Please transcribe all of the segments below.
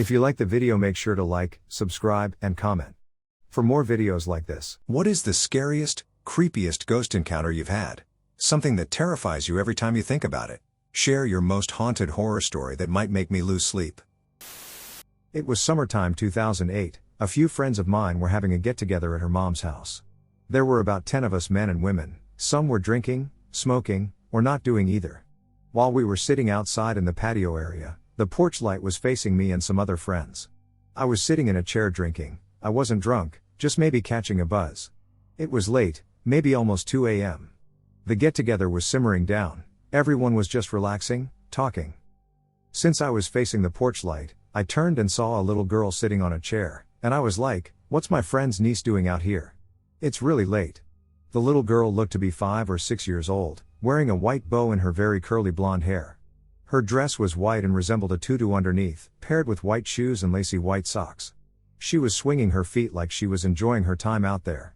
If you like the video, make sure to like, subscribe, and comment for more videos like this. What is the scariest, creepiest ghost encounter you've had? Something that terrifies you every time you think about it. Share your most haunted horror story that might make me lose sleep. It was summertime 2008. A few friends of mine were having a get-together at her mom's house. There were about 10 of us, men and women. Some were drinking, smoking, or not doing either. While we were sitting outside in the patio area, the porch light was facing me and some other friends. I was sitting in a chair drinking. I wasn't drunk, just maybe catching a buzz. It was late, maybe almost 2 a.m. The get-together was simmering down. Everyone was just relaxing, talking. Since I was facing the porch light, I turned and saw a little girl sitting on a chair, and I was like, what's my friend's niece doing out here? It's really late. The little girl looked to be 5 or 6 years old, wearing a white bow in her very curly blonde hair. Her dress was white and resembled a tutu underneath, paired with white shoes and lacy white socks. She was swinging her feet like she was enjoying her time out there.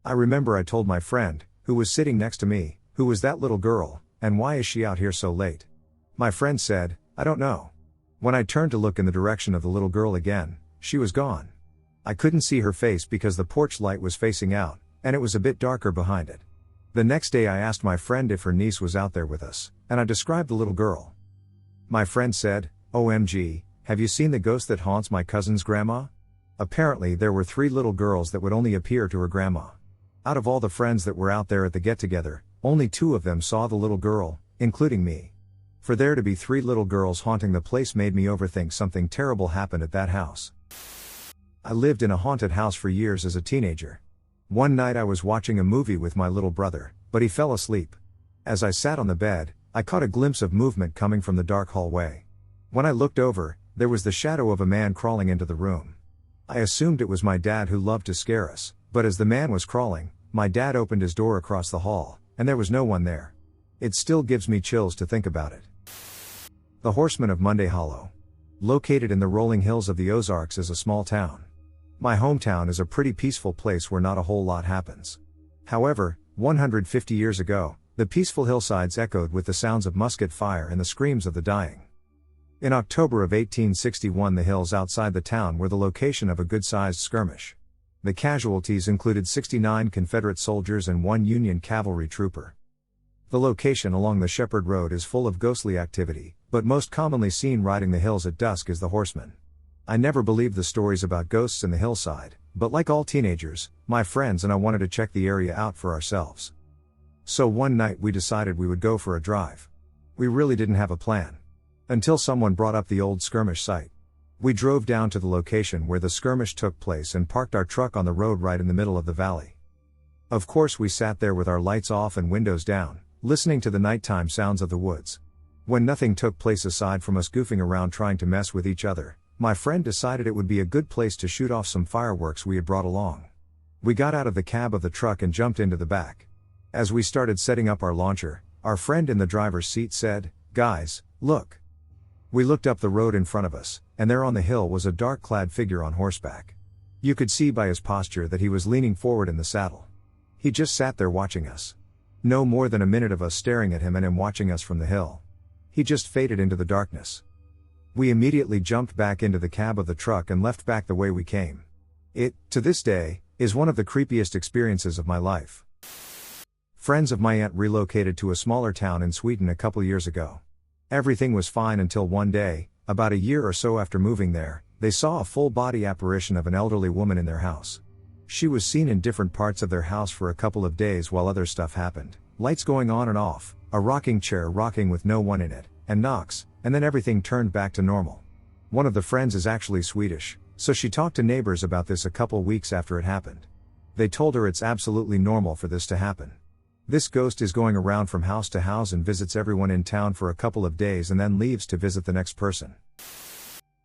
I remember I told my friend, who was sitting next to me, who was that little girl, and why is she out here so late? My friend said, I don't know. When I turned to look in the direction of the little girl again, she was gone. I couldn't see her face because the porch light was facing out, and it was a bit darker behind it. The next day I asked my friend if her niece was out there with us, and I described the little girl. My friend said, OMG, have you seen the ghost that haunts my cousin's grandma? Apparently there were 3 little girls that would only appear to her grandma. Out of all the friends that were out there at the get-together, only 2 of them saw the little girl, including me. For there to be 3 little girls haunting the place made me overthink something terrible happened at that house. I lived in a haunted house for years as a teenager. One night I was watching a movie with my little brother, but he fell asleep. As I sat on the bed, I caught a glimpse of movement coming from the dark hallway. When I looked over, there was the shadow of a man crawling into the room. I assumed it was my dad who loved to scare us, but as the man was crawling, my dad opened his door across the hall, and there was no one there. It still gives me chills to think about it. The Horsemen of Monday Hollow. Located in the rolling hills of the Ozarks is a small town. My hometown is a pretty peaceful place where not a whole lot happens. However, 150 years ago, the peaceful hillsides echoed with the sounds of musket fire and the screams of the dying. In October of 1861, the hills outside the town were the location of a good-sized skirmish. The casualties included 69 Confederate soldiers and 1 Union cavalry trooper. The location along the Shepherd Road is full of ghostly activity, but most commonly seen riding the hills at dusk is the horseman. I never believed the stories about ghosts in the hillside, but like all teenagers, my friends and I wanted to check the area out for ourselves. So one night we decided we would go for a drive. We really didn't have a plan. Until someone brought up the old skirmish site. We drove down to the location where the skirmish took place and parked our truck on the road right in the middle of the valley. Of course we sat there with our lights off and windows down, listening to the nighttime sounds of the woods. When nothing took place aside from us goofing around trying to mess with each other, my friend decided it would be a good place to shoot off some fireworks we had brought along. We got out of the cab of the truck and jumped into the back. As we started setting up our launcher, our friend in the driver's seat said, "Guys, look." We looked up the road in front of us, and there on the hill was a dark-clad figure on horseback. You could see by his posture that he was leaning forward in the saddle. He just sat there watching us. No more than a minute of us staring at him and him watching us from the hill. He just faded into the darkness. We immediately jumped back into the cab of the truck and left back the way we came. It, to this day, is one of the creepiest experiences of my life. Friends of my aunt relocated to a smaller town in Sweden a couple years ago. Everything was fine until one day, about a year or so after moving there, they saw a full-body apparition of an elderly woman in their house. She was seen in different parts of their house for a couple of days while other stuff happened, lights going on and off, a rocking chair rocking with no one in it, and knocks, and then everything turned back to normal. One of the friends is actually Swedish, so she talked to neighbors about this a couple weeks after it happened. They told her it's absolutely normal for this to happen. This ghost is going around from house to house and visits everyone in town for a couple of days and then leaves to visit the next person.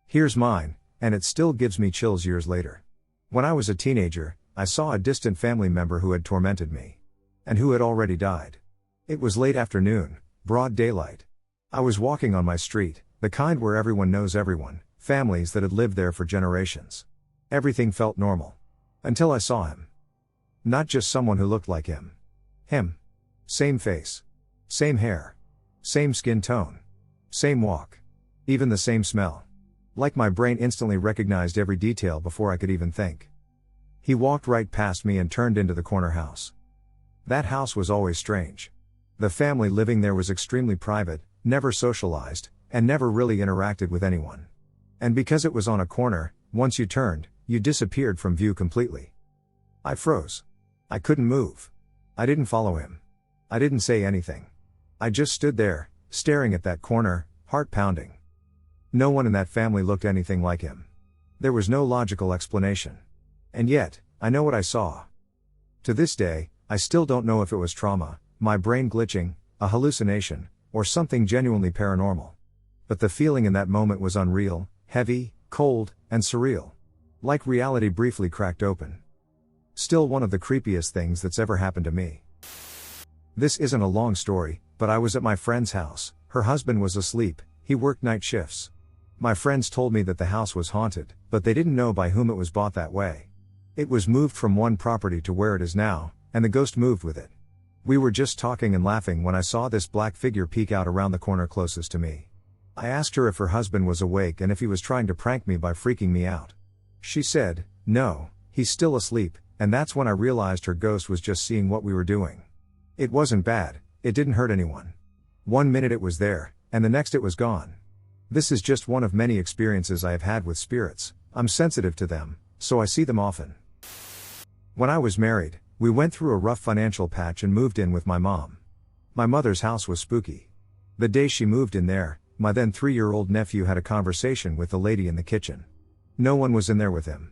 Here's mine, and it still gives me chills years later. When I was a teenager, I saw a distant family member who had tormented me. And who had already died. It was late afternoon, broad daylight. I was walking on my street, the kind where everyone knows everyone, families that had lived there for generations. Everything felt normal. Until I saw him. Not just someone who looked like him. Him. Same face. Same hair. Same skin tone. Same walk. Even the same smell. Like my brain instantly recognized every detail before I could even think. He walked right past me and turned into the corner house. That house was always strange. The family living there was extremely private, never socialized, and never really interacted with anyone. And because it was on a corner, once you turned, you disappeared from view completely. I froze. I couldn't move. I didn't follow him. I didn't say anything. I just stood there, staring at that corner, heart pounding. No one in that family looked anything like him. There was no logical explanation. And yet, I know what I saw. To this day, I still don't know if it was trauma, my brain glitching, a hallucination, or something genuinely paranormal. But the feeling in that moment was unreal, heavy, cold, and surreal. Like reality briefly cracked open. Still one of the creepiest things that's ever happened to me. This isn't a long story, but I was at my friend's house, her husband was asleep, he worked night shifts. My friends told me that the house was haunted, but they didn't know by whom it was bought that way. It was moved from one property to where it is now, and the ghost moved with it. We were just talking and laughing when I saw this black figure peek out around the corner closest to me. I asked her if her husband was awake and if he was trying to prank me by freaking me out. She said, "No, he's still asleep," and that's when I realized her ghost was just seeing what we were doing. It wasn't bad, it didn't hurt anyone. 1 minute it was there, and the next it was gone. This is just one of many experiences I have had with spirits. I'm sensitive to them, so I see them often. When I was married, we went through a rough financial patch and moved in with my mom. My mother's house was spooky. The day she moved in there, my then 3-year-old nephew had a conversation with the lady in the kitchen. No one was in there with him.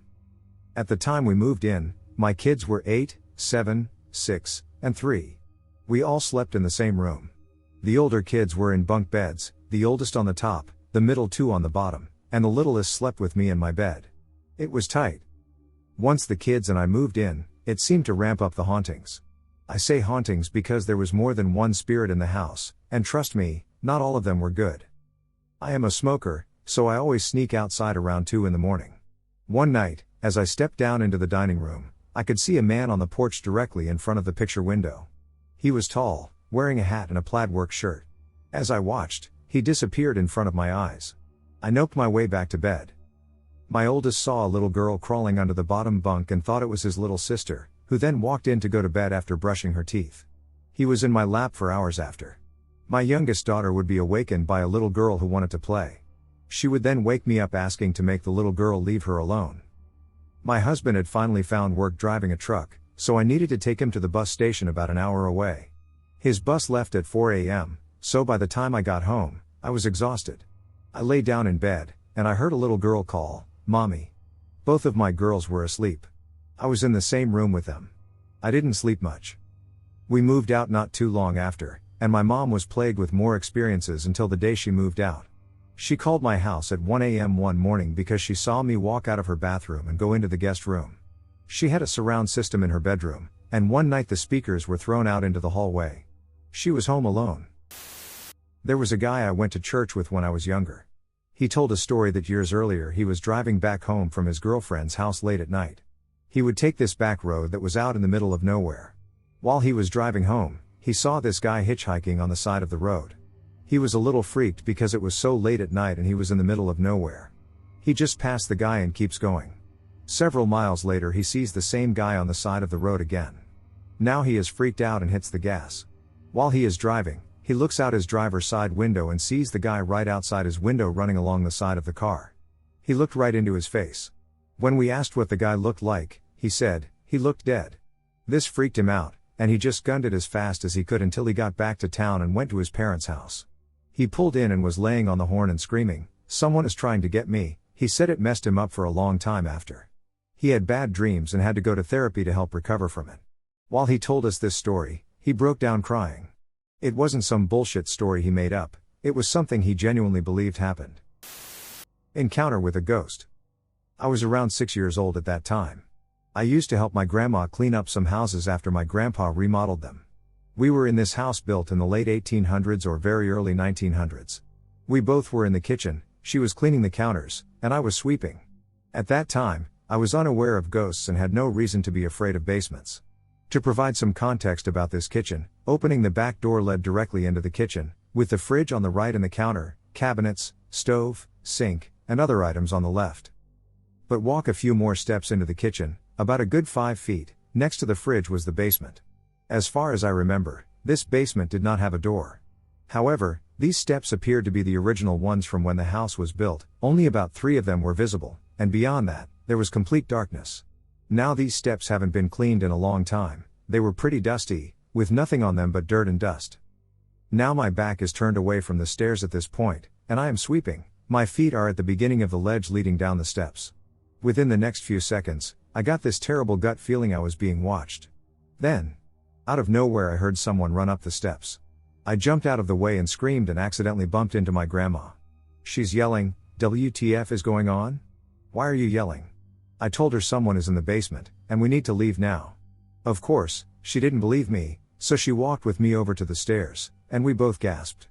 At the time we moved in, my kids were 8, 7, 6, and 3. We all slept in the same room. The older kids were in bunk beds, the oldest on the top, the middle 2 on the bottom, and the littlest slept with me in my bed. It was tight. Once the kids and I moved in, it seemed to ramp up the hauntings. I say hauntings because there was more than one spirit in the house, and trust me, not all of them were good. I am a smoker, so I always sneak outside around 2 in the morning. One night, as I stepped down into the dining room, I could see a man on the porch directly in front of the picture window. He was tall, wearing a hat and a plaid work shirt. As I watched, he disappeared in front of my eyes. I noped my way back to bed. My oldest saw a little girl crawling under the bottom bunk and thought it was his little sister, who then walked in to go to bed after brushing her teeth. He was in my lap for hours after. My youngest daughter would be awakened by a little girl who wanted to play. She would then wake me up asking to make the little girl leave her alone. My husband had finally found work driving a truck, so I needed to take him to the bus station about an hour away. His bus left at 4 a.m., so by the time I got home, I was exhausted. I lay down in bed, and I heard a little girl call, "Mommy." Both of my girls were asleep. I was in the same room with them. I didn't sleep much. We moved out not too long after, and my mom was plagued with more experiences until the day she moved out. She called my house at 1 a.m. one morning because she saw me walk out of her bathroom and go into the guest room. She had a surround system in her bedroom, and one night the speakers were thrown out into the hallway. She was home alone. There was a guy I went to church with when I was younger. He told a story that years earlier he was driving back home from his girlfriend's house late at night. He would take this back road that was out in the middle of nowhere. While he was driving home, he saw this guy hitchhiking on the side of the road. He was a little freaked because it was so late at night and he was in the middle of nowhere. He just passed the guy and keeps going. Several miles later he sees the same guy on the side of the road again. Now he is freaked out and hits the gas. While he is driving, he looks out his driver's side window and sees the guy right outside his window running along the side of the car. He looked right into his face. When we asked what the guy looked like, he said, he looked dead. This freaked him out, and he just gunned it as fast as he could until he got back to town and went to his parents' house. He pulled in and was laying on the horn and screaming, "Someone is trying to get me." He said it messed him up for a long time after. He had bad dreams and had to go to therapy to help recover from it. While he told us this story, he broke down crying. It wasn't some bullshit story he made up, it was something he genuinely believed happened. Encounter with a ghost. I was around 6 years old at that time. I used to help my grandma clean up some houses after my grandpa remodeled them. We were in this house built in the late 1800s or very early 1900s. We both were in the kitchen, she was cleaning the counters, and I was sweeping. At that time, I was unaware of ghosts and had no reason to be afraid of basements. To provide some context about this kitchen, opening the back door led directly into the kitchen, with the fridge on the right and the counter, cabinets, stove, sink, and other items on the left. But walk a few more steps into the kitchen, about a good 5 feet, next to the fridge was the basement. As far as I remember, this basement did not have a door. However, these steps appeared to be the original ones from when the house was built, only about 3 of them were visible, and beyond that, there was complete darkness. Now these steps haven't been cleaned in a long time, they were pretty dusty, with nothing on them but dirt and dust. Now my back is turned away from the stairs at this point, and I am sweeping. My feet are at the beginning of the ledge leading down the steps. Within the next few seconds, I got this terrible gut feeling I was being watched. Then, out of nowhere I heard someone run up the steps. I jumped out of the way and screamed and accidentally bumped into my grandma. She's yelling, "WTF is going on? Why are you yelling?" I told her someone is in the basement, and we need to leave now. Of course, she didn't believe me, so she walked with me over to the stairs, and we both gasped.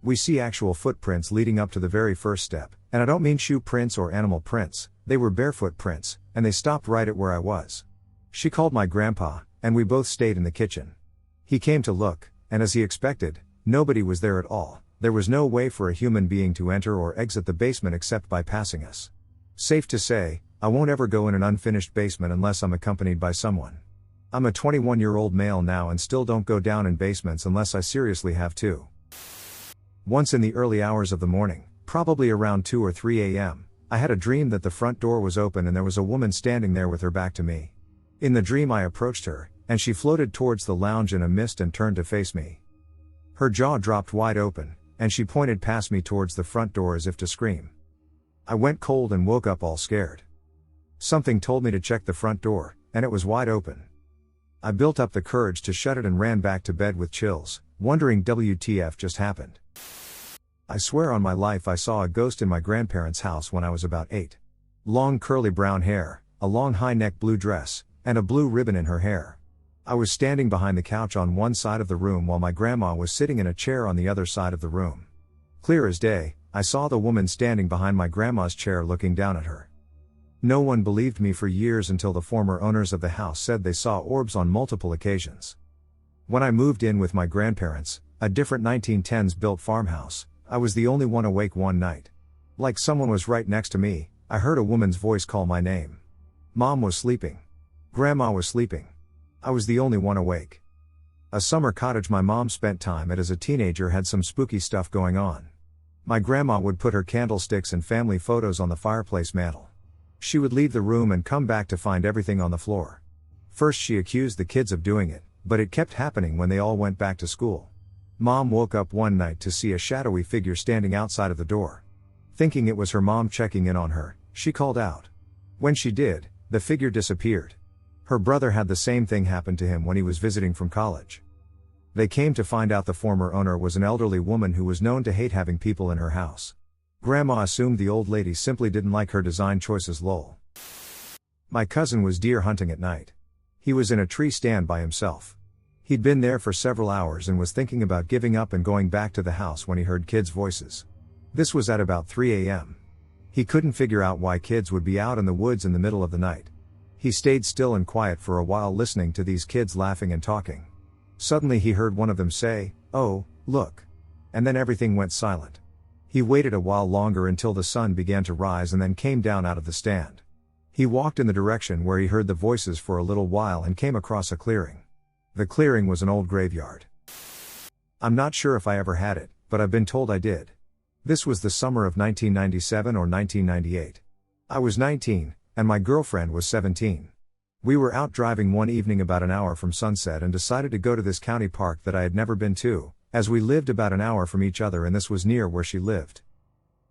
We see actual footprints leading up to the very first step, and I don't mean shoe prints or animal prints, they were barefoot prints, and they stopped right at where I was. She called my grandpa, and we both stayed in the kitchen. He came to look, and as he expected, nobody was there at all. There was no way for a human being to enter or exit the basement except by passing us. Safe to say, I won't ever go in an unfinished basement unless I'm accompanied by someone. I'm a 21-year-old male now and still don't go down in basements unless I seriously have to. Once in the early hours of the morning, probably around 2 or 3 a.m., I had a dream that the front door was open and there was a woman standing there with her back to me. In the dream I approached her, and she floated towards the lounge in a mist and turned to face me. Her jaw dropped wide open, and she pointed past me towards the front door as if to scream. I went cold and woke up all scared. Something told me to check the front door, and it was wide open. I built up the courage to shut it and ran back to bed with chills, wondering WTF just happened. I swear on my life I saw a ghost in my grandparents' house when I was about 8. Long curly brown hair, a long high-neck blue dress, and a blue ribbon in her hair. I was standing behind the couch on one side of the room while my grandma was sitting in a chair on the other side of the room. Clear as day, I saw the woman standing behind my grandma's chair looking down at her. No one believed me for years until the former owners of the house said they saw orbs on multiple occasions. When I moved in with my grandparents, a different 1910s built farmhouse, I was the only one awake one night. Like someone was right next to me, I heard a woman's voice call my name. Mom was sleeping. Grandma was sleeping. I was the only one awake. A summer cottage my mom spent time at as a teenager had some spooky stuff going on. My grandma would put her candlesticks and family photos on the fireplace mantel. She would leave the room and come back to find everything on the floor. First she accused the kids of doing it, but it kept happening when they all went back to school. Mom woke up one night to see a shadowy figure standing outside of the door. Thinking it was her mom checking in on her, she called out. When she did, the figure disappeared. Her brother had the same thing happen to him when he was visiting from college. They came to find out the former owner was an elderly woman who was known to hate having people in her house. Grandma assumed the old lady simply didn't like her design choices lol. My cousin was deer hunting at night. He was in a tree stand by himself. He'd been there for several hours and was thinking about giving up and going back to the house when he heard kids' voices. This was at about 3 a.m. He couldn't figure out why kids would be out in the woods in the middle of the night. He stayed still and quiet for a while listening to these kids laughing and talking. Suddenly he heard one of them say, "Oh, look." And then everything went silent. He waited a while longer until the sun began to rise and then came down out of the stand. He walked in the direction where he heard the voices for a little while and came across a clearing. The clearing was an old graveyard. I'm not sure if I ever had it, but I've been told I did. This was the summer of 1997 or 1998. I was 19, and my girlfriend was 17. We were out driving one evening about an hour from sunset and decided to go to this county park that I had never been to, as we lived about an hour from each other and this was near where she lived.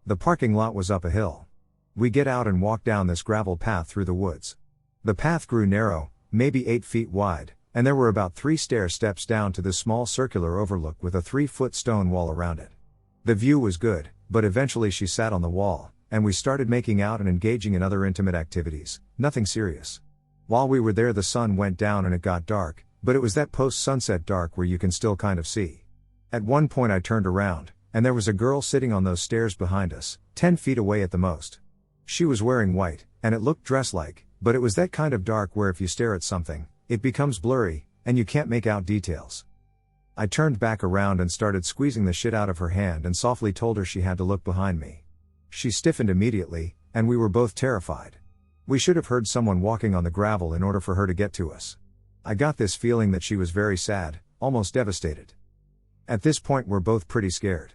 The parking lot was up a hill. We get out and walk down this gravel path through the woods. The path grew narrow, maybe 8 feet wide, and there were about 3 stair steps down to this small circular overlook with a 3-foot stone wall around it. The view was good, but eventually she sat on the wall, and we started making out and engaging in other intimate activities, nothing serious. While we were there the sun went down and it got dark, but it was that post-sunset dark where you can still kind of see. At one point I turned around, and there was a girl sitting on those stairs behind us, 10 feet away at the most. She was wearing white, and it looked dress-like, but it was that kind of dark where if you stare at something, it becomes blurry, and you can't make out details. I turned back around and started squeezing the shit out of her hand and softly told her she had to look behind me. She stiffened immediately, and we were both terrified. We should have heard someone walking on the gravel in order for her to get to us. I got this feeling that she was very sad, almost devastated. At this point we're both pretty scared.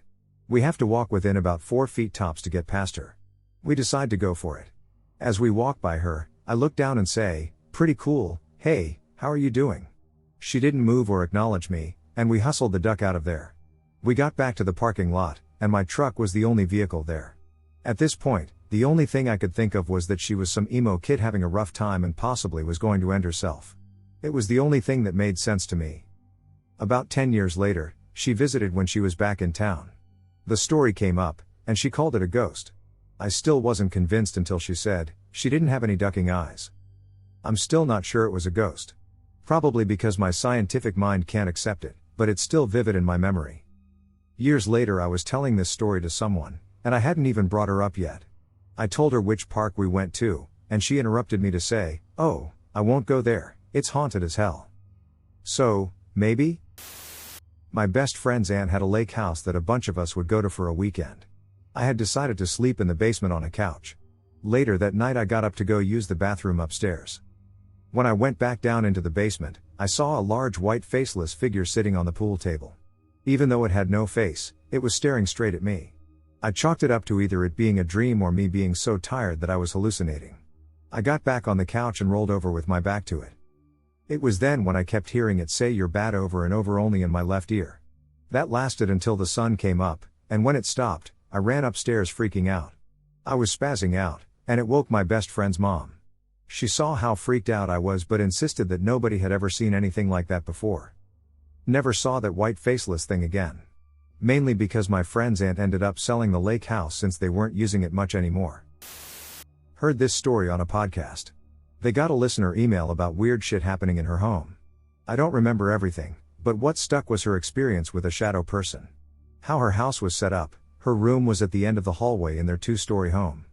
We have to walk within about 4 feet tops to get past her. We decide to go for it. As we walk by her, I look down and say, "Pretty cool, hey, how are you doing?" She didn't move or acknowledge me, and we hustled the duck out of there. We got back to the parking lot, and my truck was the only vehicle there. At this point, the only thing I could think of was that she was some emo kid having a rough time and possibly was going to end herself. It was the only thing that made sense to me. About 10 years later, she visited when she was back in town. The story came up, and she called it a ghost. I still wasn't convinced until she said, she didn't have any ducking eyes. I'm still not sure it was a ghost. Probably because my scientific mind can't accept it, but it's still vivid in my memory. Years later I was telling this story to someone, and I hadn't even brought her up yet. I told her which park we went to, and she interrupted me to say, "Oh, I won't go there, it's haunted as hell." So, maybe? My best friend's aunt had a lake house that a bunch of us would go to for a weekend. I had decided to sleep in the basement on a couch. Later that night I got up to go use the bathroom upstairs. When I went back down into the basement, I saw a large white faceless figure sitting on the pool table. Even though it had no face, it was staring straight at me. I chalked it up to either it being a dream or me being so tired that I was hallucinating. I got back on the couch and rolled over with my back to it. It was then when I kept hearing it say "you're bad" over and over only in my left ear. That lasted until the sun came up, and when it stopped, I ran upstairs freaking out. I was spazzing out, and it woke my best friend's mom. She saw how freaked out I was but insisted that nobody had ever seen anything like that before. Never saw that white faceless thing again. Mainly because my friend's aunt ended up selling the lake house since they weren't using it much anymore. Heard this story on a podcast. They got a listener email about weird shit happening in her home. I don't remember everything, but what stuck was her experience with a shadow person. How her house was set up. Her room was at the end of the hallway in their 2-story home.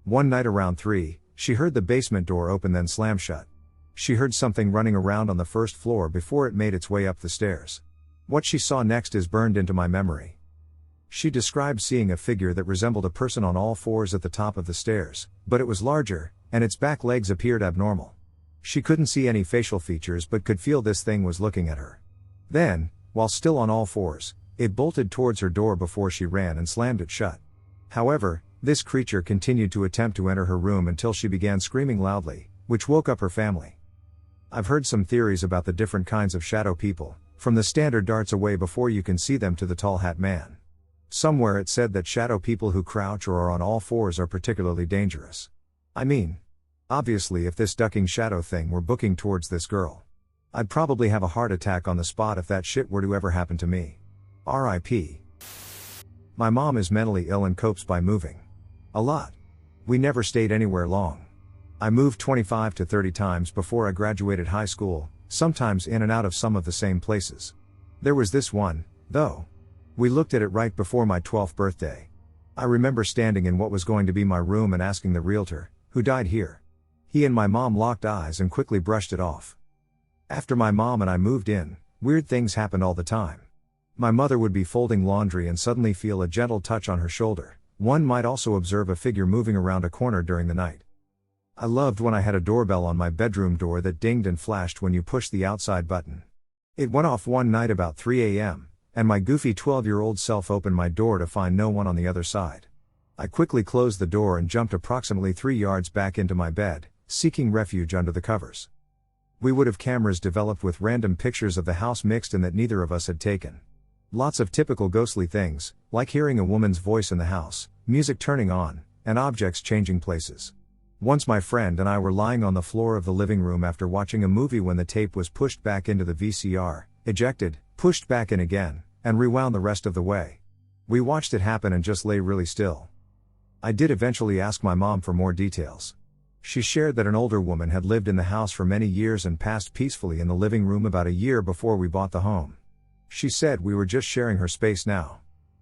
One night around 3, she heard the basement door open then slam shut. She heard something running around on the first floor before it made its way up the stairs. What she saw next is burned into my memory. She described seeing a figure that resembled a person on all fours at the top of the stairs, but it was larger, and its back legs appeared abnormal. She couldn't see any facial features but could feel this thing was looking at her. Then, while still on all fours, it bolted towards her door before she ran and slammed it shut. However, this creature continued to attempt to enter her room until she began screaming loudly, which woke up her family. I've heard some theories about the different kinds of shadow people, from the standard darts away before you can see them to the tall hat man. Somewhere it said that shadow people who crouch or are on all fours are particularly dangerous. I mean, obviously if this ducking shadow thing were booking towards this girl, I'd probably have a heart attack on the spot if that shit were to ever happen to me. R.I.P. My mom is mentally ill and copes by moving. A lot. We never stayed anywhere long. I moved 25 to 30 times before I graduated high school, sometimes in and out of some of the same places. There was this one, though. We looked at it right before my 12th birthday. I remember standing in what was going to be my room and asking the realtor, who died here. He and my mom locked eyes and quickly brushed it off. After my mom and I moved in, weird things happened all the time. My mother would be folding laundry and suddenly feel a gentle touch on her shoulder. One might also observe a figure moving around a corner during the night. I loved when I had a doorbell on my bedroom door that dinged and flashed when you pushed the outside button. It went off one night about 3 a.m., and my goofy 12-year-old self opened my door to find no one on the other side. I quickly closed the door and jumped approximately 3 yards back into my bed, seeking refuge under the covers. We would have cameras developed with random pictures of the house mixed in that neither of us had taken. Lots of typical ghostly things, like hearing a woman's voice in the house, music turning on, and objects changing places. Once my friend and I were lying on the floor of the living room after watching a movie when the tape was pushed back into the VCR, ejected, pushed back in again, and rewound the rest of the way. We watched it happen and just lay really still. I did eventually ask my mom for more details. She shared that an older woman had lived in the house for many years and passed peacefully in the living room about a year before we bought the home. She said we were just sharing her space now.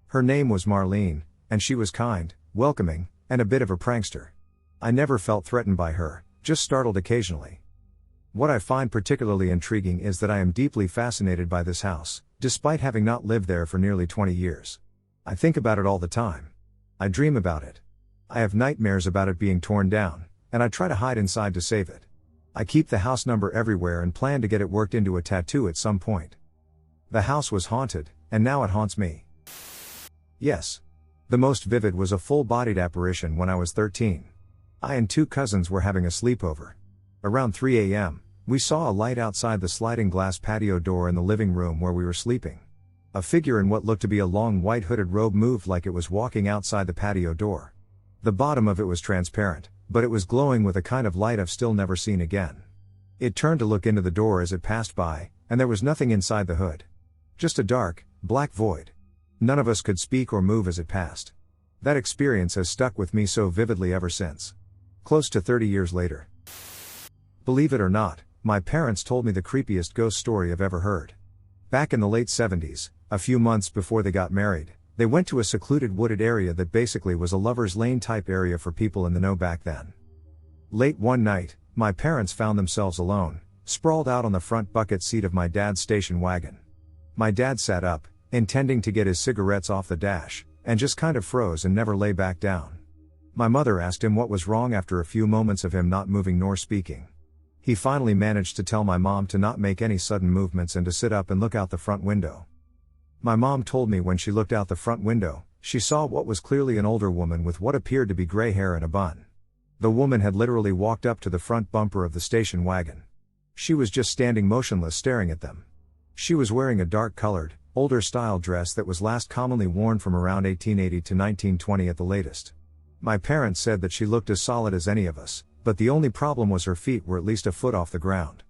Her name was Marlene, and she was kind, welcoming, and a bit of a prankster. I never felt threatened by her, just startled occasionally. What I find particularly intriguing is that I am deeply fascinated by this house, despite having not lived there for nearly 20 years. I think about it all the time. I dream about it. I have nightmares about it being torn down, and I try to hide inside to save it. I keep the house number everywhere and plan to get it worked into a tattoo at some point. The house was haunted, and now it haunts me. Yes. The most vivid was a full-bodied apparition when I was 13. I and 2 cousins were having a sleepover. Around 3 a.m., we saw a light outside the sliding glass patio door in the living room where we were sleeping. A figure in what looked to be a long white hooded robe moved like it was walking outside the patio door. The bottom of it was transparent, but it was glowing with a kind of light I've still never seen again. It turned to look into the door as it passed by, and there was nothing inside the hood. Just a dark, black void. None of us could speak or move as it passed. That experience has stuck with me so vividly ever since. Close to 30 years later. Believe it or not, my parents told me the creepiest ghost story I've ever heard. Back in the late 70s, a few months before they got married, they went to a secluded wooded area that basically was a lover's lane type area for people in the know back then. Late one night, my parents found themselves alone, sprawled out on the front bucket seat of my dad's station wagon. My dad sat up, intending to get his cigarettes off the dash, and just kind of froze and never lay back down. My mother asked him what was wrong after a few moments of him not moving nor speaking. He finally managed to tell my mom to not make any sudden movements and to sit up and look out the front window. My mom told me when she looked out the front window, she saw what was clearly an older woman with what appeared to be gray hair and a bun. The woman had literally walked up to the front bumper of the station wagon. She was just standing motionless staring at them. She was wearing a dark-colored, older-style dress that was last commonly worn from around 1880 to 1920 at the latest. My parents said that she looked as solid as any of us, but the only problem was her feet were at least a foot off the ground.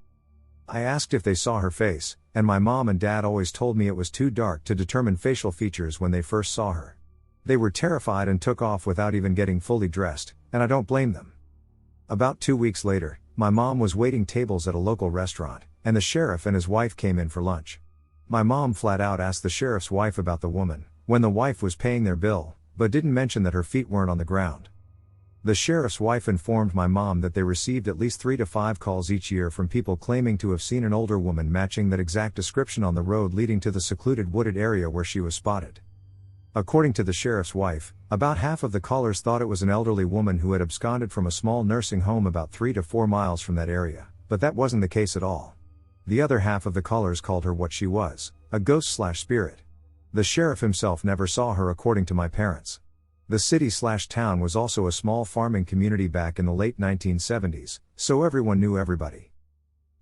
I asked if they saw her face, and my mom and dad always told me it was too dark to determine facial features when they first saw her. They were terrified and took off without even getting fully dressed, and I don't blame them. About 2 weeks later, my mom was waiting tables at a local restaurant, and the sheriff and his wife came in for lunch. My mom flat out asked the sheriff's wife about the woman, when the wife was paying their bill, but didn't mention that her feet weren't on the ground. The sheriff's wife informed my mom that they received at least 3 to 5 calls each year from people claiming to have seen an older woman matching that exact description on the road leading to the secluded wooded area where she was spotted. According to the sheriff's wife, about half of the callers thought it was an elderly woman who had absconded from a small nursing home about 3 to 4 miles from that area, but that wasn't the case at all. The other half of the callers called her what she was, a ghost/spirit. The sheriff himself never saw her according to my parents. The city/town was also a small farming community back in the late 1970s, so everyone knew everybody.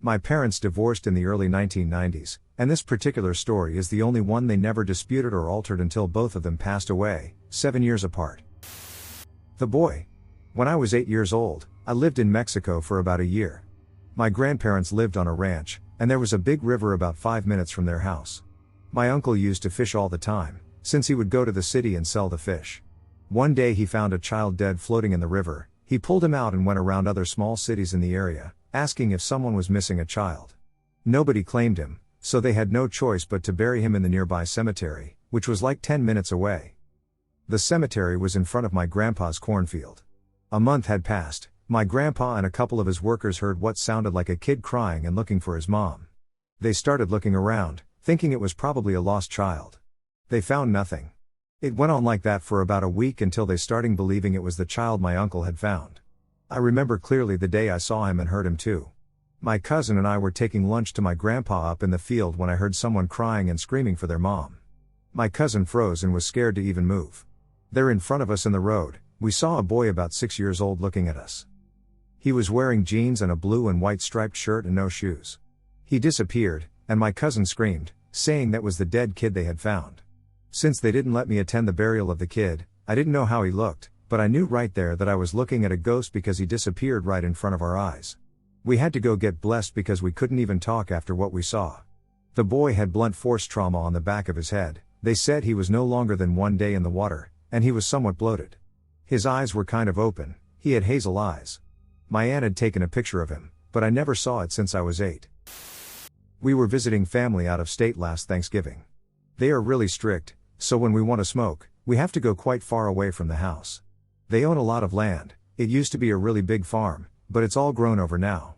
My parents divorced in the early 1990s, and this particular story is the only one they never disputed or altered until both of them passed away, 7 years apart. The boy. When I was 8 years old, I lived in Mexico for about a year. My grandparents lived on a ranch, and there was a big river about 5 minutes from their house. My uncle used to fish all the time, since he would go to the city and sell the fish. One day he found a child dead floating in the river. He pulled him out and went around other small cities in the area, asking if someone was missing a child. Nobody claimed him, so they had no choice but to bury him in the nearby cemetery, which was like 10 minutes away. The cemetery was in front of my grandpa's cornfield. A month had passed. My grandpa and a couple of his workers heard what sounded like a kid crying and looking for his mom. They started looking around, thinking it was probably a lost child. They found nothing. It went on like that for about a week until they started believing it was the child my uncle had found. I remember clearly the day I saw him and heard him too. My cousin and I were taking lunch to my grandpa up in the field when I heard someone crying and screaming for their mom. My cousin froze and was scared to even move. There in front of us in the road, we saw a boy about 6 years old looking at us. He was wearing jeans and a blue and white striped shirt and no shoes. He disappeared, and my cousin screamed, saying that was the dead kid they had found. Since they didn't let me attend the burial of the kid, I didn't know how he looked, but I knew right there that I was looking at a ghost because he disappeared right in front of our eyes. We had to go get blessed because we couldn't even talk after what we saw. The boy had blunt force trauma on the back of his head. They said he was no longer than 1 day in the water, and he was somewhat bloated. His eyes were kind of open. He had hazel eyes. My aunt had taken a picture of him, but I never saw it since I was 8. We were visiting family out of state last Thanksgiving. They are really strict, so when we want to smoke, we have to go quite far away from the house. They own a lot of land. It used to be a really big farm, but it's all grown over now.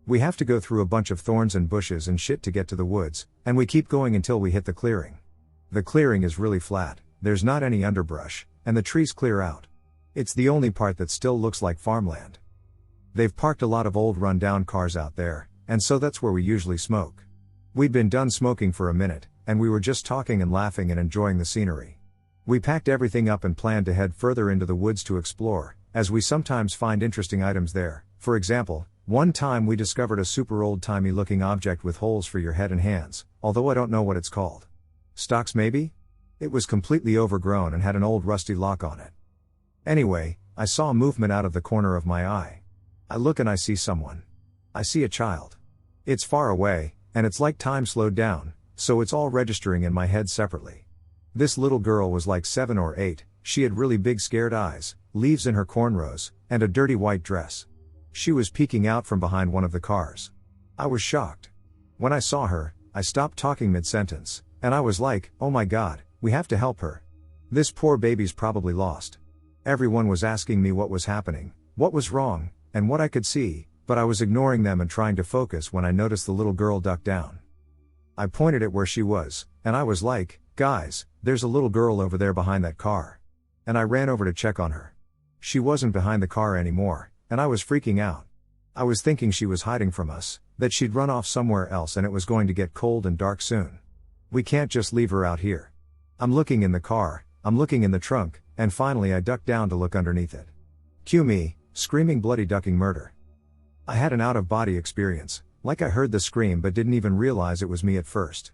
We have to go through a bunch of thorns and bushes and shit to get to the woods, and we keep going until we hit the clearing. The clearing is really flat, there's not any underbrush, and the trees clear out. It's the only part that still looks like farmland. They've parked a lot of old run-down cars out there, and so that's where we usually smoke. We'd been done smoking for a minute, and we were just talking and laughing and enjoying the scenery. We packed everything up and planned to head further into the woods to explore, as we sometimes find interesting items there. For example, one time we discovered a super old-timey looking object with holes for your head and hands, although I don't know what it's called. Stocks maybe? It was completely overgrown and had an old rusty lock on it. Anyway, I saw a movement out of the corner of my eye. I look and I see someone. I see a child. It's far away, and it's like time slowed down, so it's all registering in my head separately. This little girl was like 7 or 8, she had really big scared eyes, leaves in her cornrows, and a dirty white dress. She was peeking out from behind one of the cars. I was shocked. When I saw her, I stopped talking mid-sentence, and I was like, oh my god, we have to help her. This poor baby's probably lost. Everyone was asking me what was happening, what was wrong, and what I could see, but I was ignoring them and trying to focus when I noticed the little girl duck down. I pointed at where she was, and I was like, guys, there's a little girl over there behind that car. And I ran over to check on her. She wasn't behind the car anymore, and I was freaking out. I was thinking she was hiding from us, that she'd run off somewhere else and it was going to get cold and dark soon. We can't just leave her out here. I'm looking in the car, I'm looking in the trunk, and finally I ducked down to look underneath it. Cue me, screaming bloody ducking murder. I had an out-of-body experience, like I heard the scream but didn't even realize it was me at first.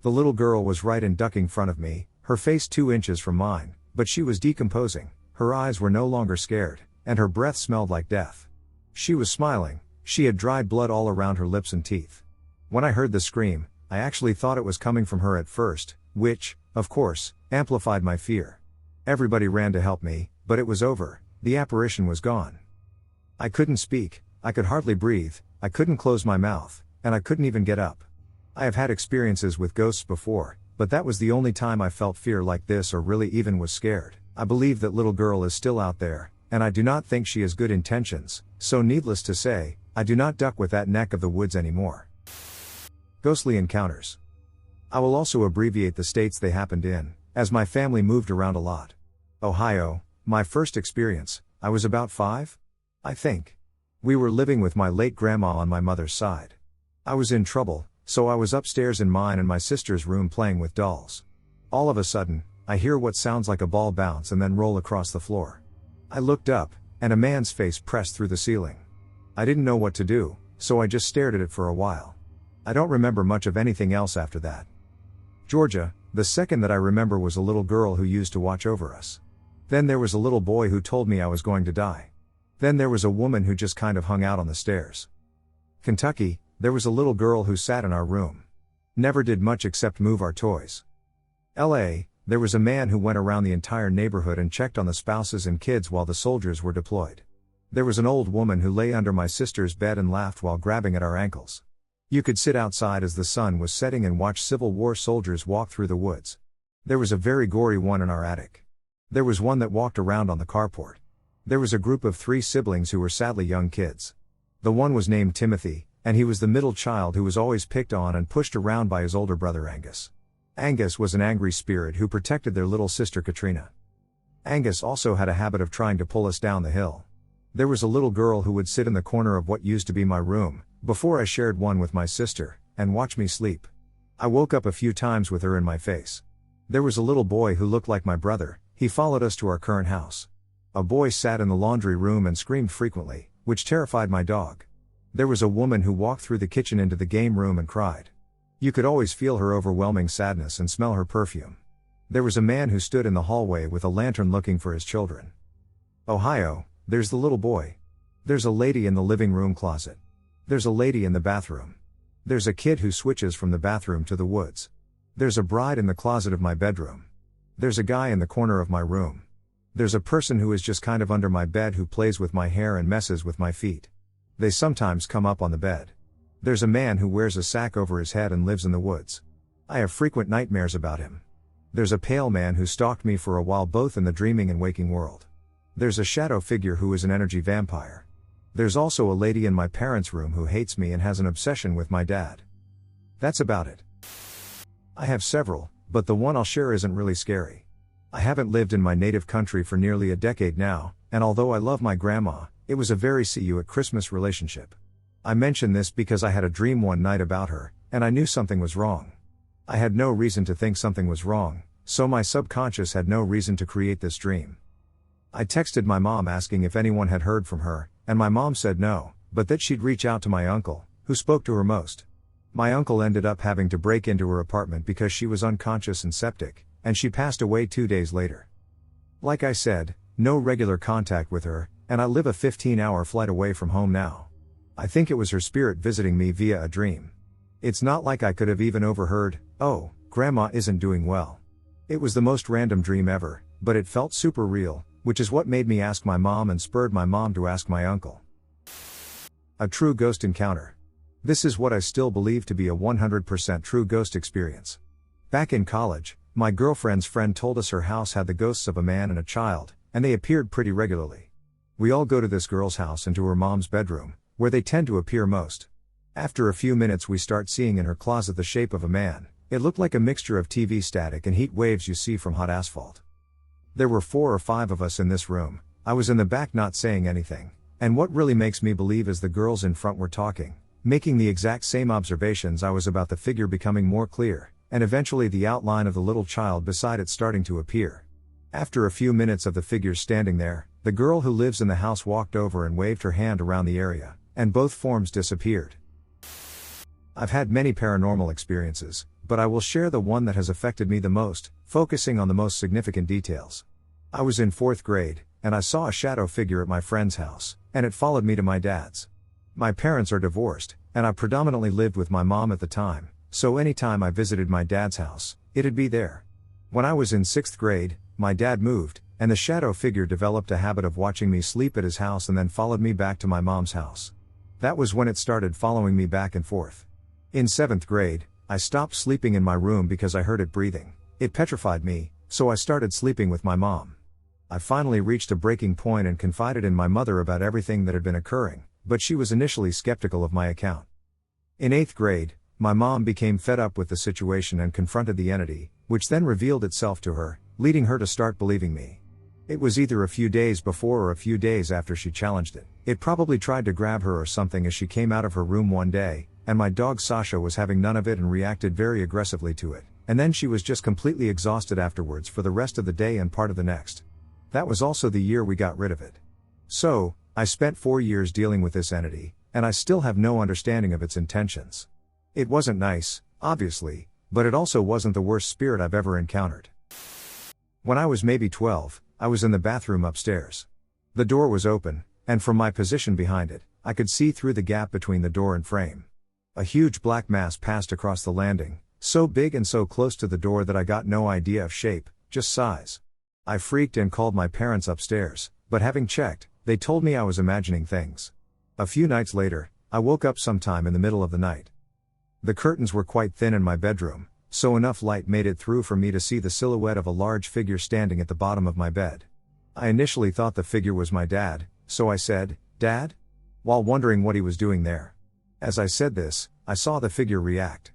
The little girl was right in ducking front of me, her face 2 inches from mine, but she was decomposing, her eyes were no longer scared, and her breath smelled like death. She was smiling, she had dried blood all around her lips and teeth. When I heard the scream, I actually thought it was coming from her at first, which, of course, amplified my fear. Everybody ran to help me, but it was over, the apparition was gone. I couldn't speak, I could hardly breathe, I couldn't close my mouth, and I couldn't even get up. I have had experiences with ghosts before, but that was the only time I felt fear like this or really even was scared. I believe that little girl is still out there, and I do not think she has good intentions, so needless to say, I do not duck with that neck of the woods anymore. Ghostly encounters. I will also abbreviate the states they happened in, as my family moved around a lot. Ohio, my first experience, I was about 5? I think. We were living with my late grandma on my mother's side. I was in trouble, so I was upstairs in mine and my sister's room playing with dolls. All of a sudden, I hear what sounds like a ball bounce and then roll across the floor. I looked up, and a man's face pressed through the ceiling. I didn't know what to do, so I just stared at it for a while. I don't remember much of anything else after that. Georgia, the second that I remember was a little girl who used to watch over us. Then there was a little boy who told me I was going to die. Then there was a woman who just kind of hung out on the stairs. Kentucky, there was a little girl who sat in our room. Never did much except move our toys. LA, there was a man who went around the entire neighborhood and checked on the spouses and kids while the soldiers were deployed. There was an old woman who lay under my sister's bed and laughed while grabbing at our ankles. You could sit outside as the sun was setting and watch Civil War soldiers walk through the woods. There was a very gory one in our attic. There was one that walked around on the carport. There was a group of 3 siblings who were sadly young kids. The one was named Timothy, and he was the middle child who was always picked on and pushed around by his older brother Angus. Angus was an angry spirit who protected their little sister Katrina. Angus also had a habit of trying to pull us down the hill. There was a little girl who would sit in the corner of what used to be my room, before I shared one with my sister, and watch me sleep. I woke up a few times with her in my face. There was a little boy who looked like my brother, he followed us to our current house. A boy sat in the laundry room and screamed frequently, which terrified my dog. There was a woman who walked through the kitchen into the game room and cried. You could always feel her overwhelming sadness and smell her perfume. There was a man who stood in the hallway with a lantern looking for his children. Ohio, there's the little boy. There's a lady in the living room closet. There's a lady in the bathroom. There's a kid who switches from the bathroom to the woods. There's a bride in the closet of my bedroom. There's a guy in the corner of my room. There's a person who is just kind of under my bed who plays with my hair and messes with my feet. They sometimes come up on the bed. There's a man who wears a sack over his head and lives in the woods. I have frequent nightmares about him. There's a pale man who stalked me for a while both in the dreaming and waking world. There's a shadow figure who is an energy vampire. There's also a lady in my parents' room who hates me and has an obsession with my dad. That's about it. I have several, but the one I'll share isn't really scary. I haven't lived in my native country for nearly a decade now, and although I love my grandma, it was a very see you at Christmas relationship. I mention this because I had a dream one night about her, and I knew something was wrong. I had no reason to think something was wrong, so my subconscious had no reason to create this dream. I texted my mom asking if anyone had heard from her, and my mom said no, but that she'd reach out to my uncle, who spoke to her most. My uncle ended up having to break into her apartment because she was unconscious and septic, and she passed away 2 days later. Like I said, no regular contact with her, and I live a 15-hour flight away from home now. I think it was her spirit visiting me via a dream. It's not like I could have even overheard, "Oh, Grandma isn't doing well." It was the most random dream ever, but it felt super real, which is what made me ask my mom and spurred my mom to ask my uncle. A true ghost encounter. This is what I still believe to be a 100% true ghost experience. Back in college, my girlfriend's friend told us her house had the ghosts of a man and a child, and they appeared pretty regularly. We all go to this girl's house and to her mom's bedroom, where they tend to appear most. After a few minutes we start seeing in her closet the shape of a man. It looked like a mixture of TV static and heat waves you see from hot asphalt. There were 4 or 5 of us in this room. I was in the back not saying anything, and what really makes me believe is the girls in front were talking, making the exact same observations I was about the figure becoming more clear, and eventually the outline of the little child beside it starting to appear. After a few minutes of the figure standing there, the girl who lives in the house walked over and waved her hand around the area, and both forms disappeared. I've had many paranormal experiences, but I will share the one that has affected me the most, focusing on the most significant details. I was in 4th grade, and I saw a shadow figure at my friend's house, and it followed me to my dad's. My parents are divorced, and I predominantly lived with my mom at the time, so anytime I visited my dad's house, it'd be there. When I was in 6th grade, my dad moved, and the shadow figure developed a habit of watching me sleep at his house and then followed me back to my mom's house. That was when it started following me back and forth. In 7th grade, I stopped sleeping in my room because I heard it breathing. It petrified me, so I started sleeping with my mom. I finally reached a breaking point and confided in my mother about everything that had been occurring, but she was initially skeptical of my account. In 8th grade, my mom became fed up with the situation and confronted the entity, which then revealed itself to her, leading her to start believing me. It was either a few days before or a few days after she challenged it. It probably tried to grab her or something as she came out of her room one day, and my dog Sasha was having none of it and reacted very aggressively to it, and then she was just completely exhausted afterwards for the rest of the day and part of the next. That was also the year we got rid of it. So, I spent 4 years dealing with this entity, and I still have no understanding of its intentions. It wasn't nice, obviously, but it also wasn't the worst spirit I've ever encountered. When I was maybe 12, I was in the bathroom upstairs. The door was open, and from my position behind it, I could see through the gap between the door and frame. A huge black mass passed across the landing, so big and so close to the door that I got no idea of shape, just size. I freaked and called my parents upstairs, but having checked, they told me I was imagining things. A few nights later, I woke up sometime in the middle of the night. The curtains were quite thin in my bedroom, so enough light made it through for me to see the silhouette of a large figure standing at the bottom of my bed. I initially thought the figure was my dad, so I said, "Dad?" while wondering what he was doing there. As I said this, I saw the figure react.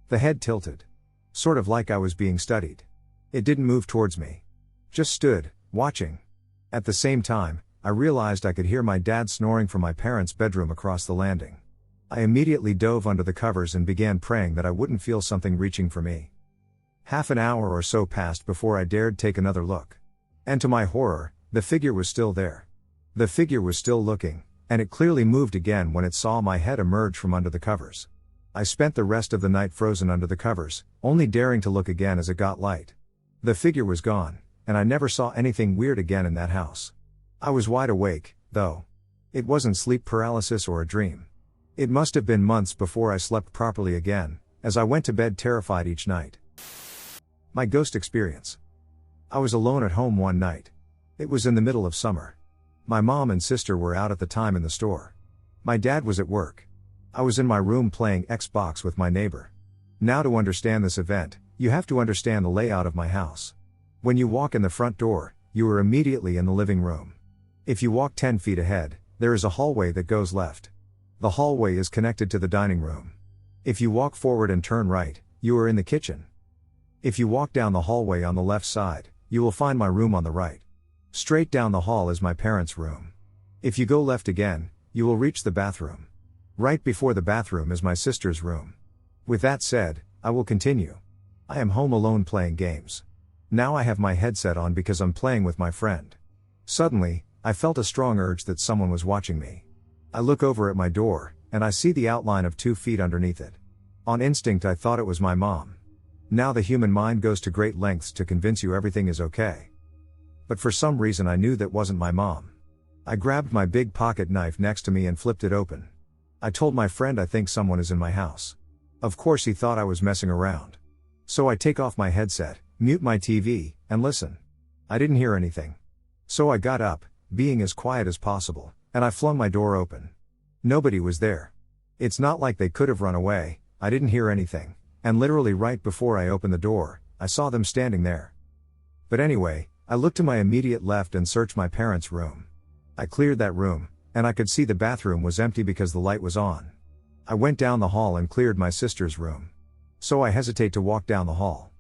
The head tilted. Sort of like I was being studied. It didn't move towards me. Just stood, watching. At the same time, I realized I could hear my dad snoring from my parents' bedroom across the landing. I immediately dove under the covers and began praying that I wouldn't feel something reaching for me. Half an hour or so passed before I dared take another look. And to my horror, the figure was still there. The figure was still looking, and it clearly moved again when it saw my head emerge from under the covers. I spent the rest of the night frozen under the covers, only daring to look again as it got light. The figure was gone, and I never saw anything weird again in that house. I was wide awake, though. It wasn't sleep paralysis or a dream. It must have been months before I slept properly again, as I went to bed terrified each night. My ghost experience. I was alone at home one night. It was in the middle of summer. My mom and sister were out at the time in the store. My dad was at work. I was in my room playing Xbox with my neighbor. Now, to understand this event, you have to understand the layout of my house. When you walk in the front door, you are immediately in the living room. If you walk 10 feet ahead, there is a hallway that goes left. The hallway is connected to the dining room. If you walk forward and turn right, you are in the kitchen. If you walk down the hallway on the left side, you will find my room on the right. Straight down the hall is my parents' room. If you go left again, you will reach the bathroom. Right before the bathroom is my sister's room. With that said, I will continue. I am home alone playing games. Now I have my headset on because I'm playing with my friend. Suddenly, I felt a strong urge that someone was watching me. I look over at my door, and I see the outline of 2 feet underneath it. On instinct I thought it was my mom. Now the human mind goes to great lengths to convince you everything is okay. But for some reason I knew that wasn't my mom. I grabbed my big pocket knife next to me and flipped it open. I told my friend I think someone is in my house. Of course he thought I was messing around. So I take off my headset, mute my TV, and listen. I didn't hear anything. So I got up, being as quiet as possible, and I flung my door open. Nobody was there. It's not like they could have run away, I didn't hear anything, and literally right before I opened the door, I saw them standing there. But anyway, I looked to my immediate left and searched my parents' room. I cleared that room, and I could see the bathroom was empty because the light was on. I went down the hall and cleared my sister's room. So I hesitate to walk down the hall.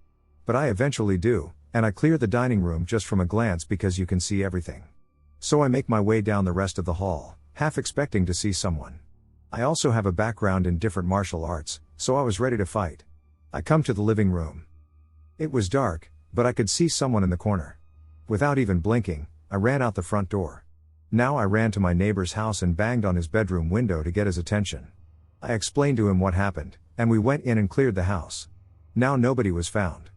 But I eventually do, and I clear the dining room just from a glance because you can see everything. So I make my way down the rest of the hall, half expecting to see someone. I also have a background in different martial arts, so I was ready to fight. I come to the living room. It was dark, but I could see someone in the corner. Without even blinking, I ran out the front door. Now I ran to my neighbor's house and banged on his bedroom window to get his attention. I explained to him what happened, and we went in and cleared the house. Now nobody was found.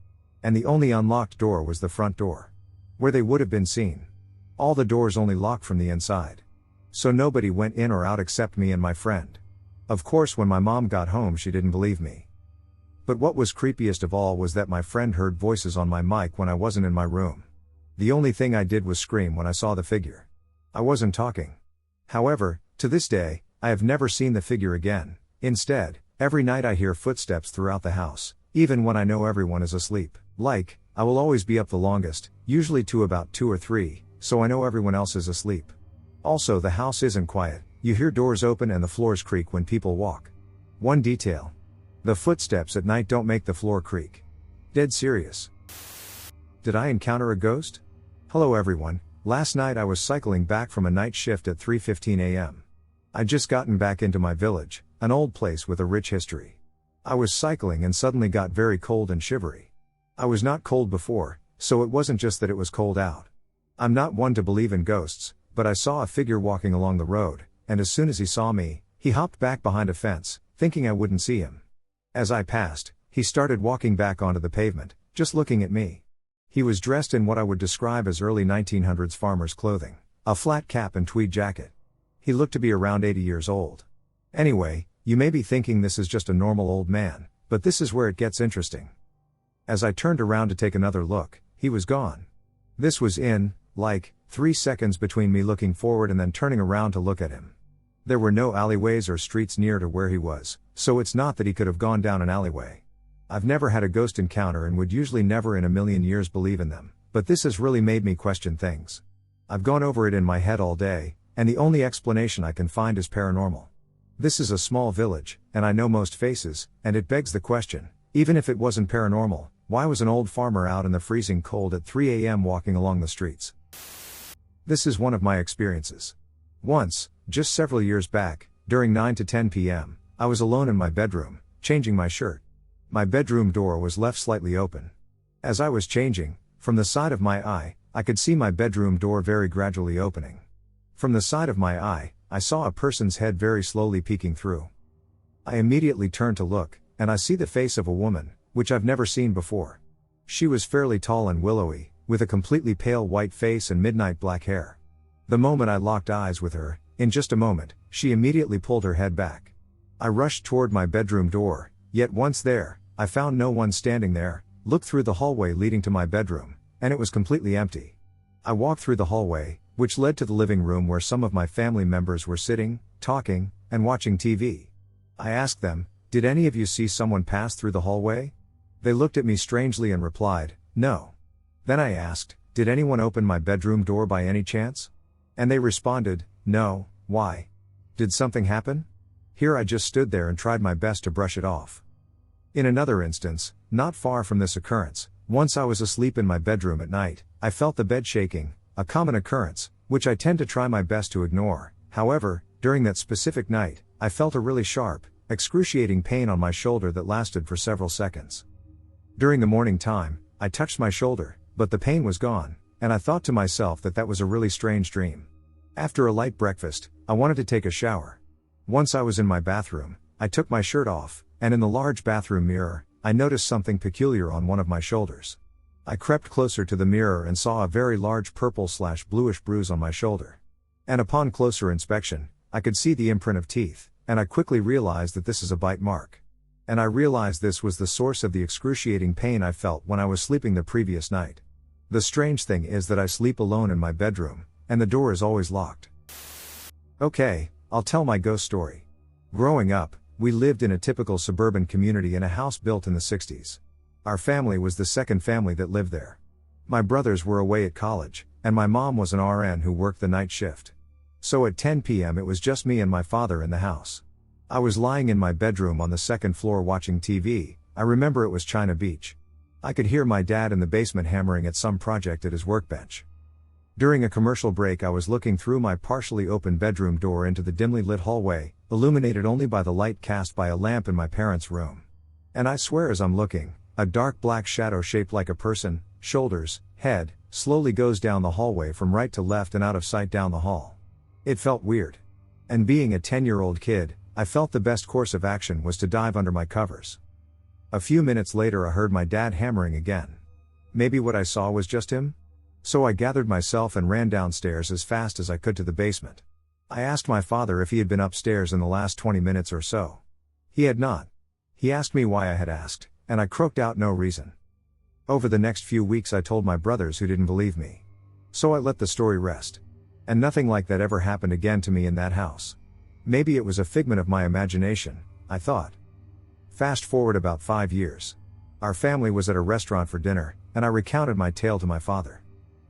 And the only unlocked door was the front door, where they would have been seen. All the doors only locked from the inside. So nobody went in or out except me and my friend. Of course when my mom got home she didn't believe me. But what was creepiest of all was that my friend heard voices on my mic when I wasn't in my room. The only thing I did was scream when I saw the figure. I wasn't talking. However, to this day, I have never seen the figure again. Instead, every night I hear footsteps throughout the house, even when I know everyone is asleep. I will always be up the longest, usually to about 2 or 3, so I know everyone else is asleep. Also the house isn't quiet, you hear doors open and the floors creak when people walk. One detail. The footsteps at night don't make the floor creak. Dead serious. Did I encounter a ghost? Hello everyone, last night I was cycling back from a night shift at 3:15 a.m. I'd just gotten back into my village, an old place with a rich history. I was cycling and suddenly got very cold and shivery. I was not cold before, so it wasn't just that it was cold out. I'm not one to believe in ghosts, but I saw a figure walking along the road, and as soon as he saw me, he hopped back behind a fence, thinking I wouldn't see him. As I passed, he started walking back onto the pavement, just looking at me. He was dressed in what I would describe as early 1900s farmer's clothing, a flat cap and tweed jacket. He looked to be around 80 years old. Anyway, you may be thinking this is just a normal old man, but this is where it gets interesting. As I turned around to take another look, he was gone. This was in, 3 seconds between me looking forward and then turning around to look at him. There were no alleyways or streets near to where he was, so it's not that he could have gone down an alleyway. I've never had a ghost encounter and would usually never in a million years believe in them, but this has really made me question things. I've gone over it in my head all day, and the only explanation I can find is paranormal. This is a small village, and I know most faces, and it begs the question, even if it wasn't paranormal, why was an old farmer out in the freezing cold at 3 a.m. walking along the streets? This is one of my experiences. Once, just several years back, during 9 to 10 p.m., I was alone in my bedroom, changing my shirt. My bedroom door was left slightly open. As I was changing, from the side of my eye, I could see my bedroom door very gradually opening. From the side of my eye, I saw a person's head very slowly peeking through. I immediately turned to look, and I see the face of a woman, which I've never seen before. She was fairly tall and willowy, with a completely pale white face and midnight black hair. The moment I locked eyes with her, in just a moment, she immediately pulled her head back. I rushed toward my bedroom door, yet once there, I found no one standing there, looked through the hallway leading to my bedroom, and it was completely empty. I walked through the hallway, which led to the living room where some of my family members were sitting, talking, and watching TV. I asked them, "Did any of you see someone pass through the hallway?" They looked at me strangely and replied, "No." Then I asked, "Did anyone open my bedroom door by any chance?" And they responded, "No, why? Did something happen?" Here I just stood there and tried my best to brush it off. In another instance, not far from this occurrence, once I was asleep in my bedroom at night, I felt the bed shaking, a common occurrence, which I tend to try my best to ignore. However, during that specific night, I felt a really sharp, excruciating pain on my shoulder that lasted for several seconds. During the morning time, I touched my shoulder, but the pain was gone, and I thought to myself that that was a really strange dream. After a light breakfast, I wanted to take a shower. Once I was in my bathroom, I took my shirt off, and in the large bathroom mirror, I noticed something peculiar on one of my shoulders. I crept closer to the mirror and saw a very large purple/bluish bruise on my shoulder. And upon closer inspection, I could see the imprint of teeth, and I quickly realized that this is a bite mark. And I realized this was the source of the excruciating pain I felt when I was sleeping the previous night. The strange thing is that I sleep alone in my bedroom, and the door is always locked. Okay, I'll tell my ghost story. Growing up, we lived in a typical suburban community in a house built in the 60s. Our family was the second family that lived there. My brothers were away at college, and my mom was an RN who worked the night shift. So at 10 p.m. it was just me and my father in the house. I was lying in my bedroom on the second floor watching TV. I remember it was China Beach. I could hear my dad in the basement hammering at some project at his workbench. During a commercial break I was looking through my partially open bedroom door into the dimly lit hallway, illuminated only by the light cast by a lamp in my parents' room. And I swear as I'm looking, a dark black shadow shaped like a person, shoulders, head, slowly goes down the hallway from right to left and out of sight down the hall. It felt weird. And being a 10-year-old kid, I felt the best course of action was to dive under my covers. A few minutes later I heard my dad hammering again. Maybe what I saw was just him? So I gathered myself and ran downstairs as fast as I could to the basement. I asked my father if he had been upstairs in the last 20 minutes or so. He had not. He asked me why I had asked, and I croaked out no reason. Over the next few weeks I told my brothers who didn't believe me. So I let the story rest. And nothing like that ever happened again to me in that house. Maybe it was a figment of my imagination, I thought. Fast forward about 5 years. Our family was at a restaurant for dinner, and I recounted my tale to my father.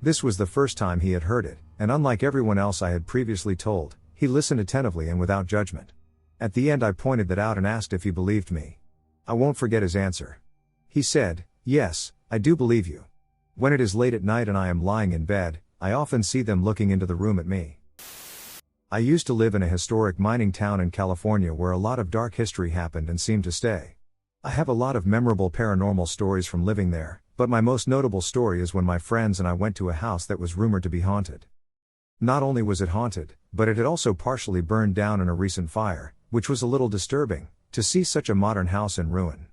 This was the first time he had heard it, and unlike everyone else I had previously told, he listened attentively and without judgment. At the end I pointed that out and asked if he believed me. I won't forget his answer. He said, "Yes, I do believe you. When it is late at night and I am lying in bed, I often see them looking into the room at me." I used to live in a historic mining town in California where a lot of dark history happened and seemed to stay. I have a lot of memorable paranormal stories from living there, but my most notable story is when my friends and I went to a house that was rumored to be haunted. Not only was it haunted, but it had also partially burned down in a recent fire, which was a little disturbing, to see such a modern house in ruin.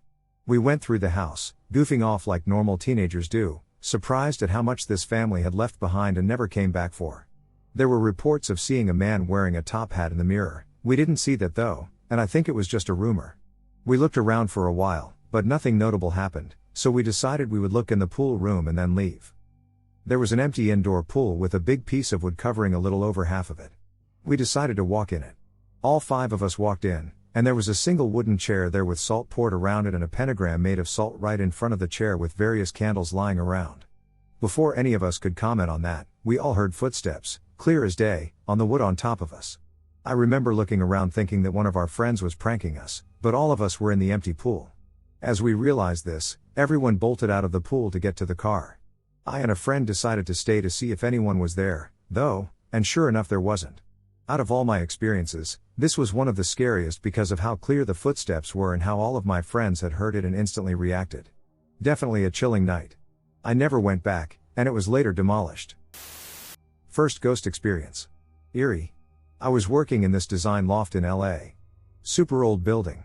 We went through the house, goofing off like normal teenagers do, surprised at how much this family had left behind and never came back for. There were reports of seeing a man wearing a top hat in the mirror. We didn't see that though, and I think it was just a rumor. We looked around for a while, but nothing notable happened, so we decided we would look in the pool room and then leave. There was an empty indoor pool with a big piece of wood covering a little over half of it. We decided to walk in it. All 5 of us walked in, and there was a single wooden chair there with salt poured around it and a pentagram made of salt right in front of the chair with various candles lying around. Before any of us could comment on that, we all heard footsteps, clear as day, on the wood on top of us. I remember looking around thinking that one of our friends was pranking us, but all of us were in the empty pool. As we realized this, everyone bolted out of the pool to get to the car. I and a friend decided to stay to see if anyone was there, though, and sure enough there wasn't. Out of all my experiences, this was one of the scariest because of how clear the footsteps were and how all of my friends had heard it and instantly reacted. Definitely a chilling night. I never went back, and it was later demolished. First ghost experience. Eerie. I was working in this design loft in LA. Super old building.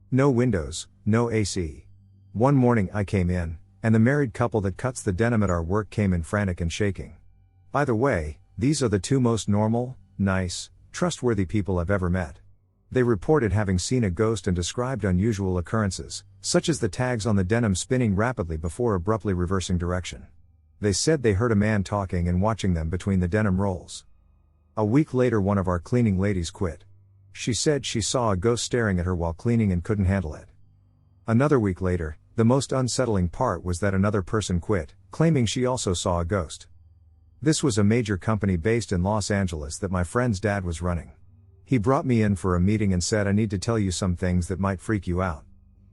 No windows, no AC. One morning I came in, and the married couple that cuts the denim at our work came in frantic and shaking. By the way, these are the 2 most normal, nice, trustworthy people I've ever met. They reported having seen a ghost and described unusual occurrences, such as the tags on the denim spinning rapidly before abruptly reversing direction. They said they heard a man talking and watching them between the denim rolls. A week later one of our cleaning ladies quit. She said she saw a ghost staring at her while cleaning and couldn't handle it. Another week later, the most unsettling part was that another person quit, claiming she also saw a ghost. This was a major company based in Los Angeles that my friend's dad was running. He brought me in for a meeting and said, "I need to tell you some things that might freak you out."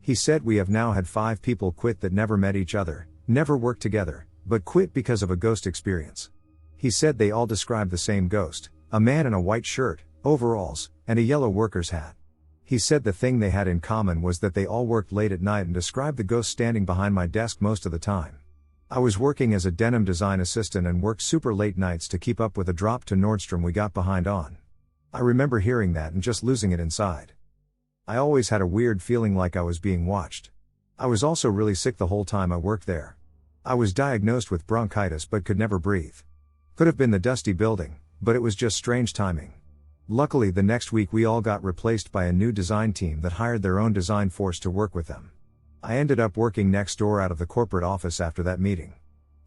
He said, "We have now had 5 people quit that never met each other, never worked together, but quit because of a ghost experience." He said they all described the same ghost, a man in a white shirt, overalls, and a yellow worker's hat. He said the thing they had in common was that they all worked late at night and described the ghost standing behind my desk most of the time. I was working as a denim design assistant and worked super late nights to keep up with a drop to Nordstrom we got behind on. I remember hearing that and just losing it inside. I always had a weird feeling like I was being watched. I was also really sick the whole time I worked there. I was diagnosed with bronchitis but could never breathe. Could have been the dusty building, but it was just strange timing. Luckily the next week we all got replaced by a new design team that hired their own design force to work with them. I ended up working next door out of the corporate office after that meeting.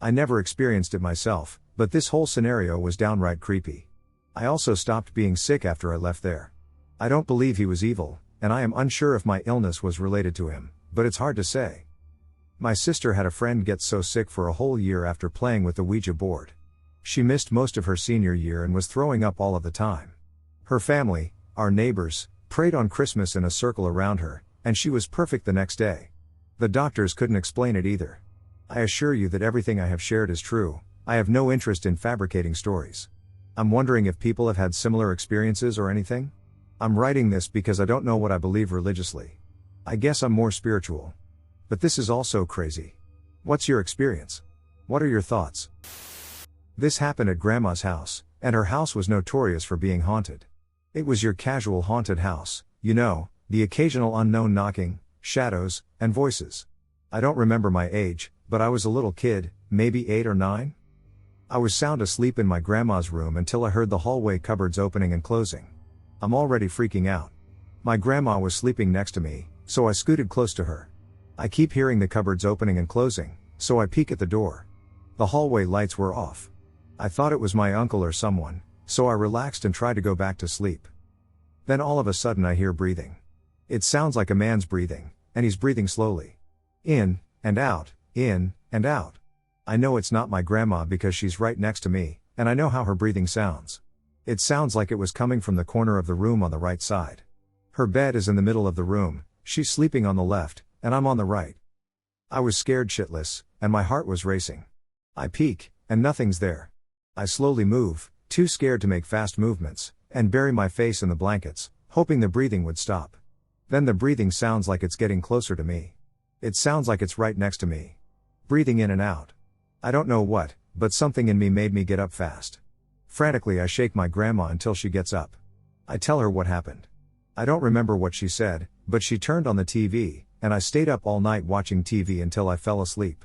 I never experienced it myself, but this whole scenario was downright creepy. I also stopped being sick after I left there. I don't believe he was evil, and I am unsure if my illness was related to him, but it's hard to say. My sister had a friend get so sick for a whole year after playing with the Ouija board. She missed most of her senior year and was throwing up all of the time. Her family, our neighbors, prayed on Christmas in a circle around her, and she was perfect the next day. The doctors couldn't explain it either. I assure you that everything I have shared is true. I have no interest in fabricating stories. I'm wondering if people have had similar experiences or anything? I'm writing this because I don't know what I believe religiously. I guess I'm more spiritual. But this is also crazy. What's your experience? What are your thoughts? This happened at Grandma's house, and her house was notorious for being haunted. It was your casual haunted house, you know, the occasional unknown knocking, shadows, and voices. I don't remember my age, but I was a little kid, maybe 8 or 9? I was sound asleep in my grandma's room until I heard the hallway cupboards opening and closing. I'm already freaking out. My grandma was sleeping next to me, so I scooted close to her. I keep hearing the cupboards opening and closing, so I peek at the door. The hallway lights were off. I thought it was my uncle or someone, so I relaxed and tried to go back to sleep. Then all of a sudden I hear breathing. It sounds like a man's breathing, and he's breathing slowly. In, and out, in, and out. I know it's not my grandma because she's right next to me, and I know how her breathing sounds. It sounds like it was coming from the corner of the room on the right side. Her bed is in the middle of the room, she's sleeping on the left, and I'm on the right. I was scared shitless, and my heart was racing. I peek, and nothing's there. I slowly move, too scared to make fast movements, and bury my face in the blankets, hoping the breathing would stop. Then the breathing sounds like it's getting closer to me. It sounds like it's right next to me. Breathing in and out. I don't know what, but something in me made me get up fast. Frantically I shake my grandma until she gets up. I tell her what happened. I don't remember what she said, but she turned on the TV, and I stayed up all night watching TV until I fell asleep.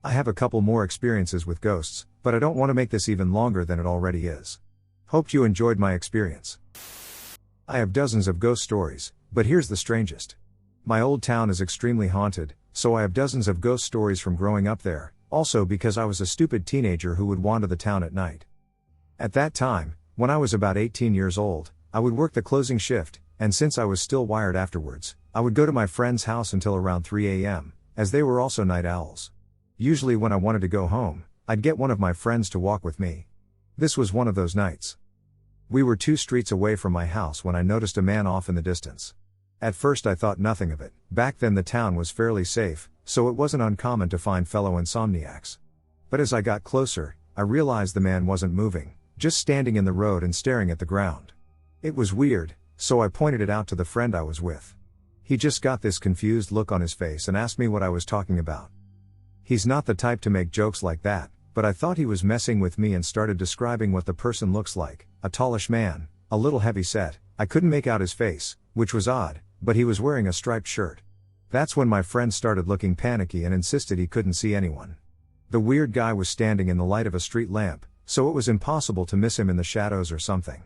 I have a couple more experiences with ghosts, but I don't want to make this even longer than it already is. Hope you enjoyed my experience. I have dozens of ghost stories, but here's the strangest. My old town is extremely haunted, so I have dozens of ghost stories from growing up there, also because I was a stupid teenager who would wander the town at night. At that time, when I was about 18 years old, I would work the closing shift, and since I was still wired afterwards, I would go to my friend's house until around 3 a.m., as they were also night owls. Usually when I wanted to go home, I'd get one of my friends to walk with me. This was one of those nights. We were 2 streets away from my house when I noticed a man off in the distance. At first I thought nothing of it. Back then the town was fairly safe, so it wasn't uncommon to find fellow insomniacs. But as I got closer, I realized the man wasn't moving, just standing in the road and staring at the ground. It was weird, so I pointed it out to the friend I was with. He just got this confused look on his face and asked me what I was talking about. He's not the type to make jokes like that, but I thought he was messing with me and started describing what the person looks like, a tallish man, a little heavy set. I couldn't make out his face, which was odd, but he was wearing a striped shirt. That's when my friend started looking panicky and insisted he couldn't see anyone. The weird guy was standing in the light of a street lamp, so it was impossible to miss him in the shadows or something.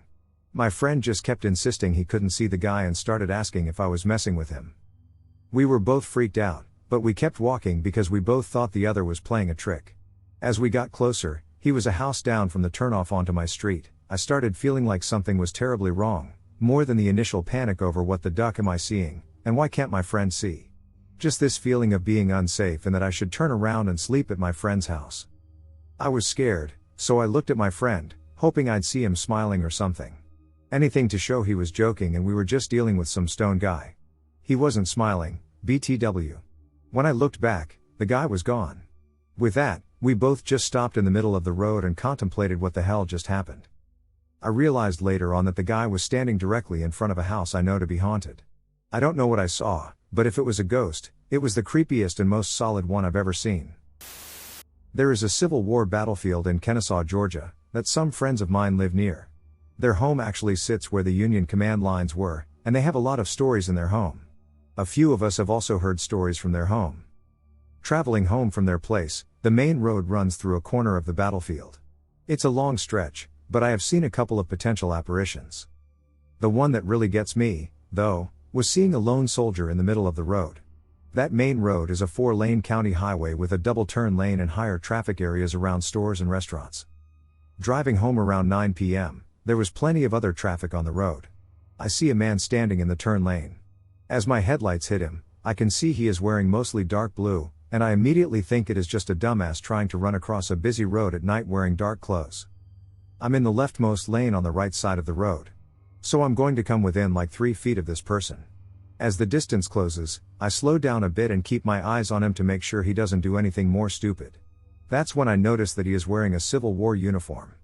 My friend just kept insisting he couldn't see the guy and started asking if I was messing with him. We were both freaked out, but we kept walking because we both thought the other was playing a trick. As we got closer, he was a house down from the turnoff onto my street. I started feeling like something was terribly wrong, more than the initial panic over what the duck am I seeing, and why can't my friend see? Just this feeling of being unsafe and that I should turn around and sleep at my friend's house. I was scared, so I looked at my friend, hoping I'd see him smiling or something. Anything to show he was joking and we were just dealing with some stone guy. He wasn't smiling, BTW. When I looked back, the guy was gone. With that, We both just stopped in the middle of the road and contemplated what the hell just happened. I realized later on that the guy was standing directly in front of a house I know to be haunted. I don't know what I saw, but if it was a ghost, it was the creepiest and most solid one I've ever seen. There is a Civil War battlefield in Kennesaw, Georgia, that some friends of mine live near. Their home actually sits where the Union command lines were, and they have a lot of stories in their home. A few of us have also heard stories from their home. Traveling home from their place, the main road runs through a corner of the battlefield. It's a long stretch, but I have seen a couple of potential apparitions. The one that really gets me, though, was seeing a lone soldier in the middle of the road. That main road is a 4-lane county highway with a double turn lane and higher traffic areas around stores and restaurants. Driving home around 9 p.m., there was plenty of other traffic on the road. I see a man standing in the turn lane. As my headlights hit him, I can see he is wearing mostly dark blue, and I immediately think it is just a dumbass trying to run across a busy road at night wearing dark clothes. I'm in the leftmost lane on the right side of the road. So I'm going to come within like 3 feet of this person. As the distance closes, I slow down a bit and keep my eyes on him to make sure he doesn't do anything more stupid. That's when I notice that he is wearing a Civil War uniform.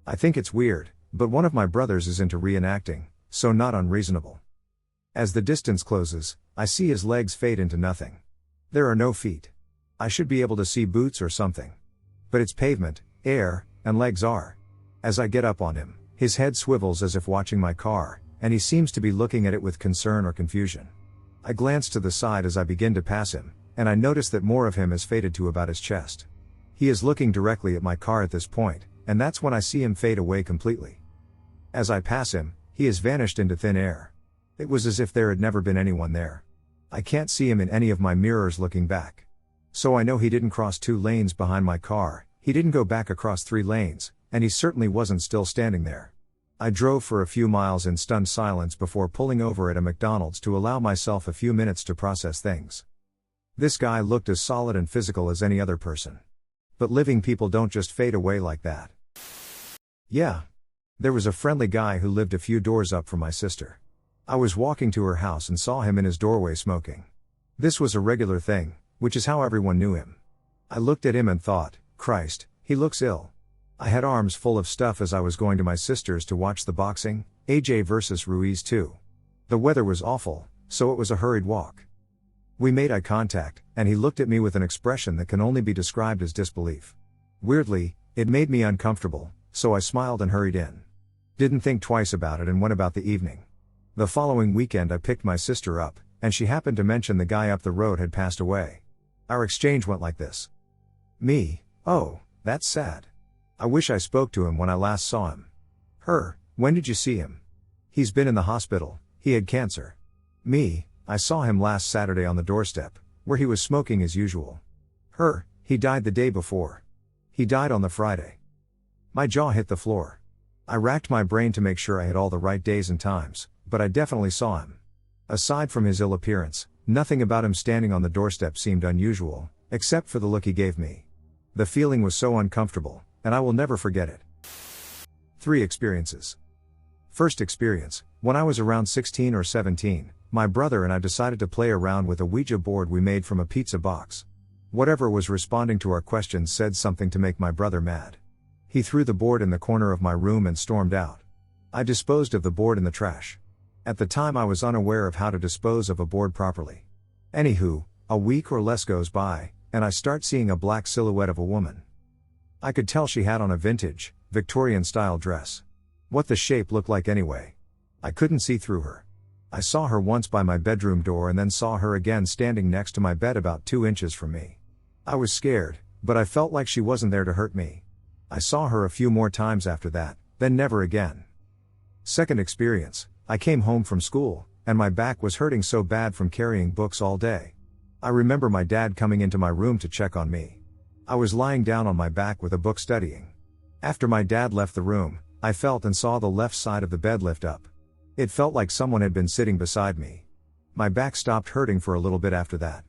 I think it's weird, but one of my brothers is into reenacting, so not unreasonable. As the distance closes, I see his legs fade into nothing. There are no feet. I should be able to see boots or something. But it's pavement, air, and legs are. As I get up on him, his head swivels as if watching my car, and he seems to be looking at it with concern or confusion. I glance to the side as I begin to pass him, and I notice that more of him has faded to about his chest. He is looking directly at my car at this point, and that's when I see him fade away completely. As I pass him, he has vanished into thin air. It was as if there had never been anyone there. I can't see him in any of my mirrors looking back. So I know he didn't cross 2 lanes behind my car, he didn't go back across 3 lanes, and he certainly wasn't still standing there. I drove for a few miles in stunned silence before pulling over at a McDonald's to allow myself a few minutes to process things. This guy looked as solid and physical as any other person. But living people don't just fade away like that. Yeah. There was a friendly guy who lived a few doors up from my sister. I was walking to her house and saw him in his doorway smoking. This was a regular thing, which is how everyone knew him. I looked at him and thought, Christ, he looks ill. I had arms full of stuff as I was going to my sister's to watch the boxing, AJ versus Ruiz 2. The weather was awful, so it was a hurried walk. We made eye contact, and he looked at me with an expression that can only be described as disbelief. Weirdly, it made me uncomfortable, so I smiled and hurried in. Didn't think twice about it and went about the evening. The following weekend I picked my sister up, and she happened to mention the guy up the road had passed away. Our exchange went like this. Me, oh, that's sad. I wish I spoke to him when I last saw him. Her, when did you see him? He's been in the hospital, he had cancer. Me, I saw him last Saturday on the doorstep, where he was smoking as usual. Her, he died the day before. He died on the Friday. My jaw hit the floor. I racked my brain to make sure I had all the right days and times, but I definitely saw him. Aside from his ill appearance, nothing about him standing on the doorstep seemed unusual, except for the look he gave me. The feeling was so uncomfortable, and I will never forget it. 3 experiences. First experience, when I was around 16 or 17, my brother and I decided to play around with a Ouija board we made from a pizza box. Whatever was responding to our questions said something to make my brother mad. He threw the board in the corner of my room and stormed out. I disposed of the board in the trash. At the time I was unaware of how to dispose of a board properly. Anywho, a week or less goes by, and I start seeing a black silhouette of a woman. I could tell she had on a vintage, Victorian-style dress. What the shape looked like anyway. I couldn't see through her. I saw her once by my bedroom door and then saw her again standing next to my bed about 2 inches from me. I was scared, but I felt like she wasn't there to hurt me. I saw her a few more times after that, then never again. Second experience, I came home from school, and my back was hurting so bad from carrying books all day. I remember my dad coming into my room to check on me. I was lying down on my back with a book studying. After my dad left the room, I felt and saw the left side of the bed lift up. It felt like someone had been sitting beside me. My back stopped hurting for a little bit after that.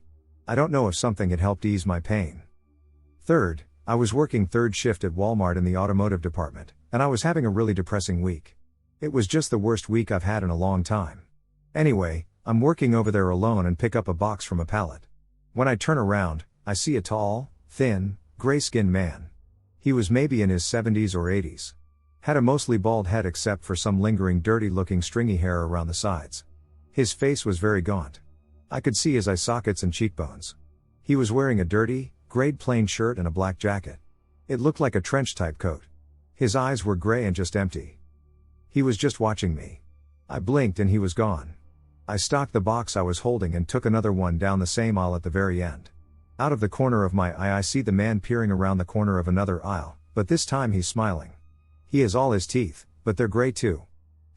I don't know if something had helped ease my pain. Third, I was working third shift at Walmart in the automotive department, and I was having a really depressing week. It was just the worst week I've had in a long time. Anyway, I'm working over there alone and pick up a box from a pallet. When I turn around, I see a tall, thin, Gray-skinned man. He was maybe in his 70s or 80s. Had a mostly bald head except for some lingering dirty-looking stringy hair around the sides. His face was very gaunt. I could see his eye sockets and cheekbones. He was wearing a dirty, grayed plain shirt and a black jacket. It looked like a trench-type coat. His eyes were gray and just empty. He was just watching me. I blinked and he was gone. I stocked the box I was holding and took another one down the same aisle at the very end. Out of the corner of my eye I see the man peering around the corner of another aisle, but this time he's smiling. He has all his teeth, but they're gray too.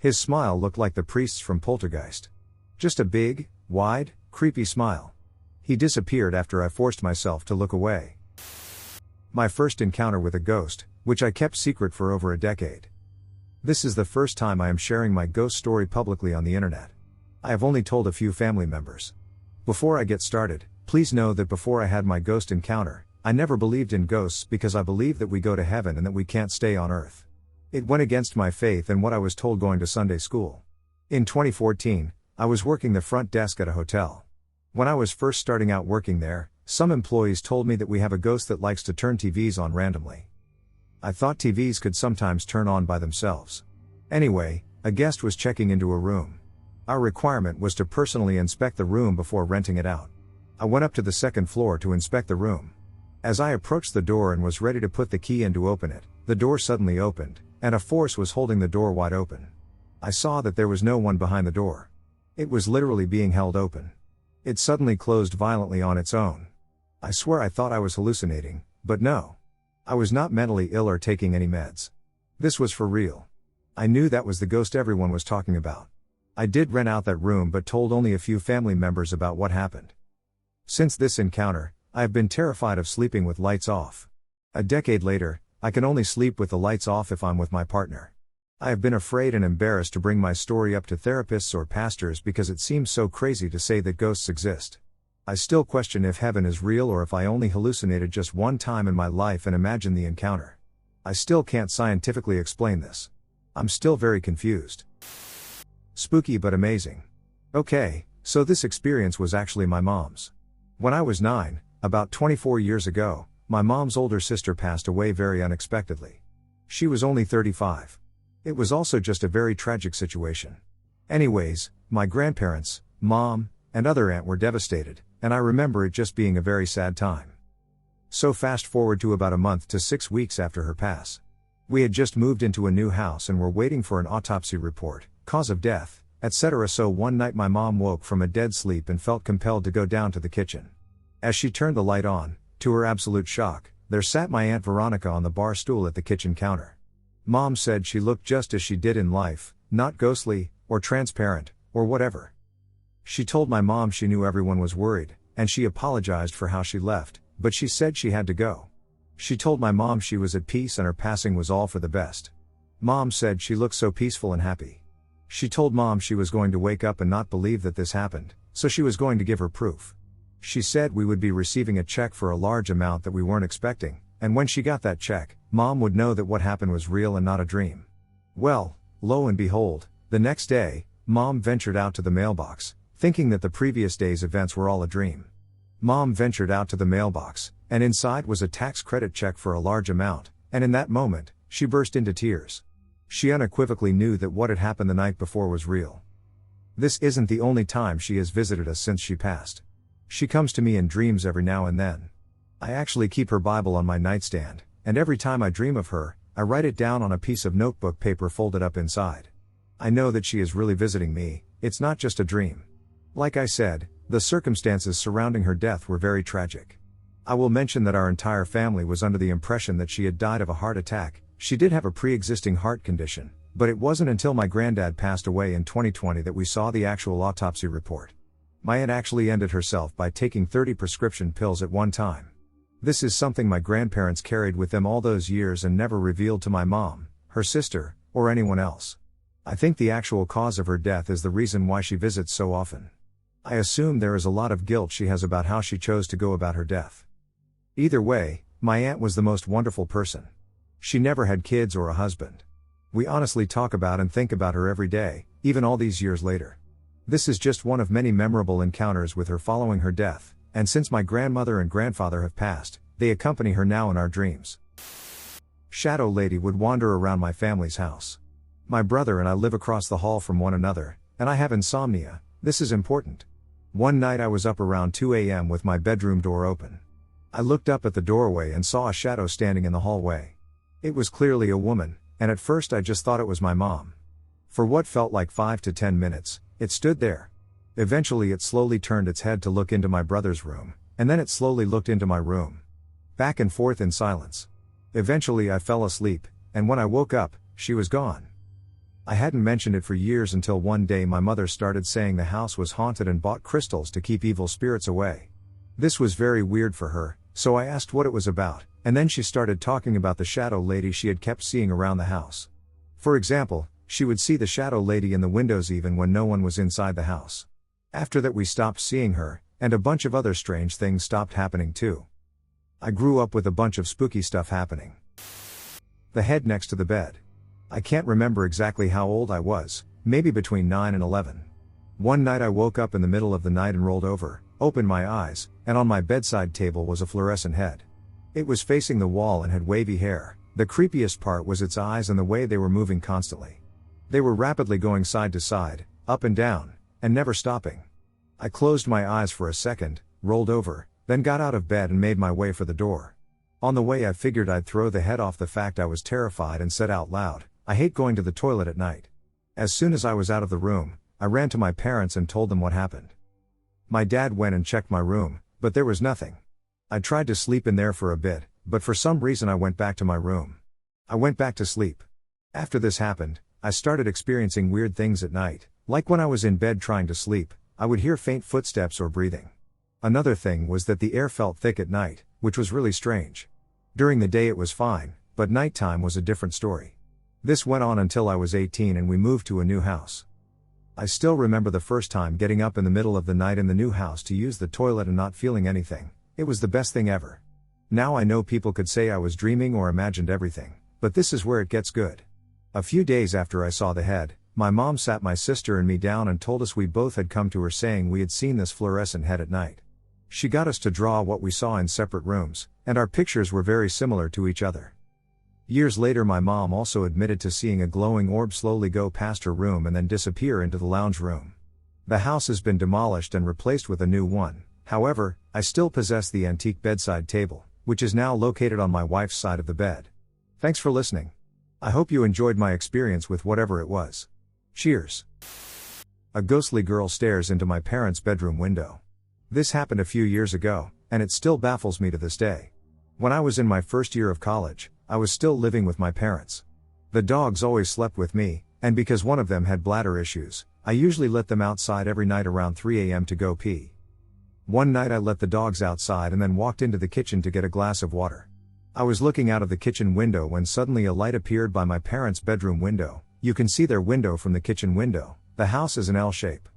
His smile looked like the priest's from Poltergeist. Just a big, wide, creepy smile. He disappeared after I forced myself to look away. My first encounter with a ghost, which I kept secret for over a decade. This is the first time I am sharing my ghost story publicly on the internet. I have only told a few family members. Before I get started, please know that before I had my ghost encounter, I never believed in ghosts because I believe that we go to heaven and that we can't stay on earth. It went against my faith and what I was told going to Sunday school. In 2014, I was working the front desk at a hotel. When I was first starting out working there, some employees told me that we have a ghost that likes to turn TVs on randomly. I thought TVs could sometimes turn on by themselves. Anyway, a guest was checking into a room. Our requirement was to personally inspect the room before renting it out. I went up to the second floor to inspect the room. As I approached the door and was ready to put the key in to open it, the door suddenly opened, and a force was holding the door wide open. I saw that there was no one behind the door. It was literally being held open. It suddenly closed violently on its own. I swear I thought I was hallucinating, but no. I was not mentally ill or taking any meds. This was for real. I knew that was the ghost everyone was talking about. I did rent out that room but told only a few family members about what happened. Since this encounter, I have been terrified of sleeping with lights off. A decade later, I can only sleep with the lights off if I'm with my partner. I have been afraid and embarrassed to bring my story up to therapists or pastors because it seems so crazy to say that ghosts exist. I still question if heaven is real or if I only hallucinated just one time in my life and imagined the encounter. I still can't scientifically explain this. I'm still very confused. Spooky but amazing. Okay, so this experience was actually my mom's. When I was 9, about 24 years ago, my mom's older sister passed away very unexpectedly. She was only 35. It was also just a very tragic situation. Anyways, my grandparents, mom, and other aunt were devastated, and I remember it just being a very sad time. So fast forward to about a month to 6 weeks after her pass. We had just moved into a new house and were waiting for an autopsy report, cause of death, etc. So one night my mom woke from a dead sleep and felt compelled to go down to the kitchen. As she turned the light on, to her absolute shock, there sat my Aunt Veronica on the bar stool at the kitchen counter. Mom said she looked just as she did in life, not ghostly, or transparent, or whatever. She told my mom she knew everyone was worried, and she apologized for how she left, but she said she had to go. She told my mom she was at peace and her passing was all for the best. Mom said she looked so peaceful and happy. She told mom she was going to wake up and not believe that this happened, so she was going to give her proof. She said we would be receiving a check for a large amount that we weren't expecting, and when she got that check, mom would know that what happened was real and not a dream. Well, lo and behold, the next day, mom ventured out to the mailbox, thinking that the previous day's events were all a dream. Mom ventured out to the mailbox, and inside was a tax credit check for a large amount, and in that moment, she burst into tears. She unequivocally knew that what had happened the night before was real. This isn't the only time she has visited us since she passed. She comes to me in dreams every now and then. I actually keep her Bible on my nightstand, and every time I dream of her, I write it down on a piece of notebook paper folded up inside. I know that she is really visiting me, it's not just a dream. Like I said, the circumstances surrounding her death were very tragic. I will mention that our entire family was under the impression that she had died of a heart attack. She did have a pre-existing heart condition, but it wasn't until my granddad passed away in 2020 that we saw the actual autopsy report. My aunt actually ended herself by taking 30 prescription pills at one time. This is something my grandparents carried with them all those years and never revealed to my mom, her sister, or anyone else. I think the actual cause of her death is the reason why she visits so often. I assume there is a lot of guilt she has about how she chose to go about her death. Either way, my aunt was the most wonderful person. She never had kids or a husband. We honestly talk about and think about her every day, even all these years later. This is just one of many memorable encounters with her following her death, and since my grandmother and grandfather have passed, They accompany her now in our dreams. Shadow lady would wander around my family's house. My brother and I live across the hall from one another, and I have insomnia. This is important. One night I was up around 2 a.m. with my bedroom door open. I looked up at the doorway and saw a shadow standing in the hallway. It was clearly a woman, and at first I just thought it was my mom. For what felt like 5 to 10 minutes, it stood there. Eventually it slowly turned its head to look into my brother's room, and then it slowly looked into my room. Back and forth in silence. Eventually I fell asleep, and when I woke up, she was gone. I hadn't mentioned it for years until one day my mother started saying the house was haunted and bought crystals to keep evil spirits away. This was very weird for her, so I asked what it was about, and then she started talking about the shadow lady she had kept seeing around the house. For example, she would see the shadow lady in the windows even when no one was inside the house. After that we stopped seeing her, and a bunch of other strange things stopped happening too. I grew up with a bunch of spooky stuff happening. The head next to the bed. I can't remember exactly how old I was, maybe between 9 and 11. One night I woke up in the middle of the night and rolled over, opened my eyes, and on my bedside table was a fluorescent head. It was facing the wall and had wavy hair. The creepiest part was its eyes and the way they were moving constantly. They were rapidly going side to side, up and down, and never stopping. I closed my eyes for a second, rolled over, then got out of bed and made my way for the door. On the way I figured I'd throw the head off the fact I was terrified and said out loud, "I hate going to the toilet at night." As soon as I was out of the room, I ran to my parents and told them what happened. My dad went and checked my room, but there was nothing. I tried to sleep in there for a bit, but for some reason I went back to my room. I went back to sleep. After this happened, I started experiencing weird things at night, like when I was in bed trying to sleep, I would hear faint footsteps or breathing. Another thing was that the air felt thick at night, which was really strange. During the day it was fine, but nighttime was a different story. This went on until I was 18 and we moved to a new house. I still remember the first time getting up in the middle of the night in the new house to use the toilet and not feeling anything. It was the best thing ever. Now I know people could say I was dreaming or imagined everything, but this is where it gets good. A few days after I saw the head, my mom sat my sister and me down and told us we both had come to her saying we had seen this fluorescent head at night. She got us to draw what we saw in separate rooms, and our pictures were very similar to each other. Years later my mom also admitted to seeing a glowing orb slowly go past her room and then disappear into the lounge room. The house has been demolished and replaced with a new one. However, I still possess the antique bedside table, which is now located on my wife's side of the bed. Thanks for listening. I hope you enjoyed my experience with whatever it was. Cheers. A ghostly girl stares into my parents' bedroom window. This happened a few years ago, and it still baffles me to this day. When I was in my first year of college, I was still living with my parents. The dogs always slept with me, and because one of them had bladder issues, I usually let them outside every night around 3 a.m. to go pee. One night I let the dogs outside and then walked into the kitchen to get a glass of water. I was looking out of the kitchen window when suddenly a light appeared by my parents' bedroom window. You can see their window from the kitchen window. The house is an L shape.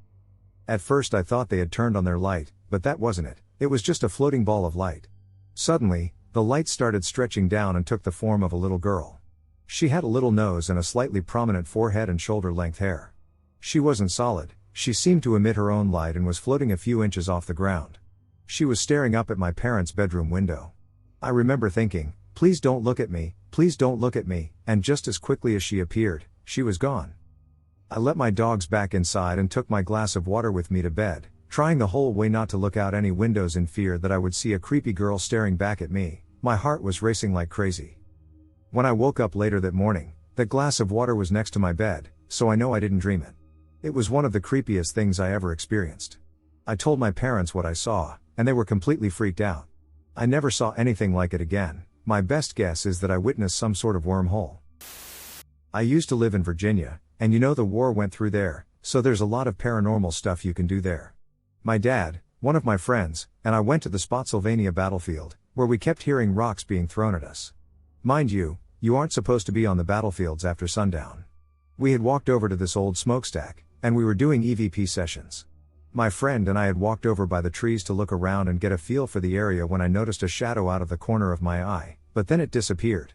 At first I thought they had turned on their light, but that wasn't it. It was just a floating ball of light. Suddenly, the light started stretching down and took the form of a little girl. She had a little nose and a slightly prominent forehead and shoulder-length hair. She wasn't solid, she seemed to emit her own light and was floating a few inches off the ground. She was staring up at my parents' bedroom window. I remember thinking, "Please don't look at me, please don't look at me," and just as quickly as she appeared, she was gone. I let my dogs back inside and took my glass of water with me to bed, trying the whole way not to look out any windows in fear that I would see a creepy girl staring back at me. My heart was racing like crazy. When I woke up later that morning, the glass of water was next to my bed, so I know I didn't dream it. It was one of the creepiest things I ever experienced. I told my parents what I saw, and they were completely freaked out. I never saw anything like it again. My best guess is that I witnessed some sort of wormhole. I used to live in Virginia, and you know the war went through there, so there's a lot of paranormal stuff you can do there. My dad, one of my friends, and I went to the Spotsylvania battlefield, where we kept hearing rocks being thrown at us. Mind you, you aren't supposed to be on the battlefields after sundown. We had walked over to this old smokestack, and we were doing EVP sessions. My friend and I had walked over by the trees to look around and get a feel for the area when I noticed a shadow out of the corner of my eye, but then it disappeared.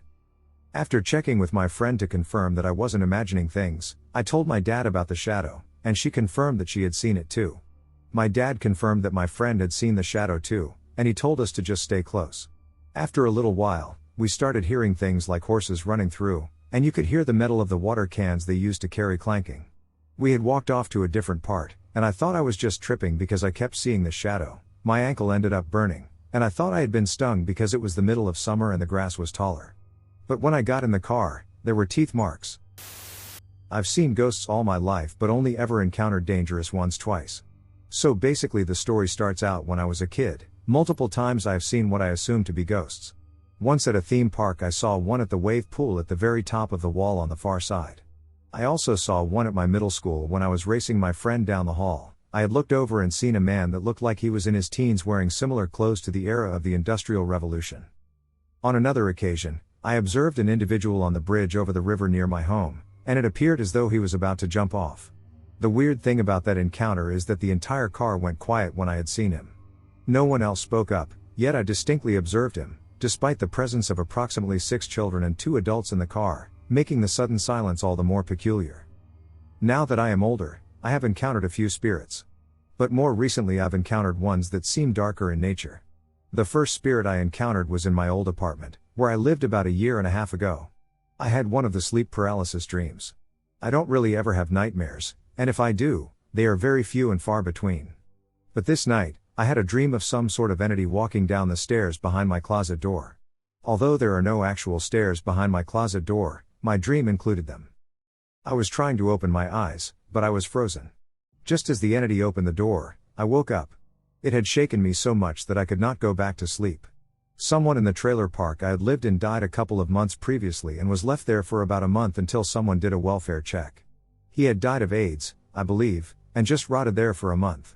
After checking with my friend to confirm that I wasn't imagining things, I told my dad about the shadow, and she confirmed that she had seen it too. My dad confirmed that my friend had seen the shadow too, and he told us to just stay close. After a little while, we started hearing things like horses running through, and you could hear the metal of the water cans they used to carry clanking. We had walked off to a different part, and I thought I was just tripping because I kept seeing this shadow. My ankle ended up burning, and I thought I had been stung because it was the middle of summer and the grass was taller. But when I got in the car, there were teeth marks. I've seen ghosts all my life but only ever encountered dangerous ones twice. So basically the story starts out when I was a kid. Multiple times I have seen what I assumed to be ghosts. Once at a theme park I saw one at the wave pool at the very top of the wall on the far side. I also saw one at my middle school when I was racing my friend down the hall. I had looked over and seen a man that looked like he was in his teens wearing similar clothes to the era of the Industrial Revolution. On another occasion, I observed an individual on the bridge over the river near my home, and it appeared as though he was about to jump off. The weird thing about that encounter is that the entire car went quiet when I had seen him. No one else spoke up, yet I distinctly observed him, despite the presence of approximately 6 children and 2 adults in the car, making the sudden silence all the more peculiar. Now that I am older, I have encountered a few spirits. But more recently I've encountered ones that seem darker in nature. The first spirit I encountered was in my old apartment, where I lived about a year and a half ago. I had one of the sleep paralysis dreams. I don't really ever have nightmares, and if I do, they are very few and far between. But this night, I had a dream of some sort of entity walking down the stairs behind my closet door. Although there are no actual stairs behind my closet door, my dream included them. I was trying to open my eyes, but I was frozen. Just as the entity opened the door, I woke up. It had shaken me so much that I could not go back to sleep. Someone in the trailer park I had lived in died a couple of months previously and was left there for about a month until someone did a welfare check. He had died of AIDS, I believe, and just rotted there for a month.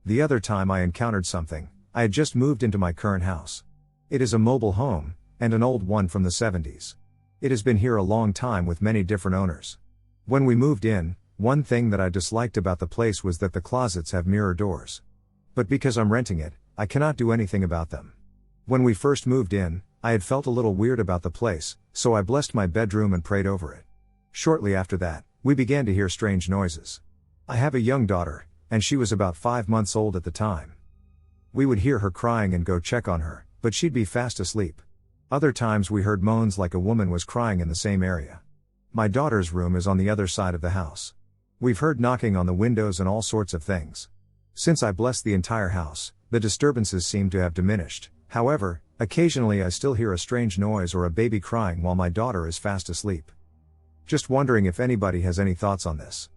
The other time I encountered something, I had just moved into my current house. It is a mobile home, and an old one from the 70s. It has been here a long time with many different owners. When we moved in, one thing that I disliked about the place was that the closets have mirror doors. But because I'm renting it, I cannot do anything about them. When we first moved in, I had felt a little weird about the place, so I blessed my bedroom and prayed over it. Shortly after that, we began to hear strange noises. I have a young daughter, and she was about 5 months old at the time. We would hear her crying and go check on her, but she'd be fast asleep. Other times we heard moans like a woman was crying in the same area. My daughter's room is on the other side of the house. We've heard knocking on the windows and all sorts of things. Since I blessed the entire house, the disturbances seem to have diminished. However, occasionally I still hear a strange noise or a baby crying while my daughter is fast asleep. Just wondering if anybody has any thoughts on this.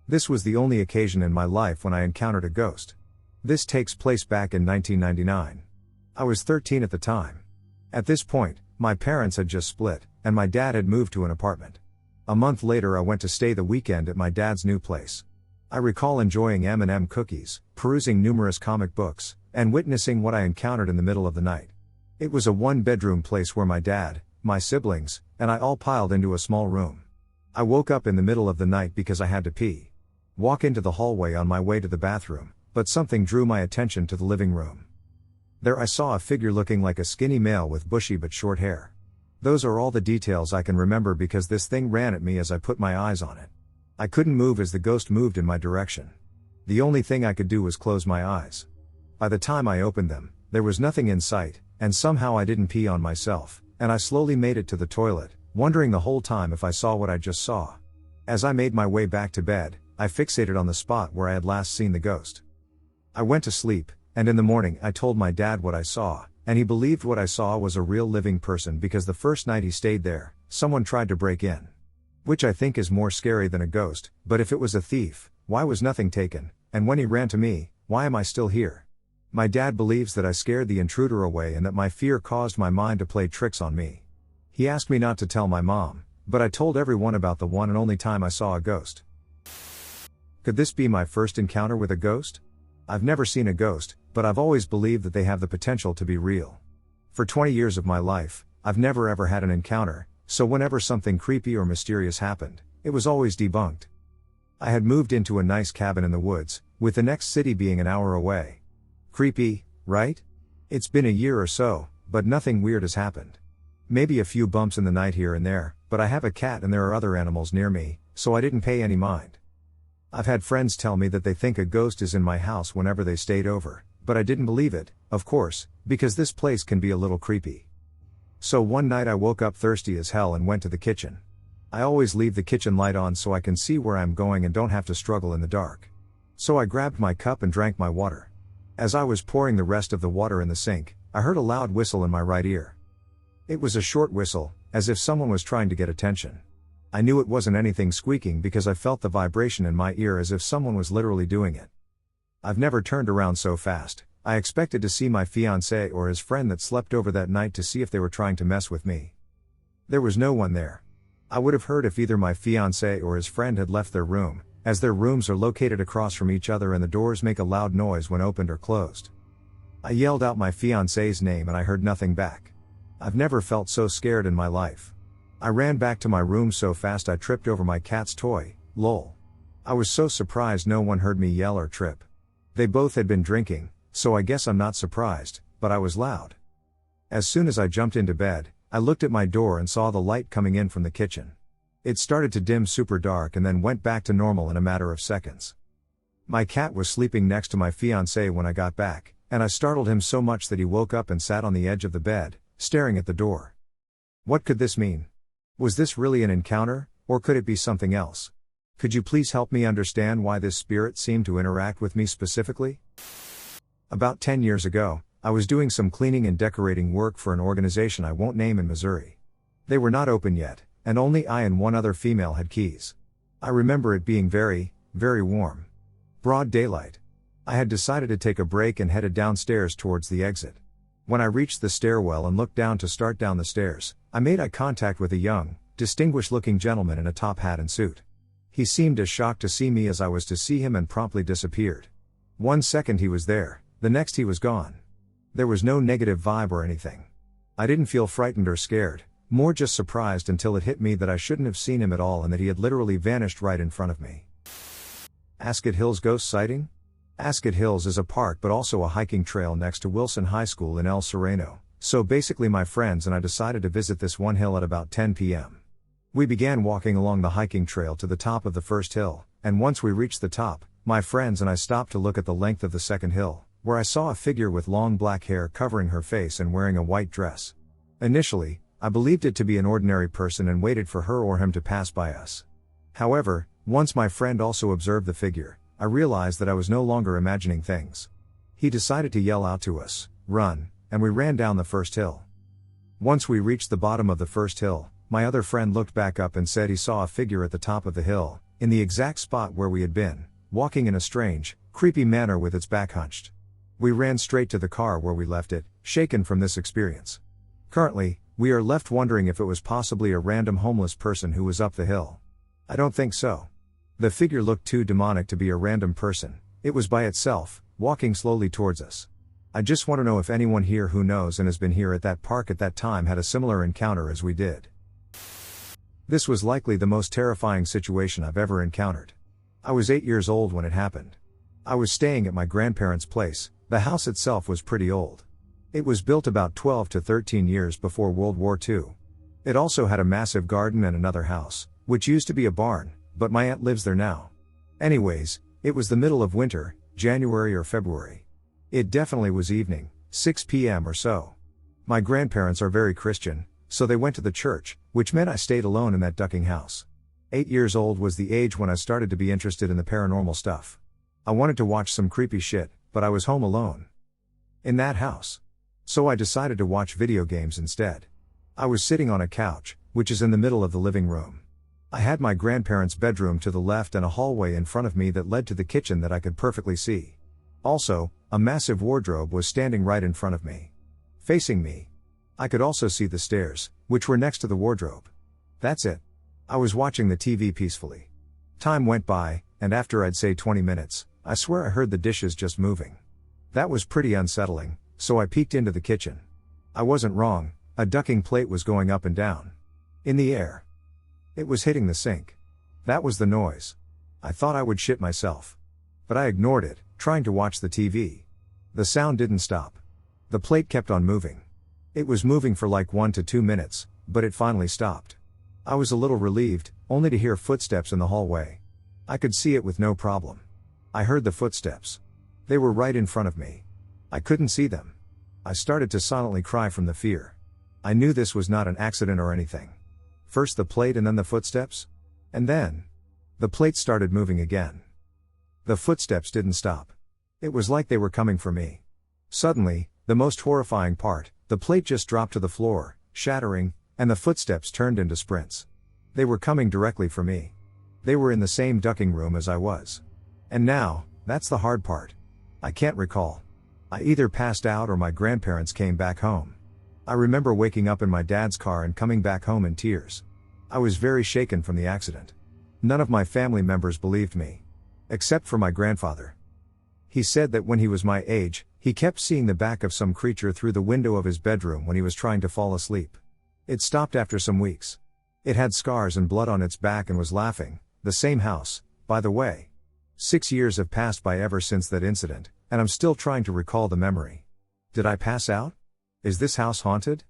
This was the only occasion in my life when I encountered a ghost. This takes place back in 1999. I was 13 at the time. At this point, my parents had just split, and my dad had moved to an apartment. A month later I went to stay the weekend at my dad's new place. I recall enjoying M&M cookies, perusing numerous comic books, and witnessing what I encountered in the middle of the night. It was a one-bedroom place where my dad, my siblings, and I all piled into a small room. I woke up in the middle of the night because I had to pee. Walk into the hallway on my way to the bathroom, but something drew my attention to the living room. There I saw a figure looking like a skinny male with bushy but short hair. Those are all the details I can remember because this thing ran at me as I put my eyes on it. I couldn't move as the ghost moved in my direction. The only thing I could do was close my eyes. By the time I opened them, there was nothing in sight, and somehow I didn't pee on myself, and I slowly made it to the toilet, wondering the whole time if I saw what I just saw. As I made my way back to bed, I fixated on the spot where I had last seen the ghost. I went to sleep, and in the morning I told my dad what I saw, and he believed what I saw was a real living person because the first night he stayed there, someone tried to break in. Which I think is more scary than a ghost, but if it was a thief, why was nothing taken, and when he ran to me, why am I still here? My dad believes that I scared the intruder away and that my fear caused my mind to play tricks on me. He asked me not to tell my mom, but I told everyone about the one and only time I saw a ghost. Could this be my first encounter with a ghost? I've never seen a ghost, but I've always believed that they have the potential to be real. For 20 years of my life, I've never ever had an encounter, so whenever something creepy or mysterious happened, it was always debunked. I had moved into a nice cabin in the woods, with the next city being an hour away. Creepy, right? It's been a year or so, but nothing weird has happened. Maybe a few bumps in the night here and there, but I have a cat and there are other animals near me, so I didn't pay any mind. I've had friends tell me that they think a ghost is in my house whenever they stayed over, But I didn't believe it, of course, because this place can be a little creepy. So one night I woke up thirsty as hell and went to the kitchen. I always leave the kitchen light on so I can see where I'm going and don't have to struggle in the dark. So I grabbed my cup and drank my water. As I was pouring the rest of the water in the sink, I heard a loud whistle in my right ear. It was a short whistle, as if someone was trying to get attention. I knew it wasn't anything squeaking because I felt the vibration in my ear as if someone was literally doing it. I've never turned around so fast. I expected to see my fiancé or his friend that slept over that night to see if they were trying to mess with me. There was no one there. I would have heard if either my fiancé or his friend had left their room, as their rooms are located across from each other and the doors make a loud noise when opened or closed. I yelled out my fiancé's name and I heard nothing back. I've never felt so scared in my life. I ran back to my room so fast I tripped over my cat's toy, lol. I was so surprised no one heard me yell or trip. They both had been drinking, so I guess I'm not surprised, but I was loud. As soon as I jumped into bed, I looked at my door and saw the light coming in from the kitchen. It started to dim super dark and then went back to normal in a matter of seconds. My cat was sleeping next to my fiancé when I got back, and I startled him so much that he woke up and sat on the edge of the bed, staring at the door. What could this mean? Was this really an encounter, or could it be something else? Could you please help me understand why this spirit seemed to interact with me specifically? About 10 years ago, I was doing some cleaning and decorating work for an organization I won't name in Missouri. They were not open yet, and only I and one other female had keys. I remember it being very, very warm. Broad daylight. I had decided to take a break and headed downstairs towards the exit. When I reached the stairwell and looked down to start down the stairs, I made eye contact with a young, distinguished-looking gentleman in a top hat and suit. He seemed as shocked to see me as I was to see him and promptly disappeared. 1 second he was there, the next he was gone. There was no negative vibe or anything. I didn't feel frightened or scared, more just surprised until it hit me that I shouldn't have seen him at all and that he had literally vanished right in front of me. Ascot Hills ghost sighting? Ascot Hills is a park but also a hiking trail next to Wilson High School in El Sereno, so basically my friends and I decided to visit this one hill at about 10 p.m. We began walking along the hiking trail to the top of the first hill, and once we reached the top, my friends and I stopped to look at the length of the second hill, where I saw a figure with long black hair covering her face and wearing a white dress. Initially, I believed it to be an ordinary person and waited for her or him to pass by us. However, once my friend also observed the figure, I realized that I was no longer imagining things. He decided to yell out to us, "Run," and we ran down the first hill. Once we reached the bottom of the first hill, my other friend looked back up and said he saw a figure at the top of the hill, in the exact spot where we had been, walking in a strange, creepy manner with its back hunched. We ran straight to the car where we left it, shaken from this experience. Currently, we are left wondering if it was possibly a random homeless person who was up the hill. I don't think so. The figure looked too demonic to be a random person. It was by itself, walking slowly towards us. I just want to know if anyone here who knows and has been here at that park at that time had a similar encounter as we did. This was likely the most terrifying situation I've ever encountered. I was 8 years old when it happened. I was staying at my grandparents' place. The house itself was pretty old. It was built about 12 to 13 years before World War II. It also had a massive garden and another house, which used to be a barn, but my aunt lives there now. Anyways, it was the middle of winter, January or February. It definitely was evening, 6 p.m. or so. My grandparents are very Christian, so they went to the church, which meant I stayed alone in that ducking house. 8 years old was the age when I started to be interested in the paranormal stuff. I wanted to watch some creepy shit, but I was home alone in that house. So I decided to watch video games instead. I was sitting on a couch, which is in the middle of the living room. I had my grandparents' bedroom to the left and a hallway in front of me that led to the kitchen that I could perfectly see. Also, a massive wardrobe was standing right in front of me, facing me. I could also see the stairs, which were next to the wardrobe. That's it. I was watching the TV peacefully. Time went by, and after I'd say 20 minutes, I swear I heard the dishes just moving. That was pretty unsettling, so I peeked into the kitchen. I wasn't wrong, a ducking plate was going up and down in the air. It was hitting the sink. That was the noise. I thought I would shit myself. But I ignored it, trying to watch the TV. The sound didn't stop. The plate kept on moving. It was moving for like 1 to 2 minutes, but it finally stopped. I was a little relieved, only to hear footsteps in the hallway. I could see it with no problem. I heard the footsteps. They were right in front of me. I couldn't see them. I started to silently cry from the fear. I knew this was not an accident or anything. First the plate and then the footsteps. And then the plate started moving again. The footsteps didn't stop. It was like they were coming for me. Suddenly, the most horrifying part, the plate just dropped to the floor, shattering, and the footsteps turned into sprints. They were coming directly for me. They were in the same ducking room as I was. And now, that's the hard part. I can't recall. I either passed out or my grandparents came back home. I remember waking up in my dad's car and coming back home in tears. I was very shaken from the accident. None of my family members believed me. Except for my grandfather. He said that when he was my age, he kept seeing the back of some creature through the window of his bedroom when he was trying to fall asleep. It stopped after some weeks. It had scars and blood on its back and was laughing. The same house, by the way. 6 years have passed by ever since that incident, and I'm still trying to recall the memory. Did I pass out? Is this house haunted?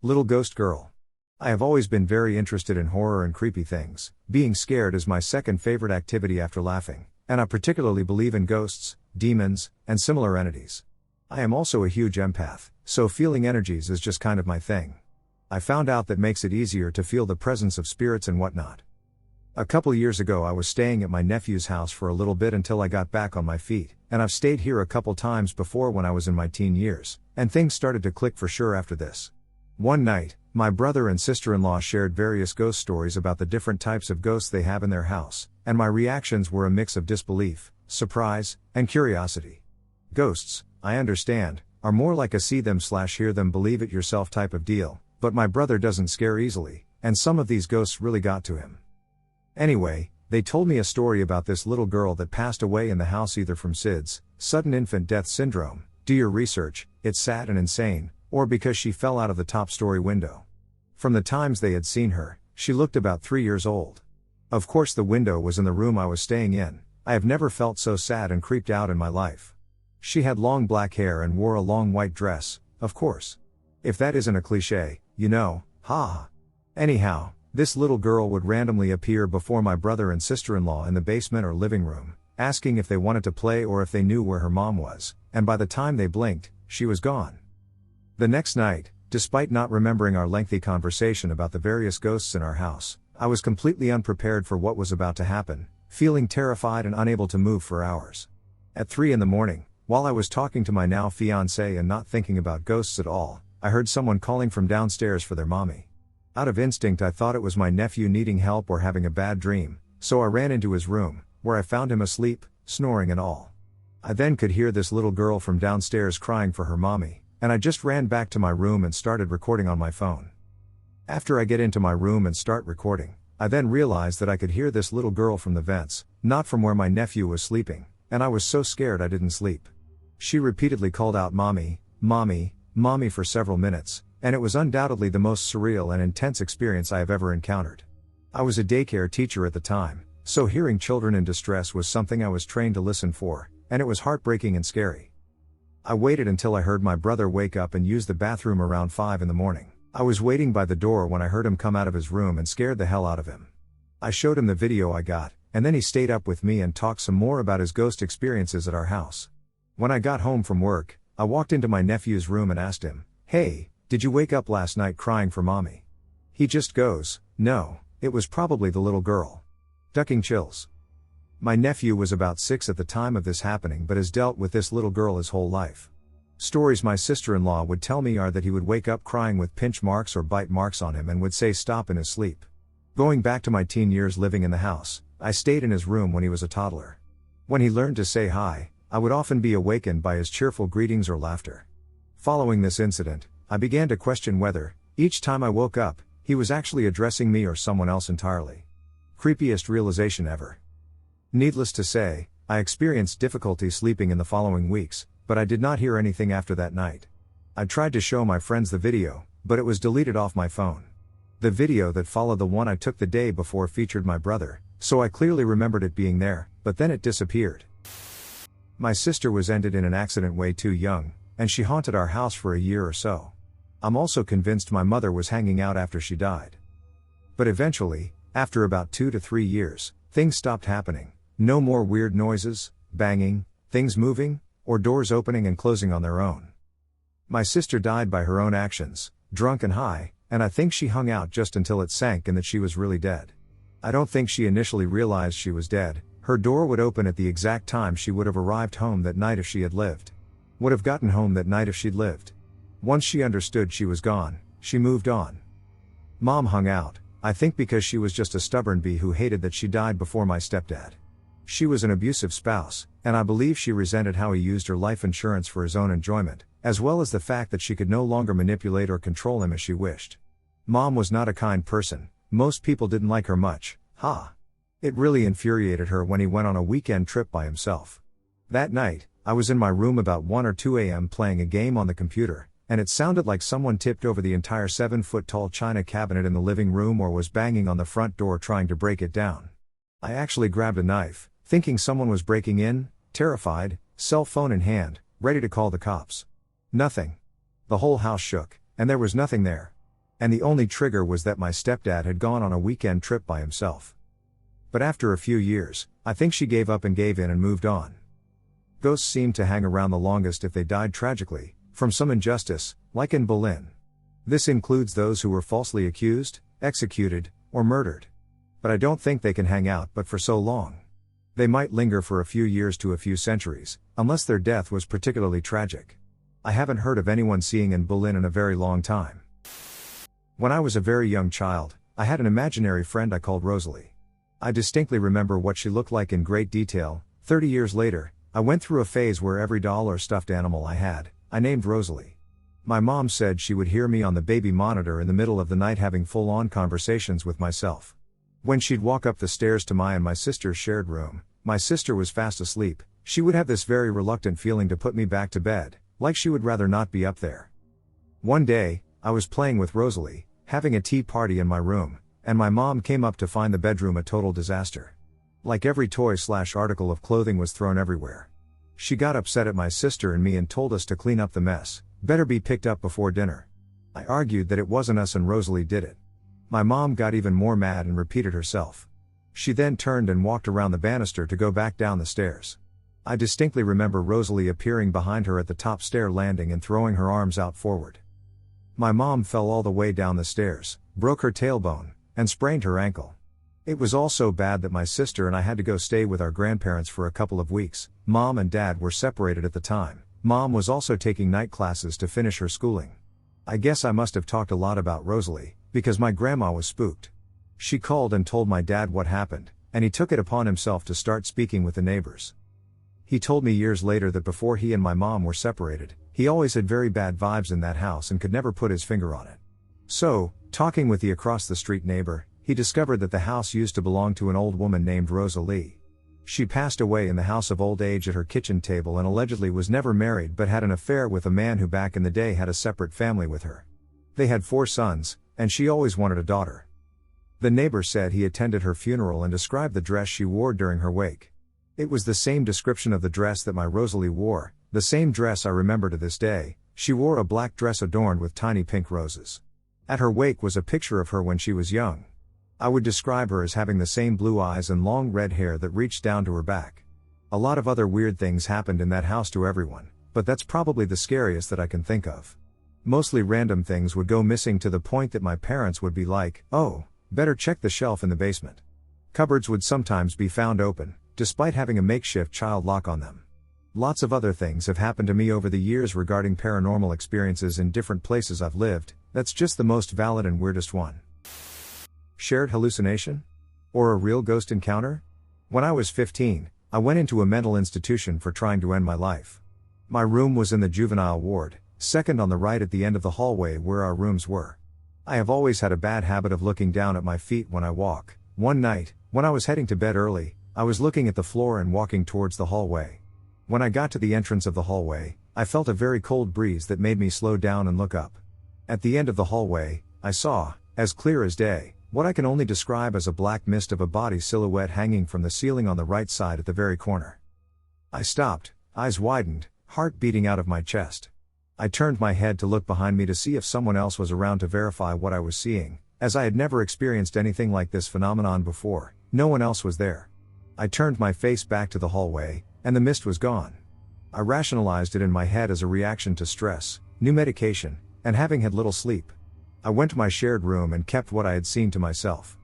Little Ghost Girl. I have always been very interested in horror and creepy things. Being scared is my second favorite activity after laughing, and I particularly believe in ghosts, demons, and similar entities. I am also a huge empath, so feeling energies is just kind of my thing. I found out that makes it easier to feel the presence of spirits and whatnot. A couple years ago I was staying at my nephew's house for a little bit until I got back on my feet, and I've stayed here a couple times before when I was in my teen years, and things started to click for sure after this. One night, my brother and sister-in-law shared various ghost stories about the different types of ghosts they have in their house, and my reactions were a mix of disbelief, surprise, and curiosity. Ghosts, I understand, are more like a see them / hear them believe it yourself type of deal, but my brother doesn't scare easily, and some of these ghosts really got to him. Anyway, they told me a story about this little girl that passed away in the house either from SIDS, sudden infant death syndrome, do your research, it's sad and insane, or because she fell out of the top story window. From the times they had seen her, she looked about 3 years old. Of course the window was in the room I was staying in. I have never felt so sad and creeped out in my life. She had long black hair and wore a long white dress, of course. If that isn't a cliché, you know, ha. Anyhow, this little girl would randomly appear before my brother and sister-in-law in the basement or living room, asking if they wanted to play or if they knew where her mom was, and by the time they blinked, she was gone. The next night, despite not remembering our lengthy conversation about the various ghosts in our house, I was completely unprepared for what was about to happen, feeling terrified and unable to move for hours. At 3 a.m, while I was talking to my now fiancé and not thinking about ghosts at all, I heard someone calling from downstairs for their mommy. Out of instinct I thought it was my nephew needing help or having a bad dream, so I ran into his room, where I found him asleep, snoring and all. I then could hear this little girl from downstairs crying for her mommy, and I just ran back to my room and started recording on my phone. After I get into my room and start recording, I then realized that I could hear this little girl from the vents, not from where my nephew was sleeping, and I was so scared I didn't sleep. She repeatedly called out mommy, mommy, mommy for several minutes, and it was undoubtedly the most surreal and intense experience I have ever encountered. I was a daycare teacher at the time, so hearing children in distress was something I was trained to listen for, and it was heartbreaking and scary. I waited until I heard my brother wake up and use the bathroom around 5 a.m. I was waiting by the door when I heard him come out of his room and scared the hell out of him. I showed him the video I got, and then he stayed up with me and talked some more about his ghost experiences at our house. When I got home from work, I walked into my nephew's room and asked him, "Hey, did you wake up last night crying for mommy?" He just goes, "No, it was probably the little girl." Ducking chills. My nephew was about 6 at the time of this happening but has dealt with this little girl his whole life. Stories my sister-in-law would tell me are that he would wake up crying with pinch marks or bite marks on him and would say stop in his sleep. Going back to my teen years living in the house, I stayed in his room when he was a toddler. When he learned to say hi, I would often be awakened by his cheerful greetings or laughter. Following this incident, I began to question whether, each time I woke up, he was actually addressing me or someone else entirely. Creepiest realization ever. Needless to say, I experienced difficulty sleeping in the following weeks, but I did not hear anything after that night. I tried to show my friends the video, but it was deleted off my phone. The video that followed the one I took the day before featured my brother, so I clearly remembered it being there, but then it disappeared. My sister was ended in an accident way too young, and she haunted our house for a year or so. I'm also convinced my mother was hanging out after she died. But eventually, after about 2 to 3 years, things stopped happening. No more weird noises, banging, things moving, or doors opening and closing on their own. My sister died by her own actions, drunk and high, and I think she hung out just until it sank and that she was really dead. I don't think she initially realized she was dead. Her door would open at the exact time she would have arrived home that night if she had lived. Would have gotten home that night if she'd lived. Once she understood she was gone, she moved on. Mom hung out, I think because she was just a stubborn bee who hated that she died before my stepdad. She was an abusive spouse, and I believe she resented how he used her life insurance for his own enjoyment, as well as the fact that she could no longer manipulate or control him as she wished. Mom was not a kind person, most people didn't like her much, It really infuriated her when he went on a weekend trip by himself. That night, I was in my room about 1 or 2 a.m. playing a game on the computer, and it sounded like someone tipped over the entire 7-foot-tall china cabinet in the living room or was banging on the front door trying to break it down. I actually grabbed a knife, thinking someone was breaking in, terrified, cell phone in hand, ready to call the cops. Nothing. The whole house shook, and there was nothing there. And the only trigger was that my stepdad had gone on a weekend trip by himself. But after a few years, I think she gave up and gave in and moved on. Ghosts seem to hang around the longest if they died tragically, from some injustice, like in Berlin. This includes those who were falsely accused, executed, or murdered. But I don't think they can hang out but for so long. They might linger for a few years to a few centuries, unless their death was particularly tragic. I haven't heard of anyone seeing in Berlin in a very long time. When I was a very young child, I had an imaginary friend I called Rosalie. I distinctly remember what she looked like in great detail. 30 years later, I went through a phase where every doll or stuffed animal I had, I named Rosalie. My mom said she would hear me on the baby monitor in the middle of the night having full-on conversations with myself. When she'd walk up the stairs to my and my sister's shared room, my sister was fast asleep, she would have this very reluctant feeling to put me back to bed, like she would rather not be up there. One day, I was playing with Rosalie, having a tea party in my room, and my mom came up to find the bedroom a total disaster. Like every toy/article of clothing was thrown everywhere. She got upset at my sister and me and told us to clean up the mess, better be picked up before dinner. I argued that it wasn't us and Rosalie did it. My mom got even more mad and repeated herself. She then turned and walked around the banister to go back down the stairs. I distinctly remember Rosalie appearing behind her at the top stair landing and throwing her arms out forward. My mom fell all the way down the stairs, broke her tailbone, and sprained her ankle. It was all so bad that my sister and I had to go stay with our grandparents for a couple of weeks. Mom and Dad were separated at the time. Mom was also taking night classes to finish her schooling. I guess I must have talked a lot about Rosalie, because my grandma was spooked. She called and told my dad what happened, and he took it upon himself to start speaking with the neighbors. He told me years later that before he and my mom were separated, he always had very bad vibes in that house and could never put his finger on it. So, talking with the across the street neighbor, he discovered that the house used to belong to an old woman named Rosalie. She passed away in the house of old age at her kitchen table and allegedly was never married but had an affair with a man who back in the day had a separate family with her. They had 4 sons, and she always wanted a daughter. The neighbor said he attended her funeral and described the dress she wore during her wake. It was the same description of the dress that my Rosalie wore, the same dress I remember to this day. She wore a black dress adorned with tiny pink roses. At her wake was a picture of her when she was young. I would describe her as having the same blue eyes and long red hair that reached down to her back. A lot of other weird things happened in that house to everyone, but that's probably the scariest that I can think of. Mostly random things would go missing to the point that my parents would be like, "Oh, better check the shelf in the basement." Cupboards would sometimes be found open, despite having a makeshift child lock on them. Lots of other things have happened to me over the years regarding paranormal experiences in different places I've lived. That's just the most valid and weirdest one. Shared hallucination? Or a real ghost encounter? When I was 15, I went into a mental institution for trying to end my life. My room was in the juvenile ward, second on the right at the end of the hallway where our rooms were. I have always had a bad habit of looking down at my feet when I walk. One night, when I was heading to bed early, I was looking at the floor and walking towards the hallway. When I got to the entrance of the hallway, I felt a very cold breeze that made me slow down and look up. At the end of the hallway, I saw, as clear as day, what I can only describe as a black mist of a body silhouette hanging from the ceiling on the right side at the very corner. I stopped, eyes widened, heart beating out of my chest. I turned my head to look behind me to see if someone else was around to verify what I was seeing, as I had never experienced anything like this phenomenon before. No one else was there. I turned my face back to the hallway, and the mist was gone. I rationalized it in my head as a reaction to stress, new medication, and having had little sleep. I went to my shared room and kept what I had seen to myself.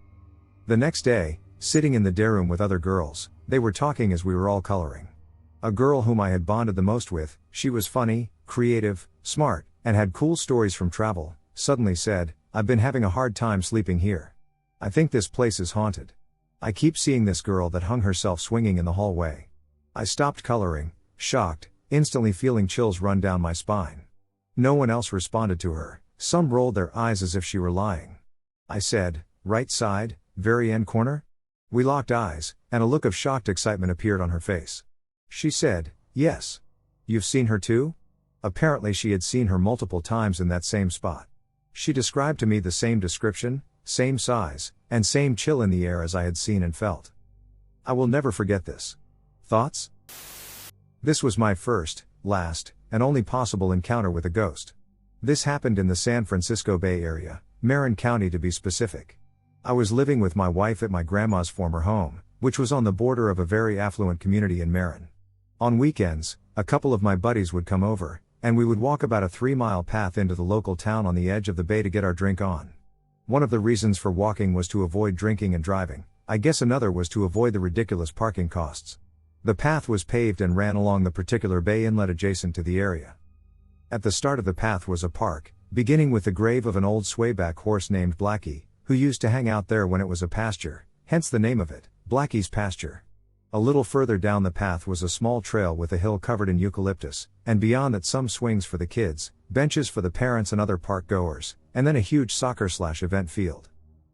The next day, sitting in the day room with other girls, they were talking as we were all coloring. A girl whom I had bonded the most with, she was funny, creative, smart, and had cool stories from travel, suddenly said, "I've been having a hard time sleeping here. I think this place is haunted. I keep seeing this girl that hung herself swinging in the hallway." I stopped coloring, shocked, instantly feeling chills run down my spine. No one else responded to her. Some rolled their eyes as if she were lying. I said, "Right side, very end corner?" We locked eyes, and a look of shocked excitement appeared on her face. She said, "Yes. You've seen her too?" Apparently she had seen her multiple times in that same spot. She described to me the same description, same size, and same chill in the air as I had seen and felt. I will never forget this. Thoughts? This was my first, last, and only possible encounter with a ghost. This happened in the San Francisco Bay Area, Marin County to be specific. I was living with my wife at my grandma's former home, which was on the border of a very affluent community in Marin. On weekends, a couple of my buddies would come over, and we would walk about a 3-mile path into the local town on the edge of the bay to get our drink on. One of the reasons for walking was to avoid drinking and driving. I guess another was to avoid the ridiculous parking costs. The path was paved and ran along the particular bay inlet adjacent to the area. At the start of the path was a park, beginning with the grave of an old swayback horse named Blackie, who used to hang out there when it was a pasture, hence the name of it, Blackie's Pasture. A little further down the path was a small trail with a hill covered in eucalyptus, and beyond that some swings for the kids, benches for the parents and other park goers, and then a huge soccer/event field.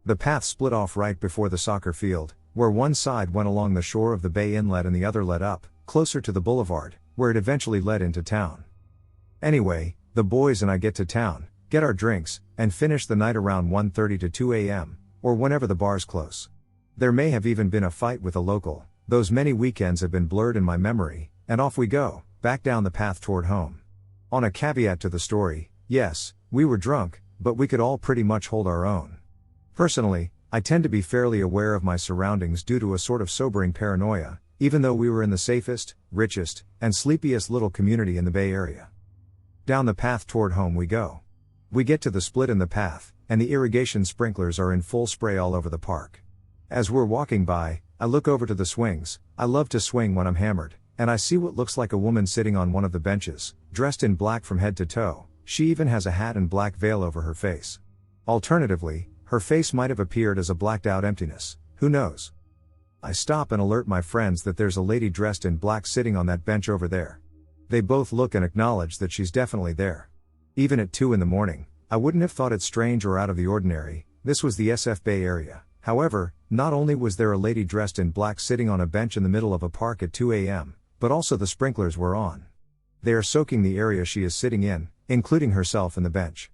The path split off right before the soccer field, where one side went along the shore of the bay inlet and the other led up, closer to the boulevard, where it eventually led into town. Anyway, the boys and I get to town, get our drinks, and finish the night around 1:30 to 2 a.m., or whenever the bars close. There may have even been a fight with a local. Those many weekends have been blurred in my memory, and off we go, back down the path toward home. On a caveat to the story, yes, we were drunk, but we could all pretty much hold our own. Personally, I tend to be fairly aware of my surroundings due to a sort of sobering paranoia, even though we were in the safest, richest, and sleepiest little community in the Bay Area. Down the path toward home we go. We get to the split in the path, and the irrigation sprinklers are in full spray all over the park. As we're walking by, I look over to the swings. I love to swing when I'm hammered, and I see what looks like a woman sitting on one of the benches, dressed in black from head to toe. She even has a hat and black veil over her face. Alternatively, her face might have appeared as a blacked out emptiness, who knows? I stop and alert my friends that there's a lady dressed in black sitting on that bench over there. They both look and acknowledge that she's definitely there. Even at 2 in the morning, I wouldn't have thought it strange or out of the ordinary. This was the SF Bay Area. However, not only was there a lady dressed in black sitting on a bench in the middle of a park at 2 a.m., but also the sprinklers were on. They are soaking the area she is sitting in, including herself and the bench.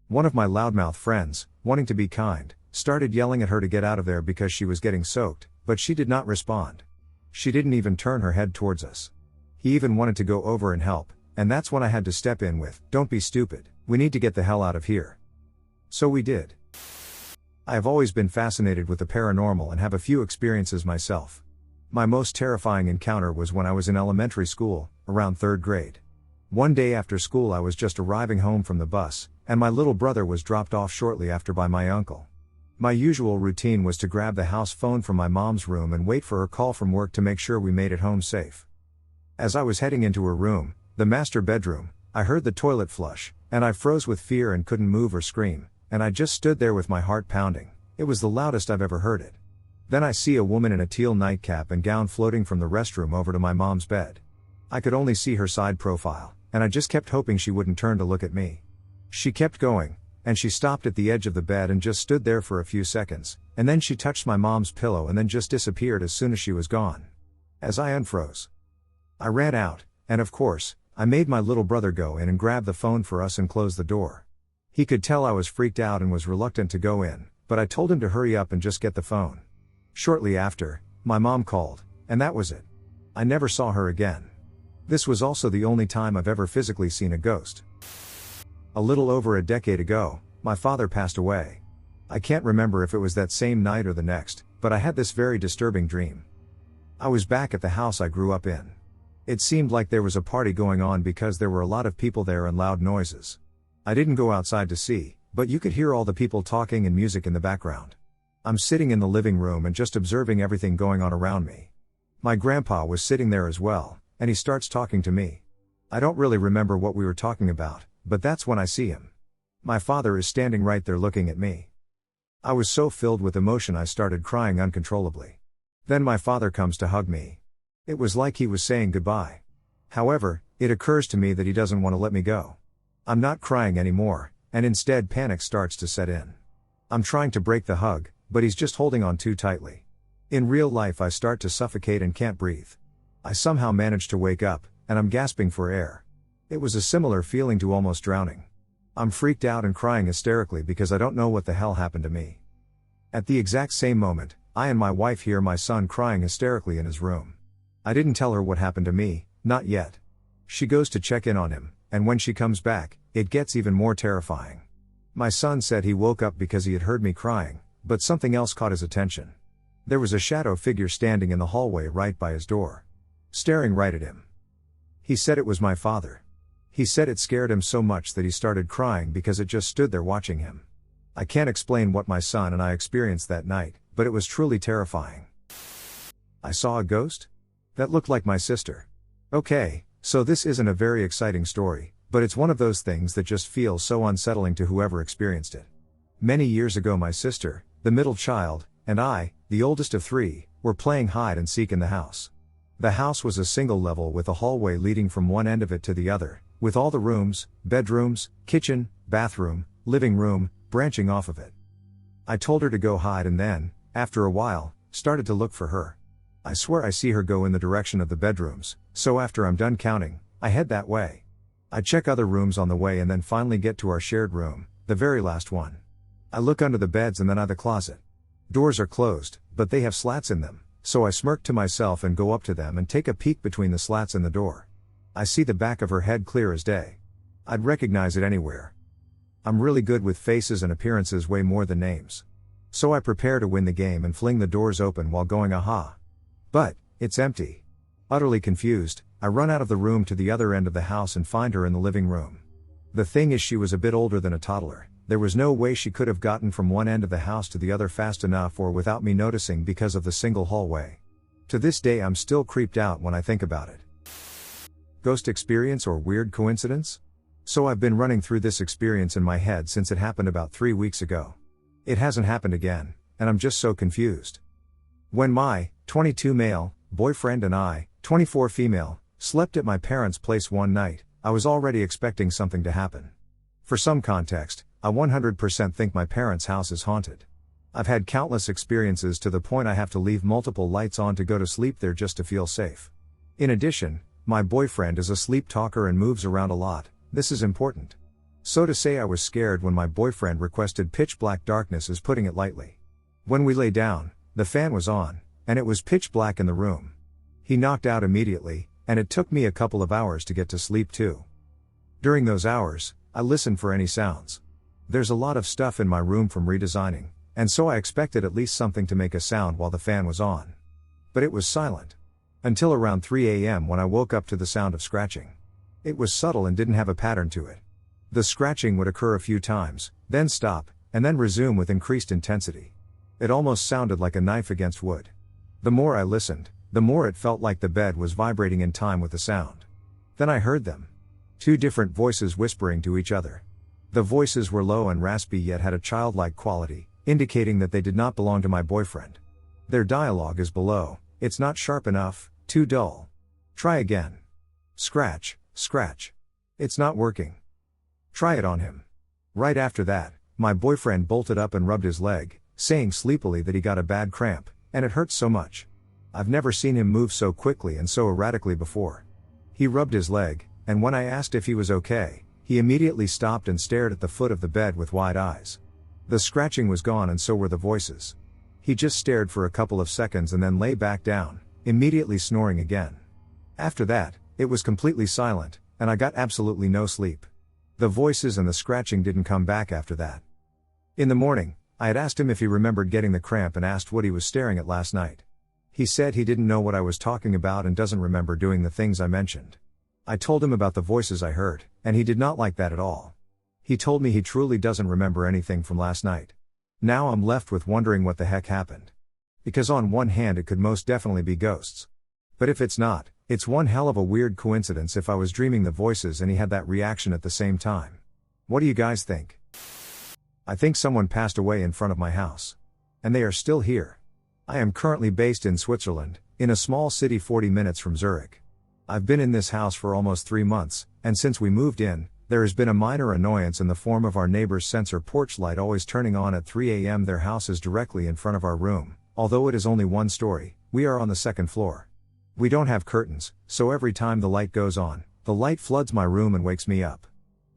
One of my loudmouth friends, wanting to be kind, started yelling at her to get out of there because she was getting soaked, but she did not respond. She didn't even turn her head towards us. He even wanted to go over and help, and that's when I had to step in with, "Don't be stupid, we need to get the hell out of here." So we did. I have always been fascinated with the paranormal and have a few experiences myself. My most terrifying encounter was when I was in elementary school, around 3rd grade. One day after school I was just arriving home from the bus, and my little brother was dropped off shortly after by my uncle. My usual routine was to grab the house phone from my mom's room and wait for her call from work to make sure we made it home safe. As I was heading into her room, the master bedroom, I heard the toilet flush, and I froze with fear and couldn't move or scream, and I just stood there with my heart pounding. It was the loudest I've ever heard it. Then I see a woman in a teal nightcap and gown floating from the restroom over to my mom's bed. I could only see her side profile, and I just kept hoping she wouldn't turn to look at me. She kept going, and she stopped at the edge of the bed and just stood there for a few seconds, and then she touched my mom's pillow and then just disappeared as soon as she was gone. As I unfroze, I ran out, and of course, I made my little brother go in and grab the phone for us and close the door. He could tell I was freaked out and was reluctant to go in, but I told him to hurry up and just get the phone. Shortly after, my mom called, and that was it. I never saw her again. This was also the only time I've ever physically seen a ghost. A little over a decade ago, my father passed away. I can't remember if it was that same night or the next, but I had this very disturbing dream. I was back at the house I grew up in. It seemed like there was a party going on because there were a lot of people there and loud noises. I didn't go outside to see, but you could hear all the people talking and music in the background. I'm sitting in the living room and just observing everything going on around me. My grandpa was sitting there as well, and he starts talking to me. I don't really remember what we were talking about, but that's when I see him. My father is standing right there looking at me. I was so filled with emotion I started crying uncontrollably. Then my father comes to hug me. It was like he was saying goodbye. However, it occurs to me that he doesn't want to let me go. I'm not crying anymore, and instead panic starts to set in. I'm trying to break the hug, but he's just holding on too tightly. In real life I start to suffocate and can't breathe. I somehow manage to wake up, and I'm gasping for air. It was a similar feeling to almost drowning. I'm freaked out and crying hysterically because I don't know what the hell happened to me. At the exact same moment, I and my wife hear my son crying hysterically in his room. I didn't tell her what happened to me, not yet. She goes to check in on him, and when she comes back, it gets even more terrifying. My son said he woke up because he had heard me crying, but something else caught his attention. There was a shadow figure standing in the hallway right by his door, staring right at him. He said it was my father. He said it scared him so much that he started crying because it just stood there watching him. I can't explain what my son and I experienced that night, but it was truly terrifying. I saw a ghost? That looked like my sister. Okay, so this isn't a very exciting story, but it's one of those things that just feels so unsettling to whoever experienced it. Many years ago my sister, the middle child, and I, the oldest of three, were playing hide and seek in the house. The house was a single level with a hallway leading from one end of it to the other, with all the rooms, bedrooms, kitchen, bathroom, living room, branching off of it. I told her to go hide and then, after a while, started to look for her. I swear I see her go in the direction of the bedrooms, so after I'm done counting, I head that way. I check other rooms on the way and then finally get to our shared room, the very last one. I look under the beds and then at the closet. Doors are closed, but they have slats in them, so I smirk to myself and go up to them and take a peek between the slats and the door. I see the back of her head clear as day. I'd recognize it anywhere. I'm really good with faces and appearances way more than names. So I prepare to win the game and fling the doors open while going aha. But, it's empty. Utterly confused, I run out of the room to the other end of the house and find her in the living room. The thing is she was a bit older than a toddler. There was no way she could have gotten from one end of the house to the other fast enough or without me noticing because of the single hallway. To this day I'm still creeped out when I think about it. Ghost experience or weird coincidence? So I've been running through this experience in my head since it happened about 3 weeks ago. It hasn't happened again, and I'm just so confused. When my 22 male boyfriend and I, 24 female, slept at my parents' place one night, I was already expecting something to happen. For some context, I 100% think my parents' house is haunted. I've had countless experiences to the point I have to leave multiple lights on to go to sleep there just to feel safe. In addition, my boyfriend is a sleep talker and moves around a lot. This is important. So to say I was scared when my boyfriend requested pitch black darkness is putting it lightly. When we lay down, the fan was on, and it was pitch black in the room. He knocked out immediately, and it took me a couple of hours to get to sleep too. During those hours, I listened for any sounds. There's a lot of stuff in my room from redesigning, and so I expected at least something to make a sound while the fan was on. But it was silent. Until around 3 a.m. when I woke up to the sound of scratching. It was subtle and didn't have a pattern to it. The scratching would occur a few times, then stop, and then resume with increased intensity. It almost sounded like a knife against wood. The more I listened, the more it felt like the bed was vibrating in time with the sound. Then I heard them. 2 different voices whispering to each other. The voices were low and raspy yet had a childlike quality, indicating that they did not belong to my boyfriend. Their dialogue is below, "It's not sharp enough, too dull. Try again. Scratch, scratch. It's not working. Try it on him." Right after that, my boyfriend bolted up and rubbed his leg, saying sleepily that he got a bad cramp, and it hurts so much. I've never seen him move so quickly and so erratically before. He rubbed his leg, and when I asked if he was okay, he immediately stopped and stared at the foot of the bed with wide eyes. The scratching was gone and so were the voices. He just stared for a couple of seconds and then lay back down, immediately snoring again. After that, it was completely silent, and I got absolutely no sleep. The voices and the scratching didn't come back after that. In the morning, I had asked him if he remembered getting the cramp and asked what he was staring at last night. He said he didn't know what I was talking about and doesn't remember doing the things I mentioned. I told him about the voices I heard, and he did not like that at all. He told me he truly doesn't remember anything from last night. Now I'm left with wondering what the heck happened. Because on one hand it could most definitely be ghosts. But if it's not, it's one hell of a weird coincidence if I was dreaming the voices and he had that reaction at the same time. What do you guys think? I think someone passed away in front of my house. And they are still here. I am currently based in Switzerland, in a small city 40 minutes from Zurich. I've been in this house for almost 3 months, and since we moved in, there has been a minor annoyance in the form of our neighbor's sensor porch light always turning on at 3 a.m. Their house is directly in front of our room, although it is only 1 story, we are on the 2nd floor. We don't have curtains, so every time the light goes on, the light floods my room and wakes me up.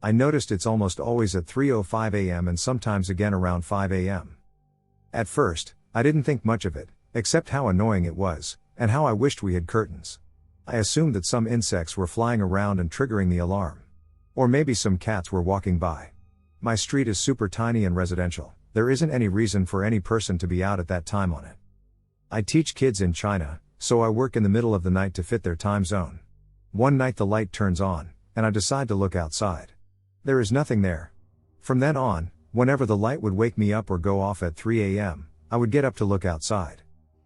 I noticed it's almost always at 3:05 a.m. and sometimes again around 5 a.m. At first, I didn't think much of it, except how annoying it was, and how I wished we had curtains. I assumed that some insects were flying around and triggering the alarm. Or maybe some cats were walking by. My street is super tiny and residential, there isn't any reason for any person to be out at that time on it. I teach kids in China, so I work in the middle of the night to fit their time zone. One night the light turns on, and I decide to look outside. There is nothing there. From then on, whenever the light would wake me up or go off at 3 a.m., I would get up to look outside.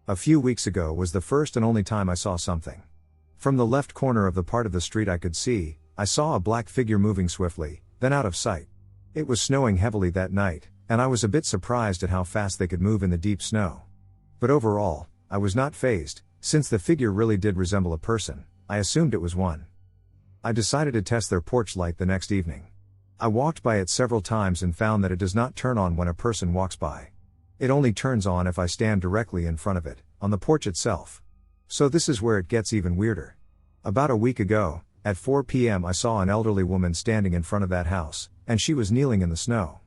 A few weeks ago was the first and only time I saw something. From the left corner of the part of the street I could see, I saw a black figure moving swiftly, then out of sight. It was snowing heavily that night, and I was a bit surprised at how fast they could move in the deep snow. But overall, I was not fazed, since the figure really did resemble a person. I assumed it was one. I decided to test their porch light the next evening. I walked by it several times and found that it does not turn on when a person walks by. It only turns on if I stand directly in front of it, on the porch itself. So this is where it gets even weirder. About a week ago, at 4 p.m. I saw an elderly woman standing in front of that house, and she was kneeling in the snow.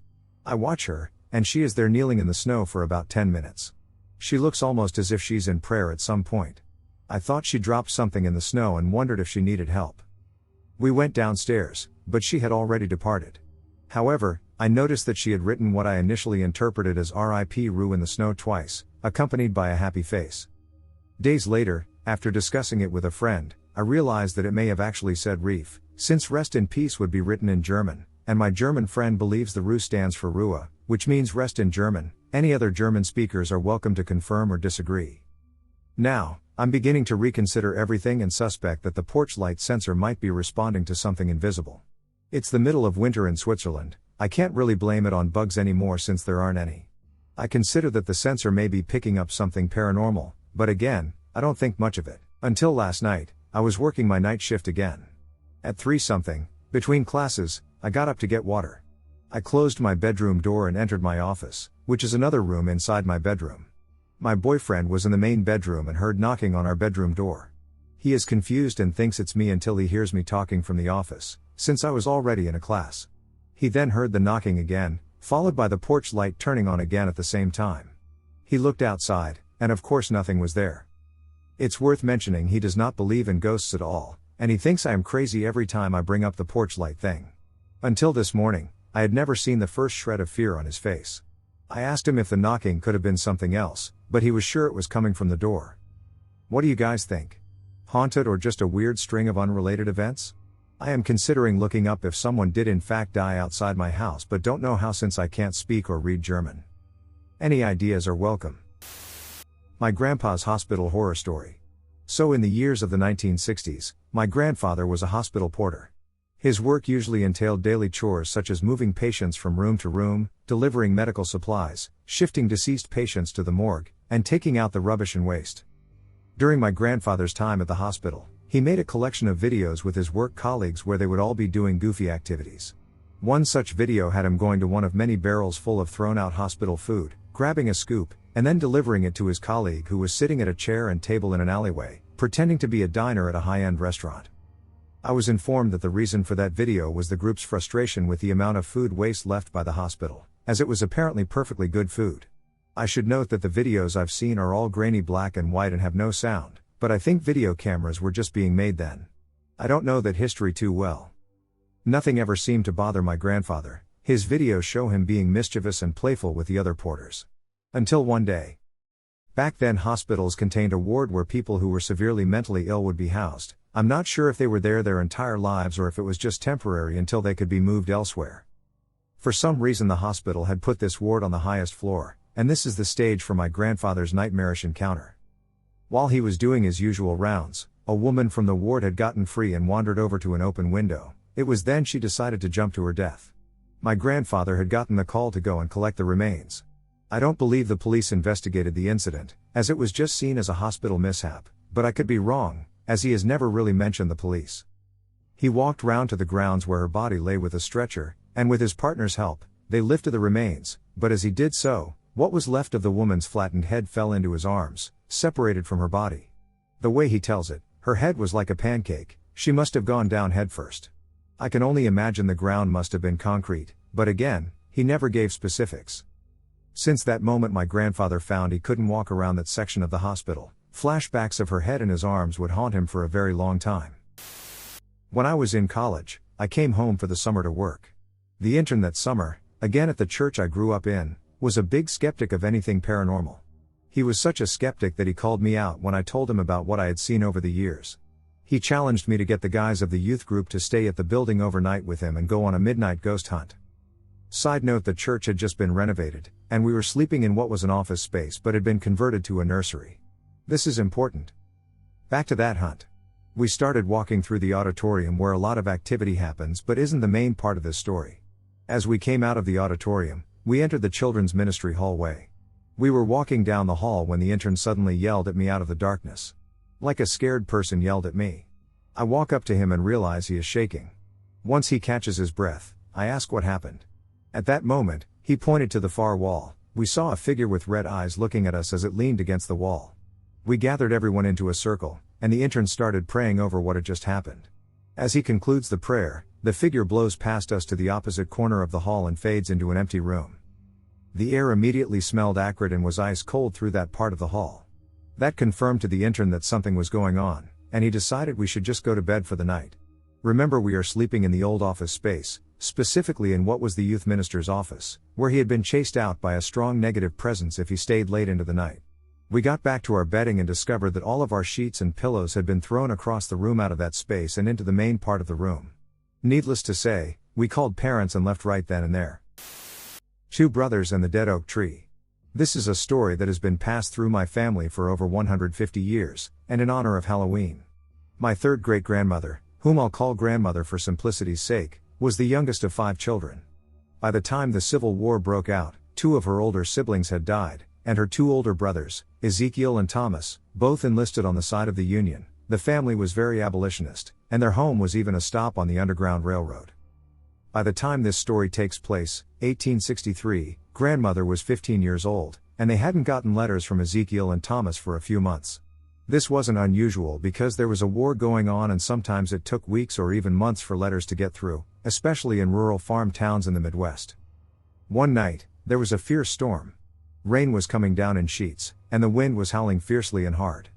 I watch her, and she is there kneeling in the snow for about 10 minutes. She looks almost as if she's in prayer at some point. I thought she dropped something in the snow and wondered if she needed help. We went downstairs, but she had already departed. However, I noticed that she had written what I initially interpreted as R.I.P. Rue in the snow twice, accompanied by a happy face. Days later, after discussing it with a friend, I realized that it may have actually said Reef, since rest in peace would be written in German, and my German friend believes the Rue stands for Ruhe, which means rest in German. Any other German speakers are welcome to confirm or disagree. Now, I'm beginning to reconsider everything and suspect that the porch light sensor might be responding to something invisible. It's the middle of winter in Switzerland, I can't really blame it on bugs anymore since there aren't any. I consider that the sensor may be picking up something paranormal, but again, I don't think much of it. Until last night, I was working my night shift again. At 3-something, between classes, I got up to get water. I closed my bedroom door and entered my office, which is another room inside my bedroom. My boyfriend was in the main bedroom and heard knocking on our bedroom door. He is confused and thinks it's me until he hears me talking from the office, since I was already in a class. He then heard the knocking again, followed by the porch light turning on again at the same time. He looked outside, and of course nothing was there. It's worth mentioning he does not believe in ghosts at all, and he thinks I am crazy every time I bring up the porch light thing. Until this morning, I had never seen the first shred of fear on his face. I asked him if the knocking could have been something else, but he was sure it was coming from the door. What do you guys think? Haunted or just a weird string of unrelated events? I am considering looking up if someone did in fact die outside my house but don't know how since I can't speak or read German. Any ideas are welcome. My grandpa's hospital horror story. So in the years of the 1960s, my grandfather was a hospital porter. His work usually entailed daily chores such as moving patients from room to room, delivering medical supplies, shifting deceased patients to the morgue, and taking out the rubbish and waste. During my grandfather's time at the hospital, he made a collection of videos with his work colleagues where they would all be doing goofy activities. One such video had him going to one of many barrels full of thrown-out hospital food, grabbing a scoop, and then delivering it to his colleague who was sitting at a chair and table in an alleyway, pretending to be a diner at a high-end restaurant. I was informed that the reason for that video was the group's frustration with the amount of food waste left by the hospital, as it was apparently perfectly good food. I should note that the videos I've seen are all grainy black and white and have no sound, but I think video cameras were just being made then. I don't know that history too well. Nothing ever seemed to bother my grandfather. His videos show him being mischievous and playful with the other porters. Until one day. Back then hospitals contained a ward where people who were severely mentally ill would be housed. I'm not sure if they were there their entire lives or if it was just temporary until they could be moved elsewhere. For some reason the hospital had put this ward on the highest floor, and this is the stage for my grandfather's nightmarish encounter. While he was doing his usual rounds, a woman from the ward had gotten free and wandered over to an open window. It was then she decided to jump to her death. My grandfather had gotten the call to go and collect the remains. I don't believe the police investigated the incident, as it was just seen as a hospital mishap, but I could be wrong, as he has never really mentioned the police. He walked round to the grounds where her body lay with a stretcher, and with his partner's help, they lifted the remains, but as he did so, what was left of the woman's flattened head fell into his arms, separated from her body. The way he tells it, her head was like a pancake, she must have gone down headfirst. I can only imagine the ground must have been concrete, but again, he never gave specifics. Since that moment my grandfather found he couldn't walk around that section of the hospital. Flashbacks of her head in his arms would haunt him for a very long time. When I was in college, I came home for the summer to work. The intern that summer, again at the church I grew up in, was a big skeptic of anything paranormal. He was such a skeptic that he called me out when I told him about what I had seen over the years. He challenged me to get the guys of the youth group to stay at the building overnight with him and go on a midnight ghost hunt. Side note: the church had just been renovated, and we were sleeping in what was an office space but had been converted to a nursery. This is important. Back to that hunt. We started walking through the auditorium where a lot of activity happens but isn't the main part of this story. As we came out of the auditorium, we entered the children's ministry hallway. We were walking down the hall when the intern suddenly yelled at me out of the darkness. Like a scared person yelled at me. I walk up to him and realize he is shaking. Once he catches his breath, I ask what happened. At that moment, he pointed to the far wall. We saw a figure with red eyes looking at us as it leaned against the wall. We gathered everyone into a circle, and the intern started praying over what had just happened. As he concludes the prayer, the figure blows past us to the opposite corner of the hall and fades into an empty room. The air immediately smelled acrid and was ice cold through that part of the hall. That confirmed to the intern that something was going on, and he decided we should just go to bed for the night. Remember, we are sleeping in the old office space, specifically in what was the youth minister's office, where he had been chased out by a strong negative presence if he stayed late into the night. We got back to our bedding and discovered that all of our sheets and pillows had been thrown across the room out of that space and into the main part of the room. Needless to say, we called parents and left right then and there. 2 brothers and the dead oak tree. This is a story that has been passed through my family for over 150 years, and in honor of Halloween. My third great-grandmother, whom I'll call grandmother for simplicity's sake, was the youngest of 5 children. By the time the Civil War broke out, 2 of her older siblings had died, and her 2 older brothers, Ezekiel and Thomas, both enlisted on the side of the Union. The family was very abolitionist, and their home was even a stop on the Underground Railroad. By the time this story takes place, 1863, grandmother was 15 years old, and they hadn't gotten letters from Ezekiel and Thomas for a few months. This wasn't unusual because there was a war going on and sometimes it took weeks or even months for letters to get through, especially in rural farm towns in the Midwest. One night, there was a fierce storm. Rain was coming down in sheets, and the wind was howling fiercely and hard.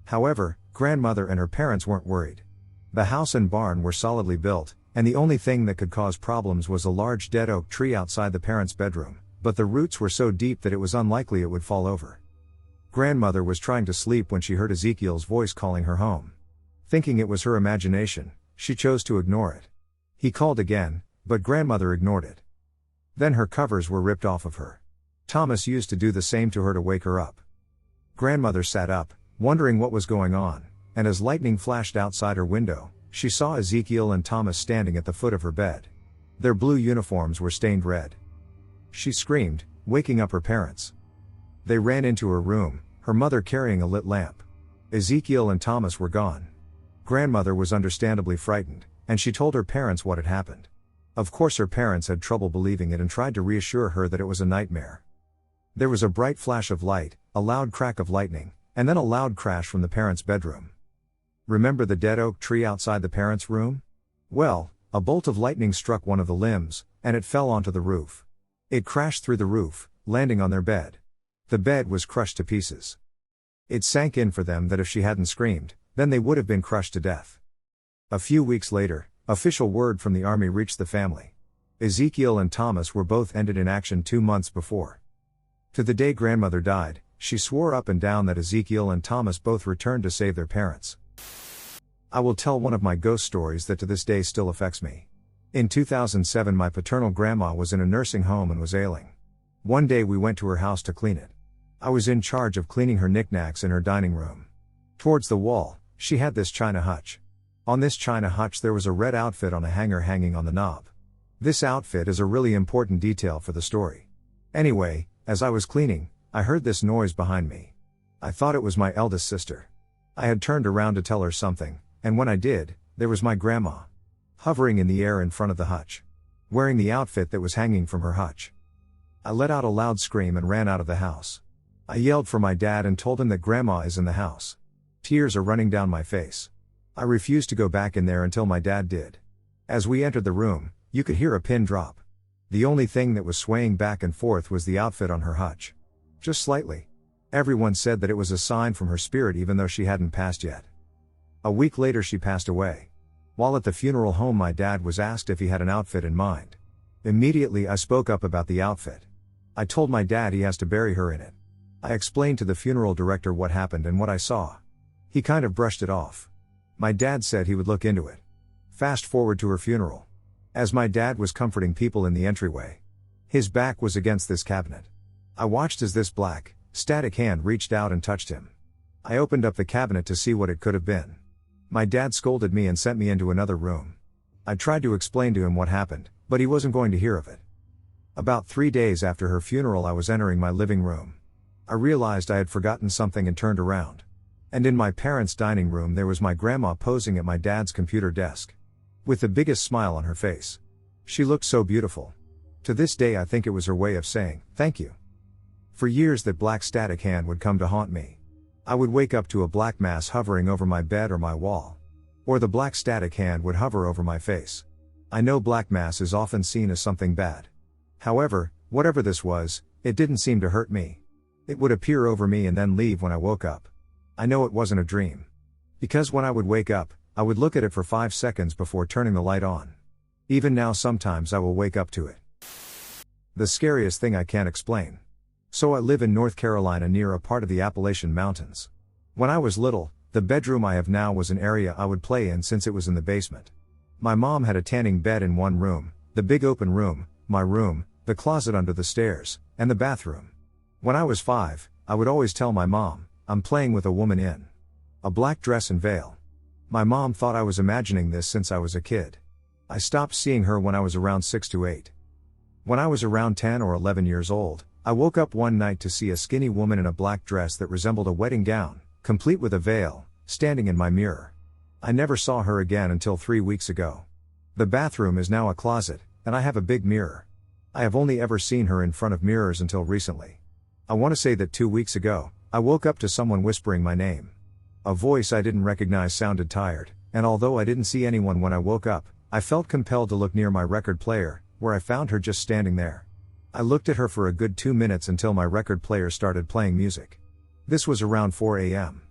However, grandmother and her parents weren't worried. The house and barn were solidly built, and the only thing that could cause problems was a large dead oak tree outside the parents' bedroom, but the roots were so deep that it was unlikely it would fall over. Grandmother was trying to sleep when she heard Ezekiel's voice calling her home. Thinking it was her imagination, she chose to ignore it. He called again, but grandmother ignored it. Then her covers were ripped off of her. Thomas used to do the same to her to wake her up. Grandmother sat up, wondering what was going on, and as lightning flashed outside her window, she saw Ezekiel and Thomas standing at the foot of her bed. Their blue uniforms were stained red. She screamed, waking up her parents. They ran into her room, her mother carrying a lit lamp. Ezekiel and Thomas were gone. Grandmother was understandably frightened, and she told her parents what had happened. Of course her parents had trouble believing it and tried to reassure her that it was a nightmare. There was a bright flash of light, a loud crack of lightning, and then a loud crash from the parents' bedroom. Remember the dead oak tree outside the parents' room? Well, a bolt of lightning struck one of the limbs, and it fell onto the roof. It crashed through the roof, landing on their bed. The bed was crushed to pieces. It sank in for them that if she hadn't screamed, then they would have been crushed to death. A few weeks later, official word from the army reached the family. Ezekiel and Thomas were both ended in action 2 months before. To the day grandmother died, She swore up and down that Ezekiel and Thomas both returned to save their parents. I will tell one of my ghost stories that to this day still affects me. In 2007, my paternal grandma was in a nursing home and was ailing. One day we went to her house to clean it. I was in charge of cleaning her knickknacks in her dining room. Towards the wall, she had this china hutch. On this china hutch there was a red outfit on a hanger hanging on the knob. This outfit is a really important detail for the story. Anyway, as I was cleaning, I heard this noise behind me. I thought it was my eldest sister. I had turned around to tell her something, and when I did, there was my grandma, hovering in the air in front of the hutch, wearing the outfit that was hanging from her hutch. I let out a loud scream and ran out of the house. I yelled for my dad and told him that grandma is in the house. Tears are running down my face. I refused to go back in there until my dad did. As we entered the room, you could hear a pin drop. The only thing that was swaying back and forth was the outfit on her hutch. Just slightly. Everyone said that it was a sign from her spirit even though she hadn't passed yet. A week later she passed away. While at the funeral home my dad was asked if he had an outfit in mind. Immediately I spoke up about the outfit. I told my dad he has to bury her in it. I explained to the funeral director what happened and what I saw. He kind of brushed it off. My dad said he would look into it. Fast forward to her funeral. As my dad was comforting people in the entryway, his back was against this cabinet. I watched as this black, static hand reached out and touched him. I opened up the cabinet to see what it could have been. My dad scolded me and sent me into another room. I tried to explain to him what happened, but he wasn't going to hear of it. About 3 days after her funeral I was entering my living room. I realized I had forgotten something and turned around. And in my parents' dining room there was my grandma posing at my dad's computer desk, with the biggest smile on her face. She looked so beautiful. To this day I think it was her way of saying, thank you. For years that black static hand would come to haunt me. I would wake up to a black mass hovering over my bed or my wall. Or the black static hand would hover over my face. I know black mass is often seen as something bad. However, whatever this was, it didn't seem to hurt me. It would appear over me and then leave when I woke up. I know it wasn't a dream. Because when I would wake up, I would look at it for 5 seconds before turning the light on. Even now sometimes I will wake up to it. The scariest thing I can't explain. So I live in North Carolina near a part of the Appalachian Mountains. When I was little, the bedroom I have now was an area I would play in since it was in the basement. My mom had a tanning bed in one room, the big open room, my room, the closet under the stairs, and the bathroom. When I was 5, I would always tell my mom, I'm playing with a woman in a black dress and veil. My mom thought I was imagining this since I was a kid. I stopped seeing her when I was around 6 to 8. When I was around 10 or 11 years old, I woke up one night to see a skinny woman in a black dress that resembled a wedding gown, complete with a veil, standing in my mirror. I never saw her again until 3 weeks ago. The bathroom is now a closet, and I have a big mirror. I have only ever seen her in front of mirrors until recently. I want to say that 2 weeks ago, I woke up to someone whispering my name. A voice I didn't recognize sounded tired, and although I didn't see anyone when I woke up, I felt compelled to look near my record player, where I found her just standing there. I looked at her for a good 2 minutes until my record player started playing music. This was around 4 a.m.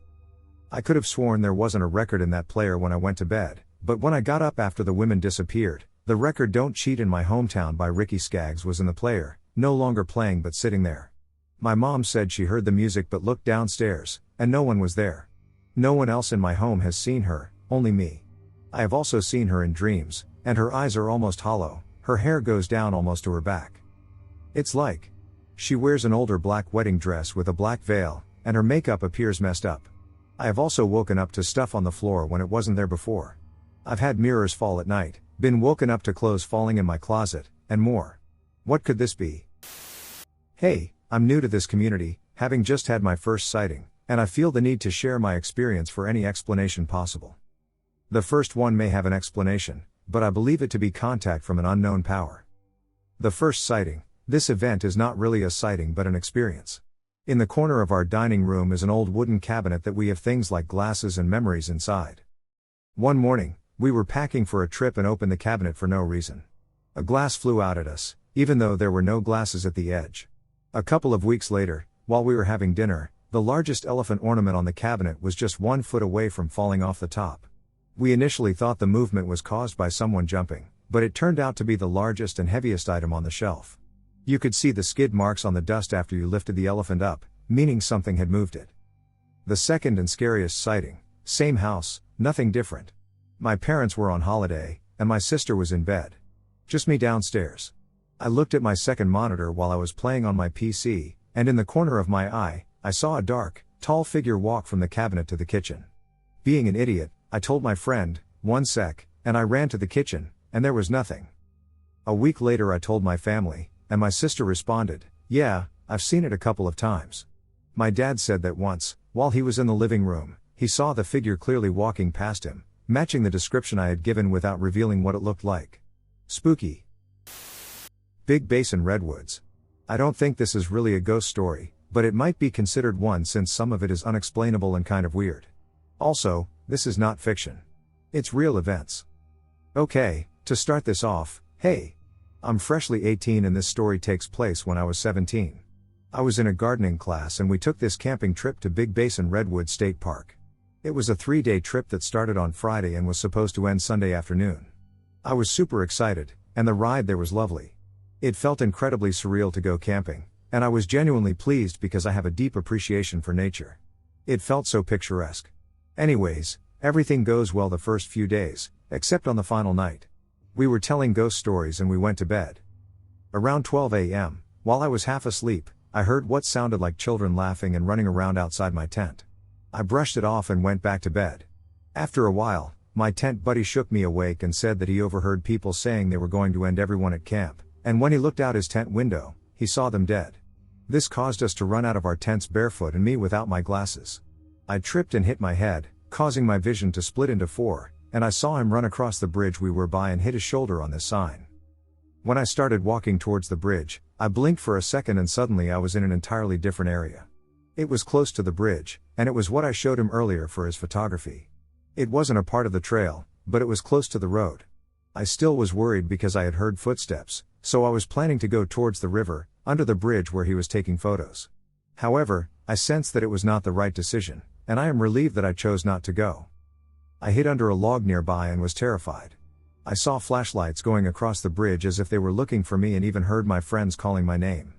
I could have sworn there wasn't a record in that player when I went to bed, but when I got up after the women disappeared, the record Don't Cheat in My Hometown by Ricky Skaggs was in the player, no longer playing but sitting there. My mom said she heard the music but looked downstairs, and no one was there. No one else in my home has seen her, only me. I have also seen her in dreams, and her eyes are almost hollow, her hair goes down almost to her back. It's like she wears an older black wedding dress with a black veil, and her makeup appears messed up. I have also woken up to stuff on the floor when it wasn't there before. I've had mirrors fall at night, been woken up to clothes falling in my closet, and more. What could this be? Hey, I'm new to this community, having just had my first sighting, and I feel the need to share my experience for any explanation possible. The first one may have an explanation, but I believe it to be contact from an unknown power. The first sighting. This event is not really a sighting but an experience. In the corner of our dining room is an old wooden cabinet that we have things like glasses and memories inside. One morning, we were packing for a trip and opened the cabinet for no reason. A glass flew out at us, even though there were no glasses at the edge. A couple of weeks later, while we were having dinner, the largest elephant ornament on the cabinet was just 1 foot away from falling off the top. We initially thought the movement was caused by someone jumping, but it turned out to be the largest and heaviest item on the shelf. You could see the skid marks on the dust after you lifted the elephant up, meaning something had moved it. The second and scariest sighting, same house, nothing different. My parents were on holiday, and my sister was in bed. Just me downstairs. I looked at my second monitor while I was playing on my PC, and in the corner of my eye, I saw a dark, tall figure walk from the cabinet to the kitchen. Being an idiot, I told my friend, "1 sec," and I ran to the kitchen, and there was nothing. A week later I told my family, and my sister responded, "Yeah, I've seen it a couple of times." My dad said that once, while he was in the living room, he saw the figure clearly walking past him, matching the description I had given without revealing what it looked like. Spooky. Big Basin Redwoods. I don't think this is really a ghost story, but it might be considered one since some of it is unexplainable and kind of weird. Also, this is not fiction. It's real events. Okay, to start this off, hey. I'm freshly 18 and this story takes place when I was 17. I was in a gardening class and we took this camping trip to Big Basin Redwood State Park. It was a 3-day trip that started on Friday and was supposed to end Sunday afternoon. I was super excited, and the ride there was lovely. It felt incredibly surreal to go camping, and I was genuinely pleased because I have a deep appreciation for nature. It felt so picturesque. Anyways, everything goes well the first few days, except on the final night. We were telling ghost stories and we went to bed. Around 12 a.m., while I was half asleep, I heard what sounded like children laughing and running around outside my tent. I brushed it off and went back to bed. After a while, my tent buddy shook me awake and said that he overheard people saying they were going to end everyone at camp, and when he looked out his tent window, he saw them dead. This caused us to run out of our tents barefoot and me without my glasses. I tripped and hit my head, causing my vision to split into 4, and I saw him run across the bridge we were by and hit his shoulder on this sign. When I started walking towards the bridge, I blinked for a second and suddenly I was in an entirely different area. It was close to the bridge, and it was what I showed him earlier for his photography. It wasn't a part of the trail, but it was close to the road. I still was worried because I had heard footsteps, so I was planning to go towards the river, under the bridge where he was taking photos. However, I sensed that it was not the right decision, and I am relieved that I chose not to go. I hid under a log nearby and was terrified. I saw flashlights going across the bridge as if they were looking for me and even heard my friends calling my name.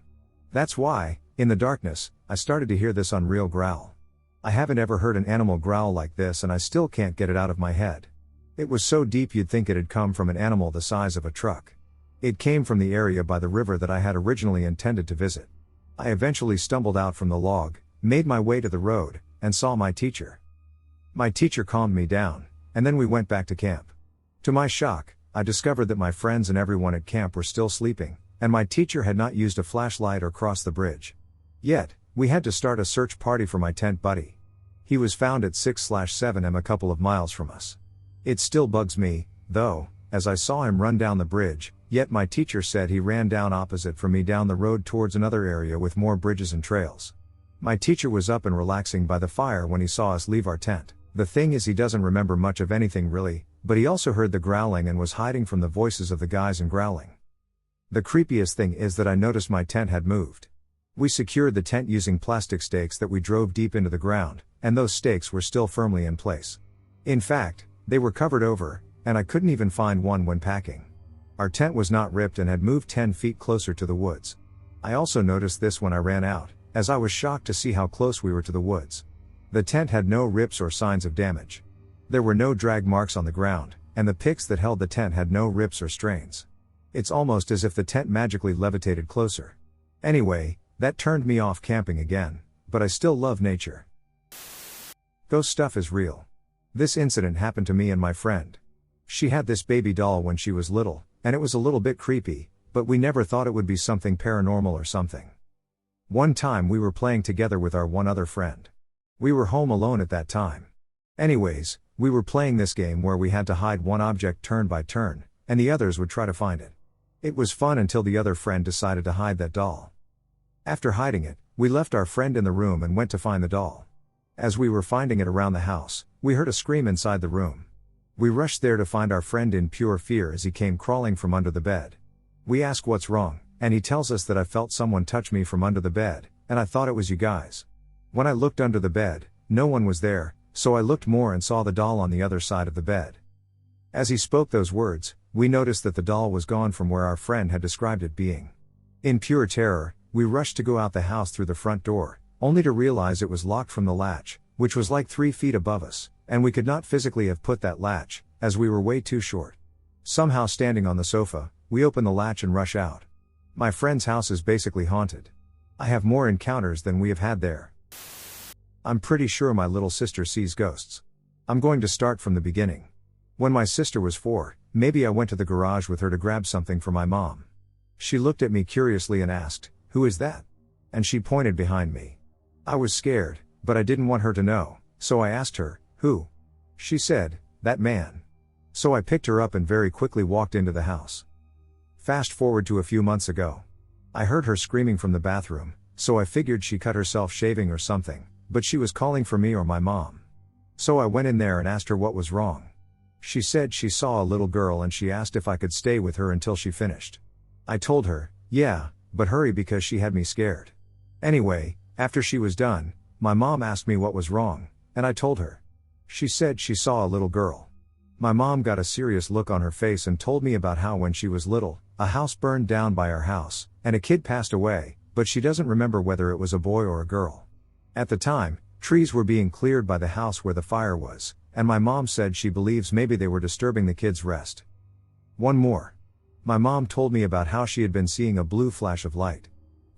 That's why, in the darkness, I started to hear this unreal growl. I haven't ever heard an animal growl like this and I still can't get it out of my head. It was so deep you'd think it had come from an animal the size of a truck. It came from the area by the river that I had originally intended to visit. I eventually stumbled out from the log, made my way to the road, and saw my teacher. My teacher calmed me down, and then we went back to camp. To my shock, I discovered that my friends and everyone at camp were still sleeping, and my teacher had not used a flashlight or crossed the bridge. Yet, we had to start a search party for my tent buddy. He was found at 6/7M a couple of miles from us. It still bugs me, though, as I saw him run down the bridge, yet my teacher said he ran down opposite from me down the road towards another area with more bridges and trails. My teacher was up and relaxing by the fire when he saw us leave our tent. The thing is he doesn't remember much of anything really, but he also heard the growling and was hiding from the voices of the guys and growling. The creepiest thing is that I noticed my tent had moved. We secured the tent using plastic stakes that we drove deep into the ground, and those stakes were still firmly in place. In fact, they were covered over, and I couldn't even find one when packing. Our tent was not ripped and had moved 10 feet closer to the woods. I also noticed this when I ran out, as I was shocked to see how close we were to the woods. The tent had no rips or signs of damage. There were no drag marks on the ground, and the picks that held the tent had no rips or strains. It's almost as if the tent magically levitated closer. Anyway, that turned me off camping again, but I still love nature. Ghost stuff is real. This incident happened to me and my friend. She had this baby doll when she was little, and it was a little bit creepy, but we never thought it would be something paranormal or something. One time we were playing together with our one other friend. We were home alone at that time. Anyways, we were playing this game where we had to hide one object turn by turn, and the others would try to find it. It was fun until the other friend decided to hide that doll. After hiding it, we left our friend in the room and went to find the doll. As we were finding it around the house, we heard a scream inside the room. We rushed there to find our friend in pure fear as he came crawling from under the bed. We ask what's wrong, and he tells us that I felt someone touch me from under the bed, and I thought it was you guys. When I looked under the bed, no one was there, so I looked more and saw the doll on the other side of the bed. As he spoke those words, we noticed that the doll was gone from where our friend had described it being. In pure terror, we rushed to go out the house through the front door, only to realize it was locked from the latch, which was like 3 feet above us, and we could not physically have put that latch, as we were way too short. Somehow standing on the sofa, we open the latch and rush out. My friend's house is basically haunted. I have more encounters than we have had there. I'm pretty sure my little sister sees ghosts. I'm going to start from the beginning. When my sister was 4, maybe I went to the garage with her to grab something for my mom. She looked at me curiously and asked, "Who is that?" And she pointed behind me. I was scared, but I didn't want her to know, so I asked her, "Who?" She said, "That man." So I picked her up and very quickly walked into the house. Fast forward to a few months ago. I heard her screaming from the bathroom, so I figured she cut herself shaving or something, but she was calling for me or my mom. So I went in there and asked her what was wrong. She said she saw a little girl and she asked if I could stay with her until she finished. I told her, "Yeah, but hurry," because she had me scared. Anyway, after she was done, my mom asked me what was wrong, and I told her. She said she saw a little girl. My mom got a serious look on her face and told me about how when she was little, a house burned down by our house, and a kid passed away, but she doesn't remember whether it was a boy or a girl. At the time, trees were being cleared by the house where the fire was, and my mom said she believes maybe they were disturbing the kid's rest. One more. My mom told me about how she had been seeing a blue flash of light.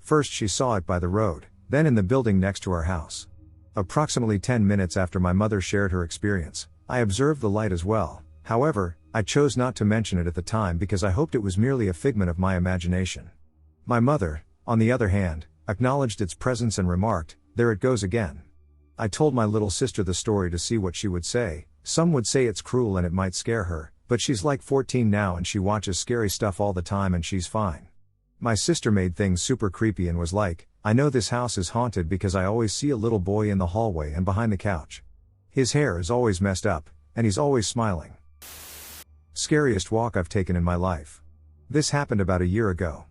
First she saw it by the road, then in the building next to our house. Approximately 10 minutes after my mother shared her experience, I observed the light as well. However, I chose not to mention it at the time because I hoped it was merely a figment of my imagination. My mother, on the other hand, acknowledged its presence and remarked, "There it goes again." I told my little sister the story to see what she would say. Some would say it's cruel and it might scare her, but she's like 14 now and she watches scary stuff all the time and she's fine. My sister made things super creepy and was like, "I know this house is haunted because I always see a little boy in the hallway and behind the couch. His hair is always messed up, and he's always smiling." Scariest walk I've taken in my life. This happened about a year ago.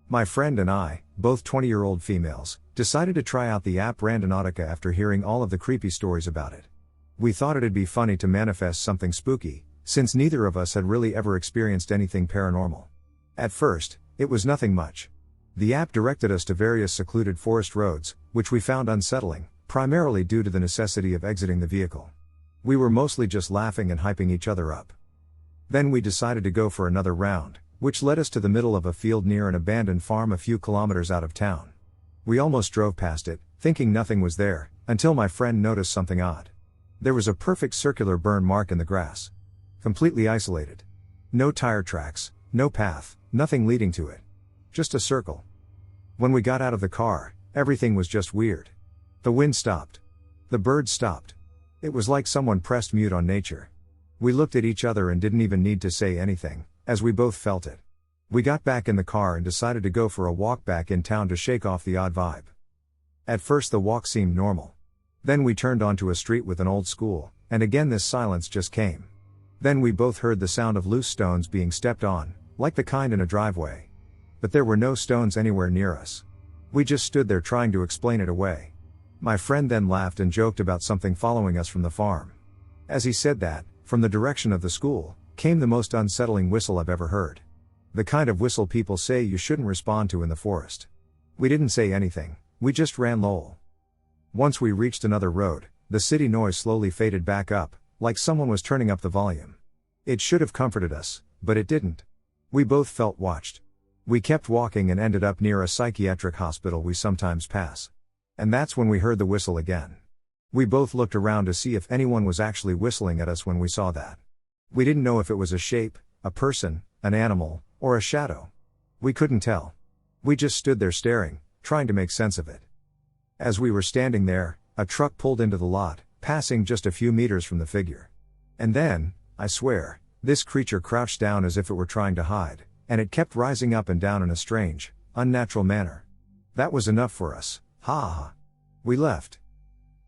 My friend and I, both 20-year-old females, decided to try out the app Randonautica after hearing all of the creepy stories about it. We thought it'd be funny to manifest something spooky, since neither of us had really ever experienced anything paranormal. At first, it was nothing much. The app directed us to various secluded forest roads, which we found unsettling, primarily due to the necessity of exiting the vehicle. We were mostly just laughing and hyping each other up. Then we decided to go for another round, which led us to the middle of a field near an abandoned farm a few kilometers out of town. We almost drove past it, thinking nothing was there, until my friend noticed something odd. There was a perfect circular burn mark in the grass. Completely isolated. No tire tracks, no path, nothing leading to it. Just a circle. When we got out of the car, everything was just weird. The wind stopped. The birds stopped. It was like someone pressed mute on nature. We looked at each other and didn't even need to say anything, as we both felt it. We got back in the car and decided to go for a walk back in town to shake off the odd vibe. At first the walk seemed normal. Then we turned onto a street with an old school, and again this silence just came. Then we both heard the sound of loose stones being stepped on, like the kind in a driveway. But there were no stones anywhere near us. We just stood there trying to explain it away. My friend then laughed and joked about something following us from the farm. As he said that, from the direction of the school, came the most unsettling whistle I've ever heard. The kind of whistle people say you shouldn't respond to in the forest. We didn't say anything, we just ran lol. Once we reached another road, the city noise slowly faded back up, like someone was turning up the volume. It should have comforted us, but it didn't. We both felt watched. We kept walking and ended up near a psychiatric hospital we sometimes pass. And that's when we heard the whistle again. We both looked around to see if anyone was actually whistling at us when we saw that. We didn't know if it was a shape, a person, an animal, or a shadow. We couldn't tell. We just stood there staring, trying to make sense of it. As we were standing there, a truck pulled into the lot, passing just a few meters from the figure. And then, I swear, this creature crouched down as if it were trying to hide, and it kept rising up and down in a strange, unnatural manner. That was enough for us. Ha ha. We left.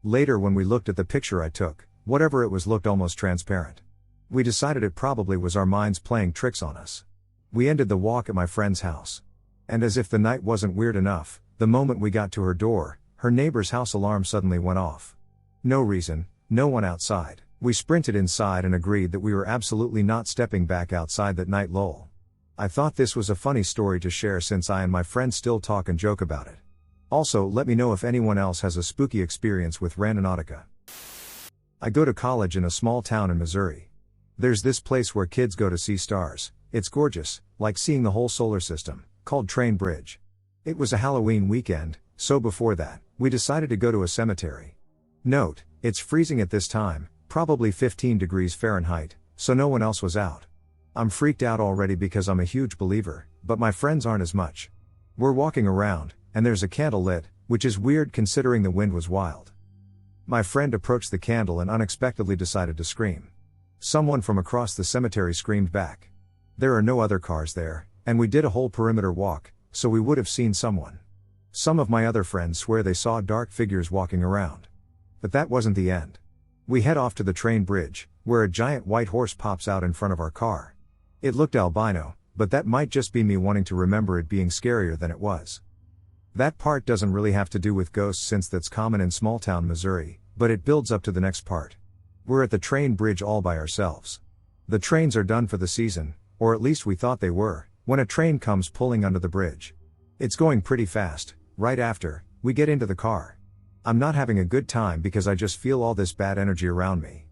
Later when we looked at the picture I took, whatever it was looked almost transparent. We decided it probably was our minds playing tricks on us. We ended the walk at my friend's house. And as if the night wasn't weird enough, the moment we got to her door, her neighbor's house alarm suddenly went off. No reason, no one outside. We sprinted inside and agreed that we were absolutely not stepping back outside that night lol. I thought this was a funny story to share since I and my friend still talk and joke about it. Also, let me know if anyone else has a spooky experience with Randonautica. I go to college in a small town in Missouri. There's this place where kids go to see stars. It's gorgeous, like seeing the whole solar system, called Train Bridge. It was a Halloween weekend, so before that, we decided to go to a cemetery. Note, it's freezing at this time, probably 15 degrees Fahrenheit, so no one else was out. I'm freaked out already because I'm a huge believer, but my friends aren't as much. We're walking around, and there's a candle lit, which is weird considering the wind was wild. My friend approached the candle and unexpectedly decided to scream. Someone from across the cemetery screamed back. There are no other cars there, and we did a whole perimeter walk, so we would have seen someone. Some of my other friends swear they saw dark figures walking around. But that wasn't the end. We head off to the train bridge, where a giant white horse pops out in front of our car. It looked albino, but that might just be me wanting to remember it being scarier than it was. That part doesn't really have to do with ghosts since that's common in small-town Missouri, but it builds up to the next part. We're at the train bridge all by ourselves. The trains are done for the season, or at least we thought they were, when a train comes pulling under the bridge. It's going pretty fast. Right after, we get into the car. I'm not having a good time because I just feel all this bad energy around me.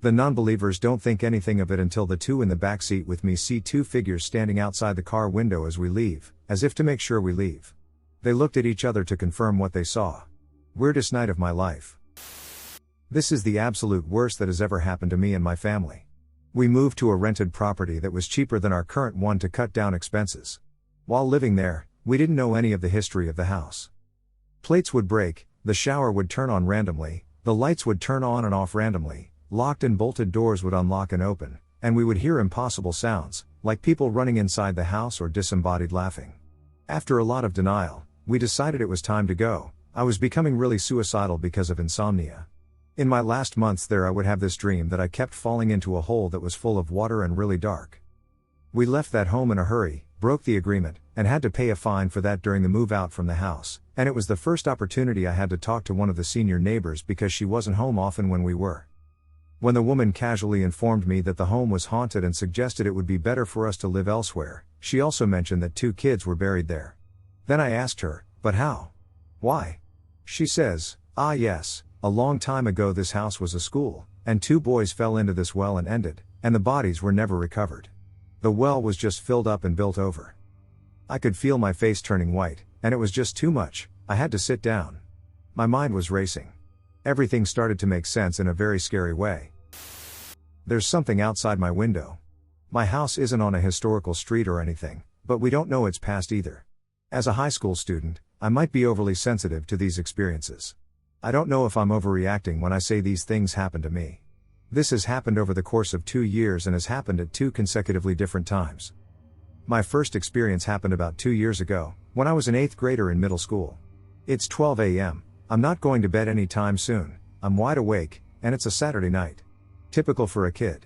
The non-believers don't think anything of it until the two in the back seat with me see two figures standing outside the car window as we leave, as if to make sure we leave. They looked at each other to confirm what they saw. Weirdest night of my life. This is the absolute worst that has ever happened to me and my family. We moved to a rented property that was cheaper than our current one to cut down expenses. While living there, we didn't know any of the history of the house. Plates would break, the shower would turn on randomly, the lights would turn on and off randomly, locked and bolted doors would unlock and open, and we would hear impossible sounds, like people running inside the house or disembodied laughing. After a lot of denial, we decided it was time to go. I was becoming really suicidal because of insomnia. In my last months there I would have this dream that I kept falling into a hole that was full of water and really dark. We left that home in a hurry, broke the agreement, and had to pay a fine for that during the move out from the house, and it was the first opportunity I had to talk to one of the senior neighbors because she wasn't home often when we were. When the woman casually informed me that the home was haunted and suggested it would be better for us to live elsewhere, she also mentioned that 2 kids were buried there. Then I asked her, but how? Why? She says, yes, a long time ago this house was a school, and 2 boys fell into this well and ended, and the bodies were never recovered. The well was just filled up and built over. I could feel my face turning white, and it was just too much. I had to sit down. My mind was racing. Everything started to make sense in a very scary way. There's something outside my window. My house isn't on a historical street or anything, but we don't know its past either. As a high school student, I might be overly sensitive to these experiences. I don't know if I'm overreacting when I say these things happen to me. This has happened over the course of 2 years and has happened at 2 consecutively different times. My first experience happened about 2 years ago, when I was an 8th grader in middle school. It's 12 a.m., I'm not going to bed anytime soon, I'm wide awake, and it's a Saturday night. Typical for a kid.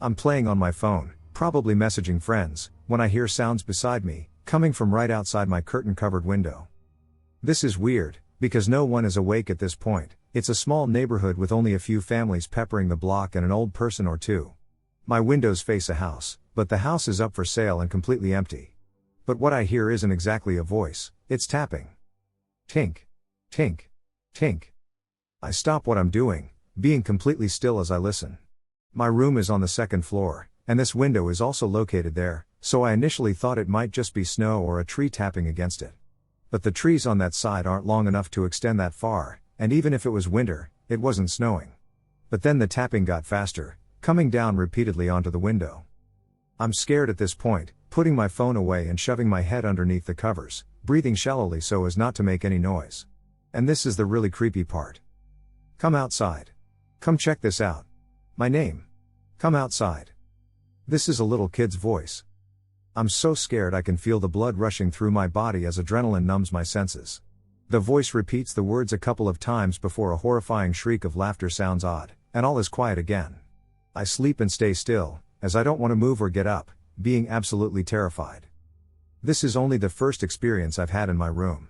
I'm playing on my phone, probably messaging friends, when I hear sounds beside me, coming from right outside my curtain-covered window. This is weird, because no one is awake at this point. It's a small neighborhood with only a few families peppering the block and an old person or 2. My windows face a house, but the house is up for sale and completely empty. But what I hear isn't exactly a voice, it's tapping. Tink. Tink. Tink. I stop what I'm doing, being completely still as I listen. My room is on the 2nd floor, and this window is also located there, so I initially thought it might just be snow or a tree tapping against it. But the trees on that side aren't long enough to extend that far, and even if it was winter, it wasn't snowing. But then the tapping got faster, coming down repeatedly onto the window. I'm scared at this point, putting my phone away and shoving my head underneath the covers, breathing shallowly so as not to make any noise. And this is the really creepy part. Come outside. Come check this out. My name. Come outside. This is a little kid's voice. I'm so scared I can feel the blood rushing through my body as adrenaline numbs my senses. The voice repeats the words a couple of times before a horrifying shriek of laughter sounds odd, and all is quiet again. I sleep and stay still, as I don't want to move or get up, being absolutely terrified. This is only the first experience I've had in my room.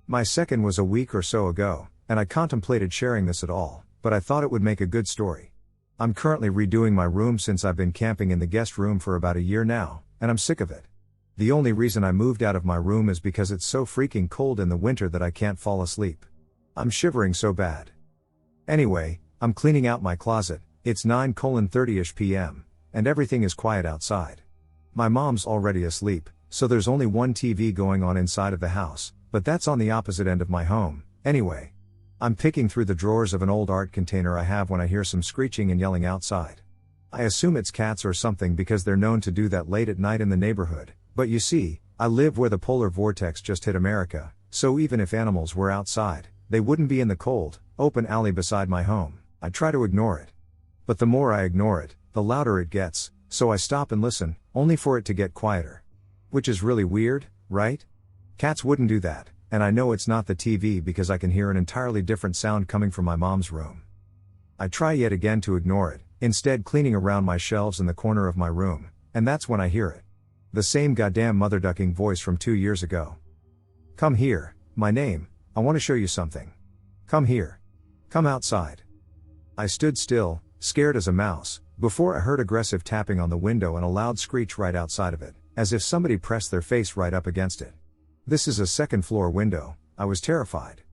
My second was a week or so ago, and I contemplated sharing this at all, but I thought it would make a good story. I'm currently redoing my room since I've been camping in the guest room for about a year now, and I'm sick of it. The only reason I moved out of my room is because it's so freaking cold in the winter that I can't fall asleep. I'm shivering so bad. Anyway, I'm cleaning out my closet, it's 9:30ish p.m., and everything is quiet outside. My mom's already asleep, so there's only one TV going on inside of the house, but that's on the opposite end of my home, anyway. I'm picking through the drawers of an old art container I have when I hear some screeching and yelling outside. I assume it's cats or something because they're known to do that late at night in the neighborhood, but you see, I live where the polar vortex just hit America, so even if animals were outside, they wouldn't be in the cold, open alley beside my home. I try to ignore it. But the more I ignore it, the louder it gets, so I stop and listen, only for it to get quieter. Which is really weird, right? Cats wouldn't do that, and I know it's not the TV because I can hear an entirely different sound coming from my mom's room. I try yet again to ignore it, instead cleaning around my shelves in the corner of my room, and that's when I hear it. The same goddamn mother ducking voice from 2 years ago. Come here, my name, I want to show you something. Come here. Come outside. I stood still, scared as a mouse, before I heard aggressive tapping on the window and a loud screech right outside of it, as if somebody pressed their face right up against it. This is a second-floor window. I was terrified.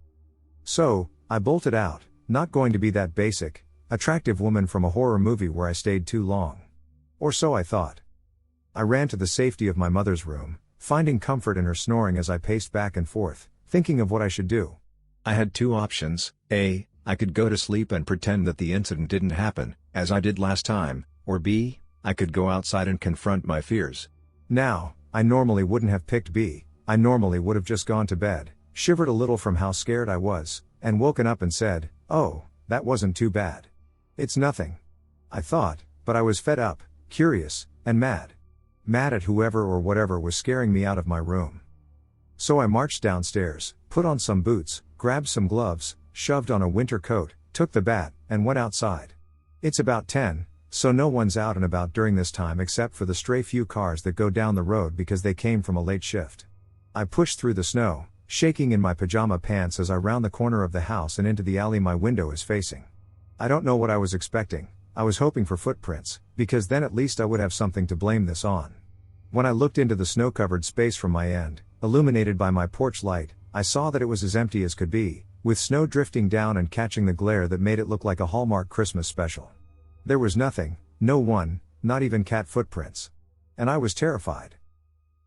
So, I bolted out, not going to be that basic, attractive woman from a horror movie where I stayed too long. Or so I thought. I ran to the safety of my mother's room, finding comfort in her snoring as I paced back and forth, thinking of what I should do. I had two options: A, I could go to sleep and pretend that the incident didn't happen, as I did last time, or B, I could go outside and confront my fears. Now, I normally wouldn't have picked B. I normally would have just gone to bed, shivered a little from how scared I was, and woken up and said, "Oh, that wasn't too bad. It's nothing." I thought, but I was fed up, curious, and mad. Mad at whoever or whatever was scaring me out of my room. So I marched downstairs, put on some boots, grabbed some gloves, shoved on a winter coat, took the bat, and went outside. It's about 10, so no one's out and about during this time except for the stray few cars that go down the road because they came from a late shift. I pushed through the snow, shaking in my pajama pants as I round the corner of the house and into the alley my window is facing. I don't know what I was expecting. I was hoping for footprints, because then at least I would have something to blame this on. When I looked into the snow-covered space from my end, illuminated by my porch light, I saw that it was as empty as could be, with snow drifting down and catching the glare that made it look like a Hallmark Christmas special. There was nothing, no one, not even cat footprints. And I was terrified.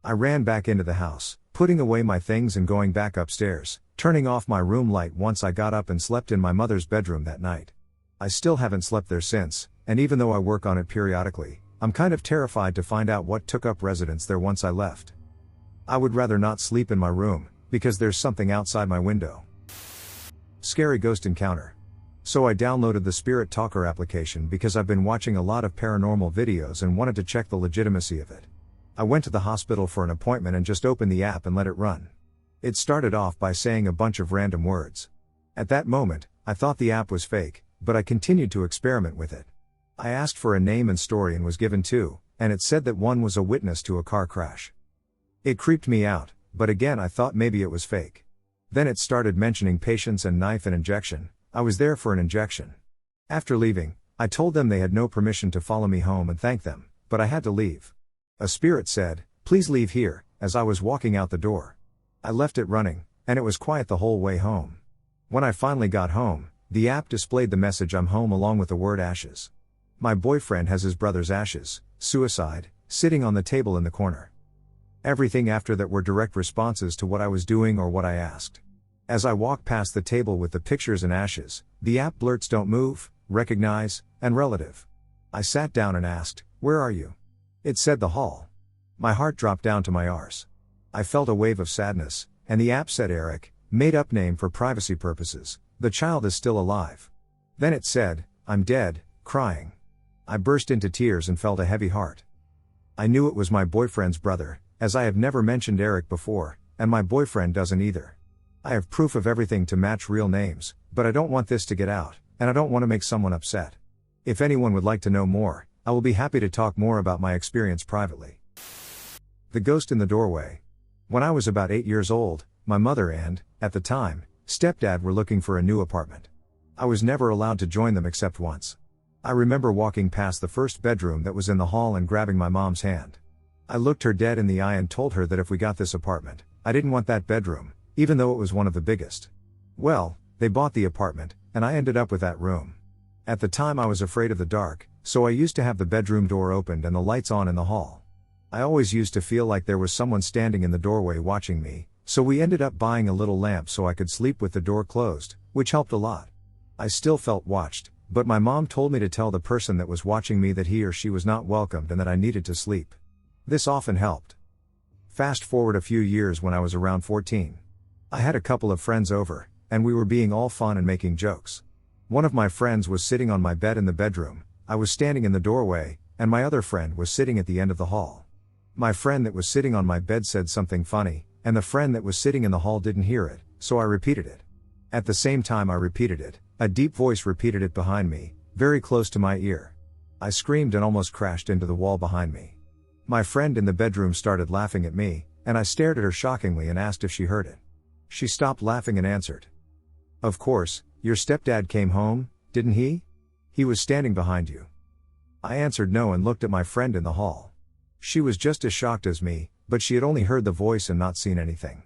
I ran back into the house, putting away my things and going back upstairs, turning off my room light once I got up and slept in my mother's bedroom that night. I still haven't slept there since, and even though I work on it periodically, I'm kind of terrified to find out what took up residence there once I left. I would rather not sleep in my room, because there's something outside my window. Scary ghost encounter. So I downloaded the Spirit Talker application because I've been watching a lot of paranormal videos and wanted to check the legitimacy of it. I went to the hospital for an appointment and just opened the app and let it run. It started off by saying a bunch of random words. At that moment, I thought the app was fake, but I continued to experiment with it. I asked for a name and story and was given two, and it said that one was a witness to a car crash. It creeped me out, but again I thought maybe it was fake. Then it started mentioning patients and knife and injection. I was there for an injection. After leaving, I told them they had no permission to follow me home and thanked them, but I had to leave. A spirit said, "Please leave here," as I was walking out the door. I left it running, and it was quiet the whole way home. When I finally got home, the app displayed the message "I'm home" along with the word ashes. My boyfriend has his brother's ashes, suicide, sitting on the table in the corner. Everything after that were direct responses to what I was doing or what I asked. As I walked past the table with the pictures and ashes, the app blurts "Don't move, recognize, and relative." I sat down and asked, "Where are you?" It said the hall. My heart dropped down to my arse. I felt a wave of sadness, and the app said Eric, made up name for privacy purposes, the child is still alive. Then it said, "I'm dead," crying. I burst into tears and felt a heavy heart. I knew it was my boyfriend's brother, as I have never mentioned Eric before, and my boyfriend doesn't either. I have proof of everything to match real names, but I don't want this to get out, and I don't want to make someone upset. If anyone would like to know more, I will be happy to talk more about my experience privately. The ghost in the doorway. When I was about 8 years old, my mother and, at the time, stepdad were looking for a new apartment. I was never allowed to join them except once. I remember walking past the first bedroom that was in the hall and grabbing my mom's hand. I looked her dead in the eye and told her that if we got this apartment, I didn't want that bedroom, even though it was one of the biggest. Well, they bought the apartment, and I ended up with that room. At the time I was afraid of the dark, so I used to have the bedroom door opened and the lights on in the hall. I always used to feel like there was someone standing in the doorway watching me, so we ended up buying a little lamp so I could sleep with the door closed, which helped a lot. I still felt watched, but my mom told me to tell the person that was watching me that he or she was not welcomed and that I needed to sleep. This often helped. Fast forward a few years when I was around 14. I had a couple of friends over, and we were being all fun and making jokes. One of my friends was sitting on my bed in the bedroom, I was standing in the doorway, and my other friend was sitting at the end of the hall. My friend that was sitting on my bed said something funny, and the friend that was sitting in the hall didn't hear it, so I repeated it. At the same time I repeated it, a deep voice repeated it behind me, very close to my ear. I screamed and almost crashed into the wall behind me. My friend in the bedroom started laughing at me, and I stared at her shockingly and asked if she heard it. She stopped laughing and answered, "Of course, your stepdad came home, didn't he? He was standing behind you." I answered no and looked at my friend in the hall. She was just as shocked as me, but she had only heard the voice and not seen anything.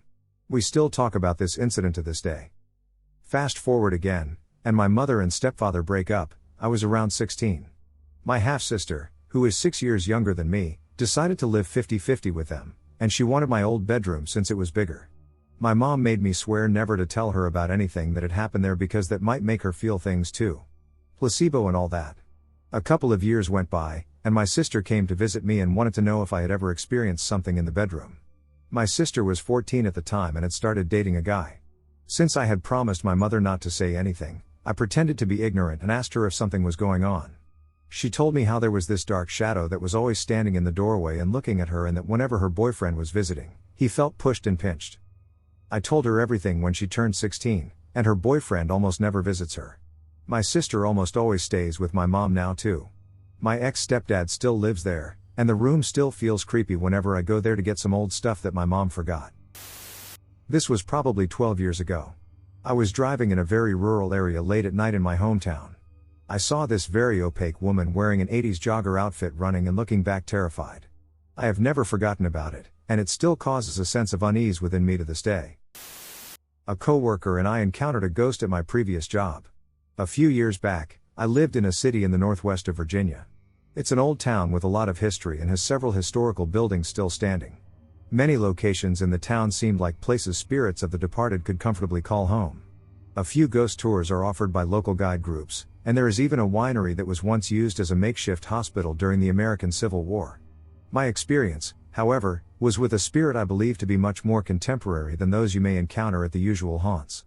We still talk about this incident to this day. Fast forward again, and my mother and stepfather break up. I was around 16. My half-sister, who is 6 years younger than me, decided to live 50-50 with them, and she wanted my old bedroom since it was bigger. My mom made me swear never to tell her about anything that had happened there because that might make her feel things too. Placebo and all that. A couple of years went by, and my sister came to visit me and wanted to know if I had ever experienced something in the bedroom. My sister was 14 at the time and had started dating a guy. Since I had promised my mother not to say anything, I pretended to be ignorant and asked her if something was going on. She told me how there was this dark shadow that was always standing in the doorway and looking at her, and that whenever her boyfriend was visiting, he felt pushed and pinched. I told her everything when she turned 16, and her boyfriend almost never visits her. My sister almost always stays with my mom now too. My ex-stepdad still lives there, and the room still feels creepy whenever I go there to get some old stuff that my mom forgot. This was probably 12 years ago. I was driving in a very rural area late at night in my hometown. I saw this very opaque woman wearing an 80s jogger outfit running and looking back terrified. I have never forgotten about it, and it still causes a sense of unease within me to this day. A coworker and I encountered a ghost at my previous job. A few years back, I lived in a city in the northwest of Virginia. It's an old town with a lot of history and has several historical buildings still standing. Many locations in the town seemed like places spirits of the departed could comfortably call home. A few ghost tours are offered by local guide groups, and there is even a winery that was once used as a makeshift hospital during the American Civil War. My experience, however, was with a spirit I believe to be much more contemporary than those you may encounter at the usual haunts.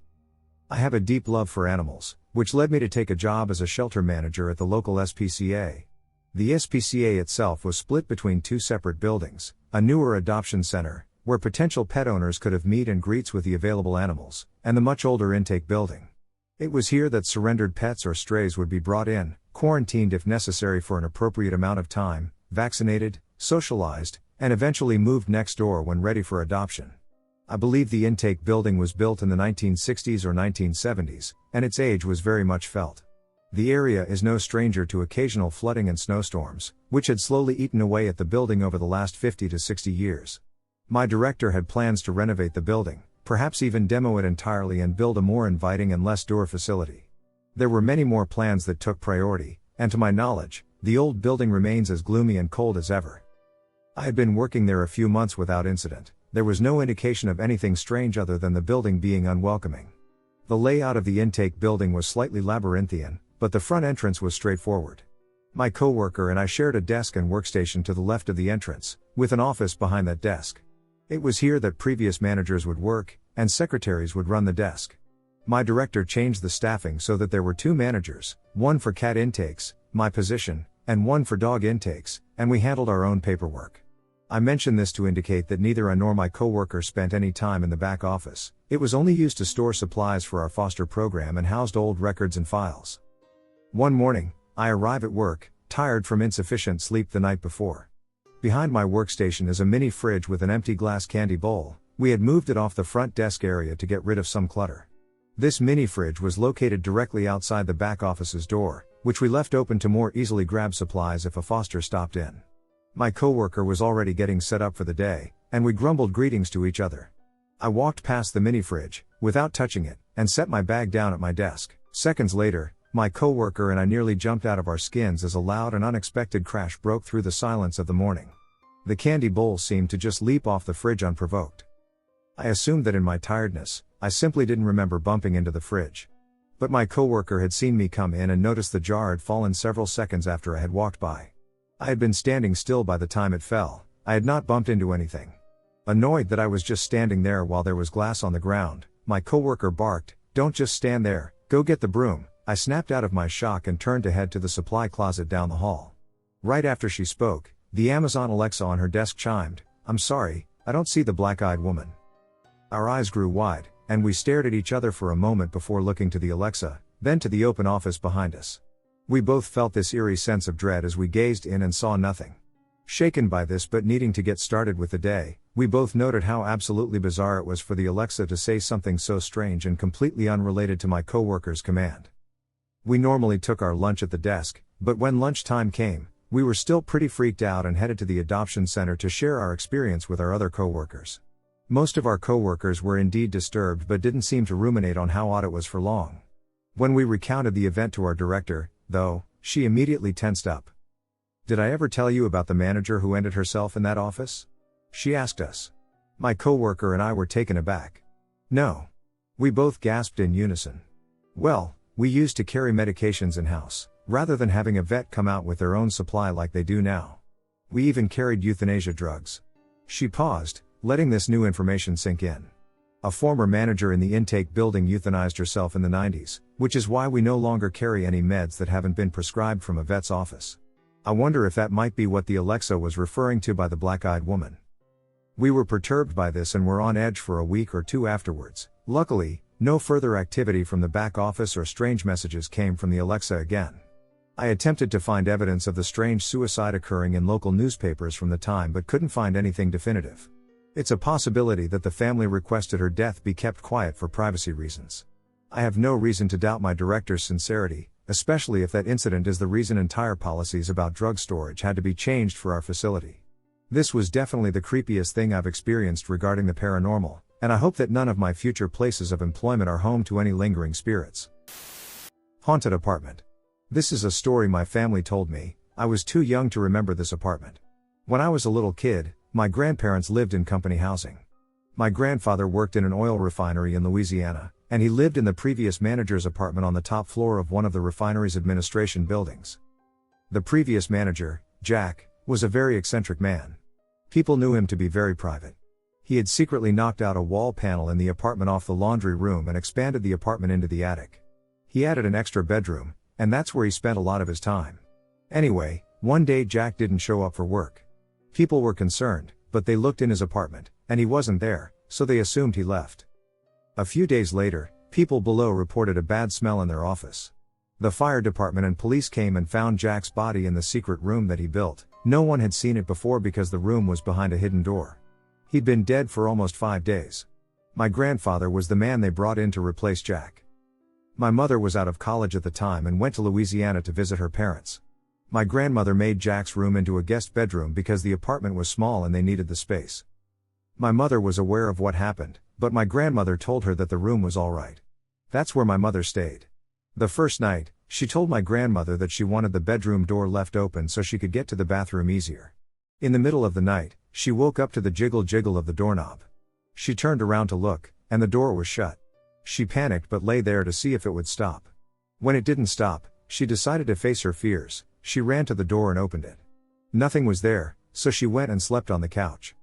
I have a deep love for animals, which led me to take a job as a shelter manager at the local SPCA. The SPCA itself was split between two separate buildings, a newer adoption center, where potential pet owners could have meet and greets with the available animals, and the much older intake building. It was here that surrendered pets or strays would be brought in, quarantined if necessary for an appropriate amount of time, vaccinated, socialized, and eventually moved next door when ready for adoption. I believe the intake building was built in the 1960s or 1970s, and its age was very much felt. The area is no stranger to occasional flooding and snowstorms, which had slowly eaten away at the building over the last 50 to 60 years. My director had plans to renovate the building, perhaps even demo it entirely and build a more inviting and less door facility. There were many more plans that took priority, and to my knowledge, the old building remains as gloomy and cold as ever. I had been working there a few months without incident. There was no indication of anything strange other than the building being unwelcoming. The layout of the intake building was slightly labyrinthian, but the front entrance was straightforward. My coworker and I shared a desk and workstation to the left of the entrance, with an office behind that desk. It was here that previous managers would work, and secretaries would run the desk. My director changed the staffing so that there were 2 managers, one for cat intakes, my position, and one for dog intakes, and we handled our own paperwork. I mention this to indicate that neither I nor my coworker spent any time in the back office. It was only used to store supplies for our foster program and housed old records and files. One morning, I arrive at work, tired from insufficient sleep the night before. Behind my workstation is a mini fridge with an empty glass candy bowl. We had moved it off the front desk area to get rid of some clutter. This mini fridge was located directly outside the back office's door, which we left open to more easily grab supplies if a foster stopped in. My coworker was already getting set up for the day, and we grumbled greetings to each other. I walked past the mini fridge, without touching it, and set my bag down at my desk. Seconds later, my coworker and I nearly jumped out of our skins as a loud and unexpected crash broke through the silence of the morning. The candy bowl seemed to just leap off the fridge unprovoked. I assumed that in my tiredness, I simply didn't remember bumping into the fridge. But my coworker had seen me come in and noticed the jar had fallen several seconds after I had walked by. I had been standing still by the time it fell. I had not bumped into anything. Annoyed that I was just standing there while there was glass on the ground, my coworker barked, "Don't just stand there, go get the broom." I snapped out of my shock and turned to head to the supply closet down the hall. Right after she spoke, the Amazon Alexa on her desk chimed, "I'm sorry, I don't see the black-eyed woman." Our eyes grew wide, and we stared at each other for a moment before looking to the Alexa, then to the open office behind us. We both felt this eerie sense of dread as we gazed in and saw nothing. Shaken by this but needing to get started with the day, we both noted how absolutely bizarre it was for the Alexa to say something so strange and completely unrelated to my coworker's command. We normally took our lunch at the desk, but when lunchtime came, we were still pretty freaked out and headed to the adoption center to share our experience with our other coworkers. Most of our coworkers were indeed disturbed but didn't seem to ruminate on how odd it was for long. When we recounted the event to our director, though, she immediately tensed up. "Did I ever tell you about the manager who ended herself in that office?" she asked us. My coworker and I were taken aback. "No." We both gasped in unison. "Well, we used to carry medications in-house, rather than having a vet come out with their own supply like they do now. We even carried euthanasia drugs." She paused, letting this new information sink in. A former manager in the intake building euthanized herself in the 90s, which is why we no longer carry any meds that haven't been prescribed from a vet's office. I wonder if that might be what the Alexa was referring to by the black-eyed woman. We were perturbed by this and were on edge for a week or two afterwards. Luckily, no further activity from the back office or strange messages came from the Alexa again. I attempted to find evidence of the strange suicide occurring in local newspapers from the time but couldn't find anything definitive. It's a possibility that the family requested her death be kept quiet for privacy reasons. I have no reason to doubt my director's sincerity, especially if that incident is the reason entire policies about drug storage had to be changed for our facility. This was definitely the creepiest thing I've experienced regarding the paranormal, and I hope that none of my future places of employment are home to any lingering spirits. Haunted apartment. This is a story my family told me. I was too young to remember this apartment. When I was a little kid, my grandparents lived in company housing. My grandfather worked in an oil refinery in Louisiana, and he lived in the previous manager's apartment on the top floor of one of the refinery's administration buildings. The previous manager, Jack, was a very eccentric man. People knew him to be very private. He had secretly knocked out a wall panel in the apartment off the laundry room and expanded the apartment into the attic. He added an extra bedroom, and that's where he spent a lot of his time. Anyway, one day Jack didn't show up for work. People were concerned, but they looked in his apartment, and he wasn't there, so they assumed he left. A few days later, people below reported a bad smell in their office. The fire department and police came and found Jack's body in the secret room that he built. No one had seen it before because the room was behind a hidden door. He'd been dead for almost 5 days. My grandfather was the man they brought in to replace Jack. My mother was out of college at the time and went to Louisiana to visit her parents. My grandmother made Jack's room into a guest bedroom because the apartment was small and they needed the space. My mother was aware of what happened, but my grandmother told her that the room was all right. That's where my mother stayed. The first night, she told my grandmother that she wanted the bedroom door left open so she could get to the bathroom easier. In the middle of the night, she woke up to the jiggle of the doorknob. She turned around to look, and the door was shut. She panicked but lay there to see if it would stop. When it didn't stop, she decided to face her fears. She ran to the door and opened it. Nothing was there, so she went and slept on the couch.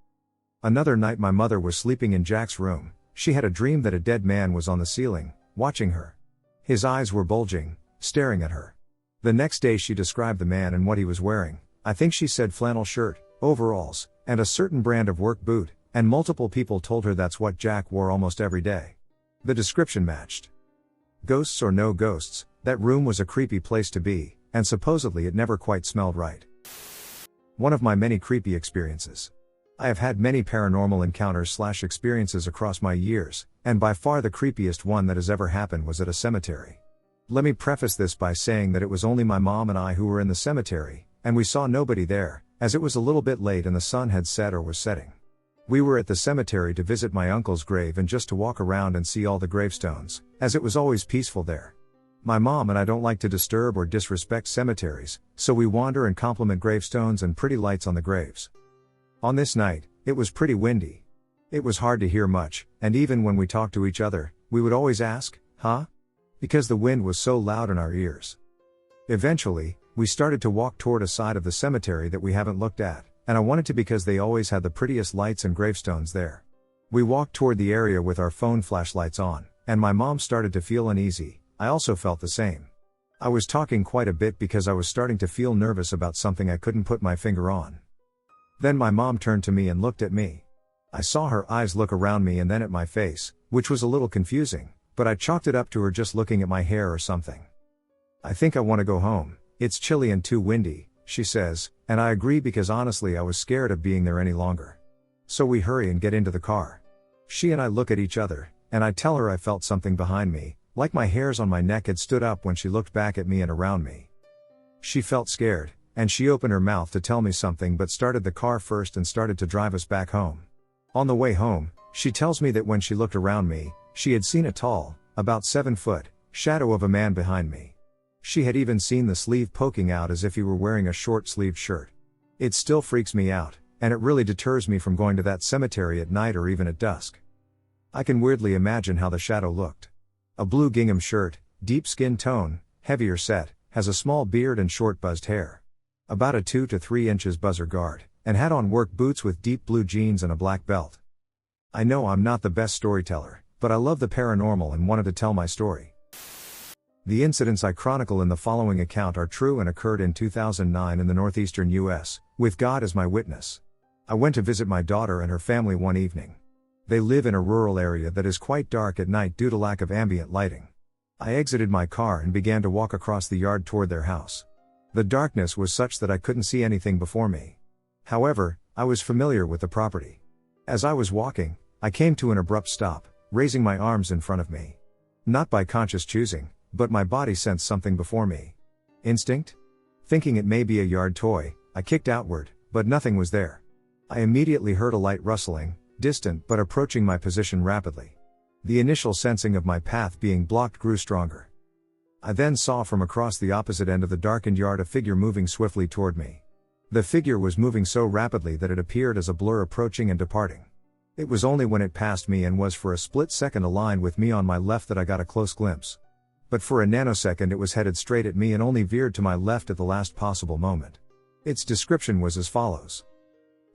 Another night my mother was sleeping in Jack's room. She had a dream that a dead man was on the ceiling, watching her. His eyes were bulging, staring at her. The next day she described the man and what he was wearing. I think she said flannel shirt, overalls, and a certain brand of work boot, and multiple people told her that's what Jack wore almost every day. The description matched. Ghosts or no ghosts, that room was a creepy place to be, and supposedly it never quite smelled right. One of my many creepy experiences. I have had many paranormal encounters/experiences across my years, and by far the creepiest one that has ever happened was at a cemetery. Let me preface this by saying that it was only my mom and I who were in the cemetery, and we saw nobody there, as it was a little bit late and the sun had set or was setting. We were at the cemetery to visit my uncle's grave and just to walk around and see all the gravestones, as it was always peaceful there. My mom and I don't like to disturb or disrespect cemeteries, so we wander and compliment gravestones and pretty lights on the graves. On this night, it was pretty windy. It was hard to hear much, and even when we talked to each other, we would always ask, huh? Because the wind was so loud in our ears. Eventually, we started to walk toward a side of the cemetery that we haven't looked at, and I wanted to because they always had the prettiest lights and gravestones there. We walked toward the area with our phone flashlights on, and my mom started to feel uneasy. I also felt the same. I was talking quite a bit because I was starting to feel nervous about something I couldn't put my finger on. Then my mom turned to me and looked at me. I saw her eyes look around me and then at my face, which was a little confusing, but I chalked it up to her just looking at my hair or something. I think I want to go home, it's chilly and too windy, she says, and I agree because honestly I was scared of being there any longer. So we hurry and get into the car. She and I look at each other, and I tell her I felt something behind me, like my hairs on my neck had stood up when she looked back at me and around me. She felt scared, and she opened her mouth to tell me something but started the car first and started to drive us back home. On the way home, she tells me that when she looked around me, she had seen a tall, about 7-foot, shadow of a man behind me. She had even seen the sleeve poking out as if he were wearing a short-sleeved shirt. It still freaks me out, and it really deters me from going to that cemetery at night or even at dusk. I can weirdly imagine how the shadow looked. A blue gingham shirt, deep skin tone, heavier set, has a small beard and short buzzed hair. About a 2 to 3 inches buzzer guard, and had on work boots with deep blue jeans and a black belt. I know I'm not the best storyteller, but I love the paranormal and wanted to tell my story. The incidents I chronicle in the following account are true and occurred in 2009 in the northeastern US, with God as my witness. I went to visit my daughter and her family one evening. They live in a rural area that is quite dark at night due to lack of ambient lighting. I exited my car and began to walk across the yard toward their house. The darkness was such that I couldn't see anything before me. However, I was familiar with the property. As I was walking, I came to an abrupt stop, raising my arms in front of me. Not by conscious choosing, but my body sensed something before me. Instinct? Thinking it may be a yard toy, I kicked outward, but nothing was there. I immediately heard a light rustling, distant but approaching my position rapidly. The initial sensing of my path being blocked grew stronger. I then saw from across the opposite end of the darkened yard a figure moving swiftly toward me. The figure was moving so rapidly that it appeared as a blur approaching and departing. It was only when it passed me and was for a split second aligned with me on my left that I got a close glimpse. But for a nanosecond it was headed straight at me and only veered to my left at the last possible moment. Its description was as follows.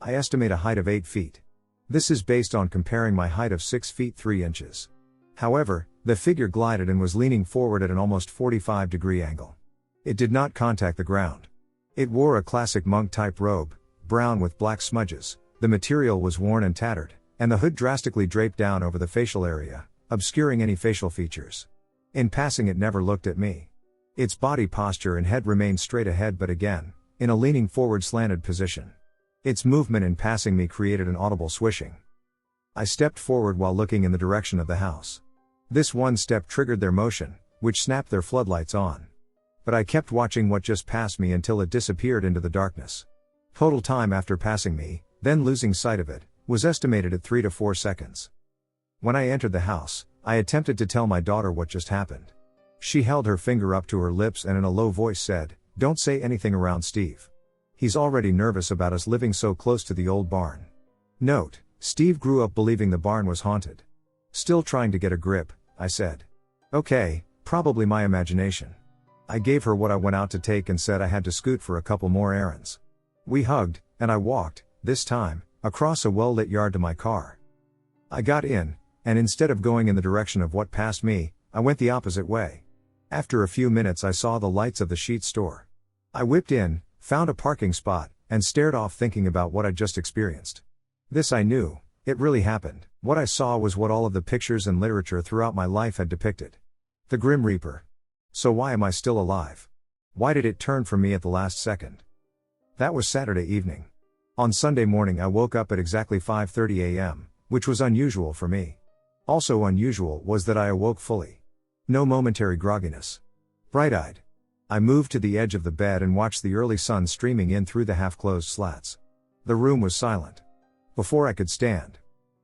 I estimate a height of 8 feet. This is based on comparing my height of 6 feet 3 inches. However, the figure glided and was leaning forward at an almost 45-degree angle. It did not contact the ground. It wore a classic monk-type robe, brown with black smudges, the material was worn and tattered, and the hood drastically draped down over the facial area, obscuring any facial features. In passing it never looked at me. Its body posture and head remained straight ahead but again, in a leaning forward slanted position. Its movement in passing me created an audible swishing. I stepped forward while looking in the direction of the house. This one step triggered their motion, which snapped their floodlights on. But I kept watching what just passed me until it disappeared into the darkness. Total time after passing me, then losing sight of it, was estimated at 3 to 4 seconds. When I entered the house, I attempted to tell my daughter what just happened. She held her finger up to her lips and in a low voice said, "Don't say anything around Steve. He's already nervous about us living so close to the old barn." Note, Steve grew up believing the barn was haunted. Still trying to get a grip, I said. "Okay, probably my imagination." I gave her what I went out to take and said I had to scoot for a couple more errands. We hugged, and I walked, this time, across a well-lit yard to my car. I got in, and instead of going in the direction of what passed me, I went the opposite way. After a few minutes I saw the lights of the sheet store. I whipped in, found a parking spot, and stared off thinking about what I'd just experienced. This I knew, it really happened. What I saw was what all of the pictures and literature throughout my life had depicted. The Grim Reaper. So why am I still alive? Why did it turn from me at the last second? That was Saturday evening. On Sunday morning I woke up at exactly 5:30 a.m., which was unusual for me. Also unusual was that I awoke fully. No momentary grogginess. Bright-eyed. I moved to the edge of the bed and watched the early sun streaming in through the half-closed slats. The room was silent. Before I could stand,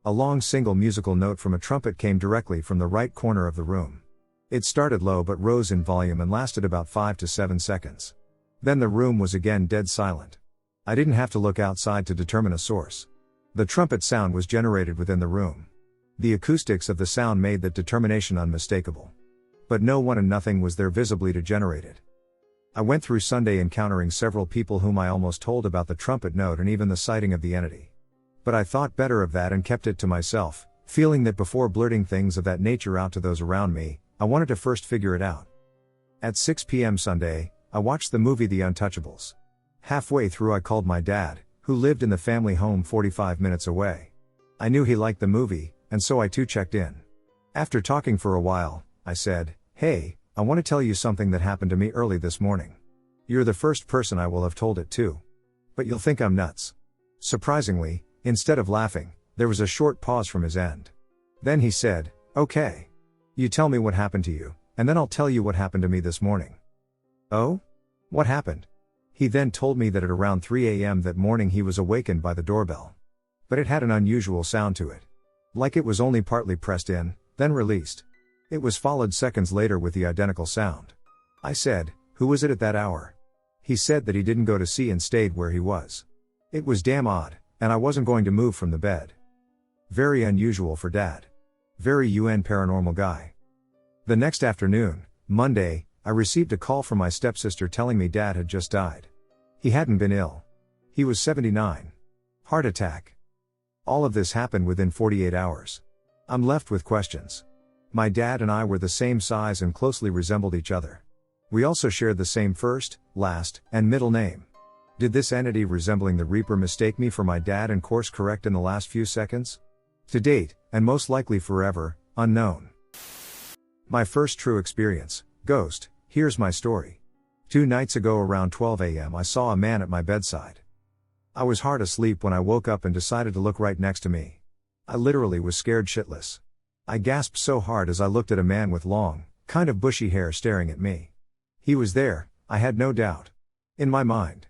a long single musical note from a trumpet came directly from the right corner of the room. It started low but rose in volume and lasted about 5 to 7 seconds. Then the room was again dead silent. I didn't have to look outside to determine a source. The trumpet sound was generated within the room. The acoustics of the sound made that determination unmistakable. But no one and nothing was there visibly to generate it. I went through Sunday encountering several people whom I almost told about the trumpet note and even the sighting of the entity. But I thought better of that and kept it to myself, feeling that before blurting things of that nature out to those around me, I wanted to first figure it out. At 6 p.m. Sunday, I watched the movie The Untouchables. Halfway through I called my dad, who lived in the family home 45 minutes away. I knew he liked the movie, and so I too checked in. After talking for a while, I said, "Hey, I want to tell you something that happened to me early this morning. You're the first person I will have told it to. But you'll think I'm nuts." Surprisingly, instead of laughing, there was a short pause from his end. Then he said, "Okay. You tell me what happened to you, and then I'll tell you what happened to me this morning." "Oh? What happened?" He then told me that at around 3 a.m. that morning he was awakened by the doorbell. But it had an unusual sound to it. Like it was only partly pressed in, then released. It was followed seconds later with the identical sound. I said, "Who was it at that hour?" He said that he didn't go to see and stayed where he was. It was damn odd, and I wasn't going to move from the bed. Very unusual for Dad. Very UN paranormal guy. The next afternoon, Monday, I received a call from my stepsister telling me Dad had just died. He hadn't been ill. He was 79. Heart attack. All of this happened within 48 hours. I'm left with questions. My dad and I were the same size and closely resembled each other. We also shared the same first, last, and middle name. Did this entity resembling the Reaper mistake me for my dad and course correct in the last few seconds? To date, and most likely forever, unknown. My first true experience, ghost, here's my story. 2 nights ago around 12 a.m. I saw a man at my bedside. I was hard asleep when I woke up and decided to look right next to me. I literally was scared shitless. I gasped so hard as I looked at a man with long, kind of bushy hair staring at me. He was there, I had no doubt. In my mind.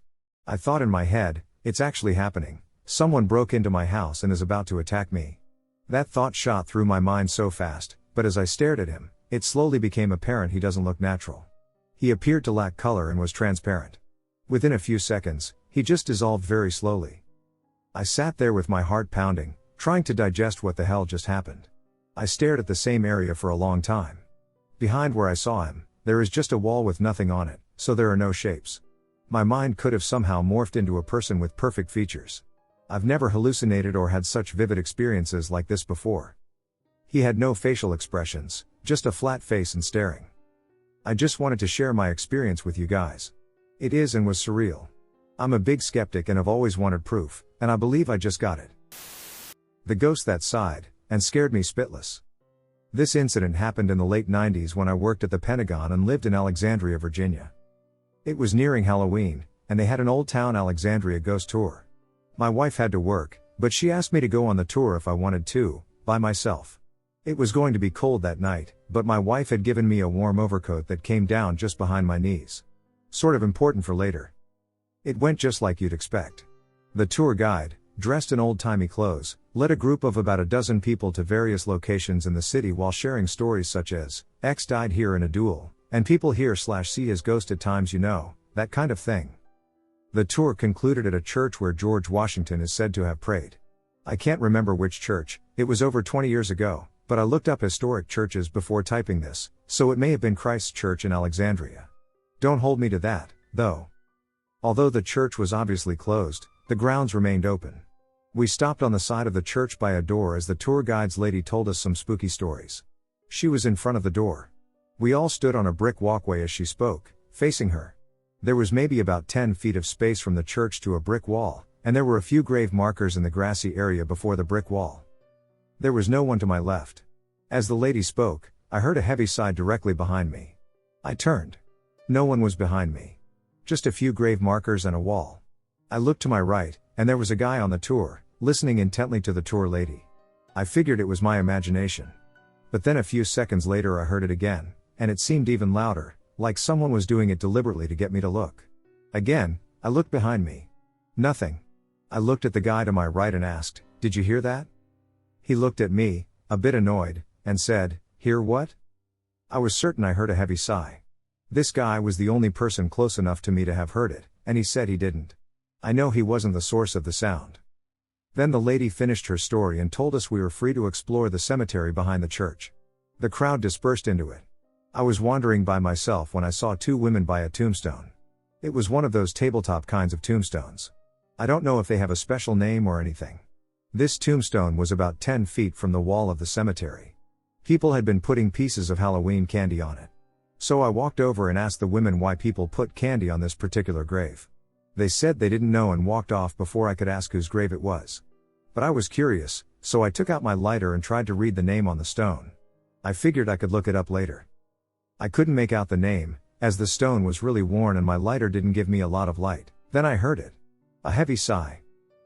I thought in my head, it's actually happening. Someone broke into my house and is about to attack me. That thought shot through my mind so fast, but as I stared at him, it slowly became apparent he doesn't look natural. He appeared to lack color and was transparent. Within a few seconds, he just dissolved very slowly. I sat there with my heart pounding, trying to digest what the hell just happened. I stared at the same area for a long time. Behind where I saw him, there is just a wall with nothing on it, so there are no shapes. My mind could have somehow morphed into a person with perfect features. I've never hallucinated or had such vivid experiences like this before. He had no facial expressions, just a flat face and staring. I just wanted to share my experience with you guys. It is and was surreal. I'm a big skeptic and have always wanted proof, and I believe I just got it. The ghost that sighed, and scared me spitless. This incident happened in the late 90s when I worked at the Pentagon and lived in Alexandria, Virginia. It was nearing Halloween, and they had an Old Town Alexandria ghost tour. My wife had to work, but she asked me to go on the tour if I wanted to, by myself. It was going to be cold that night, but my wife had given me a warm overcoat that came down just behind my knees. Sort of important for later. It went just like you'd expect. The tour guide, dressed in old-timey clothes, led a group of about a dozen people to various locations in the city while sharing stories such as, X died here in a duel, and people here/see his ghost at times, you know, that kind of thing. The tour concluded at a church where George Washington is said to have prayed. I can't remember which church, it was over 20 years ago, but I looked up historic churches before typing this, so it may have been Christ's Church in Alexandria. Don't hold me to that, though. Although the church was obviously closed, the grounds remained open. We stopped on the side of the church by a door as the tour guide's lady told us some spooky stories. She was in front of the door. We all stood on a brick walkway as she spoke, facing her. There was maybe about 10 feet of space from the church to a brick wall, and there were a few grave markers in the grassy area before the brick wall. There was no one to my left. As the lady spoke, I heard a heavy sigh directly behind me. I turned. No one was behind me. Just a few grave markers and a wall. I looked to my right, and there was a guy on the tour, listening intently to the tour lady. I figured it was my imagination. But then a few seconds later I heard it again, and it seemed even louder, like someone was doing it deliberately to get me to look. Again, I looked behind me. Nothing. I looked at the guy to my right and asked, "Did you hear that?" He looked at me, a bit annoyed, and said, "Hear what?" I was certain I heard a heavy sigh. This guy was the only person close enough to me to have heard it, and he said he didn't. I know he wasn't the source of the sound. Then the lady finished her story and told us we were free to explore the cemetery behind the church. The crowd dispersed into it. I was wandering by myself when I saw two women by a tombstone. It was one of those tabletop kinds of tombstones. I don't know if they have a special name or anything. This tombstone was about 10 feet from the wall of the cemetery. People had been putting pieces of Halloween candy on it. So I walked over and asked the women why people put candy on this particular grave. They said they didn't know and walked off before I could ask whose grave it was. But I was curious, so I took out my lighter and tried to read the name on the stone. I figured I could look it up later. I couldn't make out the name, as the stone was really worn and my lighter didn't give me a lot of light. Then I heard it. A heavy sigh.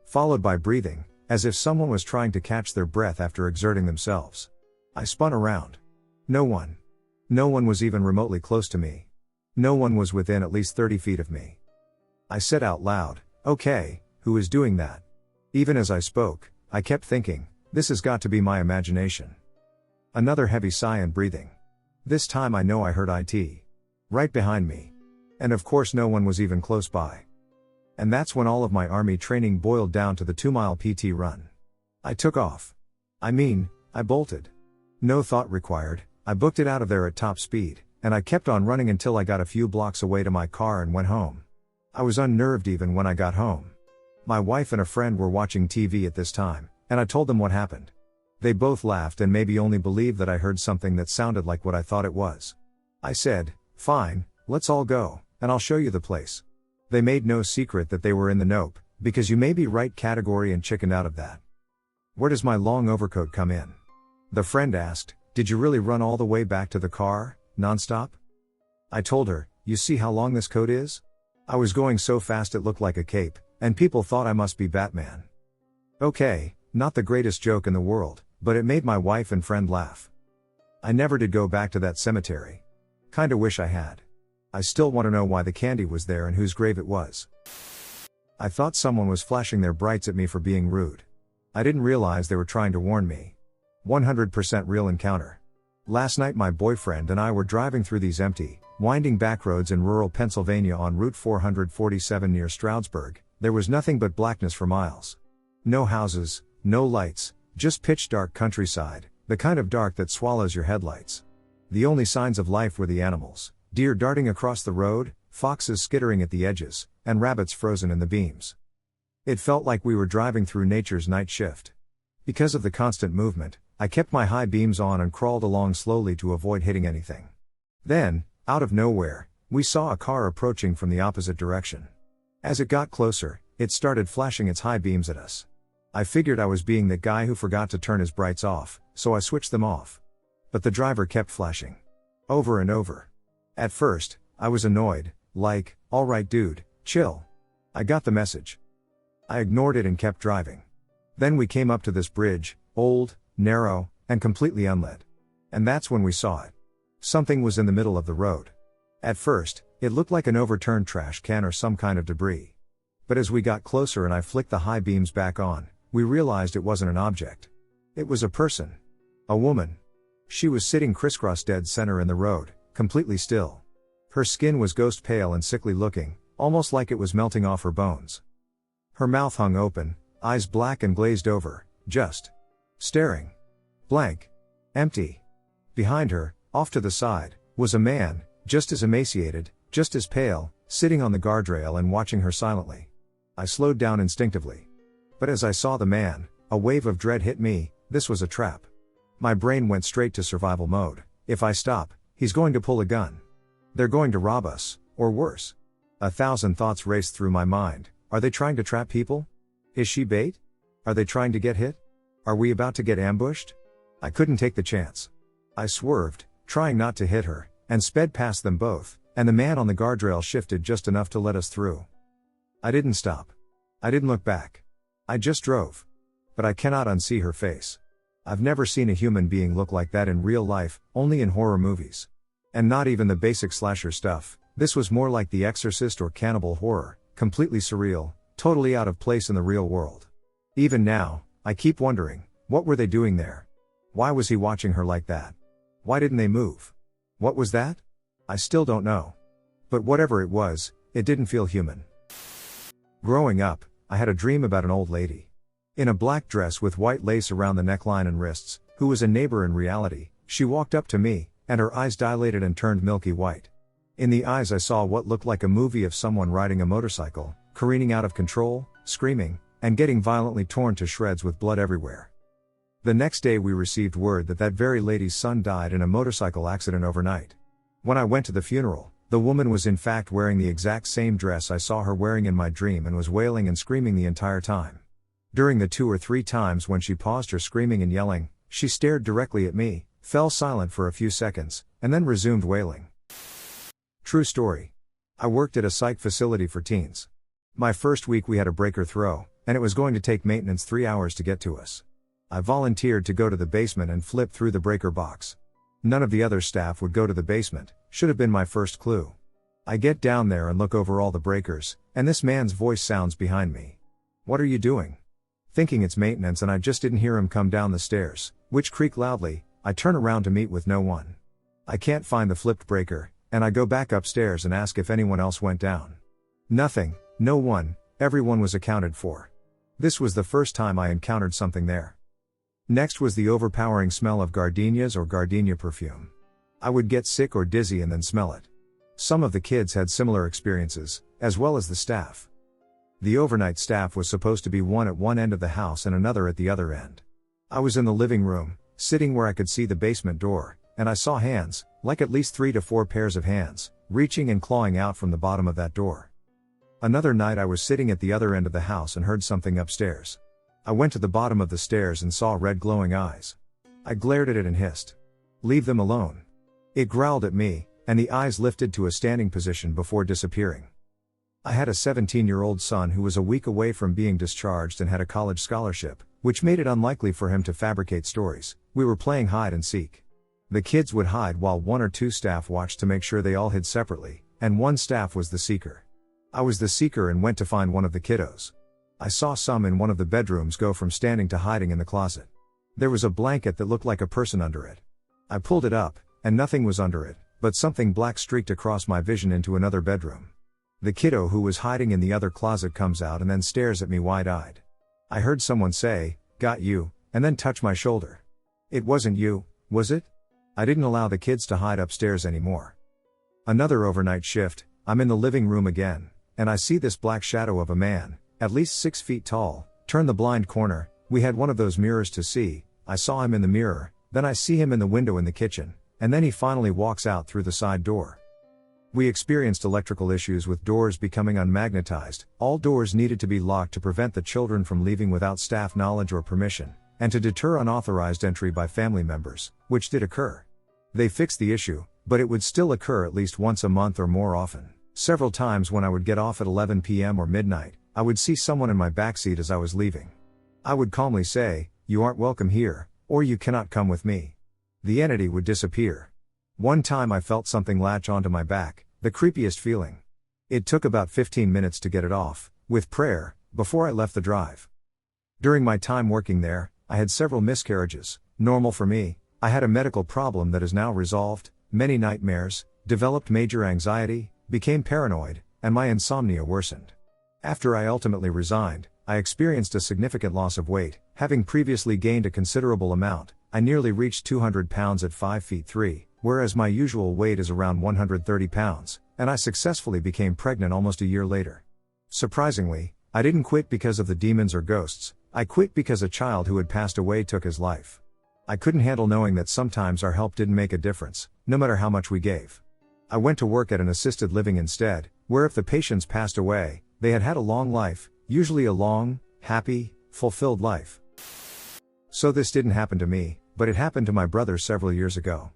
Followed by breathing, as if someone was trying to catch their breath after exerting themselves. I spun around. No one. No one was even remotely close to me. No one was within at least 30 feet of me. I said out loud, "Okay, who is doing that?" Even as I spoke, I kept thinking, this has got to be my imagination. Another heavy sigh and breathing. This time I know I heard it. Right behind me. And of course no one was even close by. And that's when all of my army training boiled down to the 2-mile PT run. I took off. I bolted. No thought required, I booked it out of there at top speed, and I kept on running until I got a few blocks away to my car and went home. I was unnerved even when I got home. My wife and a friend were watching TV at this time, and I told them what happened. They both laughed and maybe only believed that I heard something that sounded like what I thought it was. I said, "Fine, let's all go, and I'll show you the place." They made no secret that they were in the nope, because you may be right category and chickened out of that. "Where does my long overcoat come in?" The friend asked, "Did you really run all the way back to the car, nonstop?" I told her, "You see how long this coat is? I was going so fast it looked like a cape, and people thought I must be Batman." Okay, not the greatest joke in the world, but it made my wife and friend laugh. I never did go back to that cemetery. Kinda wish I had. I still want to know why the candy was there and whose grave it was. I thought someone was flashing their brights at me for being rude. I didn't realize they were trying to warn me. 100% real encounter. Last night my boyfriend and I were driving through these empty, winding back roads in rural Pennsylvania on Route 447 near Stroudsburg. There was nothing but blackness for miles. No houses, no lights, just pitch dark countryside, the kind of dark that swallows your headlights. The only signs of life were the animals, deer darting across the road, foxes skittering at the edges, and rabbits frozen in the beams. It felt like we were driving through nature's night shift. Because of the constant movement, I kept my high beams on and crawled along slowly to avoid hitting anything. Then, out of nowhere, we saw a car approaching from the opposite direction. As it got closer, it started flashing its high beams at us. I figured I was being that guy who forgot to turn his brights off, so I switched them off. But the driver kept flashing. Over and over. At first, I was annoyed, like, "Alright dude, chill." I got the message. I ignored it and kept driving. Then we came up to this bridge, old, narrow, and completely unlit. And that's when we saw it. Something was in the middle of the road. At first, it looked like an overturned trash can or some kind of debris. But as we got closer and I flicked the high beams back on, we realized it wasn't an object. It was a person. A woman. She was sitting crisscross dead center in the road, completely still. Her skin was ghost pale and sickly looking, almost like it was melting off her bones. Her mouth hung open, eyes black and glazed over, just staring. Blank. Empty. Behind her, off to the side, was a man, just as emaciated, just as pale, sitting on the guardrail and watching her silently. I slowed down instinctively. But as I saw the man, a wave of dread hit me. This was a trap. My brain went straight to survival mode. If I stop, he's going to pull a gun. They're going to rob us, or worse. 1,000 thoughts raced through my mind. Are they trying to trap people? Is she bait? Are they trying to get hit? Are we about to get ambushed? I couldn't take the chance. I swerved, trying not to hit her, and sped past them both, and the man on the guardrail shifted just enough to let us through. I didn't stop. I didn't look back. I just drove. But I cannot unsee her face. I've never seen a human being look like that in real life, only in horror movies. And not even the basic slasher stuff, this was more like The Exorcist or cannibal horror, completely surreal, totally out of place in the real world. Even now, I keep wondering, what were they doing there? Why was he watching her like that? Why didn't they move? What was that? I still don't know. But whatever it was, it didn't feel human. Growing up, I had a dream about an old lady. In a black dress with white lace around the neckline and wrists, who was a neighbor in reality. She walked up to me, and her eyes dilated and turned milky white. In the eyes I saw what looked like a movie of someone riding a motorcycle, careening out of control, screaming, and getting violently torn to shreds with blood everywhere. The next day we received word that that very lady's son died in a motorcycle accident overnight. When I went to the funeral, the woman was in fact wearing the exact same dress I saw her wearing in my dream and was wailing and screaming the entire time. During the 2 or 3 times when she paused her screaming and yelling, she stared directly at me, fell silent for a few seconds, and then resumed wailing. True story. I worked at a psych facility for teens. My first week we had a breaker throw, and it was going to take maintenance 3 hours to get to us. I volunteered to go to the basement and flip through the breaker box. None of the other staff would go to the basement, should have been my first clue. I get down there and look over all the breakers, and this man's voice sounds behind me. "What are you doing?" Thinking it's maintenance and I just didn't hear him come down the stairs, which creak loudly, I turn around to meet with no one. I can't find the flipped breaker, and I go back upstairs and ask if anyone else went down. Nothing, no one, everyone was accounted for. This was the first time I encountered something there. Next was the overpowering smell of gardenias or gardenia perfume. I would get sick or dizzy and then smell it. Some of the kids had similar experiences, as well as the staff. The overnight staff was supposed to be one at one end of the house and another at the other end. I was in the living room, sitting where I could see the basement door, and I saw hands, like at least 3 to 4 pairs of hands, reaching and clawing out from the bottom of that door. Another night I was sitting at the other end of the house and heard something upstairs. I went to the bottom of the stairs and saw red glowing eyes. I glared at it and hissed, "Leave them alone." It growled at me, and the eyes lifted to a standing position before disappearing. I had a 17-year-old son who was a week away from being discharged and had a college scholarship, which made it unlikely for him to fabricate stories. We were playing hide and seek. The kids would hide while 1 or 2 staff watched to make sure they all hid separately, and one staff was the seeker. I was the seeker and went to find one of the kiddos. I saw some in one of the bedrooms go from standing to hiding in the closet. There was a blanket that looked like a person under it. I pulled it up, and nothing was under it, but something black streaked across my vision into another bedroom. The kiddo who was hiding in the other closet comes out and then stares at me wide-eyed. I heard someone say, "Got you," and then touch my shoulder. It wasn't you, was it? I didn't allow the kids to hide upstairs anymore. Another overnight shift, I'm in the living room again, and I see this black shadow of a man, at least 6 feet tall, turn the blind corner. We had one of those mirrors to see. I saw him in the mirror, then I see him in the window in the kitchen, and then he finally walks out through the side door. We experienced electrical issues with doors becoming unmagnetized. All doors needed to be locked to prevent the children from leaving without staff knowledge or permission, and to deter unauthorized entry by family members, which did occur. They fixed the issue, but it would still occur at least once a month or more often. Several times when I would get off at 11 p.m. or midnight, I would see someone in my backseat as I was leaving. I would calmly say, "You aren't welcome here," or "You cannot come with me." The entity would disappear. One time I felt something latch onto my back, the creepiest feeling. It took about 15 minutes to get it off, with prayer, before I left the drive. During my time working there, I had several miscarriages, normal for me. I had a medical problem that is now resolved, many nightmares, developed major anxiety, became paranoid, and my insomnia worsened. After I ultimately resigned, I experienced a significant loss of weight, having previously gained a considerable amount. I nearly reached 200 pounds at 5 feet 3, whereas my usual weight is around 130 pounds, and I successfully became pregnant almost a year later. Surprisingly, I didn't quit because of the demons or ghosts. I quit because a child who had passed away took his life. I couldn't handle knowing that sometimes our help didn't make a difference, no matter how much we gave. I went to work at an assisted living instead, where if the patients passed away, they had had a long life, usually a long, happy, fulfilled life. So this didn't happen to me, but it happened to my brother several years ago.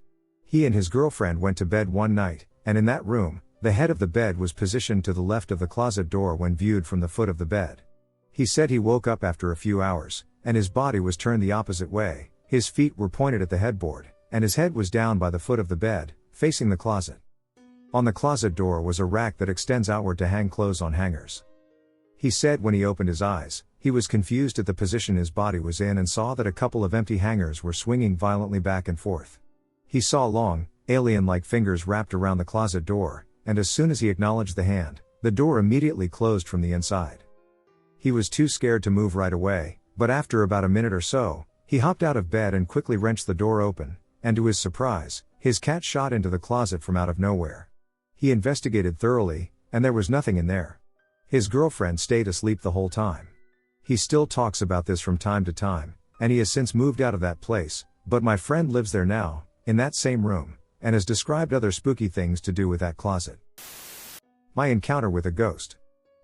He and his girlfriend went to bed one night, and in that room, the head of the bed was positioned to the left of the closet door when viewed from the foot of the bed. He said he woke up after a few hours, and his body was turned the opposite way. His feet were pointed at the headboard, and his head was down by the foot of the bed, facing the closet. On the closet door was a rack that extends outward to hang clothes on hangers. He said when he opened his eyes, he was confused at the position his body was in and saw that a couple of empty hangers were swinging violently back and forth. He saw long, alien-like fingers wrapped around the closet door, and as soon as he acknowledged the hand, the door immediately closed from the inside. He was too scared to move right away, but after about a minute or so, he hopped out of bed and quickly wrenched the door open, and to his surprise, his cat shot into the closet from out of nowhere. He investigated thoroughly, and there was nothing in there. His girlfriend stayed asleep the whole time. He still talks about this from time to time, and he has since moved out of that place, but my friend lives there now, in that same room, and has described other spooky things to do with that closet. My encounter with a ghost.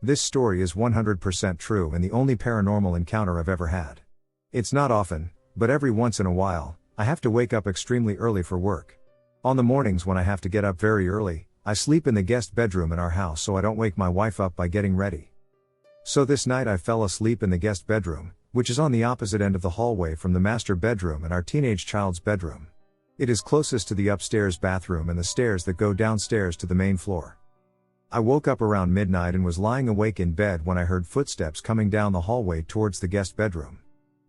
This story is 100% true and the only paranormal encounter I've ever had. It's not often, but every once in a while, I have to wake up extremely early for work. On the mornings when I have to get up very early, I sleep in the guest bedroom in our house so I don't wake my wife up by getting ready. So this night I fell asleep in the guest bedroom, which is on the opposite end of the hallway from the master bedroom and our teenage child's bedroom. It is closest to the upstairs bathroom and the stairs that go downstairs to the main floor. I woke up around midnight and was lying awake in bed when I heard footsteps coming down the hallway towards the guest bedroom.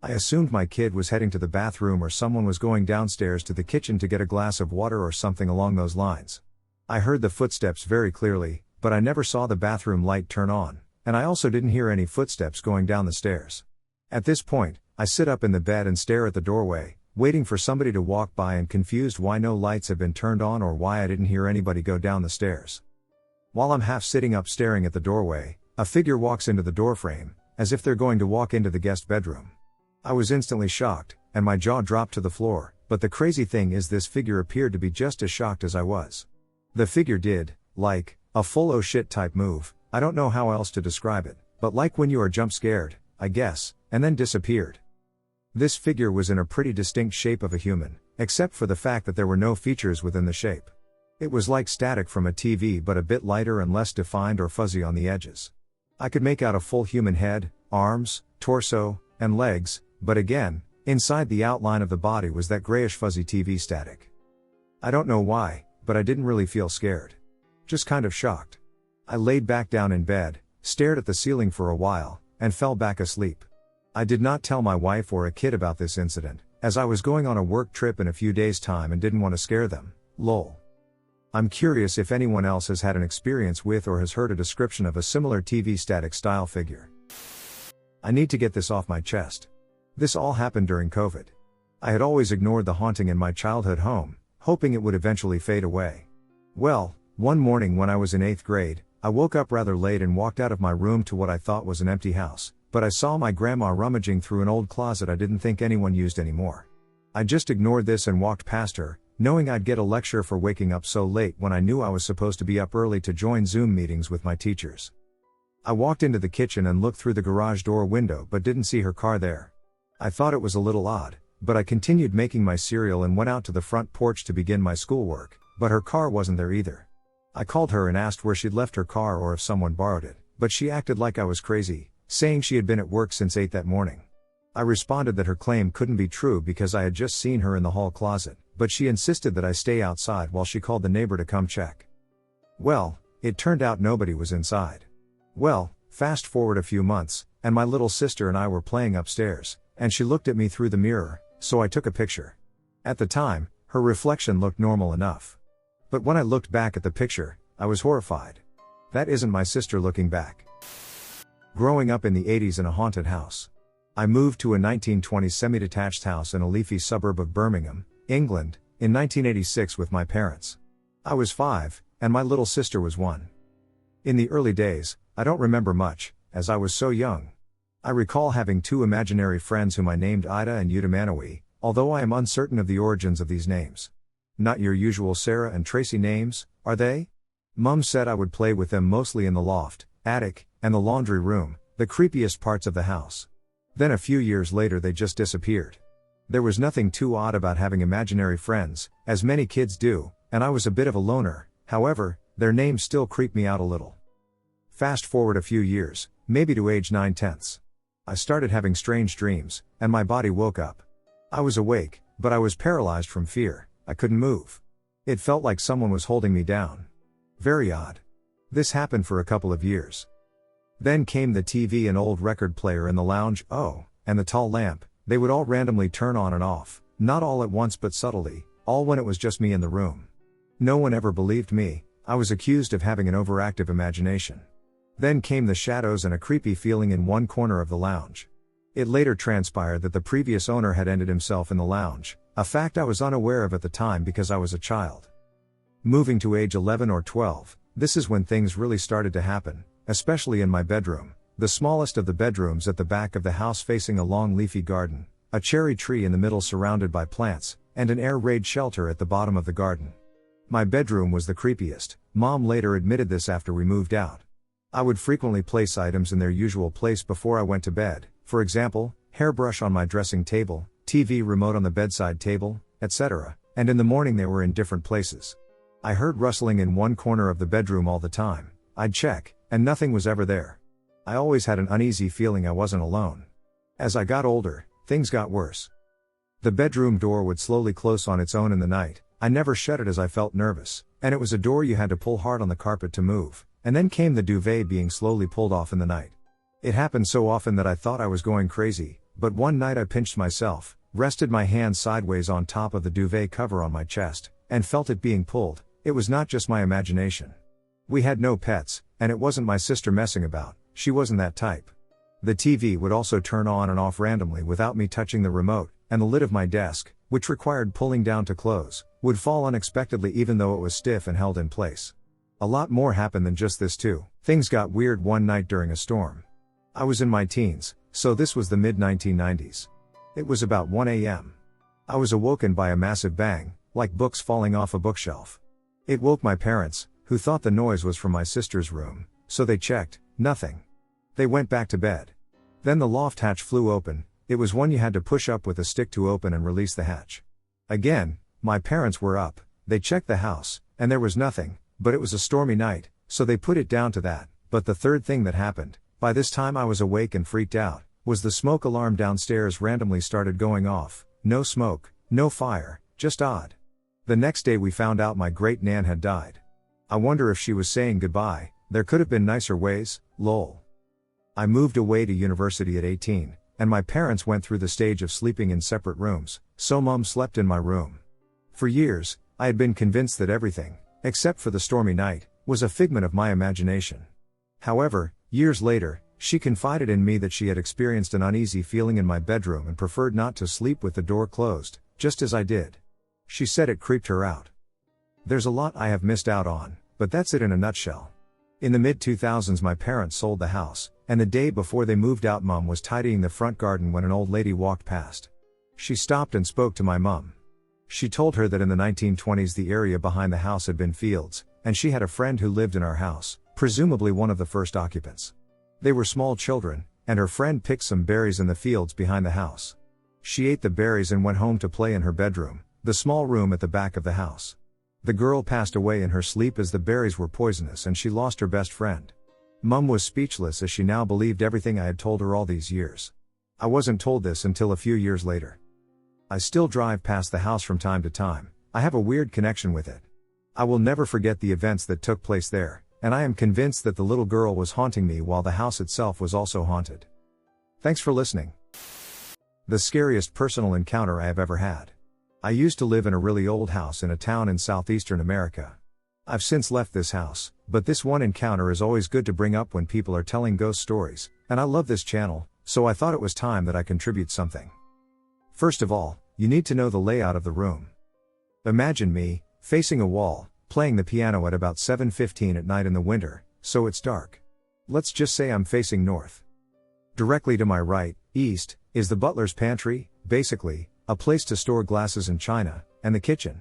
I assumed my kid was heading to the bathroom or someone was going downstairs to the kitchen to get a glass of water or something along those lines. I heard the footsteps very clearly, but I never saw the bathroom light turn on, and I also didn't hear any footsteps going down the stairs. At this point, I sit up in the bed and stare at the doorway, waiting for somebody to walk by and confused why no lights had been turned on or why I didn't hear anybody go down the stairs. While I'm half sitting up staring at the doorway, a figure walks into the doorframe, as if they're going to walk into the guest bedroom. I was instantly shocked, and my jaw dropped to the floor, but the crazy thing is this figure appeared to be just as shocked as I was. The figure did, like, a full oh shit type move, I don't know how else to describe it, but like when you are jump scared, I guess, and then disappeared. This figure was in a pretty distinct shape of a human, except for the fact that there were no features within the shape. It was like static from a TV but a bit lighter and less defined or fuzzy on the edges. I could make out a full human head, arms, torso, and legs, but again, inside the outline of the body was that grayish fuzzy TV static. I don't know why, but I didn't really feel scared. Just kind of shocked. I laid back down in bed, stared at the ceiling for a while, and fell back asleep. I did not tell my wife or a kid about this incident, as I was going on a work trip in a few days' time and didn't want to scare them, lol. I'm curious if anyone else has had an experience with or has heard a description of a similar TV static style figure. I need to get this off my chest. This all happened during COVID. I had always ignored the haunting in my childhood home, hoping it would eventually fade away. Well, one morning when I was in 8th grade, I woke up rather late and walked out of my room to what I thought was an empty house, but I saw my grandma rummaging through an old closet I didn't think anyone used anymore. I just ignored this and walked past her, knowing I'd get a lecture for waking up so late when I knew I was supposed to be up early to join Zoom meetings with my teachers. I walked into the kitchen and looked through the garage door window but didn't see her car there. I thought it was a little odd, but I continued making my cereal and went out to the front porch to begin my schoolwork, but her car wasn't there either. I called her and asked where she'd left her car or if someone borrowed it, but she acted like I was crazy, saying she had been at work since 8 that morning. I responded that her claim couldn't be true because I had just seen her in the hall closet, but she insisted that I stay outside while she called the neighbor to come check. Well, it turned out nobody was inside. Well, fast forward a few months, and my little sister and I were playing upstairs, and she looked at me through the mirror, so I took a picture. At the time, her reflection looked normal enough. But when I looked back at the picture, I was horrified. That isn't my sister looking back. Growing up in the 80s in a haunted house. I moved to a 1920s semi-detached house in a leafy suburb of Birmingham, England, in 1986 with my parents. I was 5, and my little sister was 1. In the early days, I don't remember much, as I was so young. I recall having 2 imaginary friends whom I named Ida and Udamanawi, although I am uncertain of the origins of these names. Not your usual Sarah and Tracy names, are they? Mum said I would play with them mostly in the loft, attic, and the laundry room, the creepiest parts of the house. Then a few years later they just disappeared. There was nothing too odd about having imaginary friends, as many kids do, and I was a bit of a loner, however, their names still creep me out a little. Fast forward a few years, maybe to age 9/10. I started having strange dreams, and my body woke up. I was awake, but I was paralyzed from fear, I couldn't move. It felt like someone was holding me down. Very odd. This happened for a couple of years. Then came the TV and old record player in the lounge, and the tall lamp. They would all randomly turn on and off, not all at once but subtly, all when it was just me in the room. No one ever believed me. I was accused of having an overactive imagination. Then came the shadows and a creepy feeling in one corner of the lounge. It later transpired that the previous owner had ended himself in the lounge, a fact I was unaware of at the time because I was a child. Moving to age 11 or 12, this is when things really started to happen, especially in my bedroom, the smallest of the bedrooms at the back of the house facing a long leafy garden, a cherry tree in the middle surrounded by plants, and an air raid shelter at the bottom of the garden. My bedroom was the creepiest. Mom later admitted this after we moved out. I would frequently place items in their usual place before I went to bed, for example, hairbrush on my dressing table, TV remote on the bedside table, etc., and in the morning they were in different places. I heard rustling in one corner of the bedroom all the time. I'd check, and nothing was ever there. I always had an uneasy feeling I wasn't alone. As I got older, things got worse. The bedroom door would slowly close on its own in the night. I never shut it as I felt nervous, and it was a door you had to pull hard on the carpet to move, and then came the duvet being slowly pulled off in the night. It happened so often that I thought I was going crazy, but one night I pinched myself, rested my hand sideways on top of the duvet cover on my chest, and felt it being pulled. It was not just my imagination. We had no pets, and it wasn't my sister messing about. She wasn't that type. The TV would also turn on and off randomly without me touching the remote, and the lid of my desk, which required pulling down to close, would fall unexpectedly even though it was stiff and held in place. A lot more happened than just this too. Things got weird one night during a storm. I was in my teens, so this was the mid-1990s. It was about 1 a.m. I was awoken by a massive bang, like books falling off a bookshelf. It woke my parents, who thought the noise was from my sister's room, so they checked, nothing. They went back to bed. Then the loft hatch flew open. It was one you had to push up with a stick to open and release the hatch. Again, my parents were up, they checked the house, and there was nothing, but it was a stormy night, so they put it down to that. But the third thing that happened, by this time I was awake and freaked out, was the smoke alarm downstairs randomly started going off. No smoke, no fire, just odd. The next day we found out my great-nan had died. I wonder if she was saying goodbye. There could have been nicer ways, lol. I moved away to university at 18, and my parents went through the stage of sleeping in separate rooms, so Mom slept in my room. For years, I had been convinced that everything, except for the stormy night, was a figment of my imagination. However, years later, she confided in me that she had experienced an uneasy feeling in my bedroom and preferred not to sleep with the door closed, just as I did. She said it creeped her out. There's a lot I have missed out on, but that's it in a nutshell. In the mid-2000s my parents sold the house, and the day before they moved out Mom was tidying the front garden when an old lady walked past. She stopped and spoke to my mom. She told her that in the 1920s the area behind the house had been fields, and she had a friend who lived in our house, presumably one of the first occupants. They were small children, and her friend picked some berries in the fields behind the house. She ate the berries and went home to play in her bedroom, the small room at the back of the house. The girl passed away in her sleep as the berries were poisonous and she lost her best friend. Mum was speechless as she now believed everything I had told her all these years. I wasn't told this until a few years later. I still drive past the house from time to time. I have a weird connection with it. I will never forget the events that took place there, and I am convinced that the little girl was haunting me while the house itself was also haunted. Thanks for listening. The scariest personal encounter I have ever had. I used to live in a really old house in a town in southeastern America. I've since left this house, but this one encounter is always good to bring up when people are telling ghost stories, and I love this channel, so I thought it was time that I contribute something. First of all, you need to know the layout of the room. Imagine me, facing a wall, playing the piano at about 7:15 at night in the winter, so it's dark. Let's just say I'm facing north. Directly to my right, east, is the butler's pantry, basically, a place to store glasses and china, and the kitchen.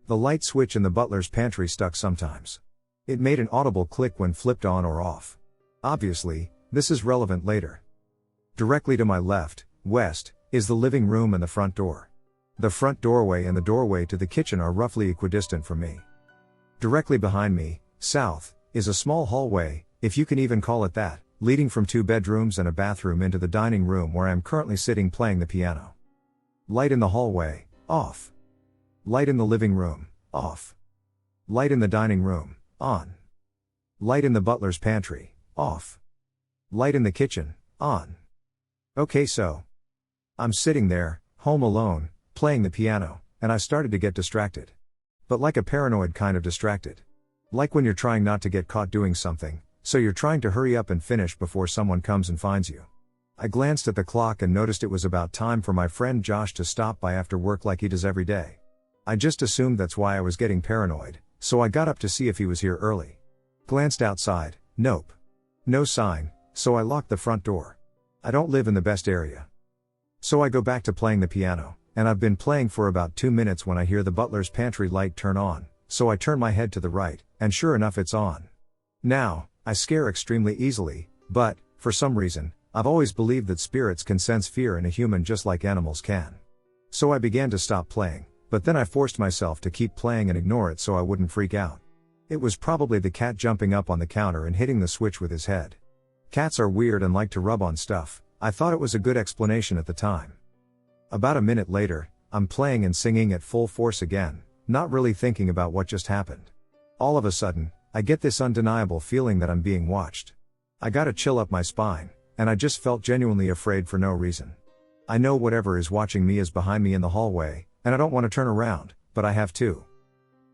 The light switch in the butler's pantry stuck sometimes. It made an audible click when flipped on or off. Obviously, this is relevant later. Directly to my left, west, is the living room and the front door. The front doorway and the doorway to the kitchen are roughly equidistant from me. Directly behind me, south, is a small hallway, if you can even call it that, leading from 2 bedrooms and a bathroom into the dining room where I am currently sitting playing the piano. Light in the hallway, off. Light in the living room, off. Light in the dining room, on. Light in the butler's pantry, off. Light in the kitchen, on. Okay, so. I'm sitting there, home alone, playing the piano, and I started to get distracted. But like a paranoid kind of distracted. Like when you're trying not to get caught doing something, so you're trying to hurry up and finish before someone comes and finds you. I glanced at the clock and noticed it was about time for my friend Josh to stop by after work like he does every day. I just assumed that's why I was getting paranoid, so I got up to see if he was here early. Glanced outside, nope. No sign, so I locked the front door. I don't live in the best area. So I go back to playing the piano, and I've been playing for about 2 minutes when I hear the butler's pantry light turn on, so I turn my head to the right, and sure enough it's on. Now, I scare extremely easily, but, for some reason, I've always believed that spirits can sense fear in a human just like animals can. So I began to stop playing, but then I forced myself to keep playing and ignore it so I wouldn't freak out. It was probably the cat jumping up on the counter and hitting the switch with his head. Cats are weird and like to rub on stuff. I thought it was a good explanation at the time. About a minute later, I'm playing and singing at full force again, not really thinking about what just happened. All of a sudden, I get this undeniable feeling that I'm being watched. I got a chill up my spine, and I just felt genuinely afraid for no reason. I know whatever is watching me is behind me in the hallway, and I don't want to turn around, but I have to.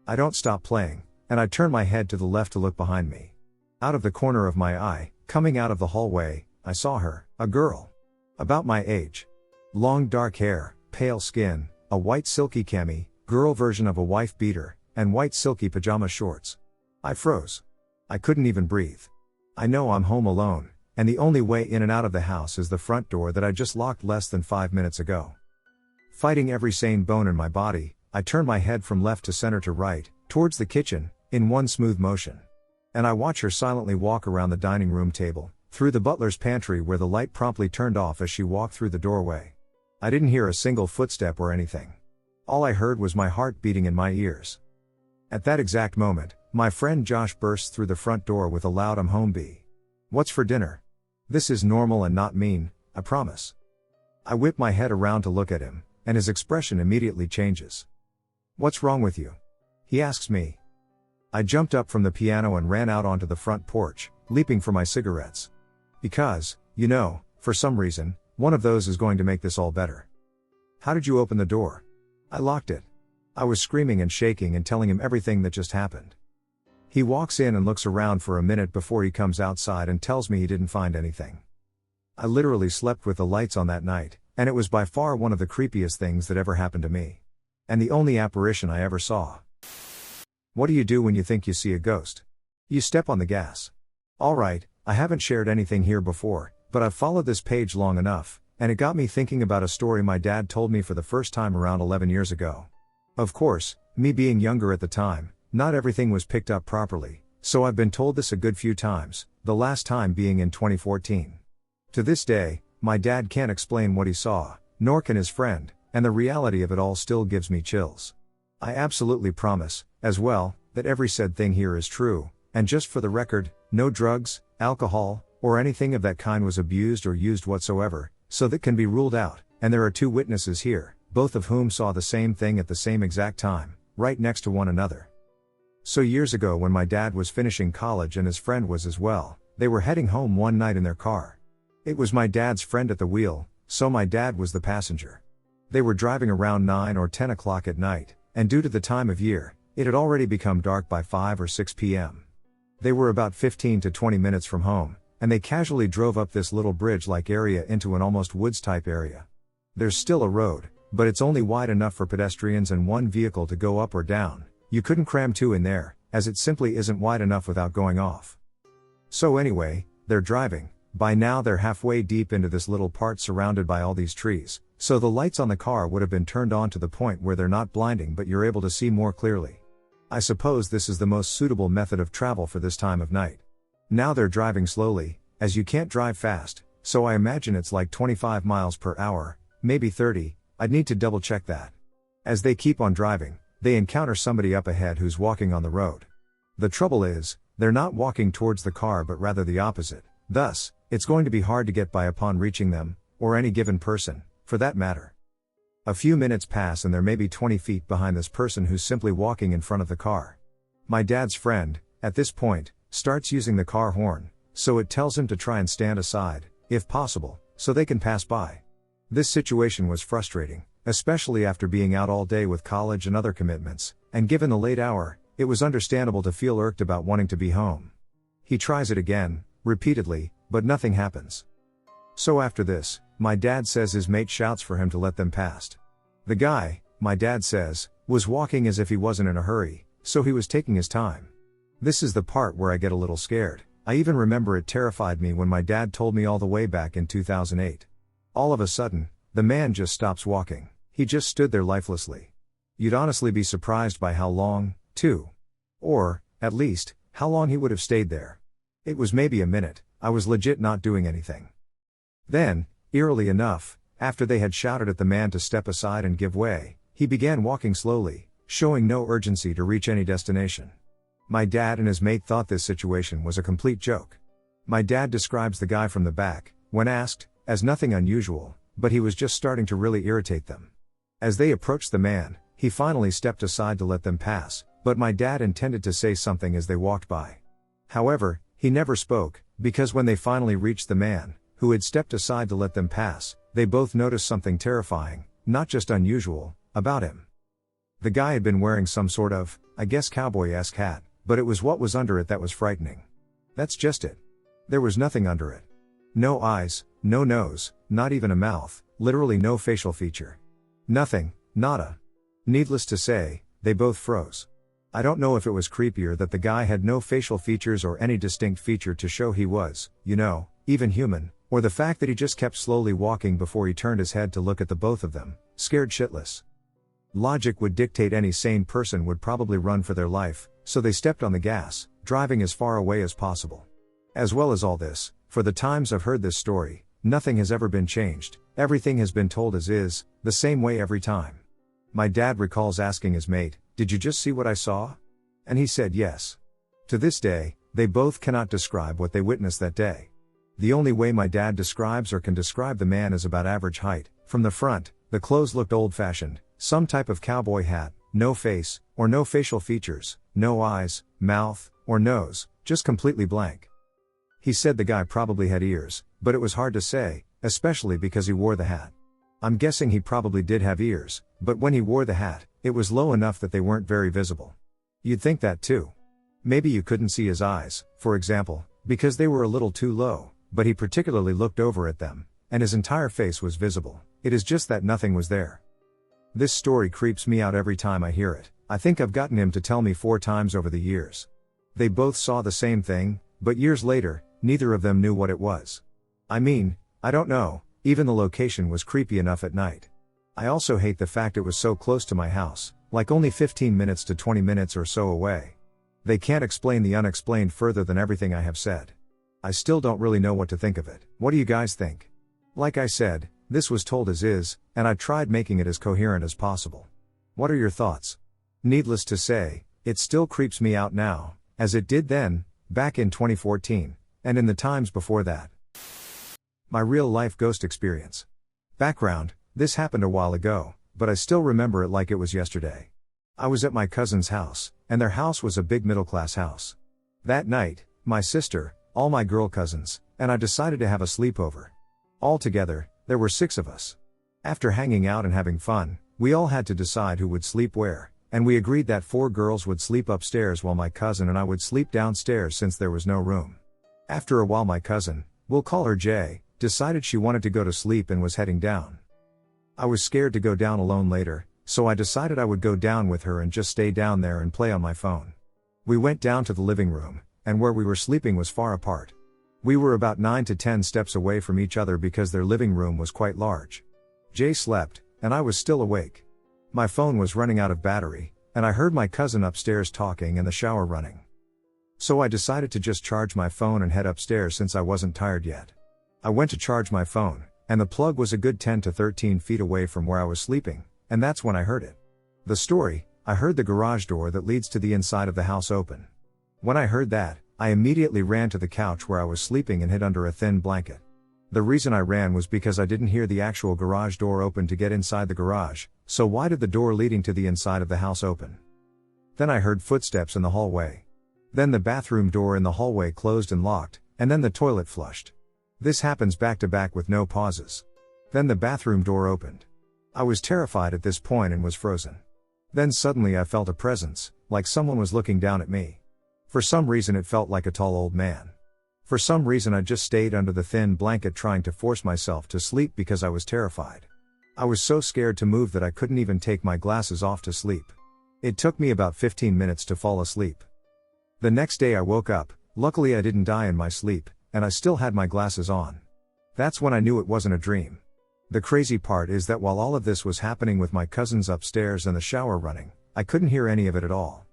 I don't stop playing, and I turn my head to the left to look behind me. Out of the corner of my eye, coming out of the hallway, I saw her, a girl. About my age. Long dark hair, pale skin, a white silky cami, girl version of a wife beater, and white silky pajama shorts. I froze. I couldn't even breathe. I know I'm home alone, and the only way in and out of the house is the front door that I just locked less than 5 minutes ago. Fighting every sane bone in my body, I turn my head from left to center to right, towards the kitchen, in one smooth motion. And I watch her silently walk around the dining room table, through the butler's pantry where the light promptly turned off as she walked through the doorway. I didn't hear a single footstep or anything. All I heard was my heart beating in my ears. At that exact moment, my friend Josh bursts through the front door with a loud "I'm home, B. What's for dinner?" This is normal and not mean, I promise. I whip my head around to look at him, and his expression immediately changes. "What's wrong with you?" he asks me. I jumped up from the piano and ran out onto the front porch, leaping for my cigarettes. Because, for some reason, one of those is going to make this all better. "How did you open the door?" "I locked it." I was screaming and shaking and telling him everything that just happened. He walks in and looks around for a minute before he comes outside and tells me he didn't find anything. I literally slept with the lights on that night, and it was by far one of the creepiest things that ever happened to me. And the only apparition I ever saw. What do you do when you think you see a ghost? You step on the gas. Alright, I haven't shared anything here before, but I've followed this page long enough, and it got me thinking about a story my dad told me for the first time around 11 years ago. Of course, me being younger at the time, not everything was picked up properly, so I've been told this a good few times, the last time being in 2014. To this day, my dad can't explain what he saw, nor can his friend, and the reality of it all still gives me chills. I absolutely promise, as well, that every said thing here is true, and just for the record, no drugs, alcohol, or anything of that kind was abused or used whatsoever, so that can be ruled out, and there are 2 witnesses here, both of whom saw the same thing at the same exact time, right next to one another. So years ago when my dad was finishing college and his friend was as well, they were heading home one night in their car. It was my dad's friend at the wheel, so my dad was the passenger. They were driving around 9 or 10 o'clock at night, and due to the time of year, it had already become dark by 5 or 6 p.m. They were about 15 to 20 minutes from home, and they casually drove up this little bridge-like area into an almost woods-type area. There's still a road, but it's only wide enough for pedestrians and 1 vehicle to go up or down. You couldn't cram 2 in there, as it simply isn't wide enough without going off. So anyway, they're driving. By now they're halfway deep into this little part surrounded by all these trees, so the lights on the car would have been turned on to the point where they're not blinding but you're able to see more clearly. I suppose this is the most suitable method of travel for this time of night. Now they're driving slowly, as you can't drive fast, so I imagine it's like 25 miles per hour, maybe 30, I'd need to double check that. As they keep on driving, they encounter somebody up ahead who's walking on the road. The trouble is, they're not walking towards the car but rather the opposite, thus, it's going to be hard to get by upon reaching them, or any given person, for that matter. A few minutes pass and they're maybe 20 feet behind this person who's simply walking in front of the car. My dad's friend, at this point, starts using the car horn, so it tells him to try and stand aside, if possible, so they can pass by. This situation was frustrating, especially after being out all day with college and other commitments, and given the late hour, it was understandable to feel irked about wanting to be home. He tries it again, repeatedly, but nothing happens. So after this, my dad says his mate shouts for him to let them past. The guy, my dad says, was walking as if he wasn't in a hurry, so he was taking his time. This is the part where I get a little scared. I even remember it terrified me when my dad told me all the way back in 2008. All of a sudden, the man just stops walking. He just stood there lifelessly. You'd honestly be surprised by how long, too. Or, at least, how long he would have stayed there. It was maybe a minute. I was legit not doing anything. Then, eerily enough, after they had shouted at the man to step aside and give way, he began walking slowly, showing no urgency to reach any destination. My dad and his mate thought this situation was a complete joke. My dad describes the guy from the back, when asked, as nothing unusual, but he was just starting to really irritate them. As they approached the man, he finally stepped aside to let them pass, but my dad intended to say something as they walked by. However, he never spoke, because when they finally reached the man, who had stepped aside to let them pass, they both noticed something terrifying, not just unusual, about him. The guy had been wearing some sort of, I guess cowboy-esque hat, but it was what was under it that was frightening. That's just it. There was nothing under it. No eyes, no nose, not even a mouth, literally no facial feature. Nothing, nada. Needless to say, they both froze. I don't know if it was creepier that the guy had no facial features or any distinct feature to show he was, even human, or the fact that he just kept slowly walking before he turned his head to look at the both of them, scared shitless. Logic would dictate any sane person would probably run for their life, so they stepped on the gas, driving as far away as possible. As well as all this, for the times I've heard this story, nothing has ever been changed, everything has been told as is, the same way every time. My dad recalls asking his mate, "Did you just see what I saw?" And he said yes. To this day, they both cannot describe what they witnessed that day. The only way my dad describes or can describe the man is about average height. From the front, the clothes looked old-fashioned, some type of cowboy hat, no face, or no facial features, no eyes, mouth, or nose, just completely blank. He said the guy probably had ears, but it was hard to say, especially because he wore the hat. I'm guessing he probably did have ears, but when he wore the hat, it was low enough that they weren't very visible. You'd think that too. Maybe you couldn't see his eyes, for example, because they were a little too low, but he particularly looked over at them, and his entire face was visible. It is just that nothing was there. This story creeps me out every time I hear it. I think I've gotten him to tell me 4 times over the years. They both saw the same thing, but years later, neither of them knew what it was. I mean, I don't know, even the location was creepy enough at night. I also hate the fact it was so close to my house, like only 15 minutes to 20 minutes or so away. They can't explain the unexplained further than everything I have said. I still don't really know what to think of it. What do you guys think? Like I said, this was told as is, and I tried making it as coherent as possible. What are your thoughts? Needless to say, it still creeps me out now, as it did then, back in 2014, and in the times before that. My real-life ghost experience. Background: this happened a while ago, but I still remember it like it was yesterday. I was at my cousin's house, and their house was a big middle-class house. That night, my sister, all my girl cousins, and I decided to have a sleepover. Altogether, there were 6 of us. After hanging out and having fun, we all had to decide who would sleep where, and we agreed that 4 girls would sleep upstairs while my cousin and I would sleep downstairs since there was no room. After a while my cousin, we'll call her Jay, decided she wanted to go to sleep and was heading down. I was scared to go down alone later, so I decided I would go down with her and just stay down there and play on my phone. We went down to the living room, and where we were sleeping was far apart. We were about 9 to 10 steps away from each other because their living room was quite large. Jay slept, and I was still awake. My phone was running out of battery, and I heard my cousin upstairs talking and the shower running. So I decided to just charge my phone and head upstairs since I wasn't tired yet. I went to charge my phone, and the plug was a good 10 to 13 feet away from where I was sleeping, and that's when I heard it. The story: I heard the garage door that leads to the inside of the house open. When I heard that, I immediately ran to the couch where I was sleeping and hid under a thin blanket. The reason I ran was because I didn't hear the actual garage door open to get inside the garage, so why did the door leading to the inside of the house open? Then I heard footsteps in the hallway. Then the bathroom door in the hallway closed and locked, and then the toilet flushed. This happens back to back with no pauses. Then the bathroom door opened. I was terrified at this point and was frozen. Then suddenly I felt a presence, like someone was looking down at me. For some reason it felt like a tall old man. For some reason I just stayed under the thin blanket trying to force myself to sleep because I was terrified. I was so scared to move that I couldn't even take my glasses off to sleep. It took me about 15 minutes to fall asleep. The next day I woke up, luckily I didn't die in my sleep, and I still had my glasses on. That's when I knew it wasn't a dream. The crazy part is that while all of this was happening with my cousins upstairs and the shower running, I couldn't hear any of it at all.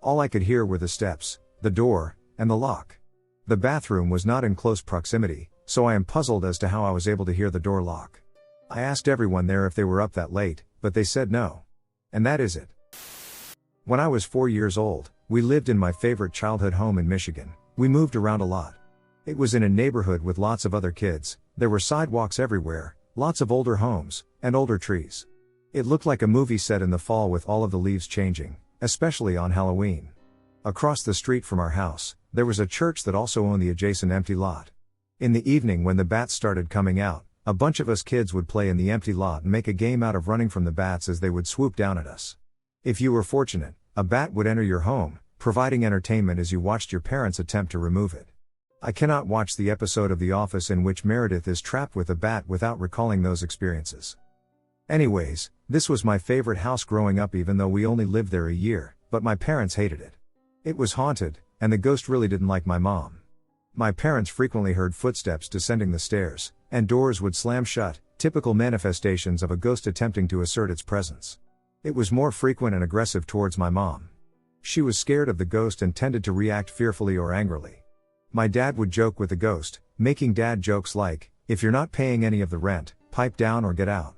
All I could hear were the steps, the door, and the lock. The bathroom was not in close proximity, so I am puzzled as to how I was able to hear the door lock. I asked everyone there if they were up that late, but they said no. And that is it. When I was 4 years old, we lived in my favorite childhood home in Michigan. We moved around a lot. It was in a neighborhood with lots of other kids, there were sidewalks everywhere, lots of older homes, and older trees. It looked like a movie set in the fall with all of the leaves changing, especially on Halloween. Across the street from our house, there was a church that also owned the adjacent empty lot. In the evening when the bats started coming out, a bunch of us kids would play in the empty lot and make a game out of running from the bats as they would swoop down at us. If you were fortunate, a bat would enter your home, providing entertainment as you watched your parents attempt to remove it. I cannot watch the episode of The Office in which Meredith is trapped with a bat without recalling those experiences. Anyways, this was my favorite house growing up even though we only lived there a year, but my parents hated it. It was haunted, and the ghost really didn't like my mom. My parents frequently heard footsteps descending the stairs, and doors would slam shut, typical manifestations of a ghost attempting to assert its presence. It was more frequent and aggressive towards my mom. She was scared of the ghost and tended to react fearfully or angrily. My dad would joke with the ghost, making dad jokes like, "If you're not paying any of the rent, pipe down or get out."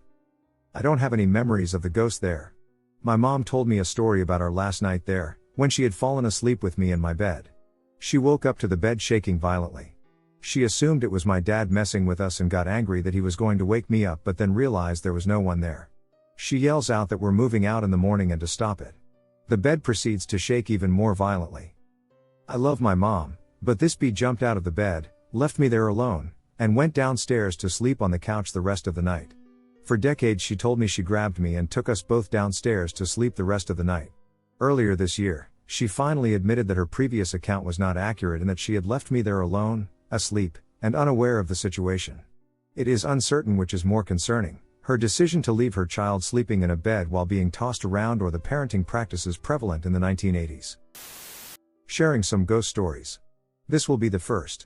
I don't have any memories of the ghost there. My mom told me a story about our last night there, when she had fallen asleep with me in my bed. She woke up to the bed shaking violently. She assumed it was my dad messing with us and got angry that he was going to wake me up but then realized there was no one there. She yells out that we're moving out in the morning and to stop it. The bed proceeds to shake even more violently. I love my mom, but this bee jumped out of the bed, left me there alone, and went downstairs to sleep on the couch the rest of the night. For decades she told me she grabbed me and took us both downstairs to sleep the rest of the night. Earlier this year, she finally admitted that her previous account was not accurate and that she had left me there alone, asleep, and unaware of the situation. It is uncertain which is more concerning, her decision to leave her child sleeping in a bed while being tossed around or the parenting practices prevalent in the 1980s. Sharing some ghost stories. This will be the first.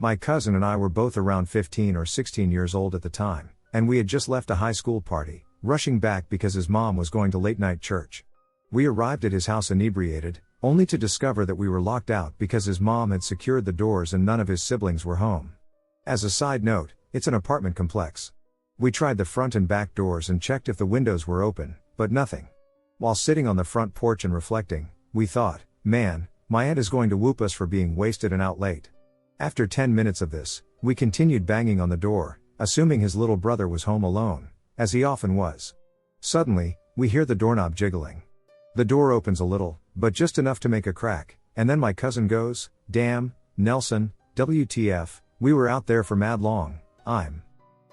My cousin and I were both around 15 or 16 years old at the time, and we had just left a high school party, rushing back because his mom was going to late-night church. We arrived at his house inebriated, only to discover that we were locked out because his mom had secured the doors and none of his siblings were home. As a side note, it's an apartment complex. We tried the front and back doors and checked if the windows were open, but nothing. While sitting on the front porch and reflecting, we thought, man, my aunt is going to whoop us for being wasted and out late. After 10 minutes of this, we continued banging on the door, assuming his little brother was home alone, as he often was. Suddenly, we hear the doorknob jiggling. The door opens a little, but just enough to make a crack, and then my cousin goes, "Damn, Nelson, WTF, we were out there for mad long,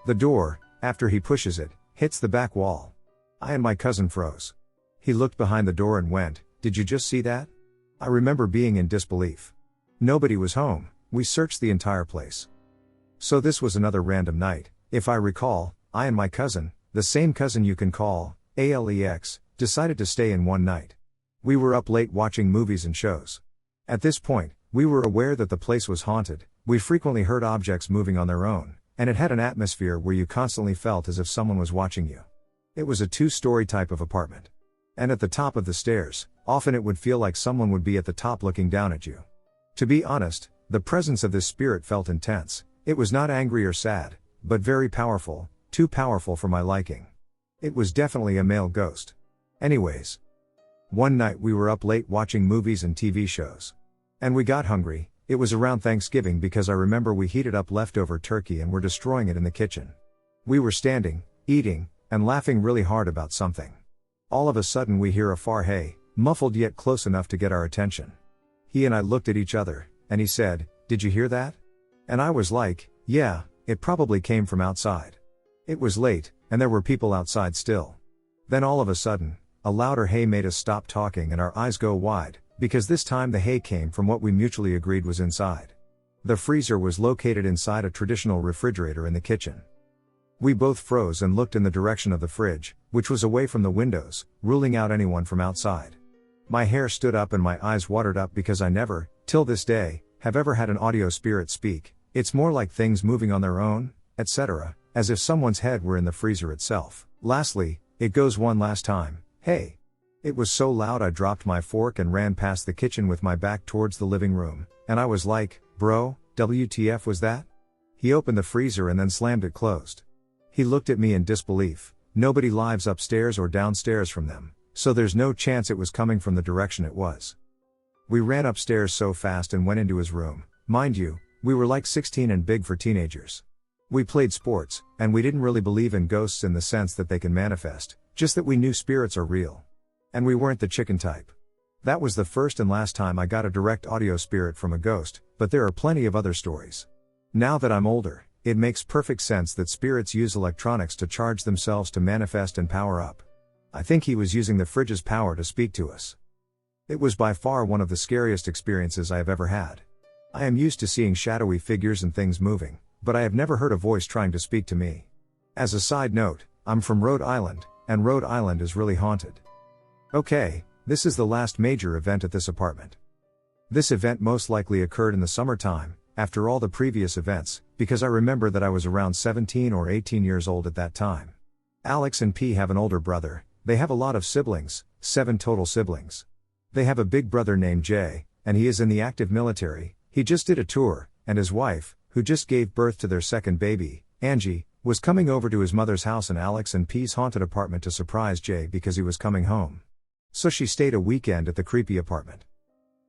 The door, after he pushes it, hits the back wall. I and my cousin froze. He looked behind the door and went, "Did you just see that?" I remember being in disbelief. Nobody was home, we searched the entire place. So this was another random night, if I recall, I and my cousin, the same cousin you can call, Alex, decided to stay in one night. We were up late watching movies and shows. At this point, we were aware that the place was haunted, we frequently heard objects moving on their own, and it had an atmosphere where you constantly felt as if someone was watching you. It was a 2-story type of apartment. And at the top of the stairs, often it would feel like someone would be at the top looking down at you. To be honest, the presence of this spirit felt intense. It was not angry or sad, but very powerful, too powerful for my liking. It was definitely a male ghost. Anyways. One night we were up late watching movies and TV shows. And we got hungry. It was around Thanksgiving because I remember we heated up leftover turkey and were destroying it in the kitchen. We were standing, eating, and laughing really hard about something. All of a sudden we hear a far "hey," muffled yet close enough to get our attention. He and I looked at each other, and he said, "Did you hear that?" And I was like, "Yeah, it probably came from outside." It was late, and there were people outside still. Then all of a sudden, a louder hey made us stop talking and our eyes go wide, because this time the hey came from what we mutually agreed was inside. The freezer was located inside a traditional refrigerator in the kitchen. We both froze and looked in the direction of the fridge, which was away from the windows, ruling out anyone from outside. My hair stood up and my eyes watered up because I never, till this day, have ever had an audio spirit speak. It's more like things moving on their own, etc., as if someone's head were in the freezer itself. Lastly, it goes one last time, "Hey." It was so loud I dropped my fork and ran past the kitchen with my back towards the living room, and I was like, "Bro, WTF was that?" He opened the freezer and then slammed it closed. He looked at me in disbelief. Nobody lives upstairs or downstairs from them, so there's no chance it was coming from the direction it was. We ran upstairs so fast and went into his room. Mind you, we were like 16 and big for teenagers. We played sports, and we didn't really believe in ghosts in the sense that they can manifest, just that we knew spirits are real. And we weren't the chicken type. That was the first and last time I got a direct audio spirit from a ghost, but there are plenty of other stories. Now that I'm older, it makes perfect sense that spirits use electronics to charge themselves to manifest and power up. I think he was using the fridge's power to speak to us. It was by far one of the scariest experiences I have ever had. I am used to seeing shadowy figures and things moving, but I have never heard a voice trying to speak to me. As a side note, I'm from Rhode Island, and Rhode Island is really haunted. Okay, this is the last major event at this apartment. This event most likely occurred in the summertime, after all the previous events, because I remember that I was around 17 or 18 years old at that time. Alex and P have an older brother. They have a lot of siblings, 7 total siblings. They have a big brother named Jay, and he is in the active military. He just did a tour, and his wife, who just gave birth to their second baby, Angie, was coming over to his mother's house in Alex and P's haunted apartment to surprise Jay because he was coming home. So she stayed a weekend at the creepy apartment.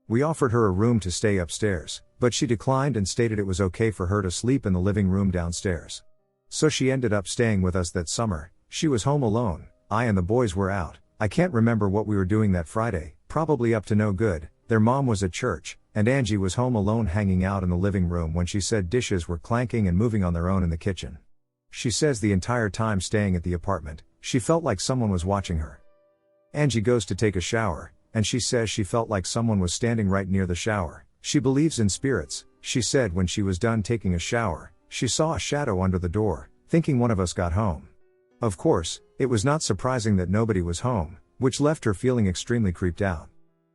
We offered her a room to stay upstairs, but she declined and stated it was okay for her to sleep in the living room downstairs. So she ended up staying with us that summer. She was home alone, I and the boys were out. I can't remember what we were doing that Friday, probably up to no good. Their mom was at church, and Angie was home alone hanging out in the living room when she said dishes were clanking and moving on their own in the kitchen. She says the entire time staying at the apartment, she felt like someone was watching her. Angie goes to take a shower, and she says she felt like someone was standing right near the shower. She believes in spirits. She said when she was done taking a shower, she saw a shadow under the door, thinking one of us got home. Of course, it was not surprising that nobody was home, which left her feeling extremely creeped out.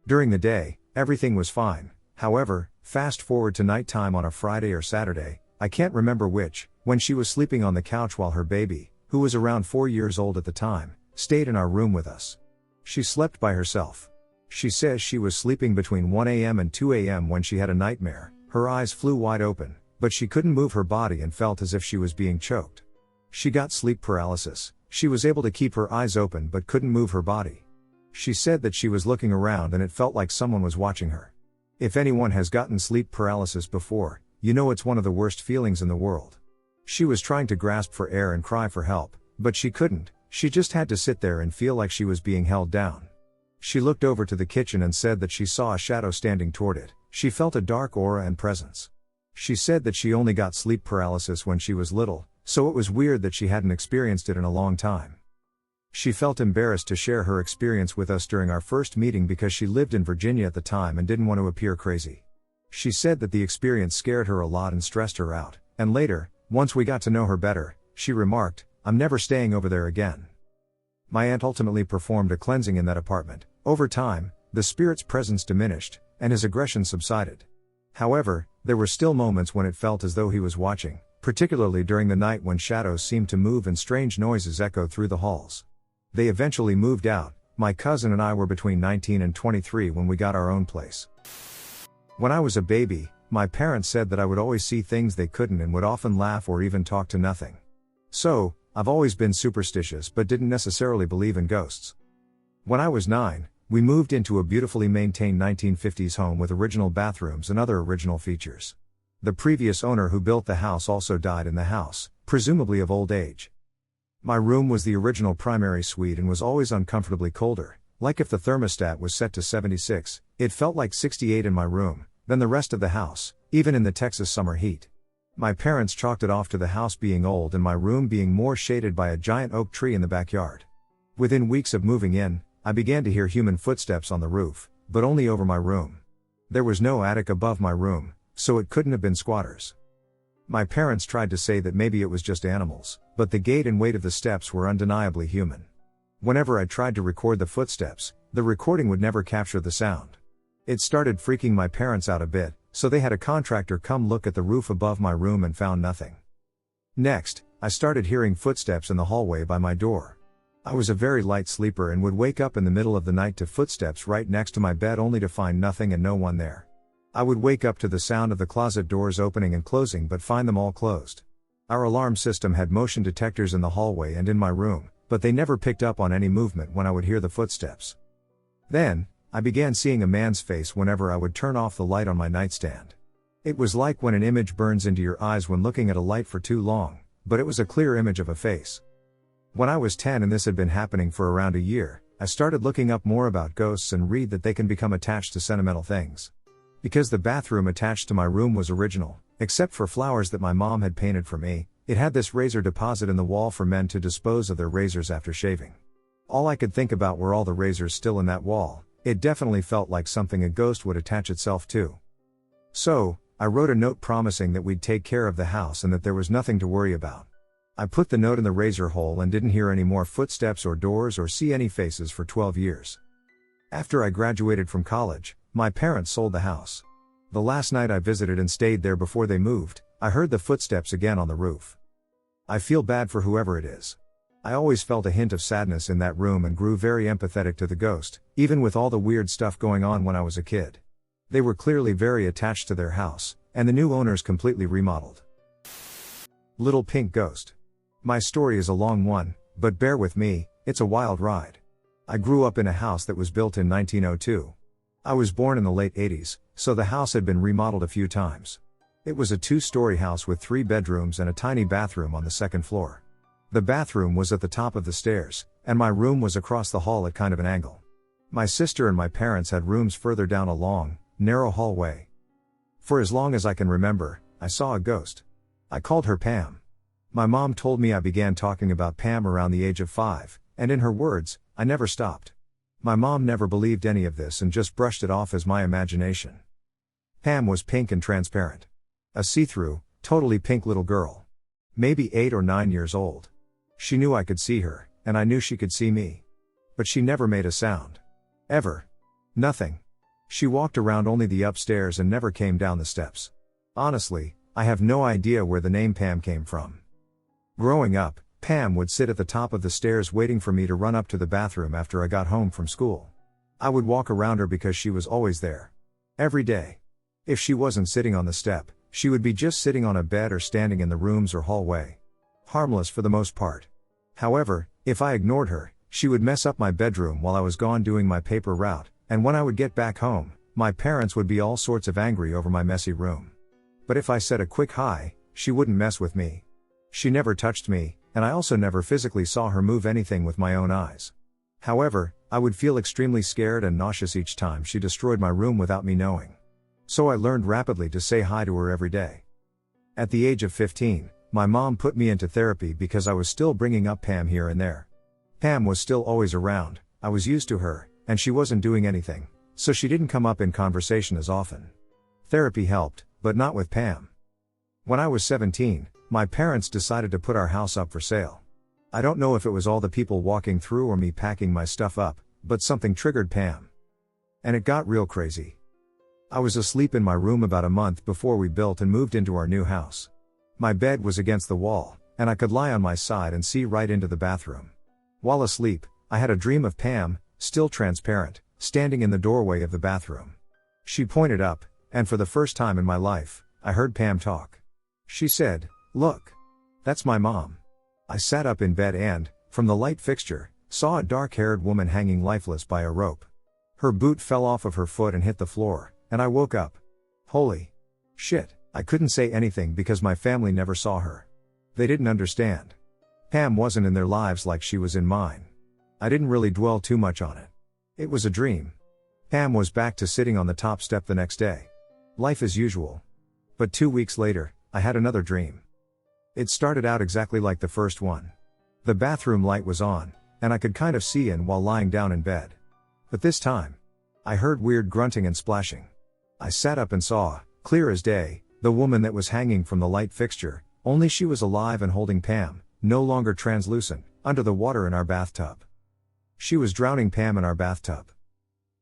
During the day, everything was fine. However, fast forward to nighttime on a Friday or Saturday, I can't remember which, when she was sleeping on the couch while her baby, who was around 4 years old at the time, stayed in our room with us. She slept by herself. She says she was sleeping between 1 a.m. and 2 a.m. when she had a nightmare. Her eyes flew wide open, but she couldn't move her body and felt as if she was being choked. She got sleep paralysis. She was able to keep her eyes open but couldn't move her body. She said that she was looking around and it felt like someone was watching her. If anyone has gotten sleep paralysis before, you know it's one of the worst feelings in the world. She was trying to grasp for air and cry for help, but she couldn't. She just had to sit there and feel like she was being held down. She looked over to the kitchen and said that she saw a shadow standing toward it. She felt a dark aura and presence. She said that she only got sleep paralysis when she was little, so it was weird that she hadn't experienced it in a long time. She felt embarrassed to share her experience with us during our first meeting because she lived in Virginia at the time and didn't want to appear crazy. She said that the experience scared her a lot and stressed her out, and later, once we got to know her better, she remarked, "I'm never staying over there again." My aunt ultimately performed a cleansing in that apartment. Over time, the spirit's presence diminished, and his aggression subsided. However, there were still moments when it felt as though he was watching, particularly during the night when shadows seemed to move and strange noises echoed through the halls. They eventually moved out. My cousin and I were between 19 and 23 when we got our own place. When I was a baby, my parents said that I would always see things they couldn't and would often laugh or even talk to nothing. So, I've always been superstitious but didn't necessarily believe in ghosts. When I was 9, we moved into a beautifully maintained 1950s home with original bathrooms and other original features. The previous owner who built the house also died in the house, presumably of old age. My room was the original primary suite and was always uncomfortably colder, Like if the thermostat was set to 76, it felt like 68 in my room, then the rest of the house, even in the Texas summer heat. My parents chalked it off to the house being old and my room being more shaded by a giant oak tree in the backyard. Within weeks of moving in, I began to hear human footsteps on the roof, but only over my room. There was no attic above my room, so it couldn't have been squatters. My parents tried to say that maybe it was just animals, but the gait and weight of the steps were undeniably human. Whenever I tried to record the footsteps, the recording would never capture the sound. It started freaking my parents out a bit, so they had a contractor come look at the roof above my room and found nothing. Next, I started hearing footsteps in the hallway by my door. I was a very light sleeper and would wake up in the middle of the night to footsteps right next to my bed only to find nothing and no one there. I would wake up to the sound of the closet doors opening and closing but find them all closed. Our alarm system had motion detectors in the hallway and in my room, but they never picked up on any movement when I would hear the footsteps. Then, I began seeing a man's face whenever I would turn off the light on my nightstand. It was like when an image burns into your eyes when looking at a light for too long, but it was a clear image of a face. When I was 10 and this had been happening for around a year, I started looking up more about ghosts and read that they can become attached to sentimental things. Because the bathroom attached to my room was original, except for flowers that my mom had painted for me, it had this razor deposit in the wall for men to dispose of their razors after shaving. All I could think about were all the razors still in that wall. It definitely felt like something a ghost would attach itself to. So, I wrote a note promising that we'd take care of the house and that there was nothing to worry about. I put the note in the razor hole and didn't hear any more footsteps or doors or see any faces for 12 years. After I graduated from college, my parents sold the house. The last night I visited and stayed there before they moved, I heard the footsteps again on the roof. I feel bad for whoever it is. I always felt a hint of sadness in that room and grew very empathetic to the ghost, even with all the weird stuff going on when I was a kid. They were clearly very attached to their house, and the new owners completely remodeled. Little Pink Ghost. My story is a long one, but bear with me, it's a wild ride. I grew up in a house that was built in 1902. I was born in the late 80s, so the house had been remodeled a few times. It was a 2-story house with 3 bedrooms and a tiny bathroom on the second floor. The bathroom was at the top of the stairs, and my room was across the hall at kind of an angle. My sister and my parents had rooms further down a long, narrow hallway. For as long as I can remember, I saw a ghost. I called her Pam. My mom told me I began talking about Pam around the age of 5, and in her words, I never stopped. My mom never believed any of this and just brushed it off as my imagination. Pam was pink and transparent. A see-through, totally pink little girl. Maybe 8 or 9 years old. She knew I could see her, and I knew she could see me. But she never made a sound. Ever. Nothing. She walked around only the upstairs and never came down the steps. Honestly, I have no idea where the name Pam came from. Growing up, Pam would sit at the top of the stairs waiting for me to run up to the bathroom after I got home from school. I would walk around her because she was always there. Every day. If she wasn't sitting on the step, she would be just sitting on a bed or standing in the rooms or hallway. Harmless for the most part. However, if I ignored her, she would mess up my bedroom while I was gone doing my paper route, and when I would get back home, my parents would be all sorts of angry over my messy room. But if I said a quick hi, she wouldn't mess with me. She never touched me, and I also never physically saw her move anything with my own eyes. However, I would feel extremely scared and nauseous each time she destroyed my room without me knowing. So I learned rapidly to say hi to her every day. At the age of 15, my mom put me into therapy because I was still bringing up Pam here and there. Pam was still always around, I was used to her, and she wasn't doing anything, so she didn't come up in conversation as often. Therapy helped, but not with Pam. When I was 17, my parents decided to put our house up for sale. I don't know if it was all the people walking through or me packing my stuff up, but something triggered Pam. And it got real crazy. I was asleep in my room about a month before we built and moved into our new house. My bed was against the wall, and I could lie on my side and see right into the bathroom. While asleep, I had a dream of Pam, still transparent, standing in the doorway of the bathroom. She pointed up, and for the first time in my life, I heard Pam talk. She said, "Look. That's my mom." I sat up in bed and, from the light fixture, saw a dark-haired woman hanging lifeless by a rope. Her boot fell off of her foot and hit the floor, and I woke up. Holy shit. I couldn't say anything because my family never saw her. They didn't understand. Pam wasn't in their lives like she was in mine. I didn't really dwell too much on it. It was a dream. Pam was back to sitting on the top step the next day. Life as usual. But 2 weeks later, I had another dream. It started out exactly like the first one. The bathroom light was on, and I could kind of see in while lying down in bed. But this time, I heard weird grunting and splashing. I sat up and saw, clear as day, the woman that was hanging from the light fixture, only she was alive and holding Pam, no longer translucent, under the water in our bathtub. She was drowning Pam in our bathtub.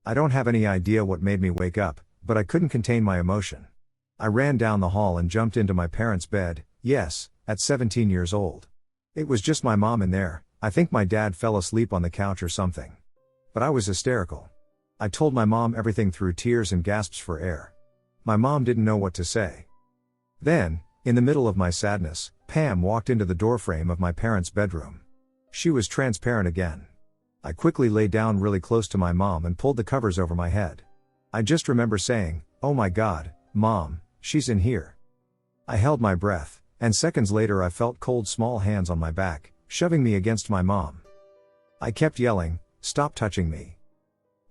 I don't have any idea what made me wake up, but I couldn't contain my emotion. I ran down the hall and jumped into my parents' bed, yes, at 17 years old. It was just my mom in there. I think my dad fell asleep on the couch or something. But I was hysterical. I told my mom everything through tears and gasps for air. My mom didn't know what to say. Then, in the middle of my sadness, Pam walked into the doorframe of my parents' bedroom. She was transparent again. I quickly lay down really close to my mom and pulled the covers over my head. I just remember saying, "Oh my God, Mom, she's in here." I held my breath, and seconds later I felt cold small hands on my back, shoving me against my mom. I kept yelling, "Stop touching me."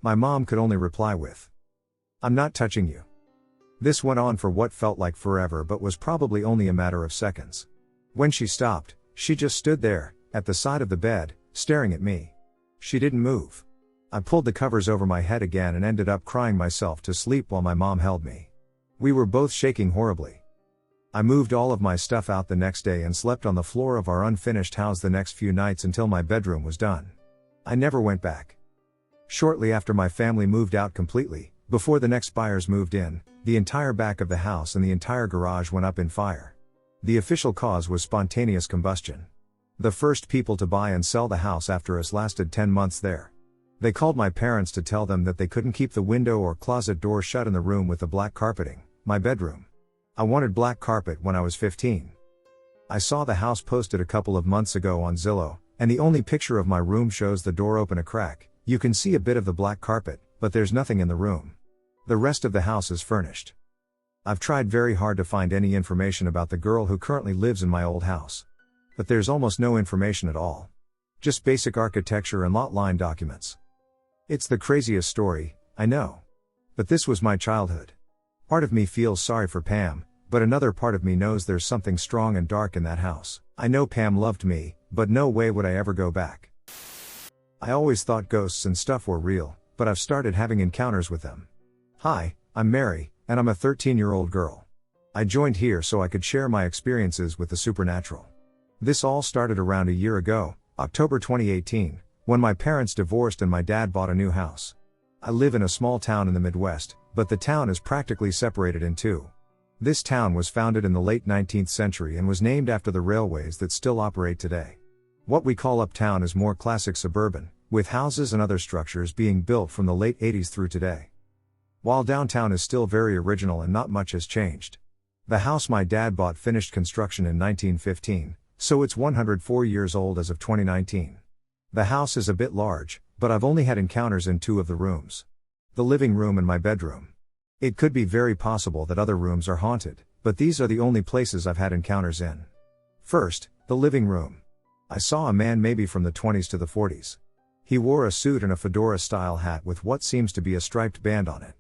My mom could only reply with, "I'm not touching you." This went on for what felt like forever but was probably only a matter of seconds. When she stopped, she just stood there, at the side of the bed, staring at me. She didn't move. I pulled the covers over my head again and ended up crying myself to sleep while my mom held me. We were both shaking horribly. I moved all of my stuff out the next day and slept on the floor of our unfinished house the next few nights until my bedroom was done. I never went back. Shortly after my family moved out completely, before the next buyers moved in, the entire back of the house and the entire garage went up in fire. The official cause was spontaneous combustion. The first people to buy and sell the house after us lasted 10 months there. They called my parents to tell them that they couldn't keep the window or closet door shut in the room with the black carpeting, my bedroom. I wanted black carpet when I was 15. I saw the house posted a couple of months ago on Zillow, and the only picture of my room shows the door open a crack. You can see a bit of the black carpet, but there's nothing in the room. The rest of the house is furnished. I've tried very hard to find any information about the girl who currently lives in my old house. But there's almost no information at all. Just basic architecture and lot line documents. It's the craziest story, I know. But this was my childhood. Part of me feels sorry for Pam, but another part of me knows there's something strong and dark in that house. I know Pam loved me, but no way would I ever go back. I always thought ghosts and stuff were real, but I've started having encounters with them. Hi, I'm Mary, and I'm a 13-year-old girl. I joined here so I could share my experiences with the supernatural. This all started around a year ago, October 2018, when my parents divorced and my dad bought a new house. I live in a small town in the Midwest, but the town is practically separated in two. This town was founded in the late 19th century and was named after the railways that still operate today. What we call uptown is more classic suburban, with houses and other structures being built from the late 80s through today. While downtown is still very original and not much has changed. The house my dad bought finished construction in 1915, so it's 104 years old as of 2019. The house is a bit large, but I've only had encounters in 2 of the rooms. The living room and my bedroom. It could be very possible that other rooms are haunted, but these are the only places I've had encounters in. First, the living room. I saw a man maybe from the 20s to the 40s. He wore a suit and a fedora-style hat with what seems to be a striped band on it.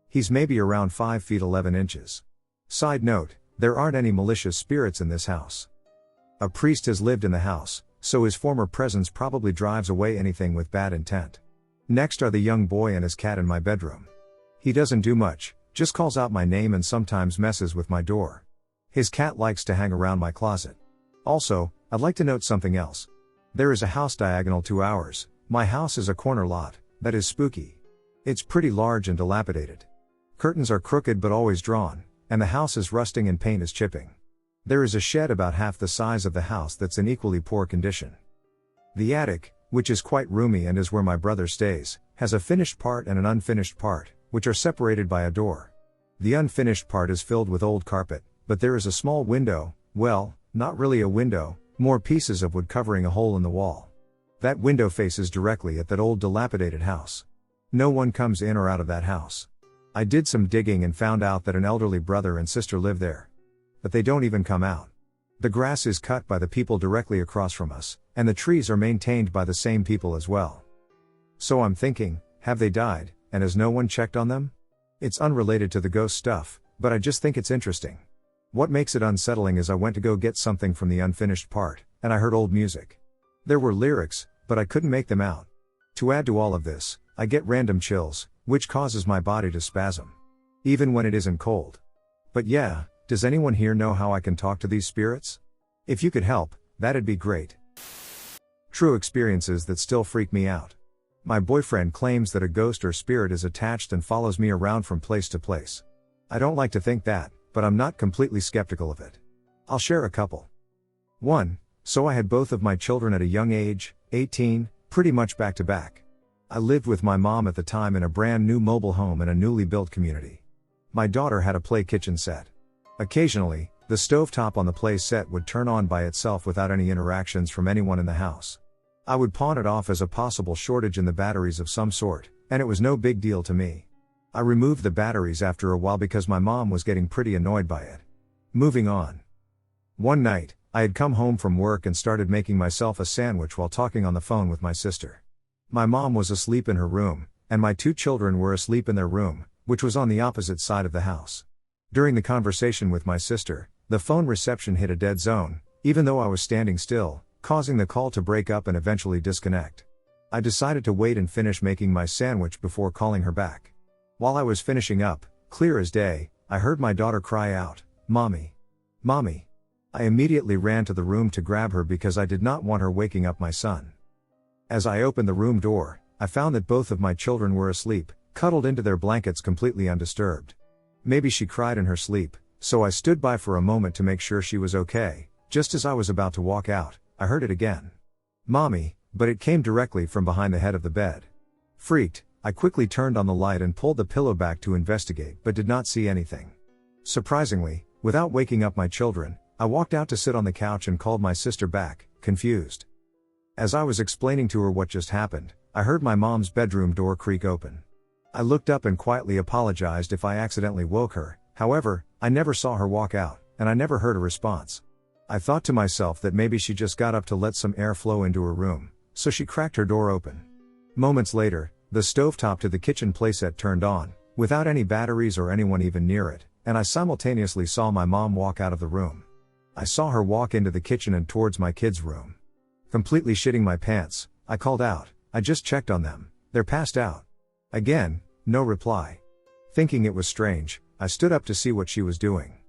He's maybe around 5 feet 11 inches. Side note, there aren't any malicious spirits in this house. A priest has lived in the house, so his former presence probably drives away anything with bad intent. Next are the young boy and his cat in my bedroom. He doesn't do much, just calls out my name and sometimes messes with my door. His cat likes to hang around my closet. Also, I'd like to note something else. There is a house diagonal to ours. My house is a corner lot, that is spooky. It's pretty large and dilapidated. Curtains are crooked but always drawn, and the house is rusting and paint is chipping. There is a shed about half the size of the house that's in equally poor condition. The attic, which is quite roomy and is where my brother stays, has a finished part and an unfinished part, which are separated by a door. The unfinished part is filled with old carpet, but there is a small window, well, not really a window, more pieces of wood covering a hole in the wall. That window faces directly at that old dilapidated house. No one comes in or out of that house. I did some digging and found out that an elderly brother and sister live there. But they don't even come out. The grass is cut by the people directly across from us, and the trees are maintained by the same people as well. So I'm thinking, Have they died, and has no one checked on them? It's unrelated to the ghost stuff, but I just think it's interesting. What makes it unsettling is I went to go get something from the unfinished part, and I heard old music. There were lyrics, but I couldn't make them out. To add to all of this, I get random chills, which causes my body to spasm. Even when it isn't cold. But yeah, does anyone here know how I can talk to these spirits? If you could help, that'd be great. True experiences that still freak me out. My boyfriend claims that a ghost or spirit is attached and follows me around from place to place. I don't like to think that, but I'm not completely skeptical of it. I'll share a couple. 1. So I had both of my children at a young age, 18, pretty much back to back. I lived with my mom at the time in a brand new mobile home in a newly built community. My daughter had a play kitchen set. Occasionally, the stovetop on the play set would turn on by itself without any interactions from anyone in the house. I would pawn it off as a possible shortage in the batteries of some sort, and it was no big deal to me. I removed the batteries after a while because my mom was getting pretty annoyed by it. Moving on. One night, I had come home from work and started making myself a sandwich while talking on the phone with my sister. My mom was asleep in her room, and my 2 children were asleep in their room, which was on the opposite side of the house. During the conversation with my sister, the phone reception hit a dead zone, even though I was standing still, causing the call to break up and eventually disconnect. I decided to wait and finish making my sandwich before calling her back. While I was finishing up, clear as day, I heard my daughter cry out, "Mommy! Mommy!" I immediately ran to the room to grab her because I did not want her waking up my son. As I opened the room door, I found that both of my children were asleep, cuddled into their blankets completely undisturbed. Maybe she cried in her sleep, so I stood by for a moment to make sure she was okay. Just as I was about to walk out, I heard it again. "Mommy," but it came directly from behind the head of the bed. Freaked, I quickly turned on the light and pulled the pillow back to investigate but did not see anything. Surprisingly, without waking up my children, I walked out to sit on the couch and called my sister back, confused. As I was explaining to her what just happened, I heard my mom's bedroom door creak open. I looked up and quietly apologized if I accidentally woke her. However, I never saw her walk out, and I never heard a response. I thought to myself that maybe she just got up to let some air flow into her room, so she cracked her door open. Moments later, the stovetop to the kitchen playset turned on, without any batteries or anyone even near it, and I simultaneously saw my mom walk out of the room. I saw her walk into the kitchen and towards my kids' room. Completely shitting my pants, I called out, "I just checked on them, they're passed out." Again, no reply. Thinking it was strange, I stood up to see what she was doing.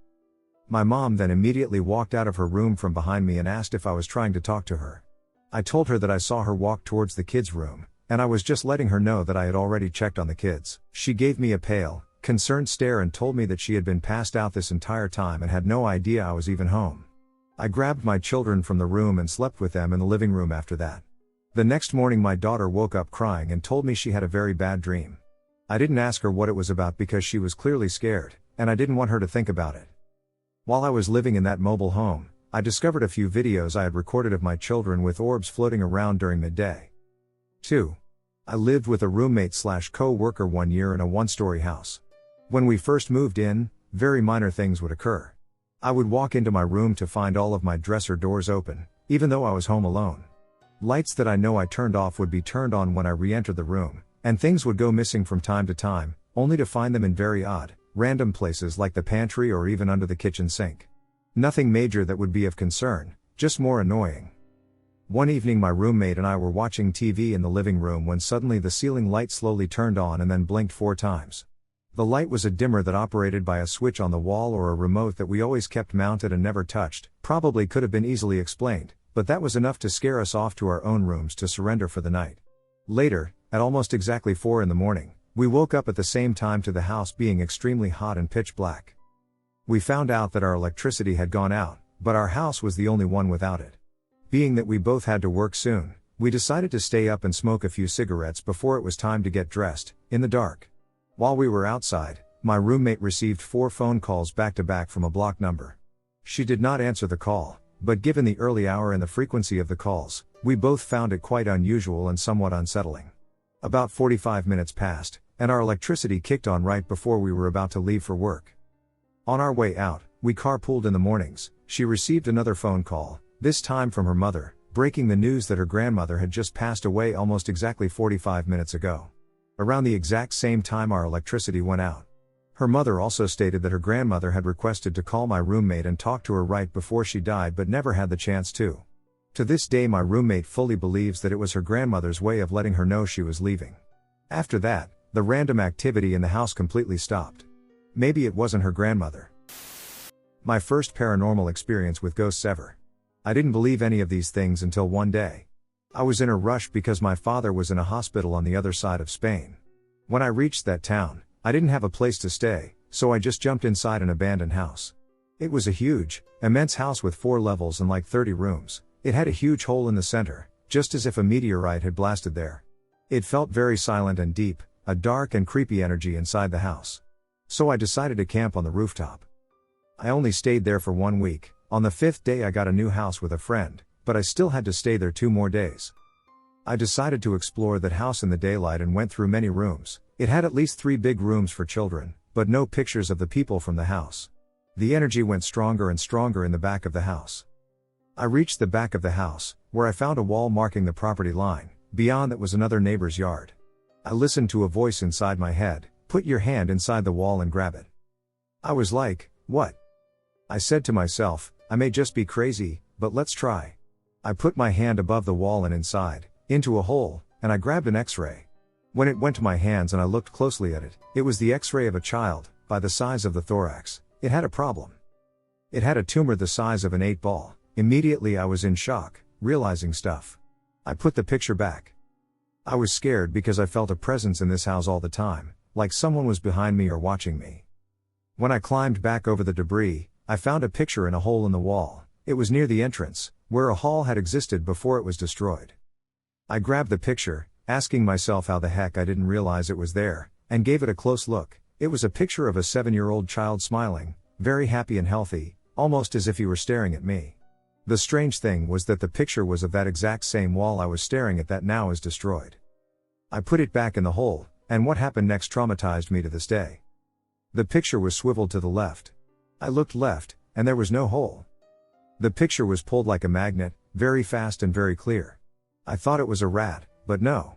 My mom then immediately walked out of her room from behind me and asked if I was trying to talk to her. I told her that I saw her walk towards the kids' room, and I was just letting her know that I had already checked on the kids. She gave me a pale, concerned stare and told me that she had been passed out this entire time and had no idea I was even home. I grabbed my children from the room and slept with them in the living room after that. The next morning my daughter woke up crying and told me she had a very bad dream. I didn't ask her what it was about because she was clearly scared, and I didn't want her to think about it. While I was living in that mobile home, I discovered a few videos I had recorded of my children with orbs floating around during midday. 2. I lived with a roommate/co-worker 1 year in a 1-story house. When we first moved in, very minor things would occur. I would walk into my room to find all of my dresser doors open, even though I was home alone. Lights that I know I turned off would be turned on when I re-entered the room, and things would go missing from time to time, only to find them in very odd, random places like the pantry or even under the kitchen sink. Nothing major that would be of concern, just more annoying. One evening my roommate and I were watching TV in the living room when suddenly the ceiling light slowly turned on and then blinked 4 times. The light was a dimmer that operated by a switch on the wall or a remote that we always kept mounted and never touched. Probably could have been easily explained, but that was enough to scare us off to our own rooms to surrender for the night. Later, at almost exactly 4 in the morning, we woke up at the same time to the house being extremely hot and pitch black. We found out that our electricity had gone out, but our house was the only one without it. Being that we both had to work soon, we decided to stay up and smoke a few cigarettes before it was time to get dressed, in the dark. While we were outside, my roommate received 4 phone calls back to back from a blocked number. She did not answer the call, but given the early hour and the frequency of the calls, we both found it quite unusual and somewhat unsettling. About 45 minutes passed, and our electricity kicked on right before we were about to leave for work. On our way out, we carpooled in the mornings. She received another phone call, this time from her mother, breaking the news that her grandmother had just passed away almost exactly 45 minutes ago. Around the exact same time our electricity went out. Her mother also stated that her grandmother had requested to call my roommate and talk to her right before she died but never had the chance to. To this day my roommate fully believes that it was her grandmother's way of letting her know she was leaving. After that, the random activity in the house completely stopped. Maybe it wasn't her grandmother. My first paranormal experience with ghosts ever. I didn't believe any of these things until one day. I was in a rush because my father was in a hospital on the other side of Spain. When I reached that town, I didn't have a place to stay, so I just jumped inside an abandoned house. It was a huge, immense house with 4 levels and like 30 rooms. It had a huge hole in the center, just as if a meteorite had blasted there. It felt very silent and deep, a dark and creepy energy inside the house. So I decided to camp on the rooftop. I only stayed there for 1 week. On the 5th day I got a new house with a friend, but I still had to stay there 2 more days. I decided to explore that house in the daylight and went through many rooms. It had at least 3 big rooms for children, but no pictures of the people from the house. The energy went stronger and stronger in the back of the house. I reached the back of the house, where I found a wall marking the property line. Beyond that was another neighbor's yard. I listened to a voice inside my head, "Put your hand inside the wall and grab it." I was like, "What?" I said to myself, "I may just be crazy, but let's try." I put my hand above the wall and inside, into a hole, and I grabbed an X-ray. When it went to my hands and I looked closely at it, it was the X-ray of a child, by the size of the thorax. It had a problem. It had a tumor the size of an 8-ball. Immediately I was in shock, realizing stuff. I put the picture back. I was scared because I felt a presence in this house all the time, like someone was behind me or watching me. When I climbed back over the debris, I found a picture in a hole in the wall. It was near the entrance, where a hall had existed before it was destroyed. I grabbed the picture, asking myself how the heck I didn't realize it was there, and gave it a close look. It was a picture of a 7-year-old child smiling, very happy and healthy, almost as if he were staring at me. The strange thing was that the picture was of that exact same wall I was staring at that now is destroyed. I put it back in the hole, and what happened next traumatized me to this day. The picture was swiveled to the left. I looked left, and there was no hole. The picture was pulled like a magnet, very fast and very clear. I thought it was a rat, but no.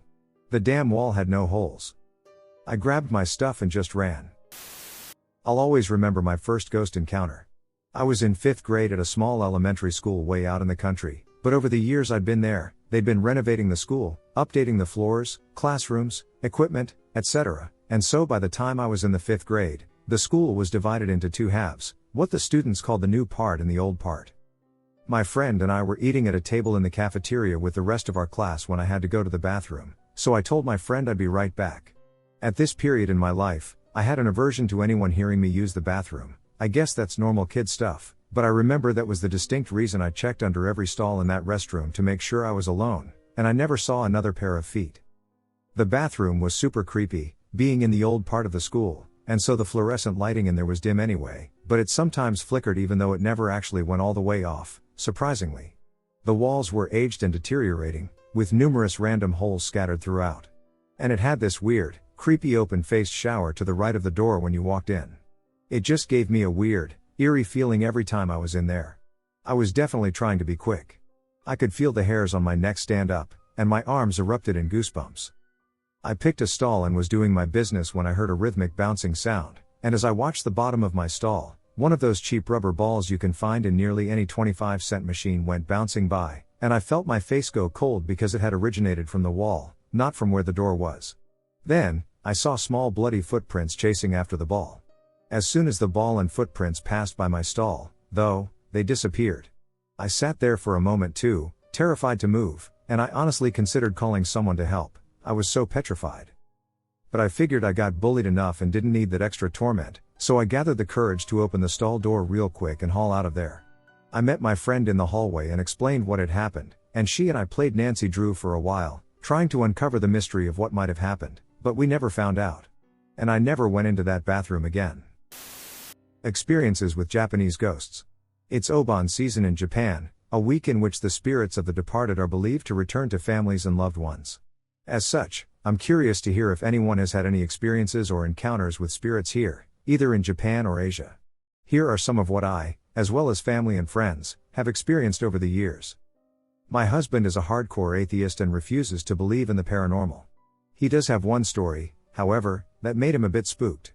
The damn wall had no holes. I grabbed my stuff and just ran. I'll always remember my first ghost encounter. I was in 5th grade at a small elementary school way out in the country, but over the years I'd been there, they'd been renovating the school, updating the floors, classrooms, equipment, etc., and so by the time I was in the 5th grade, the school was divided into 2 halves, what the students called the new part and the old part. My friend and I were eating at a table in the cafeteria with the rest of our class when I had to go to the bathroom, so I told my friend I'd be right back. At this period in my life, I had an aversion to anyone hearing me use the bathroom. I guess that's normal kid stuff, but I remember that was the distinct reason I checked under every stall in that restroom to make sure I was alone, and I never saw another pair of feet. The bathroom was super creepy, being in the old part of the school, and so the fluorescent lighting in there was dim anyway, but it sometimes flickered even though it never actually went all the way off, surprisingly. The walls were aged and deteriorating, with numerous random holes scattered throughout. And it had this weird, creepy open-faced shower to the right of the door when you walked in. It just gave me a weird, eerie feeling every time I was in there. I was definitely trying to be quick. I could feel the hairs on my neck stand up, and my arms erupted in goosebumps. I picked a stall and was doing my business when I heard a rhythmic bouncing sound, and as I watched the bottom of my stall, one of those cheap rubber balls you can find in nearly any 25-cent machine went bouncing by, and I felt my face go cold because it had originated from the wall, not from where the door was. Then, I saw small bloody footprints chasing after the ball. As soon as the ball and footprints passed by my stall, though, they disappeared. I sat there for a moment too, terrified to move, and I honestly considered calling someone to help. I was so petrified. But I figured I got bullied enough and didn't need that extra torment, so I gathered the courage to open the stall door real quick and haul out of there. I met my friend in the hallway and explained what had happened, and she and I played Nancy Drew for a while, trying to uncover the mystery of what might have happened, but we never found out. And I never went into that bathroom again. Experiences with Japanese ghosts. It's Obon season in Japan, a week in which the spirits of the departed are believed to return to families and loved ones. As such, I'm curious to hear if anyone has had any experiences or encounters with spirits here, either in Japan or Asia. Here are some of what I, as well as family and friends, have experienced over the years. My husband is a hardcore atheist and refuses to believe in the paranormal. He does have one story, however, that made him a bit spooked.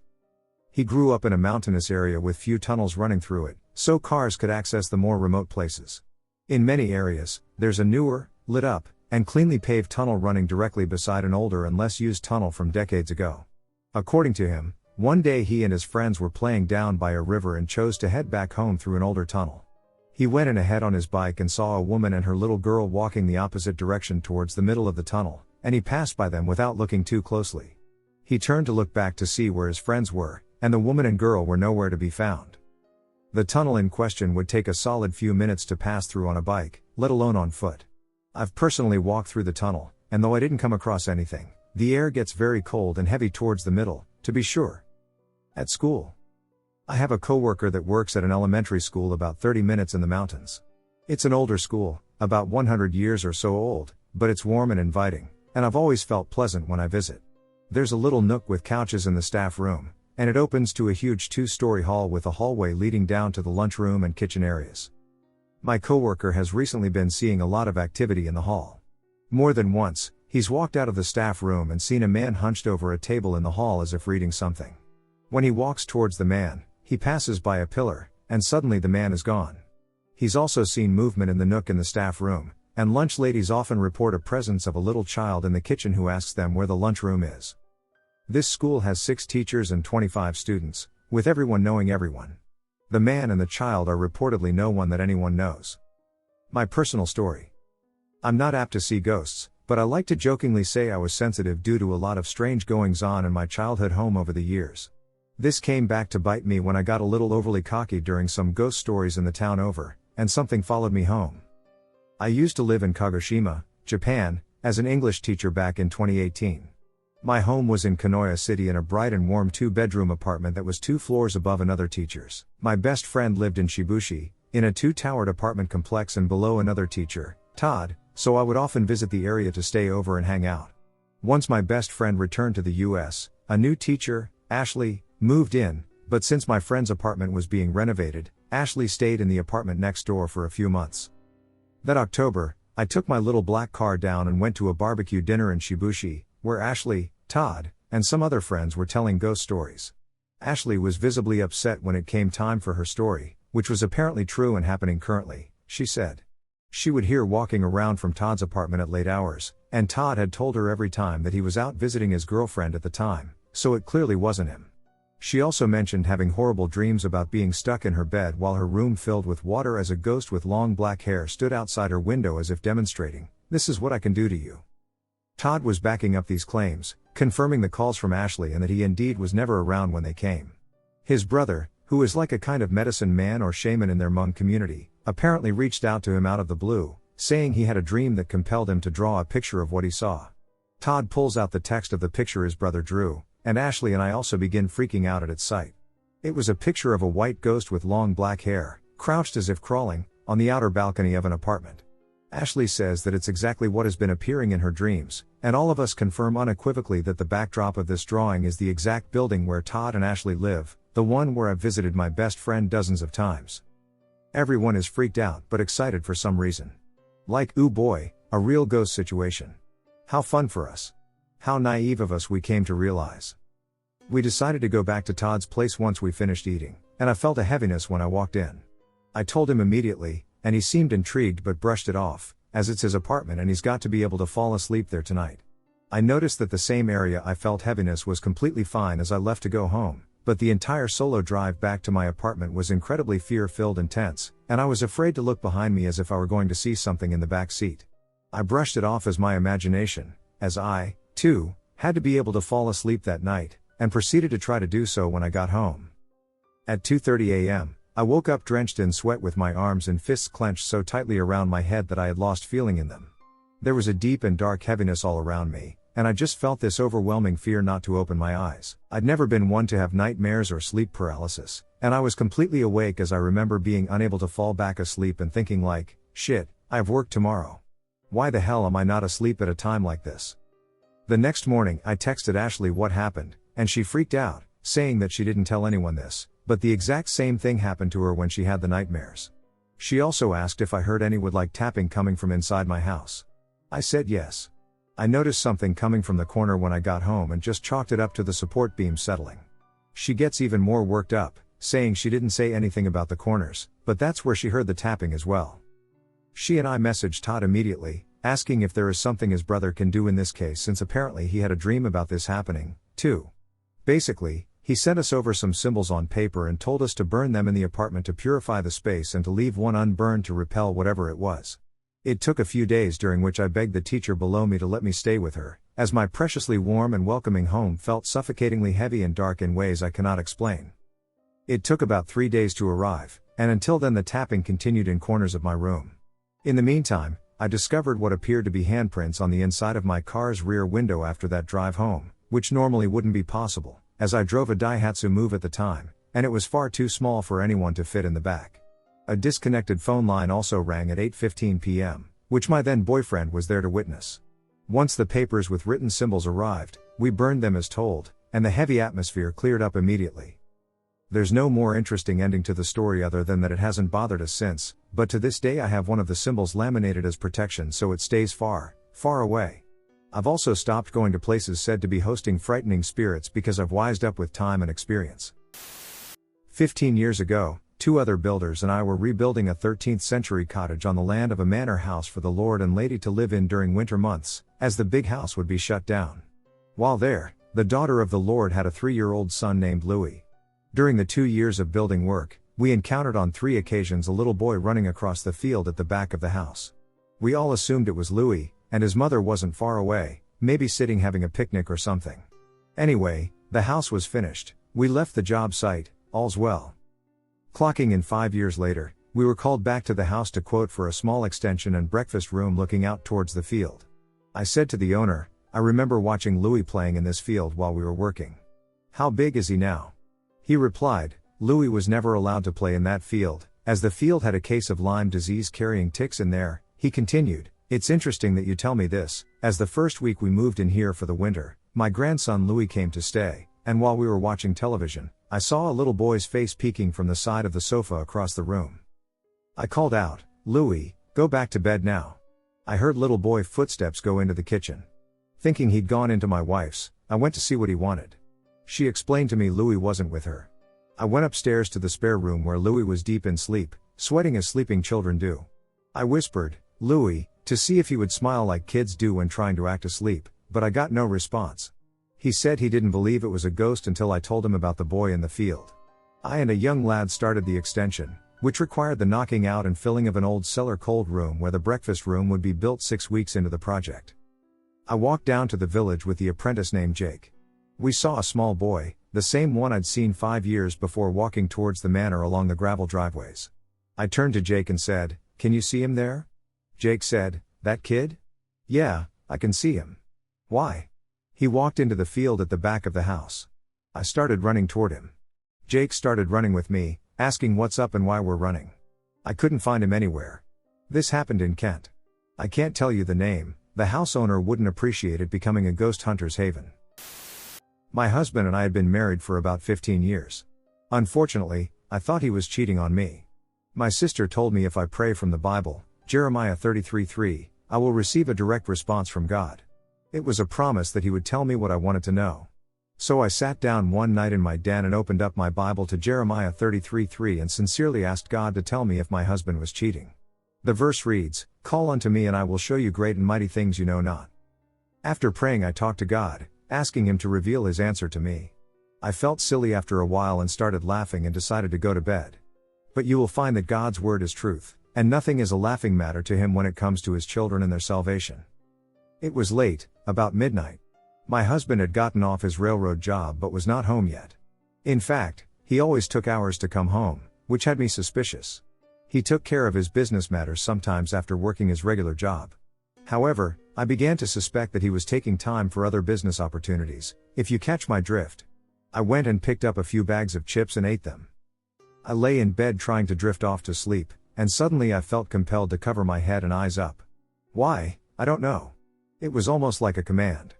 He grew up in a mountainous area with few tunnels running through it, so cars could access the more remote places. In many areas, there's a newer, lit up, and cleanly paved tunnel running directly beside an older and less used tunnel from decades ago. According to him, one day he and his friends were playing down by a river and chose to head back home through an older tunnel. He went in ahead on his bike and saw a woman and her little girl walking the opposite direction towards the middle of the tunnel, and he passed by them without looking too closely. He turned to look back to see where his friends were, and the woman and girl were nowhere to be found. The tunnel in question would take a solid few minutes to pass through on a bike, let alone on foot. I've personally walked through the tunnel, and though I didn't come across anything, the air gets very cold and heavy towards the middle, to be sure. At school, I have a coworker that works at an elementary school about 30 minutes in the mountains. It's an older school, about 100 years or so old, but it's warm and inviting, and I've always felt pleasant when I visit. There's a little nook with couches in the staff room, and it opens to a huge 2-story hall with a hallway leading down to the lunchroom and kitchen areas. My coworker has recently been seeing a lot of activity in the hall. More than once, he's walked out of the staff room and seen a man hunched over a table in the hall as if reading something. When he walks towards the man, he passes by a pillar, and suddenly the man is gone. He's also seen movement in the nook in the staff room, and lunch ladies often report a presence of a little child in the kitchen who asks them where the lunchroom is. This school has 6 teachers and 25 students, with everyone knowing everyone. The man and the child are reportedly no one that anyone knows. My personal story. I'm not apt to see ghosts, but I like to jokingly say I was sensitive due to a lot of strange goings-on in my childhood home over the years. This came back to bite me when I got a little overly cocky during some ghost stories in the town over, and something followed me home. I used to live in Kagoshima, Japan, as an English teacher back in 2018. My home was in Kanoya City in a bright and warm 2-bedroom apartment that was 2 floors above another teacher's. My best friend lived in Shibushi, in a 2-towered apartment complex and below another teacher, Todd, so I would often visit the area to stay over and hang out. Once my best friend returned to the US, a new teacher, Ashley, moved in, but since my friend's apartment was being renovated, Ashley stayed in the apartment next door for a few months. That October, I took my little black car down and went to a barbecue dinner in Shibushi, where Ashley, Todd, and some other friends were telling ghost stories. Ashley was visibly upset when it came time for her story, which was apparently true and happening currently, she said. She would hear walking around from Todd's apartment at late hours, and Todd had told her every time that he was out visiting his girlfriend at the time, so it clearly wasn't him. She also mentioned having horrible dreams about being stuck in her bed while her room filled with water as a ghost with long black hair stood outside her window as if demonstrating, "This is what I can do to you." Todd was backing up these claims, confirming the calls from Ashley and that he indeed was never around when they came. His brother, who is like a kind of medicine man or shaman in their Hmong community, apparently reached out to him out of the blue, saying he had a dream that compelled him to draw a picture of what he saw. Todd pulls out the text of the picture his brother drew, and Ashley and I also begin freaking out at its sight. It was a picture of a white ghost with long black hair, crouched as if crawling, on the outer balcony of an apartment. Ashley says that it's exactly what has been appearing in her dreams, and all of us confirm unequivocally that the backdrop of this drawing is the exact building where Todd and Ashley live, the one where I've visited my best friend dozens of times. Everyone is freaked out but excited for some reason. Like, ooh boy, a real ghost situation. How fun for us. How naive of us we came to realize. We decided to go back to Todd's place once we finished eating, and I felt a heaviness when I walked in. I told him immediately, and he seemed intrigued but brushed it off, as it's his apartment and he's got to be able to fall asleep there tonight. I noticed that the same area I felt heaviness was completely fine as I left to go home, but the entire solo drive back to my apartment was incredibly fear-filled and tense, and I was afraid to look behind me as if I were going to see something in the back seat. I brushed it off as my imagination, as I, too, had to be able to fall asleep that night, and proceeded to try to do so when I got home. At 2:30 a.m., I woke up drenched in sweat with my arms and fists clenched so tightly around my head that I had lost feeling in them. There was a deep and dark heaviness all around me, and I just felt this overwhelming fear not to open my eyes. I'd never been one to have nightmares or sleep paralysis, and I was completely awake as I remember being unable to fall back asleep and thinking like, shit, I have work tomorrow. Why the hell am I not asleep at a time like this? The next morning I texted Ashley what happened, and she freaked out, saying that she didn't tell anyone this, but the exact same thing happened to her when she had the nightmares. She also asked if I heard any wood like tapping coming from inside my house. I said yes. I noticed something coming from the corner when I got home and just chalked it up to the support beam settling. She gets even more worked up, saying she didn't say anything about the corners, but that's where she heard the tapping as well. She and I messaged Todd immediately, asking if there is something his brother can do in this case since apparently he had a dream about this happening, too. Basically, he sent us over some symbols on paper and told us to burn them in the apartment to purify the space and to leave one unburned to repel whatever it was. It took a few days during which I begged the teacher below me to let me stay with her, as my preciously warm and welcoming home felt suffocatingly heavy and dark in ways I cannot explain. It took about 3 days to arrive, and until then the tapping continued in corners of my room. In the meantime, I discovered what appeared to be handprints on the inside of my car's rear window after that drive home, which normally wouldn't be possible, as I drove a Daihatsu Move at the time, and it was far too small for anyone to fit in the back. A disconnected phone line also rang at 8:15 p.m., which my then boyfriend was there to witness. Once the papers with written symbols arrived, we burned them as told, and the heavy atmosphere cleared up immediately. There's no more interesting ending to the story other than that it hasn't bothered us since, but to this day I have one of the symbols laminated as protection so it stays far, far away. I've also stopped going to places said to be hosting frightening spirits because I've wised up with time and experience. 15 years ago, 2 other builders and I were rebuilding a 13th century cottage on the land of a manor house for the Lord and Lady to live in during winter months, as the big house would be shut down. While there, the daughter of the Lord had a 3-year-old son named Louis. During the 2 years of building work, we encountered on 3 occasions a little boy running across the field at the back of the house. We all assumed it was Louis, and his mother wasn't far away, maybe sitting having a picnic or something. Anyway, the house was finished, we left the job site, all's well. Clocking in 5 years later, we were called back to the house to quote for a small extension and breakfast room looking out towards the field. I said to the owner, I remember watching Louis playing in this field while we were working. How big is he now? He replied, Louis was never allowed to play in that field, as the field had a case of Lyme disease carrying ticks in there. He continued, it's interesting that you tell me this, as the first week we moved in here for the winter, my grandson Louis came to stay, and while we were watching television, I saw a little boy's face peeking from the side of the sofa across the room. I called out, Louis, go back to bed now. I heard little boy footsteps go into the kitchen. Thinking he'd gone into my wife's, I went to see what he wanted. She explained to me Louis wasn't with her. I went upstairs to the spare room where Louis was deep in sleep, sweating as sleeping children do. I whispered, Louis, to see if he would smile like kids do when trying to act asleep, but I got no response. He said he didn't believe it was a ghost until I told him about the boy in the field. I and a young lad started the extension, which required the knocking out and filling of an old cellar cold room where the breakfast room would be built 6 weeks into the project. I walked down to the village with the apprentice named Jake. We saw a small boy, the same one I'd seen 5 years before, walking towards the manor along the gravel driveways. I turned to Jake and said, can you see him there? Jake said, that kid? Yeah, I can see him. Why? He walked into the field at the back of the house. I started running toward him. Jake started running with me, asking what's up and why we're running. I couldn't find him anywhere. This happened in Kent. I can't tell you the name, the house owner wouldn't appreciate it becoming a ghost hunter's haven. My husband and I had been married for about 15 years. Unfortunately, I thought he was cheating on me. My sister told me if I pray from the Bible, Jeremiah 33:3, I will receive a direct response from God. It was a promise that he would tell me what I wanted to know. So I sat down one night in my den and opened up my Bible to Jeremiah 33:3 and sincerely asked God to tell me if my husband was cheating. The verse reads, call unto me and I will show you great and mighty things you know not. After praying I talked to God, asking him to reveal his answer to me. I felt silly after a while and started laughing and decided to go to bed. But you will find that God's word is truth, and nothing is a laughing matter to him when it comes to his children and their salvation. It was late, about midnight. My husband had gotten off his railroad job but was not home yet. In fact, he always took hours to come home, which had me suspicious. He took care of his business matters sometimes after working his regular job. However, I began to suspect that he was taking time for other business opportunities, if you catch my drift. I went and picked up a few bags of chips and ate them. I lay in bed trying to drift off to sleep, and suddenly I felt compelled to cover my head and eyes up. Why, I don't know. It was almost like a command.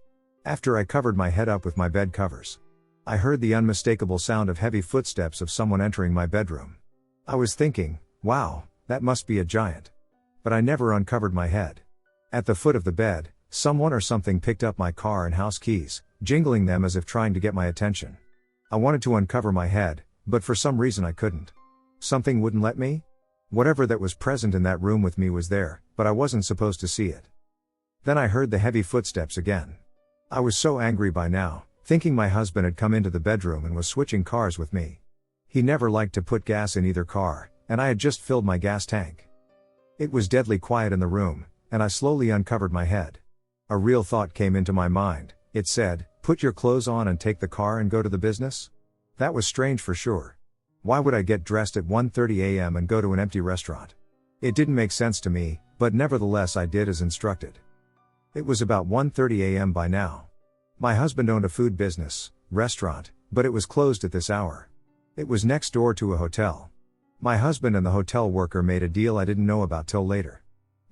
After I covered my head up with my bed covers, I heard the unmistakable sound of heavy footsteps of someone entering my bedroom. I was thinking, wow, that must be a giant. But I never uncovered my head. At the foot of the bed, someone or something picked up my car and house keys, jingling them as if trying to get my attention. I wanted to uncover my head, but for some reason I couldn't. Something wouldn't let me? Whatever that was present in that room with me was there, but I wasn't supposed to see it. Then I heard the heavy footsteps again. I was so angry by now, thinking my husband had come into the bedroom and was switching cars with me. He never liked to put gas in either car, and I had just filled my gas tank. It was deadly quiet in the room, and I slowly uncovered my head. A real thought came into my mind. It said, "Put your clothes on and take the car and go to the business?" That was strange for sure. Why would I get dressed at 1:30 a.m. and go to an empty restaurant? It didn't make sense to me, but nevertheless I did as instructed. It was about 1:30 a.m. by now. My husband owned a food business, restaurant, but it was closed at this hour. It was next door to a hotel. My husband and the hotel worker made a deal I didn't know about till later.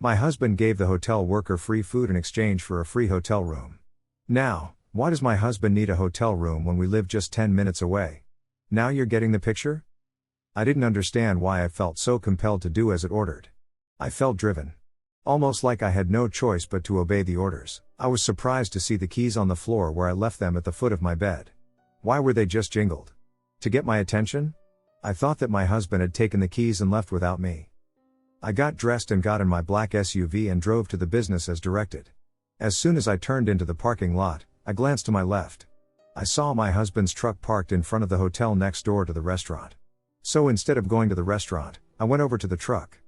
My husband gave the hotel worker free food in exchange for a free hotel room. Now, why does my husband need a hotel room when we live just 10 minutes away? Now you're getting the picture? I didn't understand why I felt so compelled to do as it ordered. I felt driven. Almost like I had no choice but to obey the orders. I was surprised to see the keys on the floor where I left them at the foot of my bed. Why were they just jingled? To get my attention? I thought that my husband had taken the keys and left without me. I got dressed and got in my black SUV and drove to the business as directed. As soon as I turned into the parking lot, I glanced to my left. I saw my husband's truck parked in front of the hotel next door to the restaurant. So instead of going to the restaurant, I went over to the truck.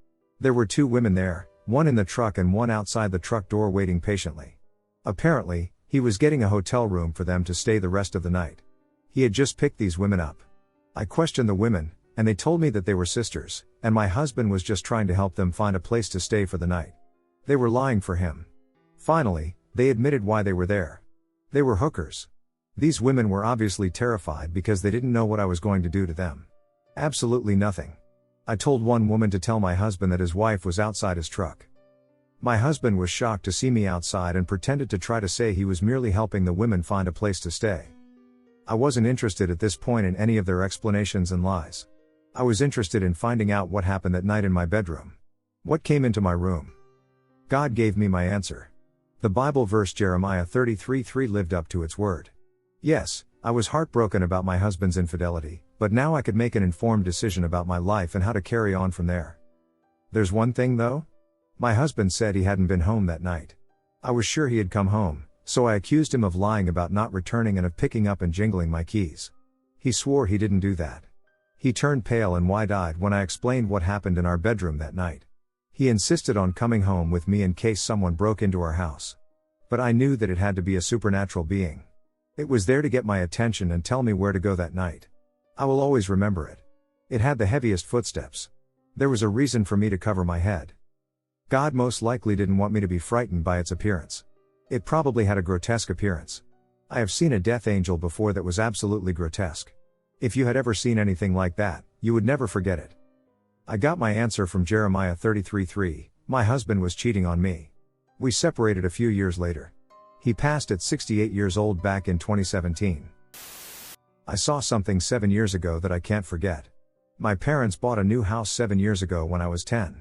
There were two women there, one in the truck and one outside the truck door waiting patiently. Apparently, he was getting a hotel room for them to stay the rest of the night. He had just picked these women up. I questioned the women, and they told me that they were sisters, and my husband was just trying to help them find a place to stay for the night. They were lying for him. Finally, they admitted why they were there. They were hookers. These women were obviously terrified because they didn't know what I was going to do to them. Absolutely nothing. I told one woman to tell my husband that his wife was outside his truck. My husband was shocked to see me outside and pretended to try to say he was merely helping the women find a place to stay. I wasn't interested at this point in any of their explanations and lies. I was interested in finding out what happened that night in my bedroom. What came into my room? God gave me my answer. The Bible verse Jeremiah 33:3 lived up to its word. Yes, I was heartbroken about my husband's infidelity, but now I could make an informed decision about my life and how to carry on from there. There's one thing though. My husband said he hadn't been home that night. I was sure he had come home, so I accused him of lying about not returning and of picking up and jingling my keys. He swore he didn't do that. He turned pale and wide-eyed when I explained what happened in our bedroom that night. He insisted on coming home with me in case someone broke into our house. But I knew that it had to be a supernatural being. It was there to get my attention and tell me where to go that night. I will always remember it. It had the heaviest footsteps. There was a reason for me to cover my head. God most likely didn't want me to be frightened by its appearance. It probably had a grotesque appearance. I have seen a death angel before that was absolutely grotesque. If you had ever seen anything like that, you would never forget it. I got my answer from Jeremiah 33:3. My husband was cheating on me. We separated a few years later. He passed at 68 years old back in 2017. I saw something 7 years ago that I can't forget. My parents bought a new house 7 years ago when I was 10.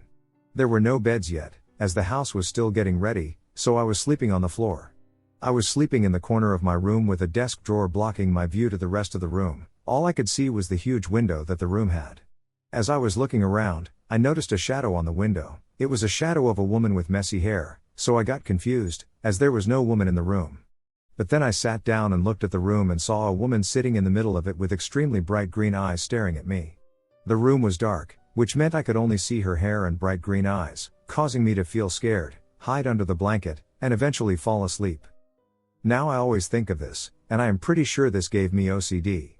There were no beds yet, as the house was still getting ready, so I was sleeping on the floor. I was sleeping in the corner of my room with a desk drawer blocking my view to the rest of the room. All I could see was the huge window that the room had. As I was looking around, I noticed a shadow on the window. It was a shadow of a woman with messy hair, so I got confused, as there was no woman in the room. But then I sat down and looked at the room and saw a woman sitting in the middle of it with extremely bright green eyes staring at me. The room was dark, which meant I could only see her hair and bright green eyes, causing me to feel scared, hide under the blanket, and eventually fall asleep. Now I always think of this, and I am pretty sure this gave me OCD.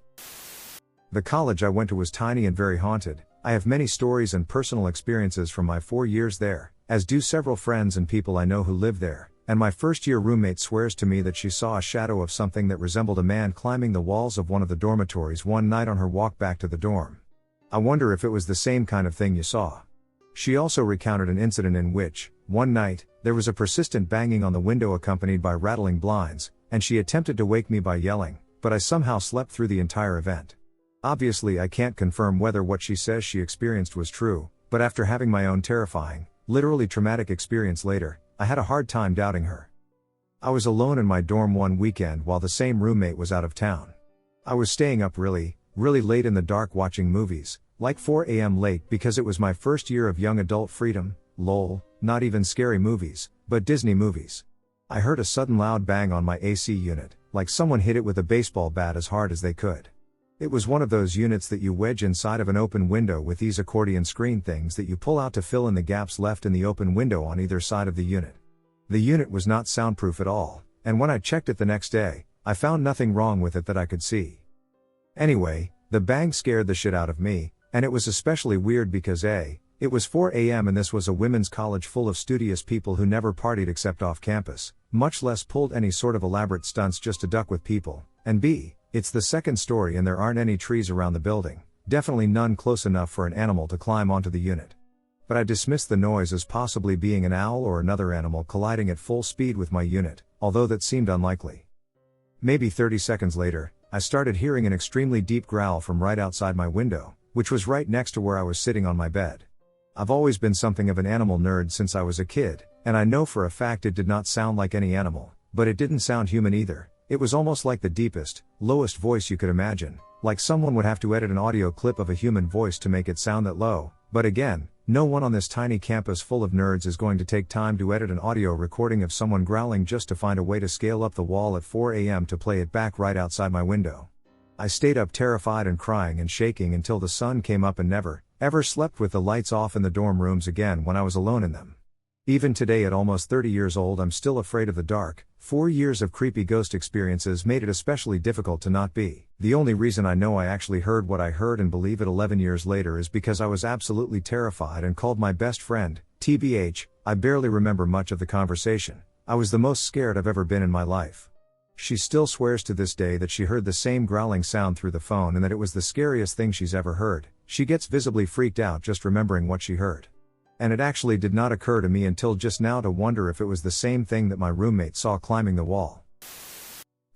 The college I went to was tiny and very haunted. I have many stories and personal experiences from my 4 years there, as do several friends and people I know who live there, and my first-year roommate swears to me that she saw a shadow of something that resembled a man climbing the walls of one of the dormitories one night on her walk back to the dorm. I wonder if it was the same kind of thing you saw. She also recounted an incident in which, one night, there was a persistent banging on the window accompanied by rattling blinds, and she attempted to wake me by yelling, but I somehow slept through the entire event. Obviously I can't confirm whether what she says she experienced was true, but after having my own terrifying, literally traumatic experience later, I had a hard time doubting her. I was alone in my dorm one weekend while the same roommate was out of town. I was staying up really late in the dark watching movies, like 4 a.m. late because it was my first year of young adult freedom, lol, not even scary movies, but Disney movies. I heard a sudden loud bang on my AC unit, like someone hit it with a baseball bat as hard as they could. It was one of those units that you wedge inside of an open window with these accordion screen things that you pull out to fill in the gaps left in the open window on either side of the unit. The unit was not soundproof at all, and when I checked it the next day, I found nothing wrong with it that I could see. Anyway, the bang scared the shit out of me, and it was especially weird because A, it was 4 a.m. and this was a women's college full of studious people who never partied except off campus, much less pulled any sort of elaborate stunts just to duck with people, and B, it's the second story and there aren't any trees around the building, definitely none close enough for an animal to climb onto the unit. But I dismissed the noise as possibly being an owl or another animal colliding at full speed with my unit, although that seemed unlikely. Maybe 30 seconds later, I started hearing an extremely deep growl from right outside my window, which was right next to where I was sitting on my bed. I've always been something of an animal nerd since I was a kid, and I know for a fact it did not sound like any animal, but it didn't sound human either. It was almost like the deepest, lowest voice you could imagine, like someone would have to edit an audio clip of a human voice to make it sound that low, but again, no one on this tiny campus full of nerds is going to take time to edit an audio recording of someone growling just to find a way to scale up the wall at 4 a.m. to play it back right outside my window. I stayed up terrified and crying and shaking until the sun came up and never, ever slept with the lights off in the dorm rooms again when I was alone in them. Even today at almost 30 years old I'm still afraid of the dark. 4 years of creepy ghost experiences made it especially difficult to not be. The only reason I know I actually heard what I heard and believe it 11 years later is because I was absolutely terrified and called my best friend. TBH, I barely remember much of the conversation. I was the most scared I've ever been in my life. She still swears to this day that she heard the same growling sound through the phone and that it was the scariest thing she's ever heard. She gets visibly freaked out just remembering what she heard. And it actually did not occur to me until just now to wonder if it was the same thing that my roommate saw climbing the wall.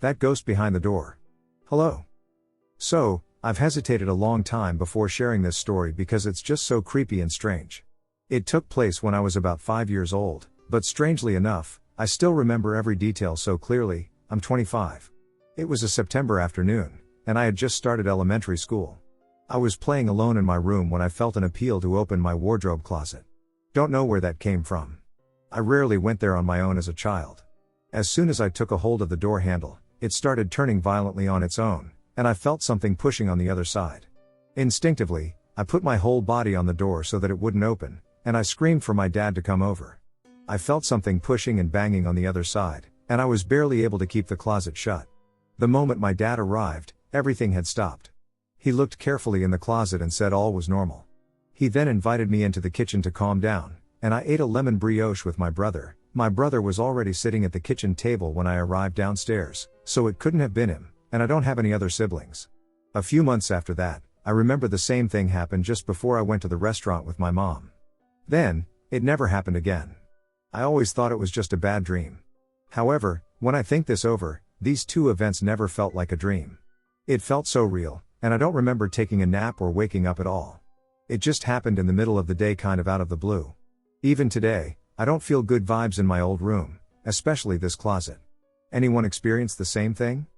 That ghost behind the door. Hello. So, I've hesitated a long time before sharing this story because it's just so creepy and strange. It took place when I was about 5 years old, but strangely enough, I still remember every detail so clearly. I'm 25. It was a September afternoon, and I had just started elementary school. I was playing alone in my room when I felt an appeal to open my wardrobe closet. Don't know where that came from. I rarely went there on my own as a child. As soon as I took a hold of the door handle, it started turning violently on its own, and I felt something pushing on the other side. Instinctively, I put my whole body on the door so that it wouldn't open, and I screamed for my dad to come over. I felt something pushing and banging on the other side, and I was barely able to keep the closet shut. The moment my dad arrived, everything had stopped. He looked carefully in the closet and said all was normal. He then invited me into the kitchen to calm down, and I ate a lemon brioche with my brother. My brother was already sitting at the kitchen table when I arrived downstairs, so it couldn't have been him, and I don't have any other siblings. A few months after that, I remember the same thing happened just before I went to the restaurant with my mom. Then, it never happened again. I always thought it was just a bad dream. However, when I think this over, these two events never felt like a dream. It felt so real, and I don't remember taking a nap or waking up at all. It just happened in the middle of the day, kind of out of the blue. Even today, I don't feel good vibes in my old room, especially this closet. Anyone experience the same thing?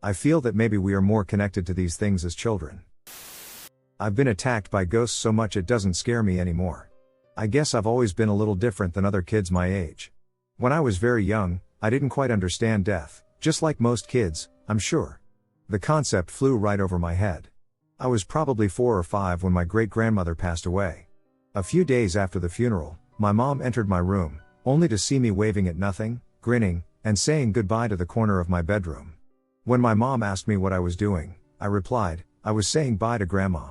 I feel that maybe we are more connected to these things as children. I've been attacked by ghosts so much it doesn't scare me anymore. I guess I've always been a little different than other kids my age. When I was very young, I didn't quite understand death, just like most kids, I'm sure. The concept flew right over my head. I was probably 4 or 5 when my great-grandmother passed away. A few days after the funeral, my mom entered my room, only to see me waving at nothing, grinning, and saying goodbye to the corner of my bedroom. When my mom asked me what I was doing, I replied, I was saying bye to Grandma.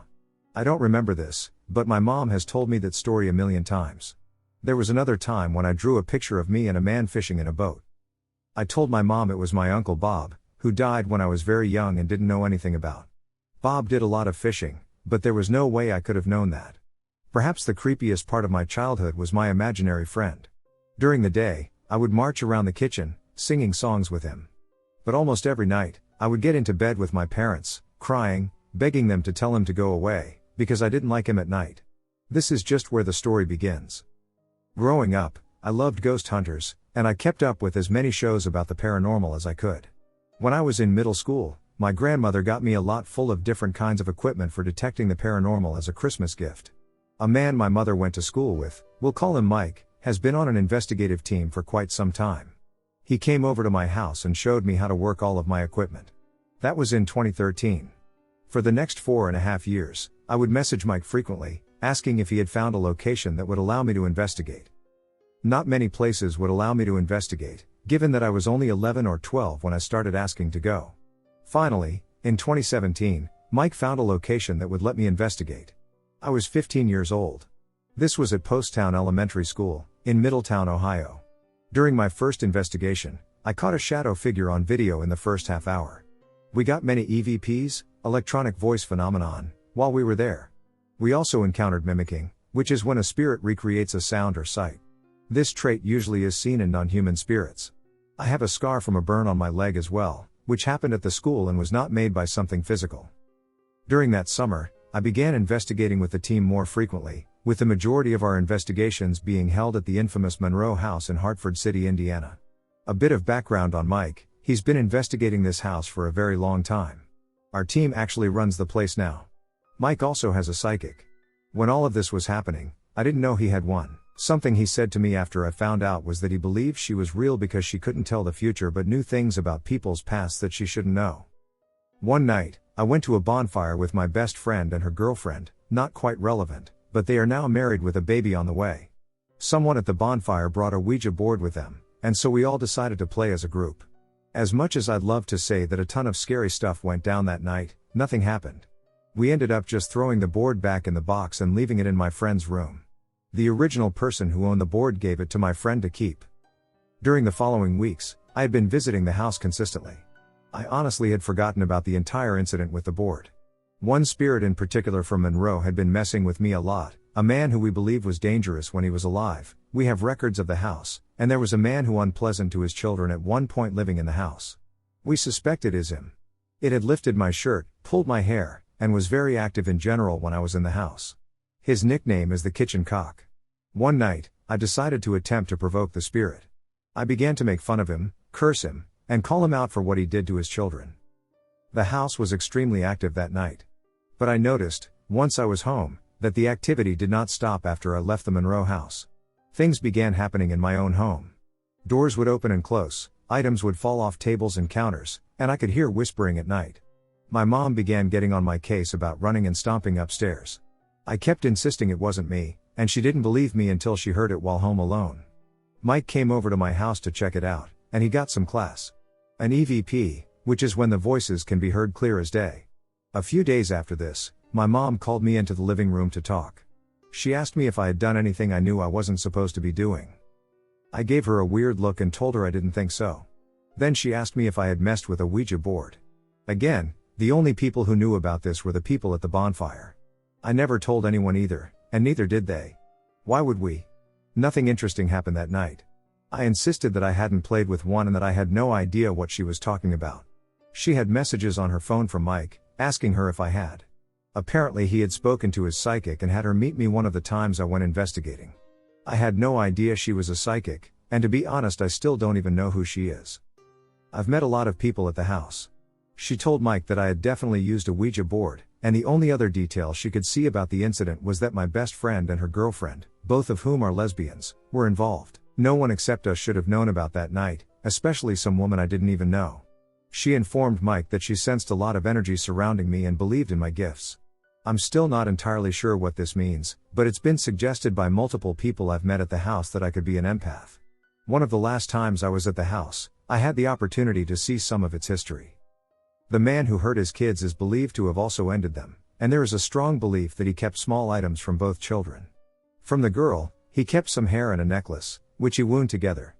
I don't remember this, but my mom has told me that story a million times. There was another time when I drew a picture of me and a man fishing in a boat. I told my mom it was my Uncle Bob, who died when I was very young and didn't know anything about. Bob did a lot of fishing, but there was no way I could have known that. Perhaps the creepiest part of my childhood was my imaginary friend. During the day, I would march around the kitchen, singing songs with him. But almost every night, I would get into bed with my parents, crying, begging them to tell him to go away, because I didn't like him at night. This is just where the story begins. Growing up, I loved ghost hunters, and I kept up with as many shows about the paranormal as I could. When I was in middle school, my grandmother got me a lot full of different kinds of equipment for detecting the paranormal as a Christmas gift. A man my mother went to school with, we'll call him Mike, has been on an investigative team for quite some time. He came over to my house and showed me how to work all of my equipment. That was in 2013. For the next 4.5 years, I would message Mike frequently, asking if he had found a location that would allow me to investigate. Not many places would allow me to investigate, given that I was only 11 or 12 when I started asking to go. Finally, in 2017, Mike found a location that would let me investigate. I was 15 years old. This was at Posttown Elementary School, in Middletown, Ohio. During my first investigation, I caught a shadow figure on video in the first half hour. We got many EVPs, electronic voice phenomenon, while we were there. We also encountered mimicking, which is when a spirit recreates a sound or sight. This trait usually is seen in non-human spirits. I have a scar from a burn on my leg as well, which happened at the school and was not made by something physical. During that summer, I began investigating with the team more frequently, with the majority of our investigations being held at the infamous Monroe House in Hartford City, Indiana. A bit of background on Mike: he's been investigating this house for a very long time. Our team actually runs the place now. Mike also has a psychic. When all of this was happening, I didn't know he had one. Something he said to me after I found out was that he believed she was real because she couldn't tell the future but knew things about people's pasts that she shouldn't know. One night, I went to a bonfire with my best friend and her girlfriend, not quite relevant, but they are now married with a baby on the way. Someone at the bonfire brought a Ouija board with them, and so we all decided to play as a group. As much as I'd love to say that a ton of scary stuff went down that night, nothing happened. We ended up just throwing the board back in the box and leaving it in my friend's room. The original person who owned the board gave it to my friend to keep. During the following weeks, I had been visiting the house consistently. I honestly had forgotten about the entire incident with the board. One spirit in particular from Monroe had been messing with me a lot, a man who we believed was dangerous when he was alive. We have records of the house, and there was a man who unpleasant to his children at one point living in the house. We suspected it is him. It had lifted my shirt, pulled my hair, and was very active in general when I was in the house. His nickname is the Kitchen Cock. One night, I decided to attempt to provoke the spirit. I began to make fun of him, curse him, and call him out for what he did to his children. The house was extremely active that night. But I noticed, once I was home, that the activity did not stop after I left the Monroe house. Things began happening in my own home. Doors would open and close, items would fall off tables and counters, and I could hear whispering at night. My mom began getting on my case about running and stomping upstairs. I kept insisting it wasn't me, and she didn't believe me until she heard it while home alone. Mike came over to my house to check it out, and he got some class. An EVP, which is when the voices can be heard clear as day. A few days after this, my mom called me into the living room to talk. She asked me if I had done anything I knew I wasn't supposed to be doing. I gave her a weird look and told her I didn't think so. Then she asked me if I had messed with a Ouija board. Again, the only people who knew about this were the people at the bonfire. I never told anyone either, and neither did they. Why would we? Nothing interesting happened that night. I insisted that I hadn't played with one and that I had no idea what she was talking about. She had messages on her phone from Mike, asking her if I had. Apparently he had spoken to his psychic and had her meet me one of the times I went investigating. I had no idea she was a psychic, and to be honest I still don't even know who she is. I've met a lot of people at the house. She told Mike that I had definitely used a Ouija board, and the only other detail she could see about the incident was that my best friend and her girlfriend, both of whom are lesbians, were involved. No one except us should have known about that night, especially some woman I didn't even know. She informed Mike that she sensed a lot of energy surrounding me and believed in my gifts. I'm still not entirely sure what this means, but it's been suggested by multiple people I've met at the house that I could be an empath. One of the last times I was at the house, I had the opportunity to see some of its history. The man who hurt his kids is believed to have also ended them, and there is a strong belief that he kept small items from both children. From the girl, he kept some hair and a necklace, which he wound together.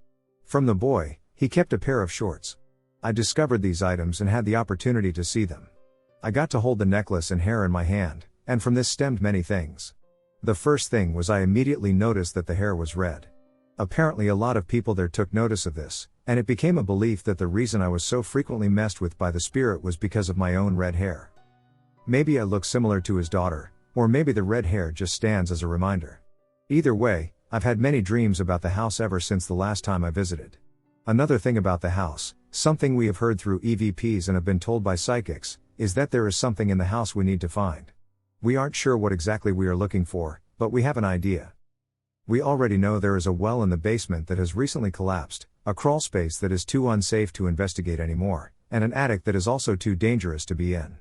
From the boy, he kept a pair of shorts. I discovered these items and had the opportunity to see them. I got to hold the necklace and hair in my hand, and from this stemmed many things. The first thing was I immediately noticed that the hair was red. Apparently a lot of people there took notice of this, and it became a belief that the reason I was so frequently messed with by the spirit was because of my own red hair. Maybe I look similar to his daughter, or maybe the red hair just stands as a reminder. Either way, I've had many dreams about the house ever since the last time I visited. Another thing about the house, something we have heard through EVPs and have been told by psychics, is that there is something in the house we need to find. We aren't sure what exactly we are looking for, but we have an idea. We already know there is a well in the basement that has recently collapsed, a crawl space that is too unsafe to investigate anymore, and an attic that is also too dangerous to be in.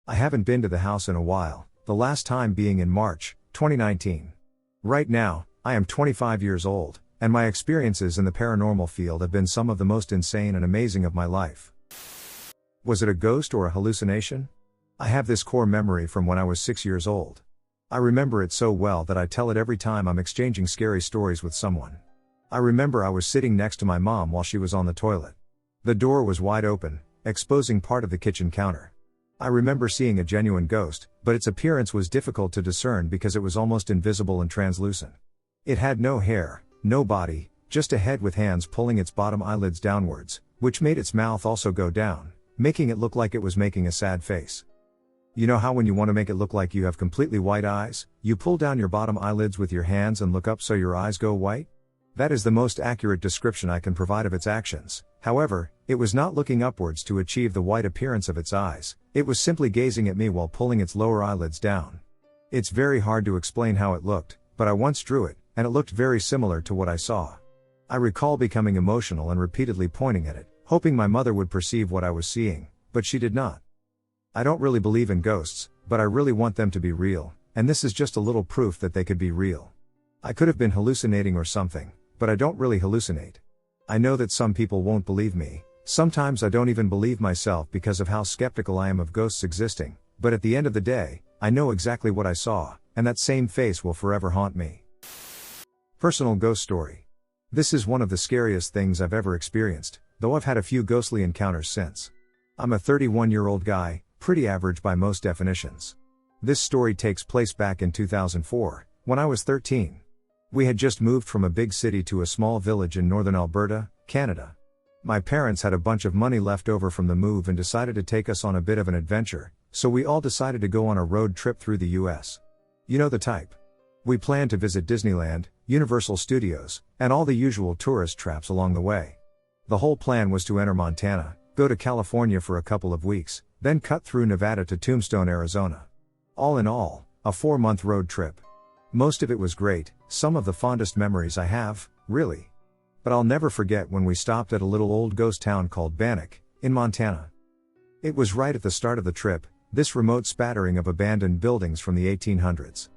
I haven't been to the house in a while, the last time being in March, 2019. Right now, I am 25 years old, and my experiences in the paranormal field have been some of the most insane and amazing of my life. Was it a ghost or a hallucination? I have this core memory from when I was 6 years old. I remember it so well that I tell it every time I'm exchanging scary stories with someone. I remember I was sitting next to my mom while she was on the toilet. The door was wide open, exposing part of the kitchen counter. I remember seeing a genuine ghost, but its appearance was difficult to discern because it was almost invisible and translucent. It had no hair, no body, just a head with hands pulling its bottom eyelids downwards, which made its mouth also go down, making it look like it was making a sad face. You know how when you want to make it look like you have completely white eyes, you pull down your bottom eyelids with your hands and look up so your eyes go white? That is the most accurate description I can provide of its actions. However, it was not looking upwards to achieve the white appearance of its eyes, it was simply gazing at me while pulling its lower eyelids down. It's very hard to explain how it looked, but I once drew it, and it looked very similar to what I saw. I recall becoming emotional and repeatedly pointing at it, hoping my mother would perceive what I was seeing, but she did not. I don't really believe in ghosts, but I really want them to be real, and this is just a little proof that they could be real. I could have been hallucinating or something, but I don't really hallucinate. I know that some people won't believe me, sometimes I don't even believe myself because of how skeptical I am of ghosts existing, but at the end of the day, I know exactly what I saw, and that same face will forever haunt me. Personal ghost story. This is one of the scariest things I've ever experienced, though I've had a few ghostly encounters since. I'm a 31-year-old guy, pretty average by most definitions. This story takes place back in 2004, when I was 13. We had just moved from a big city to a small village in northern Alberta, Canada. My parents had a bunch of money left over from the move and decided to take us on a bit of an adventure, so we all decided to go on a road trip through the US. You know the type. We planned to visit Disneyland, Universal Studios, and all the usual tourist traps along the way. The whole plan was to enter Montana, go to California for a couple of weeks, then cut through Nevada to Tombstone, Arizona. All in all, a 4-month road trip. Most of it was great, some of the fondest memories I have, really. But I'll never forget when we stopped at a little old ghost town called Bannock, in Montana. It was right at the start of the trip, this remote spattering of abandoned buildings from the 1800s.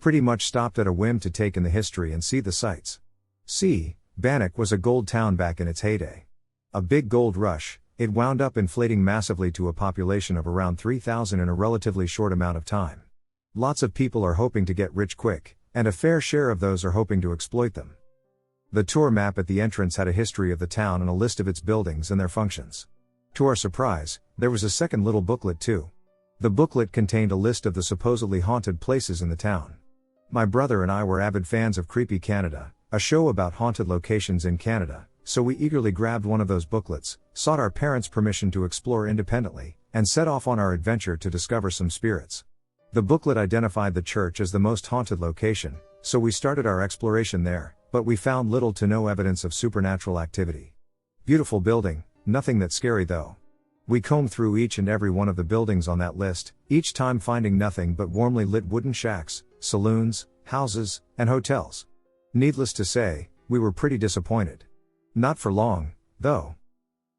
Pretty much stopped at a whim to take in the history and see the sights. See, Bannock was a gold town back in its heyday. A big gold rush, it wound up inflating massively to a population of around 3,000 in a relatively short amount of time. Lots of people are hoping to get rich quick, and a fair share of those are hoping to exploit them. The tour map at the entrance had a history of the town and a list of its buildings and their functions. To our surprise, there was a second little booklet too. The booklet contained a list of the supposedly haunted places in the town. My brother and I were avid fans of Creepy Canada, a show about haunted locations in Canada, so we eagerly grabbed one of those booklets, sought our parents' permission to explore independently, and set off on our adventure to discover some spirits. The booklet identified the church as the most haunted location, so we started our exploration there, but we found little to no evidence of supernatural activity. Beautiful building, nothing that scary though. We combed through each and every one of the buildings on that list, each time finding nothing but warmly lit wooden shacks, saloons, houses, and hotels. Needless to say, we were pretty disappointed. Not for long, though.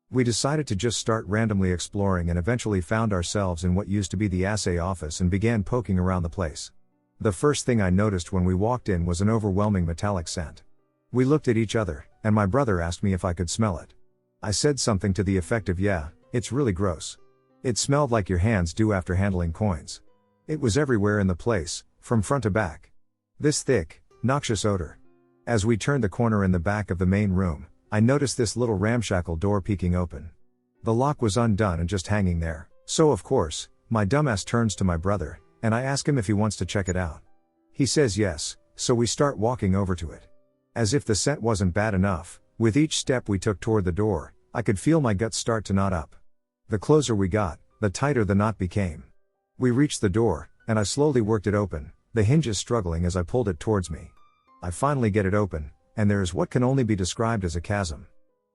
We decided to just start randomly exploring and eventually found ourselves in what used to be the assay office and began poking around the place. The first thing I noticed when we walked in was an overwhelming metallic scent. We looked at each other, and my brother asked me if I could smell it. I said something to the effect of yeah, it's really gross. It smelled like your hands do after handling coins. It was everywhere in the place, from front to back. This thick, noxious odor. As we turned the corner in the back of the main room, I noticed this little ramshackle door peeking open. The lock was undone and just hanging there, so of course, my dumbass turns to my brother, and I ask him if he wants to check it out. He says yes, so we start walking over to it. As if the scent wasn't bad enough, with each step we took toward the door, I could feel my guts start to knot up. The closer we got, the tighter the knot became. We reached the door, and I slowly worked it open, the hinges struggling as I pulled it towards me. I finally get it open, and there is what can only be described as a chasm.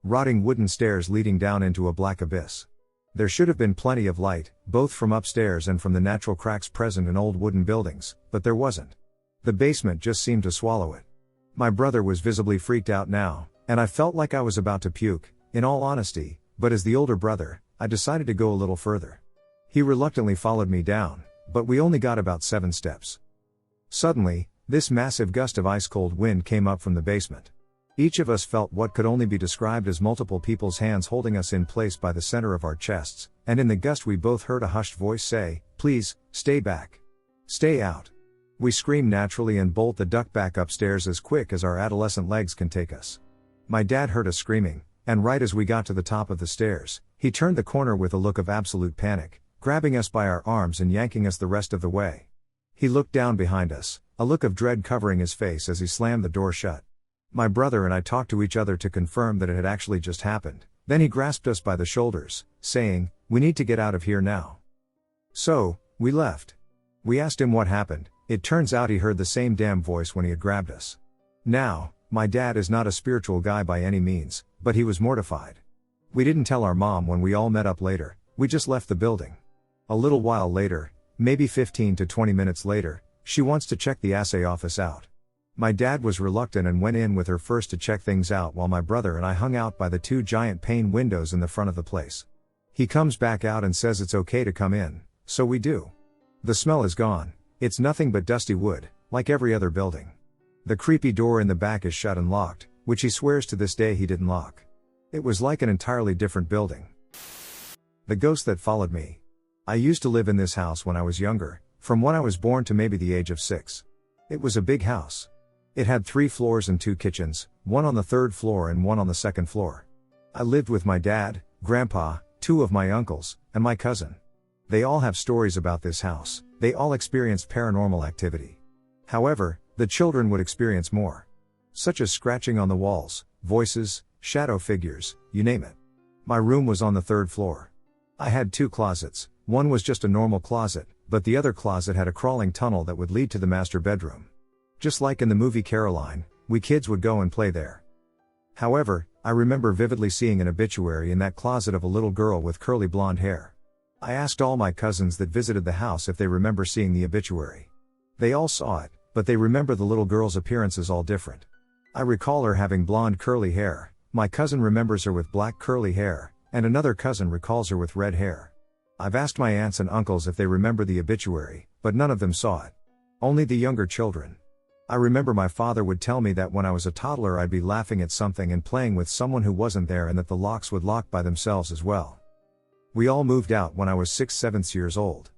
Rotting wooden stairs leading down into a black abyss. There should have been plenty of light, both from upstairs and from the natural cracks present in old wooden buildings, but there wasn't. The basement just seemed to swallow it. My brother was visibly freaked out now, and I felt like I was about to puke, in all honesty, but as the older brother, I decided to go a little further. He reluctantly followed me down, but we only got about 7 steps. Suddenly, this massive gust of ice-cold wind came up from the basement. Each of us felt what could only be described as multiple people's hands holding us in place by the center of our chests, and in the gust we both heard a hushed voice say, "Please, stay back. Stay out." We scream naturally and bolt the duck back upstairs as quick as our adolescent legs can take us. My dad heard us screaming, and right as we got to the top of the stairs, he turned the corner with a look of absolute panic, grabbing us by our arms and yanking us the rest of the way. He looked down behind us, a look of dread covering his face as he slammed the door shut. My brother and I talked to each other to confirm that it had actually just happened. Then he grasped us by the shoulders, saying, "We need to get out of here now." So, we left. We asked him what happened. It turns out he heard the same damn voice when he had grabbed us. Now, my dad is not a spiritual guy by any means, but he was mortified. We didn't tell our mom when we all met up later, we just left the building. A little while later, maybe 15 to 20 minutes later, she wants to check the assay office out. My dad was reluctant and went in with her first to check things out while my brother and I hung out by the 2 giant pane windows in the front of the place. He comes back out and says it's okay to come in, so we do. The smell is gone, it's nothing but dusty wood, like every other building. The creepy door in the back is shut and locked, which he swears to this day he didn't lock. It was like an entirely different building. The ghost that followed me. I used to live in this house when I was younger, from when I was born to maybe the age of 6. It was a big house. It had 3 floors and 2 kitchens, one on the 3rd floor and one on the 2nd floor. I lived with my dad, grandpa, 2 of my uncles, and my cousin. They all have stories about this house, they all experienced paranormal activity. However, the children would experience more. Such as scratching on the walls, voices, shadow figures, you name it. My room was on the 3rd floor. I had 2 closets, one was just a normal closet, but the other closet had a crawling tunnel that would lead to the master bedroom. Just like in the movie Caroline, we kids would go and play there. However, I remember vividly seeing an obituary in that closet of a little girl with curly blonde hair. I asked all my cousins that visited the house if they remember seeing the obituary. They all saw it, but they remember the little girl's appearance is all different. I recall her having blonde curly hair, my cousin remembers her with black curly hair, and another cousin recalls her with red hair. I've asked my aunts and uncles if they remember the obituary, but none of them saw it. Only the younger children. I remember my father would tell me that when I was a toddler I'd be laughing at something and playing with someone who wasn't there and that the locks would lock by themselves as well. We all moved out when I was 6-7 years old.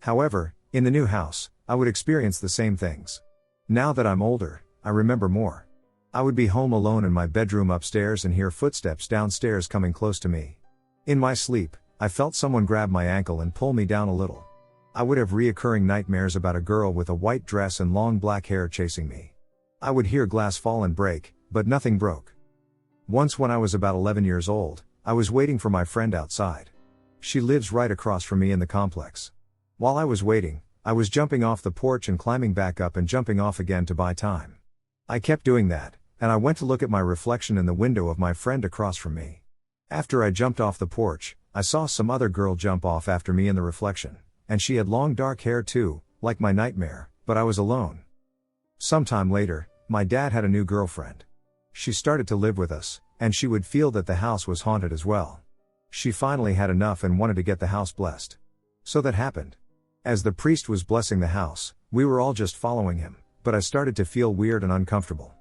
However, in the new house, I would experience the same things. Now that I'm older, I remember more. I would be home alone in my bedroom upstairs and hear footsteps downstairs coming close to me. In my sleep, I felt someone grab my ankle and pull me down a little. I would have reoccurring nightmares about a girl with a white dress and long black hair chasing me. I would hear glass fall and break, but nothing broke. Once when I was about 11 years old, I was waiting for my friend outside. She lives right across from me in the complex. While I was waiting, I was jumping off the porch and climbing back up and jumping off again to buy time. I kept doing that, and I went to look at my reflection in the window of my friend across from me. After I jumped off the porch, I saw some other girl jump off after me in the reflection. And she had long dark hair too, like my nightmare, but I was alone. Sometime later, my dad had a new girlfriend. She started to live with us, and she would feel that the house was haunted as well. She finally had enough and wanted to get the house blessed. So that happened. As the priest was blessing the house, we were all just following him, but I started to feel weird and uncomfortable.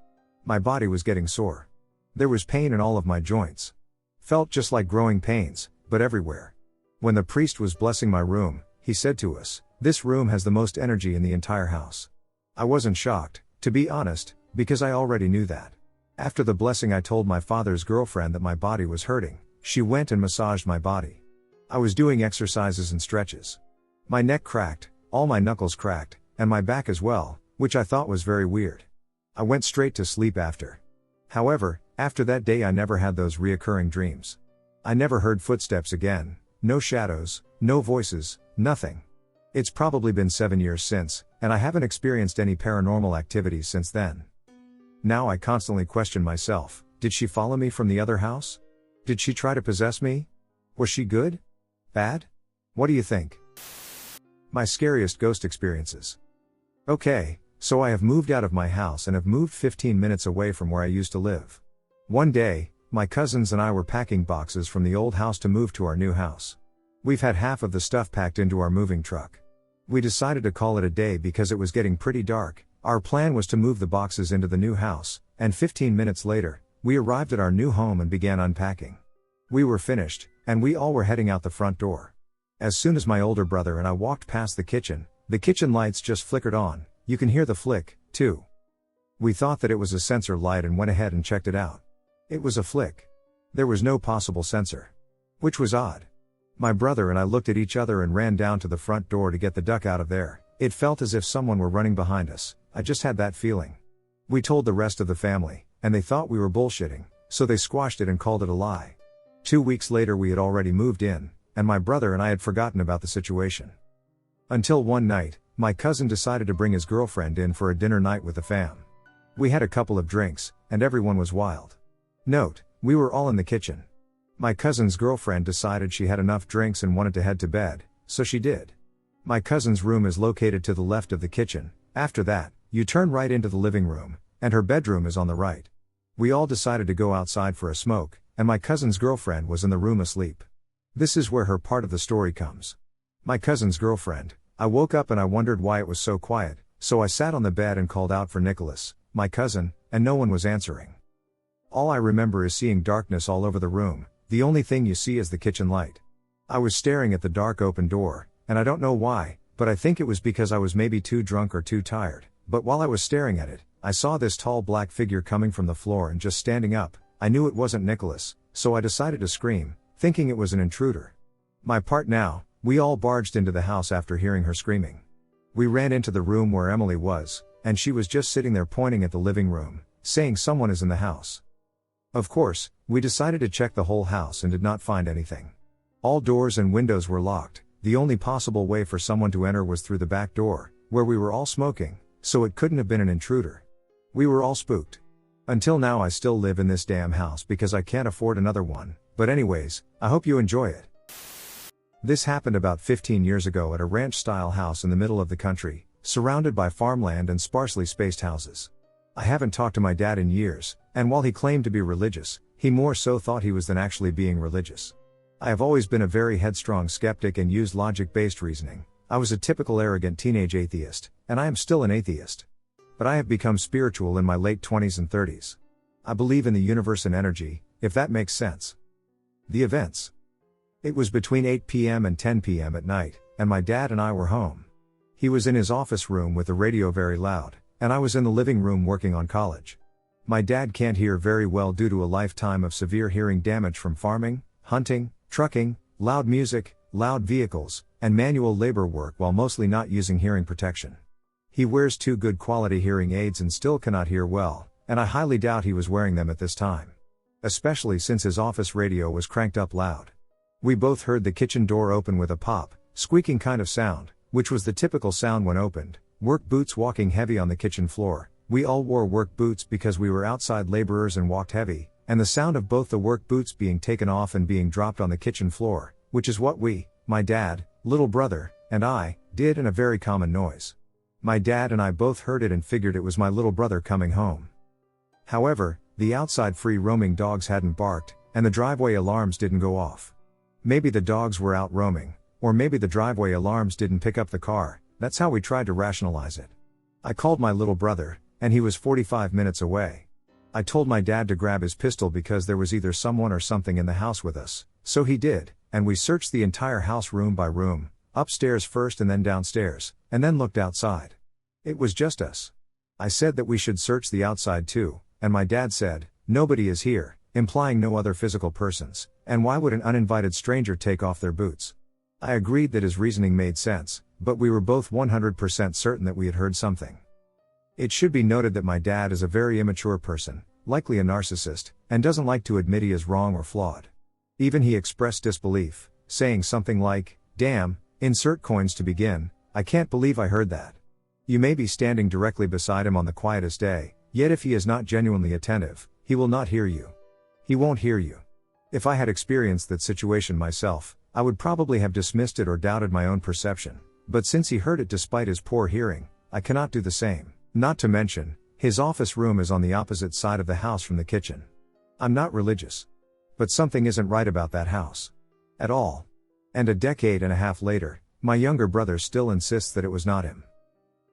My body was getting sore. There was pain in all of my joints. Felt just like growing pains, but everywhere. When the priest was blessing my room, he said to us, "This room has the most energy in the entire house." I wasn't shocked, to be honest, because I already knew that. After the blessing I told my father's girlfriend that my body was hurting. She went and massaged my body. I was doing exercises and stretches. My neck cracked, all my knuckles cracked, and my back as well, which I thought was very weird. I went straight to sleep after. However, after that day I never had those reoccurring dreams. I never heard footsteps again, no shadows, no voices, nothing. It's probably been 7 years since, and I haven't experienced any paranormal activities since then. Now I constantly question myself, did she follow me from the other house? Did she try to possess me? Was she good? Bad? What do you think? My scariest ghost experiences. Okay, so I have moved out of my house and have moved 15 minutes away from where I used to live. One day, my cousins and I were packing boxes from the old house to move to our new house. We've had half of the stuff packed into our moving truck. We decided to call it a day because it was getting pretty dark. Our plan was to move the boxes into the new house, and 15 minutes later, we arrived at our new home and began unpacking. We were finished, and we all were heading out the front door. As soon as my older brother and I walked past the kitchen lights just flickered on. You can hear the flick, too. We thought that it was a sensor light and went ahead and checked it out. It was a flick. There was no possible sensor. Which was odd. My brother and I looked at each other and ran down to the front door to get the duck out of there. It felt as if someone were running behind us. I just had that feeling. We told the rest of the family, and they thought we were bullshitting, so they squashed it and called it a lie. 2 weeks later we had already moved in, and my brother and I had forgotten about the situation. Until one night, my cousin decided to bring his girlfriend in for a dinner night with the fam. We had a couple of drinks, and everyone was wild. Note, we were all in the kitchen. My cousin's girlfriend decided she had enough drinks and wanted to head to bed, so she did. My cousin's room is located to the left of the kitchen. After that, you turn right into the living room, and her bedroom is on the right. We all decided to go outside for a smoke, and my cousin's girlfriend was in the room asleep. This is where her part of the story comes. My cousin's girlfriend. I woke up and I wondered why it was so quiet, so I sat on the bed and called out for Nicholas, my cousin, and no one was answering. All I remember is seeing darkness all over the room. The only thing you see is the kitchen light. I was staring at the dark open door, and I don't know why, but I think it was because I was maybe too drunk or too tired. But while I was staring at it, I saw this tall black figure coming from the floor and just standing up. I knew it wasn't Nicholas, so I decided to scream, thinking it was an intruder. My part now, we all barged into the house after hearing her screaming. We ran into the room where Emily was, and she was just sitting there pointing at the living room, saying someone is in the house. Of course, we decided to check the whole house and did not find anything. All doors and windows were locked. The only possible way for someone to enter was through the back door, where we were all smoking, so it couldn't have been an intruder. We were all spooked. Until now I still live in this damn house because I can't afford another one, but anyways, I hope you enjoy it. This happened about 15 years ago at a ranch-style house in the middle of the country, surrounded by farmland and sparsely spaced houses. I haven't talked to my dad in years, and while he claimed to be religious, he more so thought he was than actually being religious. I have always been a very headstrong skeptic and used logic-based reasoning. I was a typical arrogant teenage atheist, and I am still an atheist. But I have become spiritual in my late 20s and 30s. I believe in the universe and energy, if that makes sense. The events. It was between 8 p.m. and 10 p.m. at night, and my dad and I were home. He was in his office room with the radio very loud, and I was in the living room working on college. My dad can't hear very well due to a lifetime of severe hearing damage from farming, hunting, trucking, loud music, loud vehicles, and manual labor work while mostly not using hearing protection. He wears 2 good quality hearing aids and still cannot hear well, and I highly doubt he was wearing them at this time. Especially since his office radio was cranked up loud. We both heard the kitchen door open with a pop, squeaking kind of sound, which was the typical sound when opened. Work boots walking heavy on the kitchen floor. We all wore work boots because we were outside laborers and walked heavy, and the sound of both the work boots being taken off and being dropped on the kitchen floor, which is what we, my dad, little brother, and I, did, in a very common noise. My dad and I both heard it and figured it was my little brother coming home. However, the outside free-roaming dogs hadn't barked, and the driveway alarms didn't go off. Maybe the dogs were out roaming, or maybe the driveway alarms didn't pick up the car. That's how we tried to rationalize it. I called my little brother, and he was 45 minutes away. I told my dad to grab his pistol because there was either someone or something in the house with us, so he did, and we searched the entire house room by room, upstairs first and then downstairs, and then looked outside. It was just us. I said that we should search the outside too, and my dad said, "Nobody is here," implying no other physical persons, and why would an uninvited stranger take off their boots? I agreed that his reasoning made sense, but we were both 100% certain that we had heard something. It should be noted that my dad is a very immature person, likely a narcissist, and doesn't like to admit he is wrong or flawed. Even he expressed disbelief, saying something like, "Damn, insert coins to begin, I can't believe I heard that." You may be standing directly beside him on the quietest day, Yet if he is not genuinely attentive, he will not hear you. He won't hear you. If I had experienced that situation myself, I would probably have dismissed it or doubted my own perception, but since he heard it despite his poor hearing, I cannot do the same. Not to mention, his office room is on the opposite side of the house from the kitchen. I'm not religious. But something isn't right about that house. At all. And a decade and a half later, my younger brother still insists that it was not him.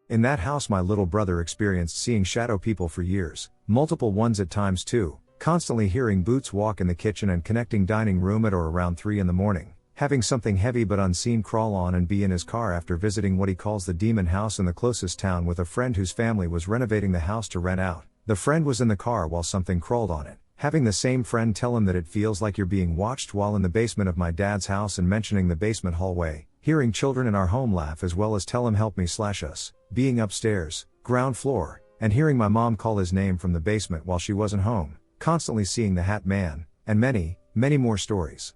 In that house my little brother experienced seeing shadow people for years, multiple ones at times too, constantly hearing boots walk in the kitchen and connecting dining room at or around 3 in the morning, having something heavy but unseen crawl on and be in his car after visiting what he calls the demon house in the closest town with a friend whose family was renovating the house to rent out. The friend was in the car while something crawled on it, having the same friend tell him that it feels like you're being watched while in the basement of my dad's house and mentioning the basement hallway, hearing children in our home laugh as well as tell him help me / us, being upstairs, ground floor, and hearing my mom call his name from the basement while she wasn't home, constantly seeing the Hat Man, and many, many more stories.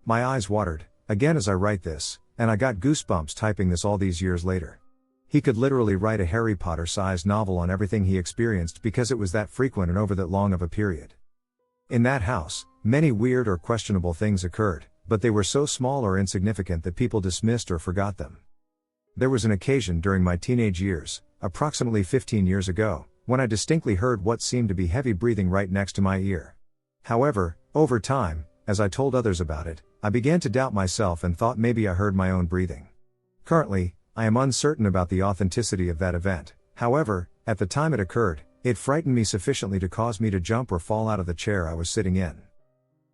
My eyes watered, again as I write this, and I got goosebumps typing this all these years later. He could literally write a Harry Potter-sized novel on everything he experienced because it was that frequent and over that long of a period. In that house, many weird or questionable things occurred, but they were so small or insignificant that people dismissed or forgot them. There was an occasion during my teenage years, approximately 15 years ago, when I distinctly heard what seemed to be heavy breathing right next to my ear. However, over time, as I told others about it, I began to doubt myself and thought maybe I heard my own breathing. Currently, I am uncertain about the authenticity of that event. However, at the time it occurred, it frightened me sufficiently to cause me to jump or fall out of the chair I was sitting in.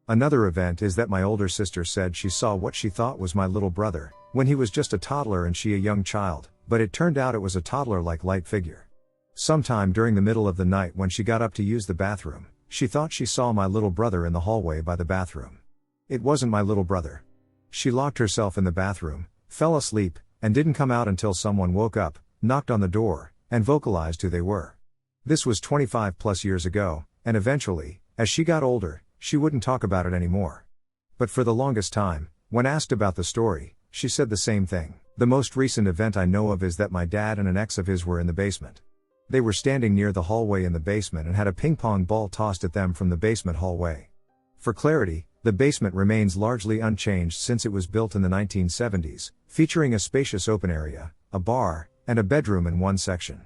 Another event is that my older sister said she saw what she thought was my little brother, when he was just a toddler and she a young child, but it turned out it was a toddler-like light figure. Sometime during the middle of the night when she got up to use the bathroom, she thought she saw my little brother in the hallway by the bathroom. It wasn't my little brother. She locked herself in the bathroom, fell asleep, and didn't come out until someone woke up, knocked on the door, and vocalized who they were. This was 25 plus years ago, and eventually, as she got older, she wouldn't talk about it anymore. But for the longest time, when asked about the story, she said the same thing. The most recent event I know of is that my dad and an ex of his were in the basement. They were standing near the hallway in the basement and had a ping pong ball tossed at them from the basement hallway. For clarity, the basement remains largely unchanged since it was built in the 1970s, featuring a spacious open area, a bar, and a bedroom in one section.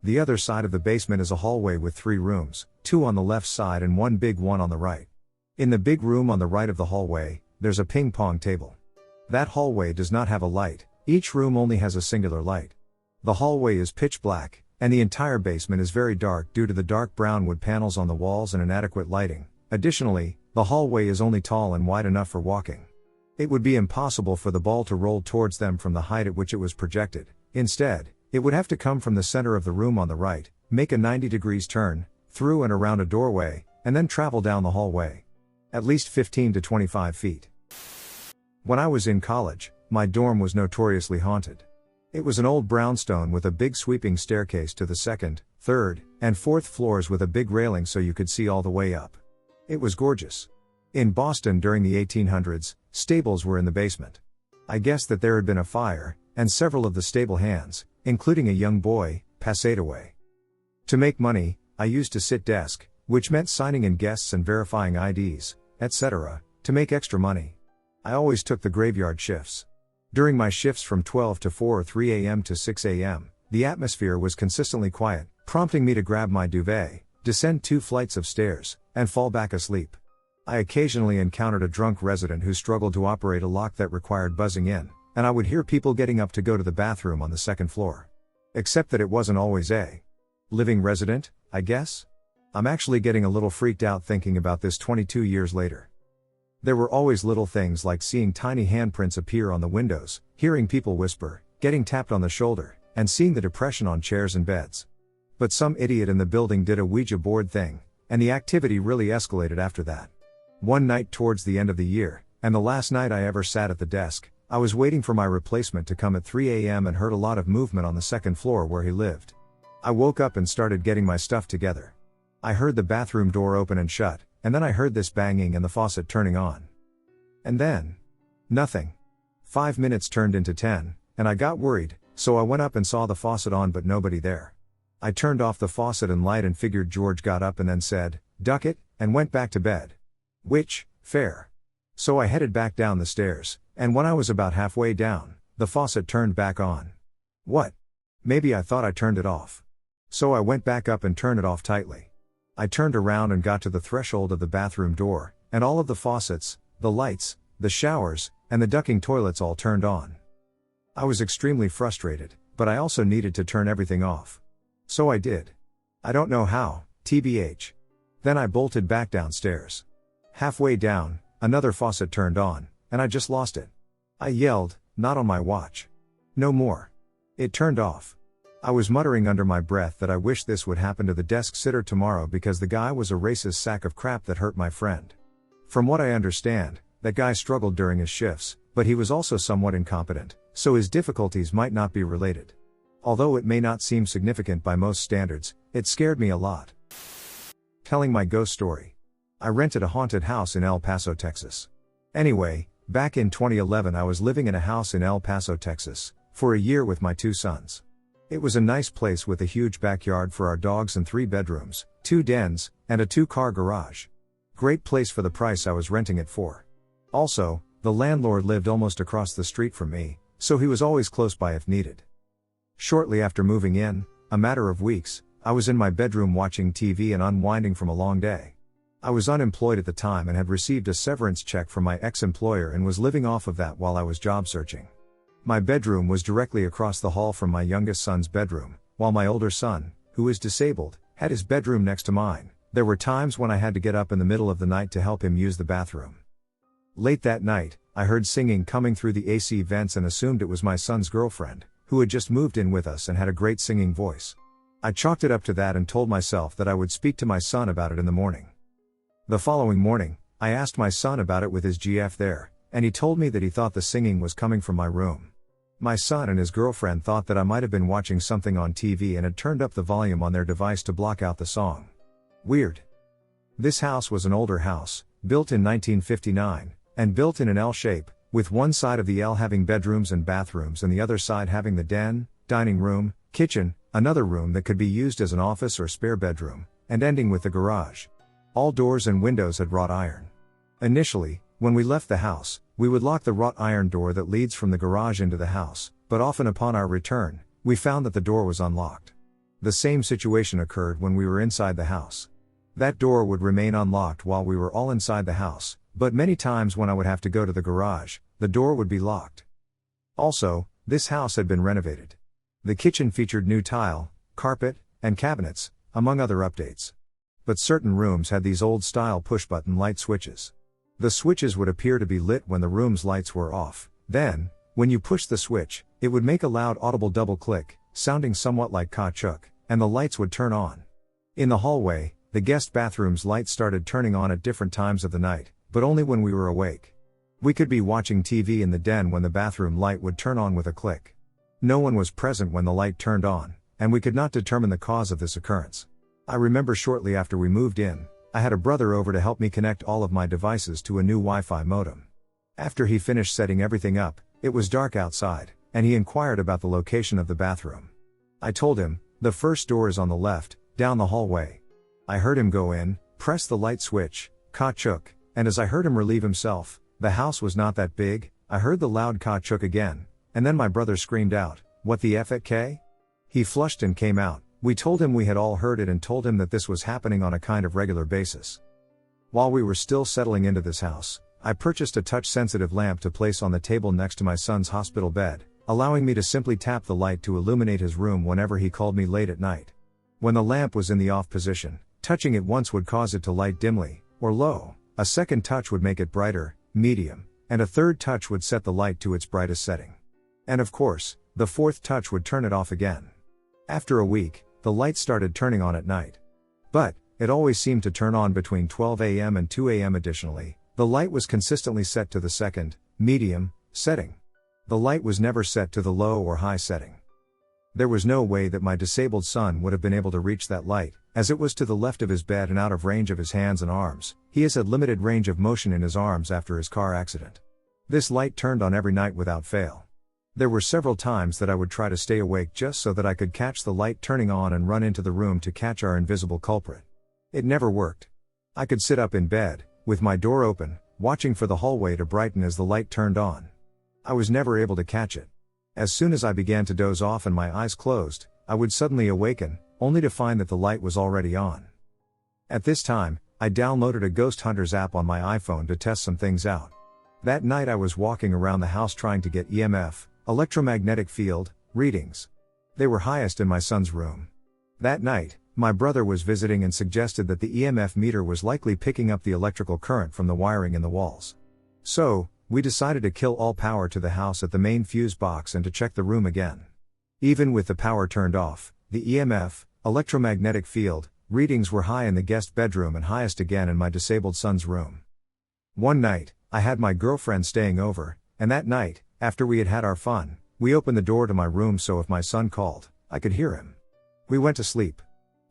The other side of the basement is a hallway with 3 rooms, 2 on the left side and 1 big one on the right. In the big room on the right of the hallway, there's a ping pong table. That hallway does not have a light, each room only has a singular light. The hallway is pitch black, and the entire basement is very dark due to the dark brown wood panels on the walls and inadequate lighting. Additionally, the hallway is only tall and wide enough for walking. It would be impossible for the ball to roll towards them from the height at which it was projected. Instead, it would have to come from the center of the room on the right, make a 90 degrees turn, through and around a doorway, and then travel down the hallway. At least 15 to 25 feet. When I was in college, my dorm was notoriously haunted. It was an old brownstone with a big sweeping staircase to the 2nd, 3rd, and 4th floors with a big railing so you could see all the way up. It was gorgeous. In Boston during the 1800s, stables were in the basement. I guessed that there had been a fire, and several of the stable hands, including a young boy, passed away. To make money, I used to sit desk, which meant signing in guests and verifying IDs, etc., to make extra money. I always took the graveyard shifts. During my shifts from 12 to 4 or 3 a.m. to 6 a.m., the atmosphere was consistently quiet, prompting me to grab my duvet, descend 2 flights of stairs, and fall back asleep. I occasionally encountered a drunk resident who struggled to operate a lock that required buzzing in, and I would hear people getting up to go to the bathroom on the 2nd floor. Except that it wasn't always a living resident, I guess? I'm actually getting a little freaked out thinking about this 22 years later. There were always little things like seeing tiny handprints appear on the windows, hearing people whisper, getting tapped on the shoulder, and seeing the depression on chairs and beds. But some idiot in the building did a Ouija board thing, and the activity really escalated after that. One night towards the end of the year, and the last night I ever sat at the desk, I was waiting for my replacement to come at 3 a.m. and heard a lot of movement on the 2nd floor where he lived. I woke up and started getting my stuff together. I heard the bathroom door open and shut, and then I heard this banging and the faucet turning on. And then, nothing. 5 minutes turned into 10, and I got worried, so I went up and saw the faucet on but nobody there. I turned off the faucet and light and figured George got up and then said, "Duck it," and went back to bed. Which, fair. So I headed back down the stairs, and when I was about halfway down, the faucet turned back on. What? Maybe I thought I turned it off. So I went back up and turned it off tightly. I turned around and got to the threshold of the bathroom door, and all of the faucets, the lights, the showers, and the ducking toilets all turned on. I was extremely frustrated, but I also needed to turn everything off. So I did. I don't know how, TBH. Then I bolted back downstairs. Halfway down, another faucet turned on, and I just lost it. I yelled, "Not on my watch." No more. It turned off. I was muttering under my breath that I wish this would happen to the desk sitter tomorrow because the guy was a racist sack of crap that hurt my friend. From what I understand, that guy struggled during his shifts, but he was also somewhat incompetent, so his difficulties might not be related. Although it may not seem significant by most standards, it scared me a lot. Telling my ghost story. I rented a haunted house in El Paso, Texas. Anyway, back in 2011 I was living in a house in El Paso, Texas, for a year with my 2 sons. It was a nice place with a huge backyard for our dogs and 3 bedrooms, 2 dens, and a 2-car garage. Great place for the price I was renting it for. Also, the landlord lived almost across the street from me, so he was always close by if needed. Shortly after moving in, a matter of weeks, I was in my bedroom watching TV and unwinding from a long day. I was unemployed at the time and had received a severance check from my ex-employer and was living off of that while I was job searching. My bedroom was directly across the hall from my youngest son's bedroom, while my older son, who is disabled, had his bedroom next to mine. There were times when I had to get up in the middle of the night to help him use the bathroom. Late that night, I heard singing coming through the AC vents and assumed it was my son's girlfriend, who had just moved in with us and had a great singing voice. I chalked it up to that and told myself that I would speak to my son about it in the morning. The following morning, I asked my son about it with his GF there, and he told me that he thought the singing was coming from my room. My son and his girlfriend thought that I might have been watching something on TV and had turned up the volume on their device to block out the song. Weird. This house was an older house, built in 1959, and built in an L shape, with one side of the L having bedrooms and bathrooms and the other side having the den, dining room, kitchen, another room that could be used as an office or spare bedroom, and ending with the garage. All doors and windows had wrought iron. Initially, when we left the house, we would lock the wrought iron door that leads from the garage into the house, but often upon our return, we found that the door was unlocked. The same situation occurred when we were inside the house. That door would remain unlocked while we were all inside the house, but many times when I would have to go to the garage, the door would be locked. Also, this house had been renovated. The kitchen featured new tile, carpet, and cabinets, among other updates. But certain rooms had these old-style push-button light switches. The switches would appear to be lit when the room's lights were off. Then, when you pushed the switch, it would make a loud audible double click, sounding somewhat like ka-chuk, and the lights would turn on. In the hallway, the guest bathroom's lights started turning on at different times of the night, but only when we were awake. We could be watching TV in the den when the bathroom light would turn on with a click. No one was present when the light turned on, and we could not determine the cause of this occurrence. I remember shortly after we moved in, I had a brother over to help me connect all of my devices to a new Wi-Fi modem. After he finished setting everything up, it was dark outside, and he inquired about the location of the bathroom. I told him, the first door is on the left, down the hallway. I heard him go in, press the light switch, ka-chuk, and as I heard him relieve himself, the house was not that big, I heard the loud ka-chuk again, and then my brother screamed out, "What the F at K?" He flushed and came out. We told him we had all heard it and told him that this was happening on a kind of regular basis. While we were still settling into this house, I purchased a touch-sensitive lamp to place on the table next to my son's hospital bed, allowing me to simply tap the light to illuminate his room whenever he called me late at night. When the lamp was in the off position, touching it once would cause it to light dimly, or low, a second touch would make it brighter, medium, and a third touch would set the light to its brightest setting. And of course, the fourth touch would turn it off again. After a week, the light started turning on at night. But, it always seemed to turn on between 12 a.m. and 2 a.m. Additionally, the light was consistently set to the second, medium, setting. The light was never set to the low or high setting. There was no way that my disabled son would have been able to reach that light, as it was to the left of his bed and out of range of his hands and arms. He has had limited range of motion in his arms after his car accident. This light turned on every night without fail. There were several times that I would try to stay awake just so that I could catch the light turning on and run into the room to catch our invisible culprit. It never worked. I could sit up in bed, with my door open, watching for the hallway to brighten as the light turned on. I was never able to catch it. As soon as I began to doze off and my eyes closed, I would suddenly awaken, only to find that the light was already on. At this time, I downloaded a Ghost Hunters app on my iPhone to test some things out. That night I was walking around the house trying to get EMF, electromagnetic field, readings. They were highest in my son's room. That night, my brother was visiting and suggested that the EMF meter was likely picking up the electrical current from the wiring in the walls. So, we decided to kill all power to the house at the main fuse box and to check the room again. Even with the power turned off, the EMF, electromagnetic field, readings were high in the guest bedroom and highest again in my disabled son's room. One night, I had my girlfriend staying over, and that night, after we had had our fun, we opened the door to my room so if my son called, I could hear him. We went to sleep.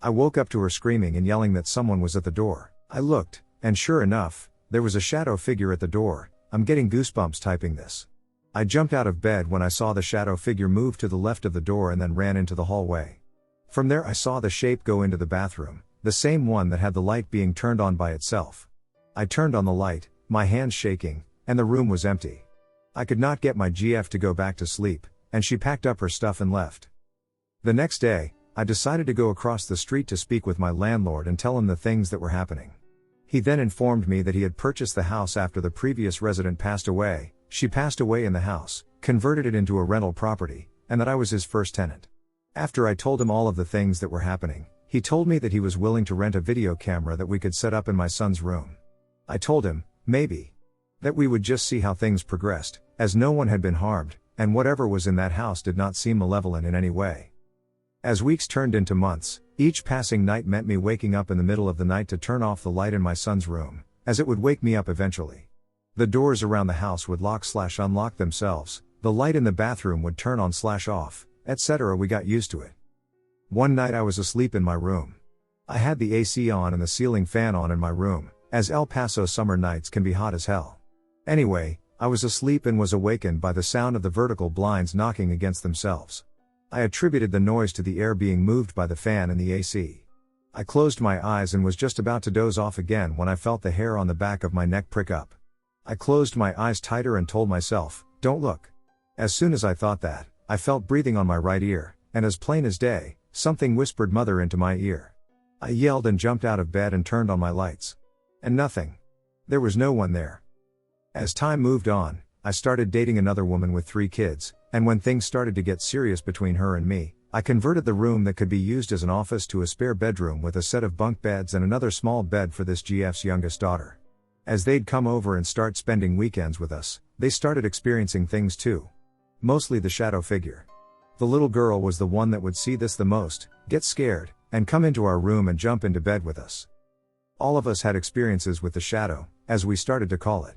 I woke up to her screaming and yelling that someone was at the door. I looked, and sure enough, there was a shadow figure at the door. I'm getting goosebumps typing this. I jumped out of bed when I saw the shadow figure move to the left of the door and then ran into the hallway. From there I saw the shape go into the bathroom, the same one that had the light being turned on by itself. I turned on the light, my hands shaking, and the room was empty. I could not get my GF to go back to sleep, and she packed up her stuff and left. The next day, I decided to go across the street to speak with my landlord and tell him the things that were happening. He then informed me that he had purchased the house after the previous resident passed away. She passed away in the house, converted it into a rental property, and that I was his first tenant. After I told him all of the things that were happening, he told me that he was willing to rent a video camera that we could set up in my son's room. I told him, maybe. That we would just see how things progressed, as no one had been harmed, and whatever was in that house did not seem malevolent in any way. As weeks turned into months, each passing night meant me waking up in the middle of the night to turn off the light in my son's room, as it would wake me up eventually. The doors around the house would lock/unlock themselves, the light in the bathroom would turn on/off, etc. We got used to it. One night I was asleep in my room. I had the AC on and the ceiling fan on in my room, as El Paso summer nights can be hot as hell. Anyway, I was asleep and was awakened by the sound of the vertical blinds knocking against themselves. I attributed the noise to the air being moved by the fan and the AC. I closed my eyes and was just about to doze off again when I felt the hair on the back of my neck prick up. I closed my eyes tighter and told myself, don't look. As soon as I thought that, I felt breathing on my right ear, and as plain as day, something whispered mother into my ear. I yelled and jumped out of bed and turned on my lights. And nothing. There was no one there. As time moved on, I started dating another woman with 3 kids, and when things started to get serious between her and me, I converted the room that could be used as an office to a spare bedroom with a set of bunk beds and another small bed for this GF's youngest daughter. As they'd come over and start spending weekends with us, they started experiencing things too. Mostly the shadow figure. The little girl was the one that would see this the most, get scared, and come into our room and jump into bed with us. All of us had experiences with the shadow, as we started to call it.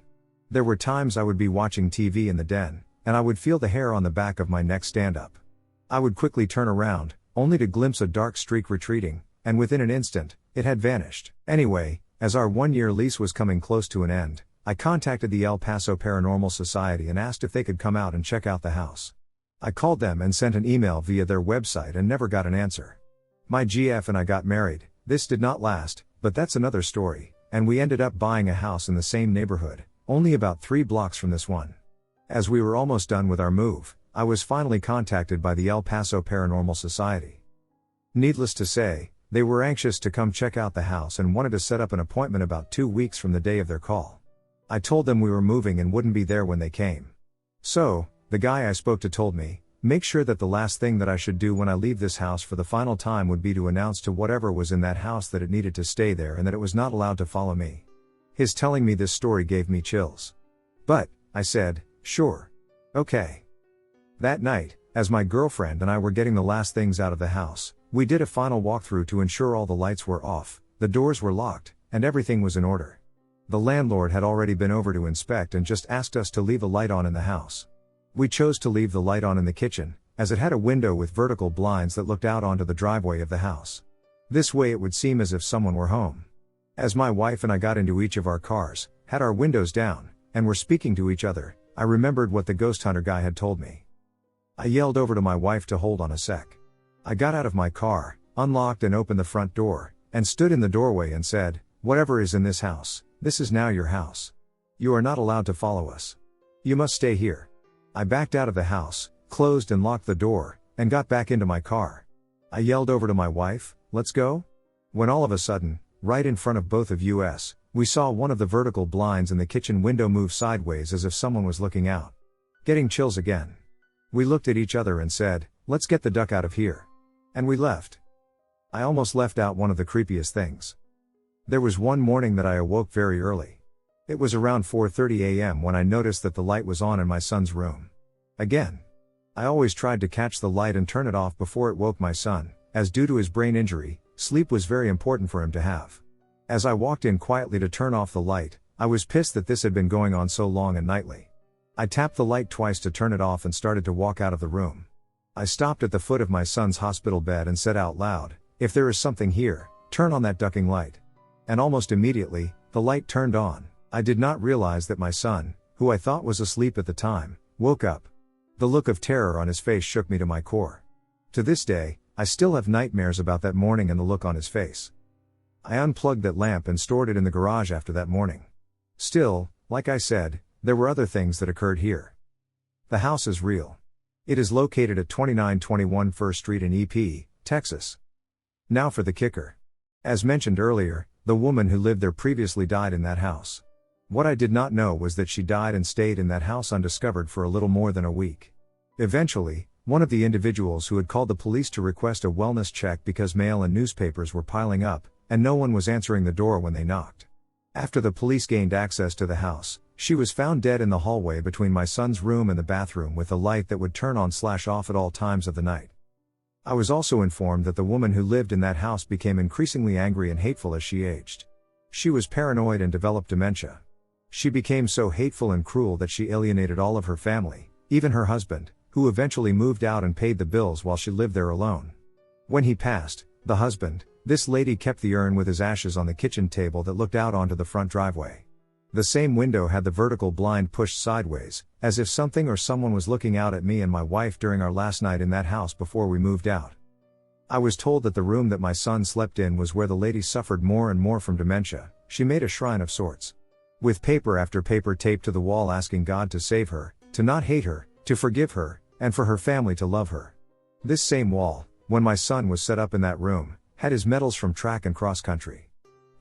There were times I would be watching TV in the den, and I would feel the hair on the back of my neck stand up. I would quickly turn around, only to glimpse a dark streak retreating, and within an instant, it had vanished. Anyway, as our 1-year lease was coming close to an end, I contacted the El Paso Paranormal Society and asked if they could come out and check out the house. I called them and sent an email via their website and never got an answer. My GF and I got married. This did not last, but that's another story, and we ended up buying a house in the same neighborhood, only about 3 blocks from this one. As we were almost done with our move, I was finally contacted by the El Paso Paranormal Society. Needless to say, they were anxious to come check out the house and wanted to set up an appointment about 2 weeks from the day of their call. I told them we were moving and wouldn't be there when they came. So, the guy I spoke to told me, make sure that the last thing that I should do when I leave this house for the final time would be to announce to whatever was in that house that it needed to stay there and that it was not allowed to follow me. His telling me this story gave me chills. But, I said, sure. Okay. That night, as my girlfriend and I were getting the last things out of the house, we did a final walkthrough to ensure all the lights were off, the doors were locked, and everything was in order. The landlord had already been over to inspect and just asked us to leave a light on in the house. We chose to leave the light on in the kitchen, as it had a window with vertical blinds that looked out onto the driveway of the house. This way it would seem as if someone were home. As my wife and I got into each of our cars, had our windows down, and were speaking to each other, I remembered what the ghost hunter guy had told me. I yelled over to my wife to hold on a sec. I got out of my car, unlocked and opened the front door, and stood in the doorway and said, "Whatever is in this house, this is now your house. You are not allowed to follow us. You must stay here." I backed out of the house, closed and locked the door, and got back into my car. I yelled over to my wife, "Let's go?" When all of a sudden, right in front of both of us, we saw one of the vertical blinds in the kitchen window move sideways as if someone was looking out. Getting chills again. We looked at each other and said, "Let's get the duck out of here." And we left. I almost left out one of the creepiest things. There was one morning that I awoke very early. It was around 4:30 a.m. when I noticed that the light was on in my son's room. Again. I always tried to catch the light and turn it off before it woke my son, as due to his brain injury, sleep was very important for him to have. As I walked in quietly to turn off the light, I was pissed that this had been going on so long and nightly. I tapped the light twice to turn it off and started to walk out of the room. I stopped at the foot of my son's hospital bed and said out loud, "If there is something here, turn on that ducking light." And almost immediately, the light turned on. I did not realize that my son, who I thought was asleep at the time, woke up. The look of terror on his face shook me to my core. To this day, I still have nightmares about that morning and the look on his face. I unplugged that lamp and stored it in the garage after that morning. Still, like I said, there were other things that occurred here. The house is real. It is located at 2921 First Street in EP, Texas. Now for the kicker. As mentioned earlier, the woman who lived there previously died in that house. What I did not know was that she died and stayed in that house undiscovered for a little more than a week. Eventually, one of the individuals who had called the police to request a wellness check because mail and newspapers were piling up, and no one was answering the door when they knocked. After the police gained access to the house, she was found dead in the hallway between my son's room and the bathroom with a light that would turn on/off at all times of the night. I was also informed that the woman who lived in that house became increasingly angry and hateful as she aged. She was paranoid and developed dementia. She became so hateful and cruel that she alienated all of her family, even her husband, who eventually moved out and paid the bills while she lived there alone. When he passed, the husband, this lady kept the urn with his ashes on the kitchen table that looked out onto the front driveway. The same window had the vertical blind pushed sideways, as if something or someone was looking out at me and my wife during our last night in that house before we moved out. I was told that the room that my son slept in was where the lady suffered more and more from dementia. She made a shrine of sorts. With paper after paper taped to the wall asking God to save her, to not hate her, to forgive her, and for her family to love her. This same wall, when my son was set up in that room, had his medals from track and cross country.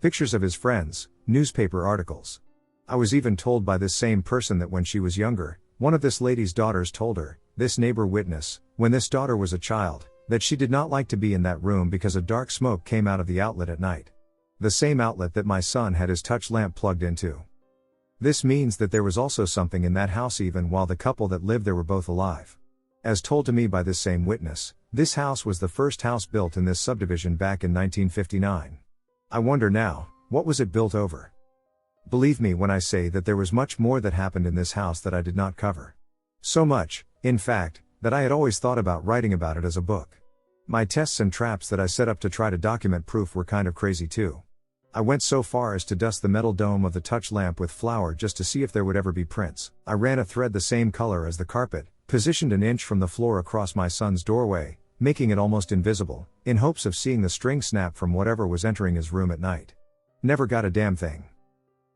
Pictures of his friends, newspaper articles. I was even told by this same person that when she was younger, one of this lady's daughters told her, this neighbor witness, when this daughter was a child, that she did not like to be in that room because a dark smoke came out of the outlet at night. The same outlet that my son had his touch lamp plugged into. This means that there was also something in that house even while the couple that lived there were both alive. As told to me by this same witness, this house was the first house built in this subdivision back in 1959. I wonder now, what was it built over? Believe me when I say that there was much more that happened in this house that I did not cover. So much, in fact, that I had always thought about writing about it as a book. My tests and traps that I set up to try to document proof were kind of crazy too. I went so far as to dust the metal dome of the touch lamp with flour just to see if there would ever be prints. I ran a thread the same color as the carpet, positioned an inch from the floor across my son's doorway, making it almost invisible, in hopes of seeing the string snap from whatever was entering his room at night. Never got a damn thing.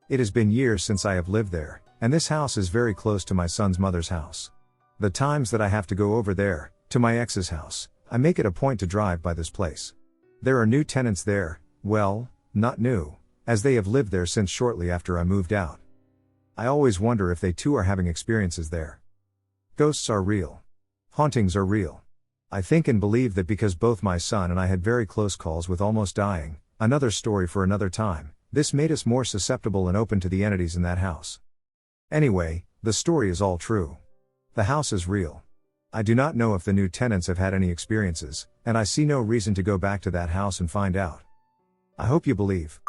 It has been years since I have lived there, and this house is very close to my son's mother's house. The times that I have to go over there, to my ex's house, I make it a point to drive by this place. There are new tenants there, well, not new, as they have lived there since shortly after I moved out. I always wonder if they too are having experiences there. Ghosts are real. Hauntings are real. I think and believe that because both my son and I had very close calls with almost dying, another story for another time, this made us more susceptible and open to the entities in that house. Anyway, the story is all true. The house is real. I do not know if the new tenants have had any experiences, and I see no reason to go back to that house and find out. I hope you believe.